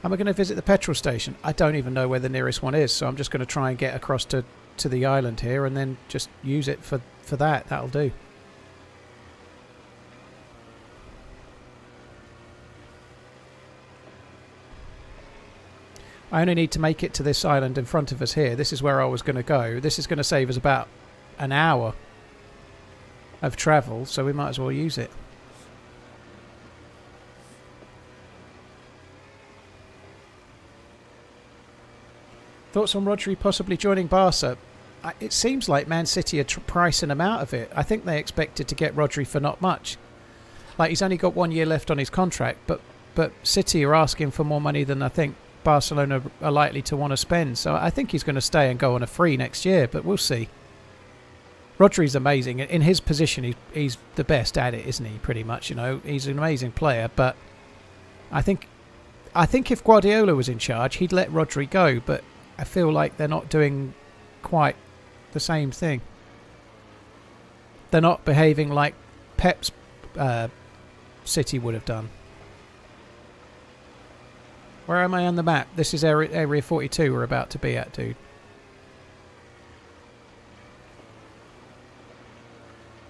Am I going to visit the petrol station? I don't even know where the nearest one is, so I'm just going to try and get across to the island here and then just use it for that. That'll do. I only need to make it to this island in front of us here. This is where I was going to go. This is going to save us about an hour of travel, so we might as well use it. Thoughts on Rodri possibly joining Barca? It seems like Man City are pricing him out of it. I think they expected to get Rodri for not much. Like, he's only got 1 year left on his contract, but City are asking for more money than I think Barcelona are likely to want to spend. So I think he's going to stay and go on a free next year, but we'll see. Rodri's amazing. In his position, he's the best at it, isn't he, pretty much? You know, he's an amazing player, but I think if Guardiola was in charge, he'd let Rodri go, but I feel like they're not doing quite the same thing. They're not behaving like Pep's City would have done. Where am I on the map? This is area 42 we're about to be at, dude.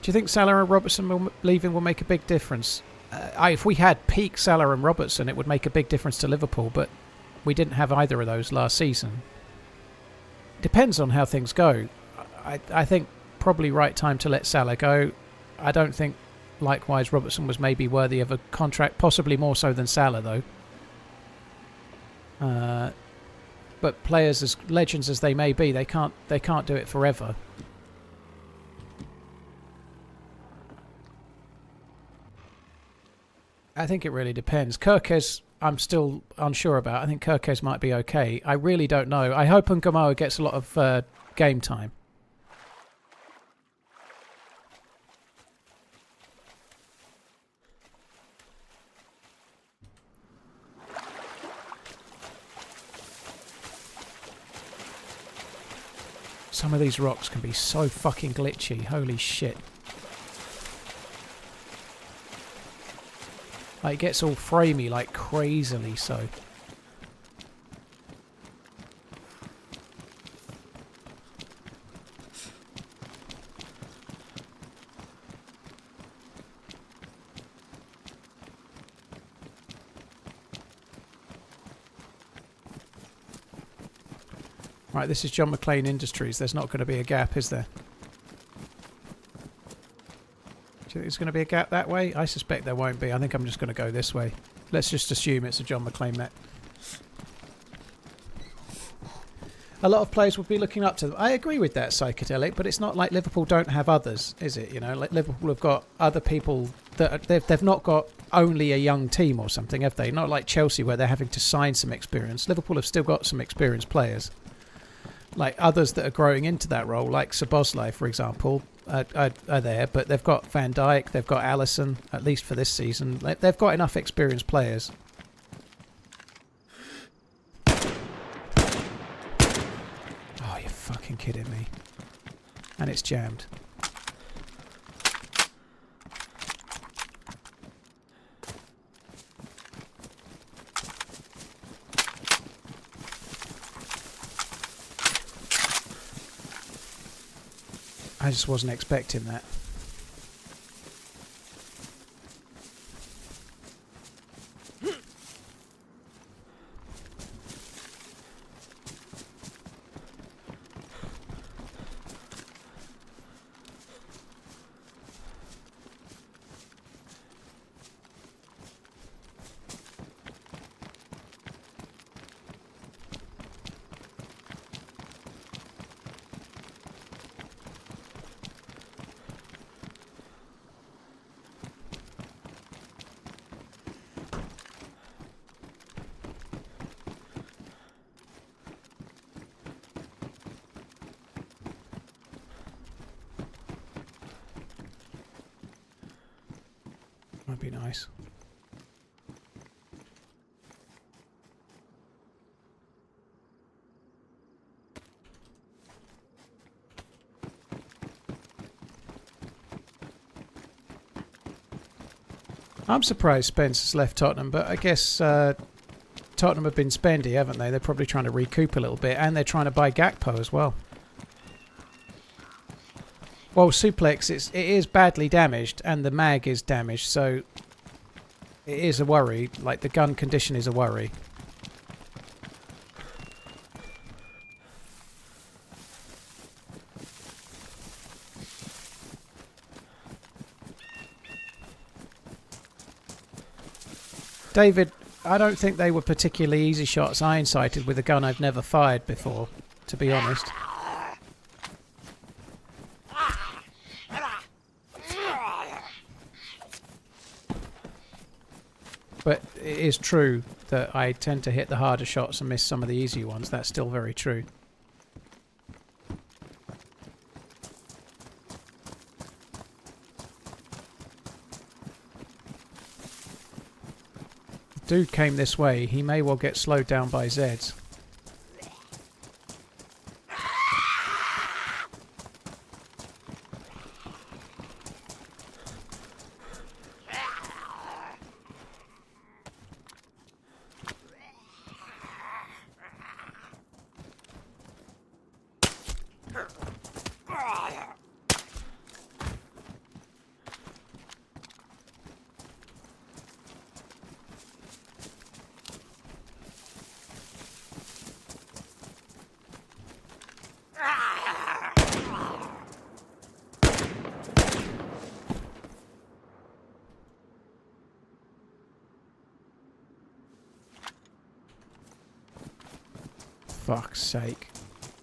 Do you think Salah and Robertson leaving will make a big difference? If we had peak Salah and Robertson, it would make a big difference to Liverpool, but we didn't have either of those last season. Depends on how things go. I think probably right time to let Salah go. I don't think, likewise, Robertson was maybe worthy of a contract, possibly more so than Salah, though. But players as legends as they may be, they can't do it forever. I think it really depends. Kirkes, I'm still unsure about. I think Kirkes might be okay. I really don't know. I hope Ngomoa gets a lot of game time. Some of these rocks can be so fucking glitchy. Holy shit. Like, it gets all framey, like crazily so. Right, this is John McClane Industries. There's not going to be a gap, is there? Do you think there's going to be a gap that way? I suspect there won't be. I think I'm just going to go this way. Let's just assume it's a John McClane map. A lot of players would be looking up to them. I agree with that, Psychedelic, but it's not like Liverpool don't have others, is it? You know, like Liverpool have got other people that they've not got only a young team or something, have they? Not like Chelsea where they're having to sign some experience. Liverpool have still got some experienced players. Like others that are growing into that role, like Szoboszlai, for example, are there, but they've got Van Dijk, they've got Alisson, at least for this season. They've got enough experienced players. Oh, you're fucking kidding me. And it's jammed. I just wasn't expecting that. Might be nice. I'm surprised Spencer's left Tottenham, but I guess Tottenham have been spendy, haven't they? They're probably trying to recoup a little bit, and they're trying to buy Gakpo as well. Well, Suplex, it is badly damaged, and the mag is damaged, so it is a worry. Like, the gun condition is a worry. David, I don't think they were particularly easy shots I incited with a gun I've never fired before, to be honest. But it is true that I tend to hit the harder shots and miss some of the easier ones. That's still very true. The dude came this way. He may well get slowed down by Zeds. Fuck's sake.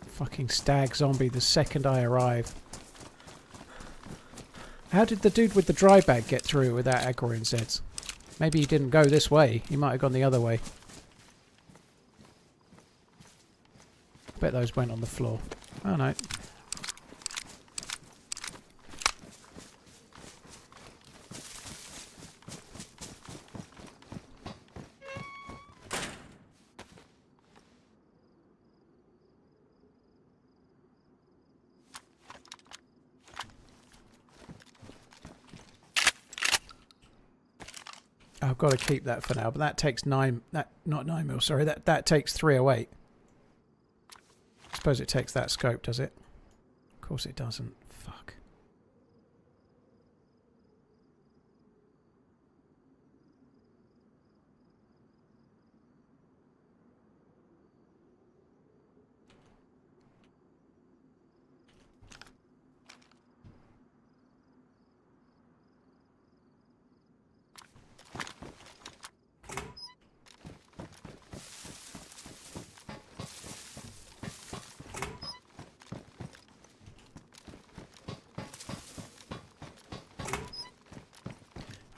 Fucking stag zombie the second I arrive. How did the dude with the dry bag get through without aggroing Zeds? Maybe he didn't go this way. He might have gone the other way. I bet those went on the floor. Oh no. I've got to keep that for now, but that takes 9... Not 9 mil, sorry. That takes 308. I suppose it takes that scope, does it? Of course it doesn't. Fuck.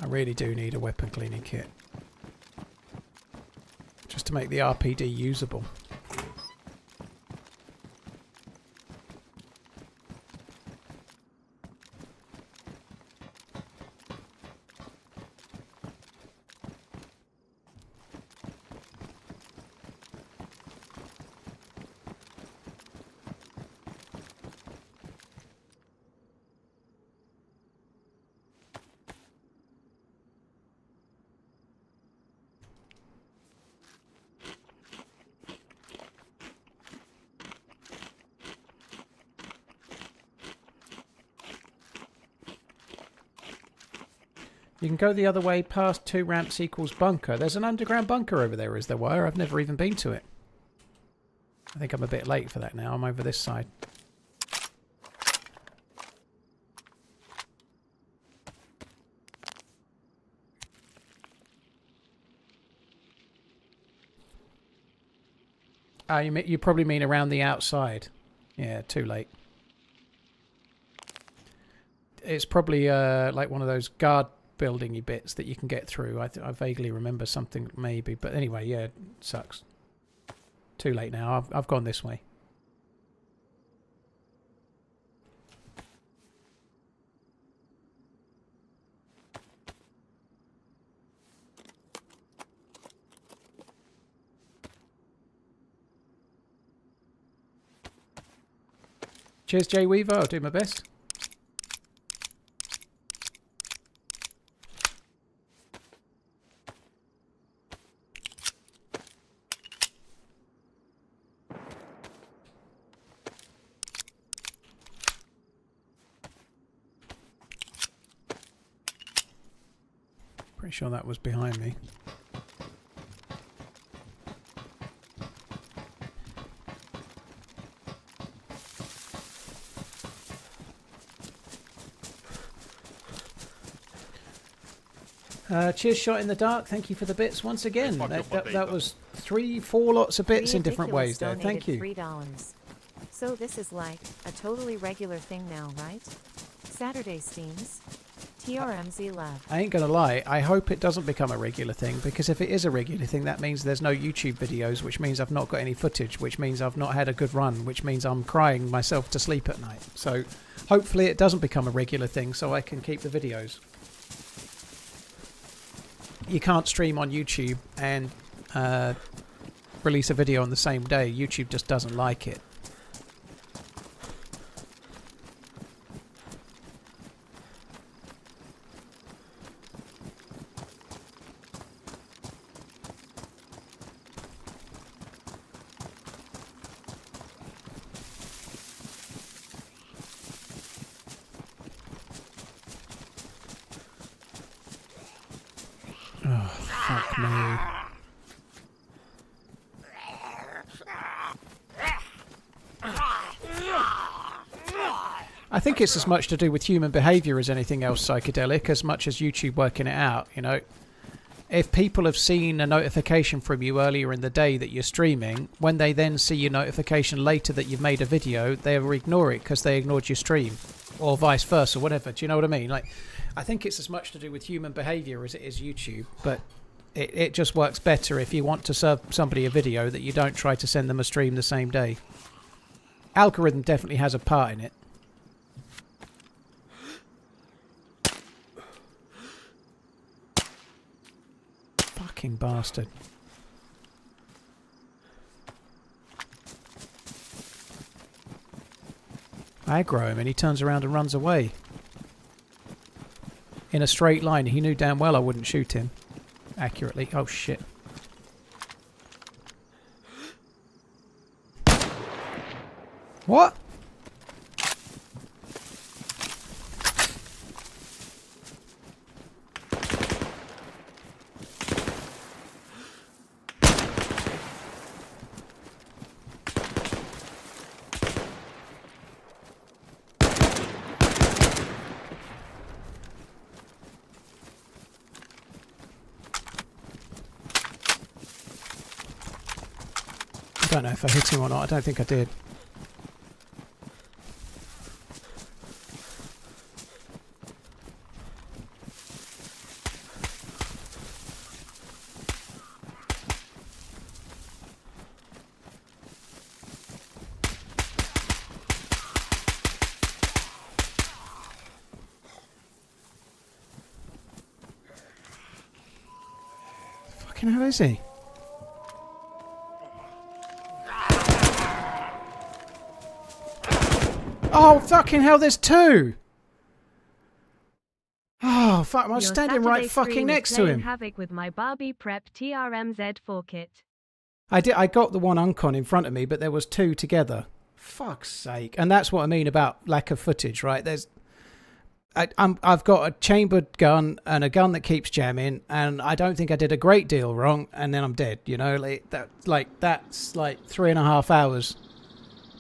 I really do need a weapon cleaning kit. Just to make the RPD usable. You can go the other way past 2 ramps equals bunker. There's an underground bunker over there, is there, Wire? I've never even been to it. I think I'm a bit late for that now. I'm over this side. You probably mean around the outside. Yeah, too late. It's probably like one of those guard building-y bits that you can get through. I vaguely remember something maybe, but anyway, yeah, it sucks. Too late now. I've gone this way. Cheers, Jay Weaver. I'll do my best. Pretty sure that was behind me. Cheers, Shot in the Dark. Thank you for the bits once again. That was 3-4 lots of bits in different ways there. Thank you. $3. So this is like a totally regular thing now, right? Saturday Steams. TRMZ Lab. I ain't gonna lie, I hope it doesn't become a regular thing, because if it is a regular thing, that means there's no YouTube videos, which means I've not got any footage, which means I've not had a good run, which means I'm crying myself to sleep at night. So hopefully it doesn't become a regular thing so I can keep the videos. You can't stream on YouTube and release a video on the same day. YouTube just doesn't like it. Oh, fuck me. I think it's as much to do with human behaviour as anything else psychedelic, as much as YouTube working it out, you know. If people have seen a notification from you earlier in the day that you're streaming, when they then see your notification later that you've made a video, they'll ignore it because they ignored your stream. Or vice versa, whatever. Do you know what I mean? Like, I think it's as much to do with human behaviour as it is YouTube, but it just works better if you want to serve somebody a video that you don't try to send them a stream the same day. Algorithm definitely has a part in it. Fucking bastard. I aggro him and he turns around and runs away. In a straight line. He knew damn well I wouldn't shoot him. accurately. Oh shit. What? I don't know if I hit him or not. I don't think I did. Fucking hell is he? Oh, fucking hell, there's two! Oh, fuck, I was Your standing Saturday right fucking stream is next to playing him. Havoc with my Barbie Prep TRMZ 4 kit. I got the one Uncon in front of me, but there was two together. Fuck's sake. And that's what I mean about lack of footage, right? I've got a chambered gun and a gun that keeps jamming, and I don't think I did a great deal wrong, and then I'm dead, you know? That's like 3.5 hours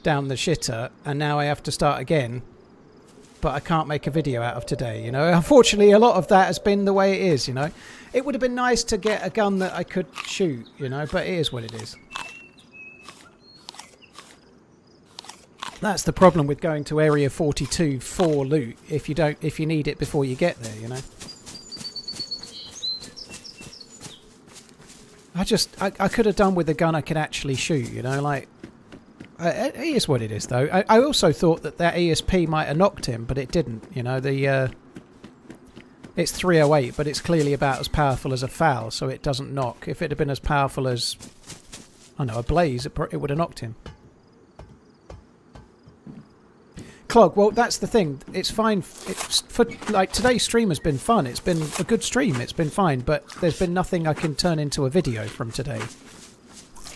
down the shitter, and now I have to start again, but I can't make a video out of today, you know? Unfortunately, a lot of that has been the way it is, you know? It would have been nice to get a gun that I could shoot, you know, but it is what it is. That's the problem with going to Area 42 for loot, if you need it before you get there, you know? I could have done with a gun I could actually shoot, you know, like... it is what it is, though. I also thought that ESP might have knocked him, but it didn't. You know, it's 308, but it's clearly about as powerful as a FAL, so it doesn't knock. If it had been as powerful as, I don't know, a Blaze, it would have knocked him. Clog, well, that's the thing. It's fine. Like, today's stream has been fun. It's been a good stream. It's been fine, but there's been nothing I can turn into a video from today.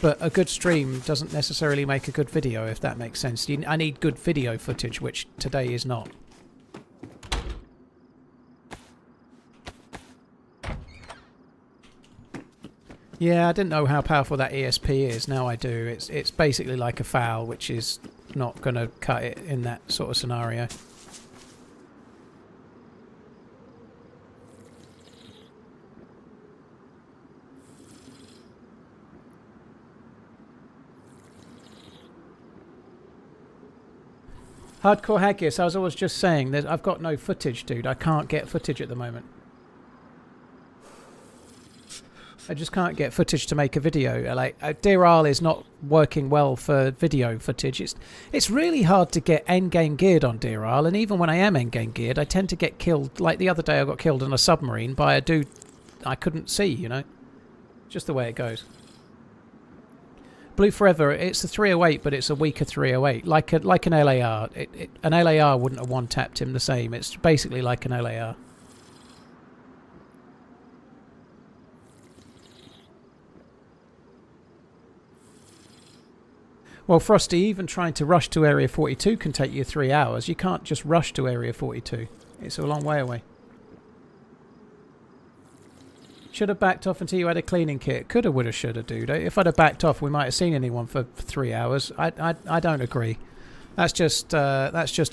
But a good stream doesn't necessarily make a good video, if that makes sense. I need good video footage, which today is not. Yeah, I didn't know how powerful that ESP is. Now I do. It's basically like a FAL, which is not going to cut it in that sort of scenario. Hardcore Haggis, I was just saying that I've got no footage, dude. I can't get footage at the moment. I just can't get footage to make a video. Like, Deerisle is not working well for video footage. It's really hard to get endgame geared on Deerisle, and even when I am endgame geared, I tend to get killed. Like the other day, I got killed in a submarine by a dude I couldn't see, you know? Just the way it goes. Blue Forever, it's a 308, but it's a weaker 308, like an LAR. An LAR wouldn't have one-tapped him the same. It's basically like an LAR. Well, Frosty, even trying to rush to Area 42 can take you 3 hours. You can't just rush to Area 42. It's a long way away. Should have backed off until you had a cleaning kit. Coulda, woulda, shoulda, dude. If I'd have backed off, we might have seen anyone for 3 hours. I don't agree. That's just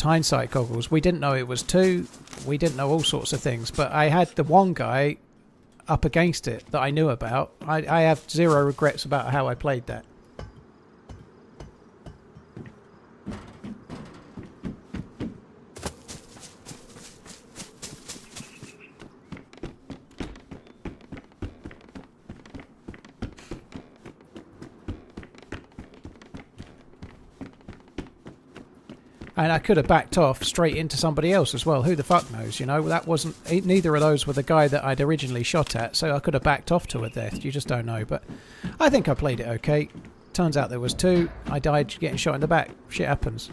hindsight goggles. We didn't know it was 2. We didn't know all sorts of things. But I had the one guy up against it that I knew about. I have zero regrets about how I played that. And I could have backed off straight into somebody else as well. Who the fuck knows, you know? That wasn't... Neither of those were the guy that I'd originally shot at, so I could have backed off to a death. You just don't know. But I think I played it okay. Turns out there was 2. I died getting shot in the back. Shit happens.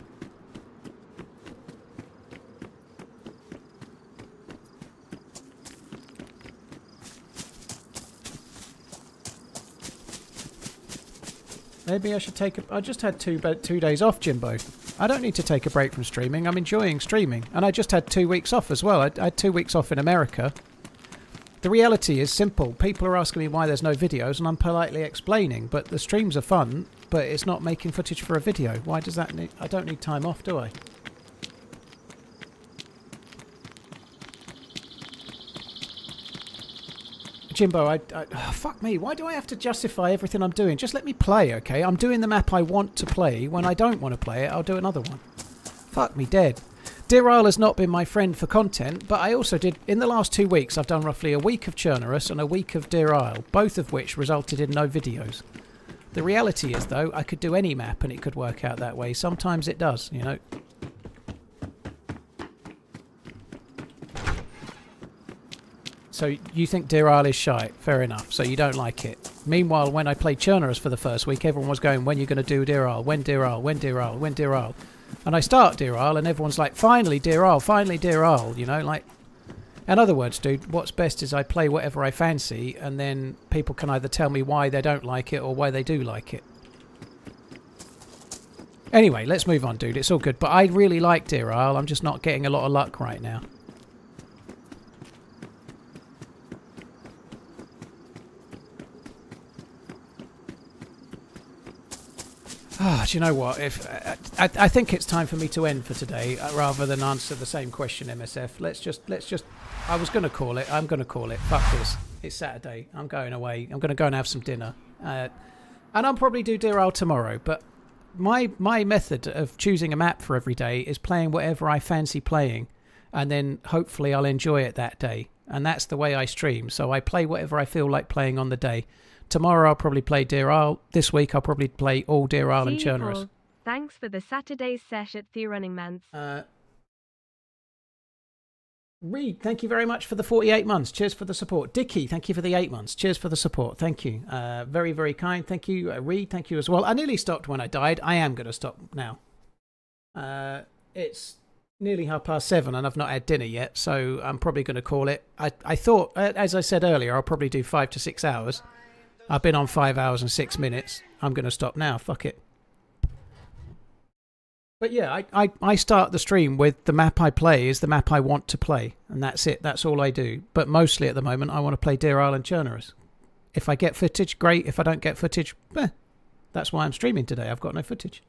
Maybe I should take a... I just had 2 days off, Jimbo. I don't need to take a break from streaming. I'm enjoying streaming. And I just had 2 weeks off as well. I had 2 weeks off in America. The reality is simple. People are asking me why there's no videos, and I'm politely explaining. But the streams are fun, but it's not making footage for a video. Why does that need... I don't need time off, do I? Jimbo, fuck me. Why do I have to justify everything I'm doing? Just let me play, okay? I'm doing the map I want to play. When I don't want to play it, I'll do another one. Fuck me dead. Deerisle has not been my friend for content, but I also did... In the last 2 weeks, I've done roughly a week of Churnerous and a week of Deerisle, both of which resulted in no videos. The reality is, though, I could do any map and it could work out that way. Sometimes it does, you know. So you think Deerisle is shite. Fair enough. So you don't like it. Meanwhile, when I played Churnerous for the first week, everyone was going, when are you going to do Deerisle? When Deerisle? When Deerisle? When Deerisle? And I start Deerisle and everyone's like, finally Deerisle, finally Deerisle. You know, like... In other words, dude, what's best is I play whatever I fancy and then people can either tell me why they don't like it or why they do like it. Anyway, let's move on, dude. It's all good. But I really like Deerisle. I'm just not getting a lot of luck right now. Ah, do you know what? If I think it's time for me to end for today, rather than answer the same question, MSF. Let's just. I was going to call it. I'm going to call it. Fuck this. It's Saturday. I'm going away. I'm going to go and have some dinner, and I'll probably do Deerisle tomorrow. But my method of choosing a map for every day is playing whatever I fancy playing, and then hopefully I'll enjoy it that day. And that's the way I stream. So I play whatever I feel like playing on the day. Tomorrow I'll probably play Deerisle. This week I'll probably play all Deerisle and Churnerous. Thanks for the Saturday's sesh at TheRunningManZ. Reed, thank you very much for the 48 months. Cheers for the support. Dickie, thank you for the 8 months. Cheers for the support. Thank you. Very, very kind. Thank you. Reed, thank you as well. I nearly stopped when I died. I am going to stop now. It's nearly 7:30 and I've not had dinner yet, so I'm probably going to call it. I thought, as I said earlier, I'll probably do 5 to 6 hours. I've been on 5 hours and 6 minutes. I'm going to stop now. Fuck it. But yeah, I start the stream with the map I play is the map I want to play. And that's it. That's all I do. But mostly at the moment, I want to play Deerisle and Churnerous. If I get footage, great. If I don't get footage, that's why I'm streaming today. I've got no footage.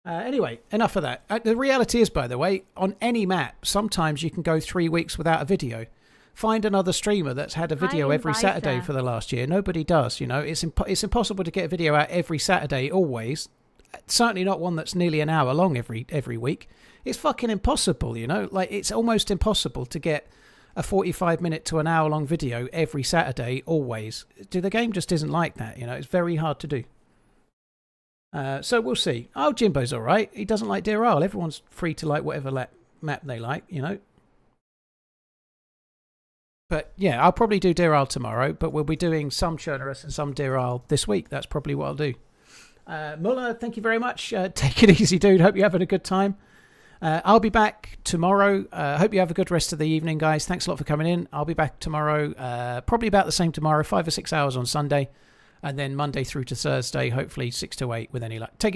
Anyway, enough of that. The reality is, by the way, on any map, sometimes you can go 3 weeks without a video. Find another streamer that's had a video every Saturday for the last year. Nobody does, you know. It's impossible to get a video out every Saturday, always. Certainly not one that's nearly an hour long every week. It's fucking impossible, you know. Like, it's almost impossible to get a 45-minute to an hour-long video every Saturday, always. The game just isn't like that, you know. It's very hard to do. So we'll see. Oh, Jimbo's all right. He doesn't like Deerisle. Everyone's free to like whatever map they like, you know. But yeah, I'll probably do Deerisle tomorrow, but we'll be doing some Churnerous and some Deerisle this week. That's probably what I'll do. Muller, thank you very much. Take it easy, dude. Hope you're having a good time. I'll be back tomorrow. Hope you have a good rest of the evening, guys. Thanks a lot for coming in. I'll be back tomorrow, probably about the same tomorrow, 5 or 6 hours on Sunday. And then Monday through to Thursday, hopefully 6 to 8 with any luck. Take it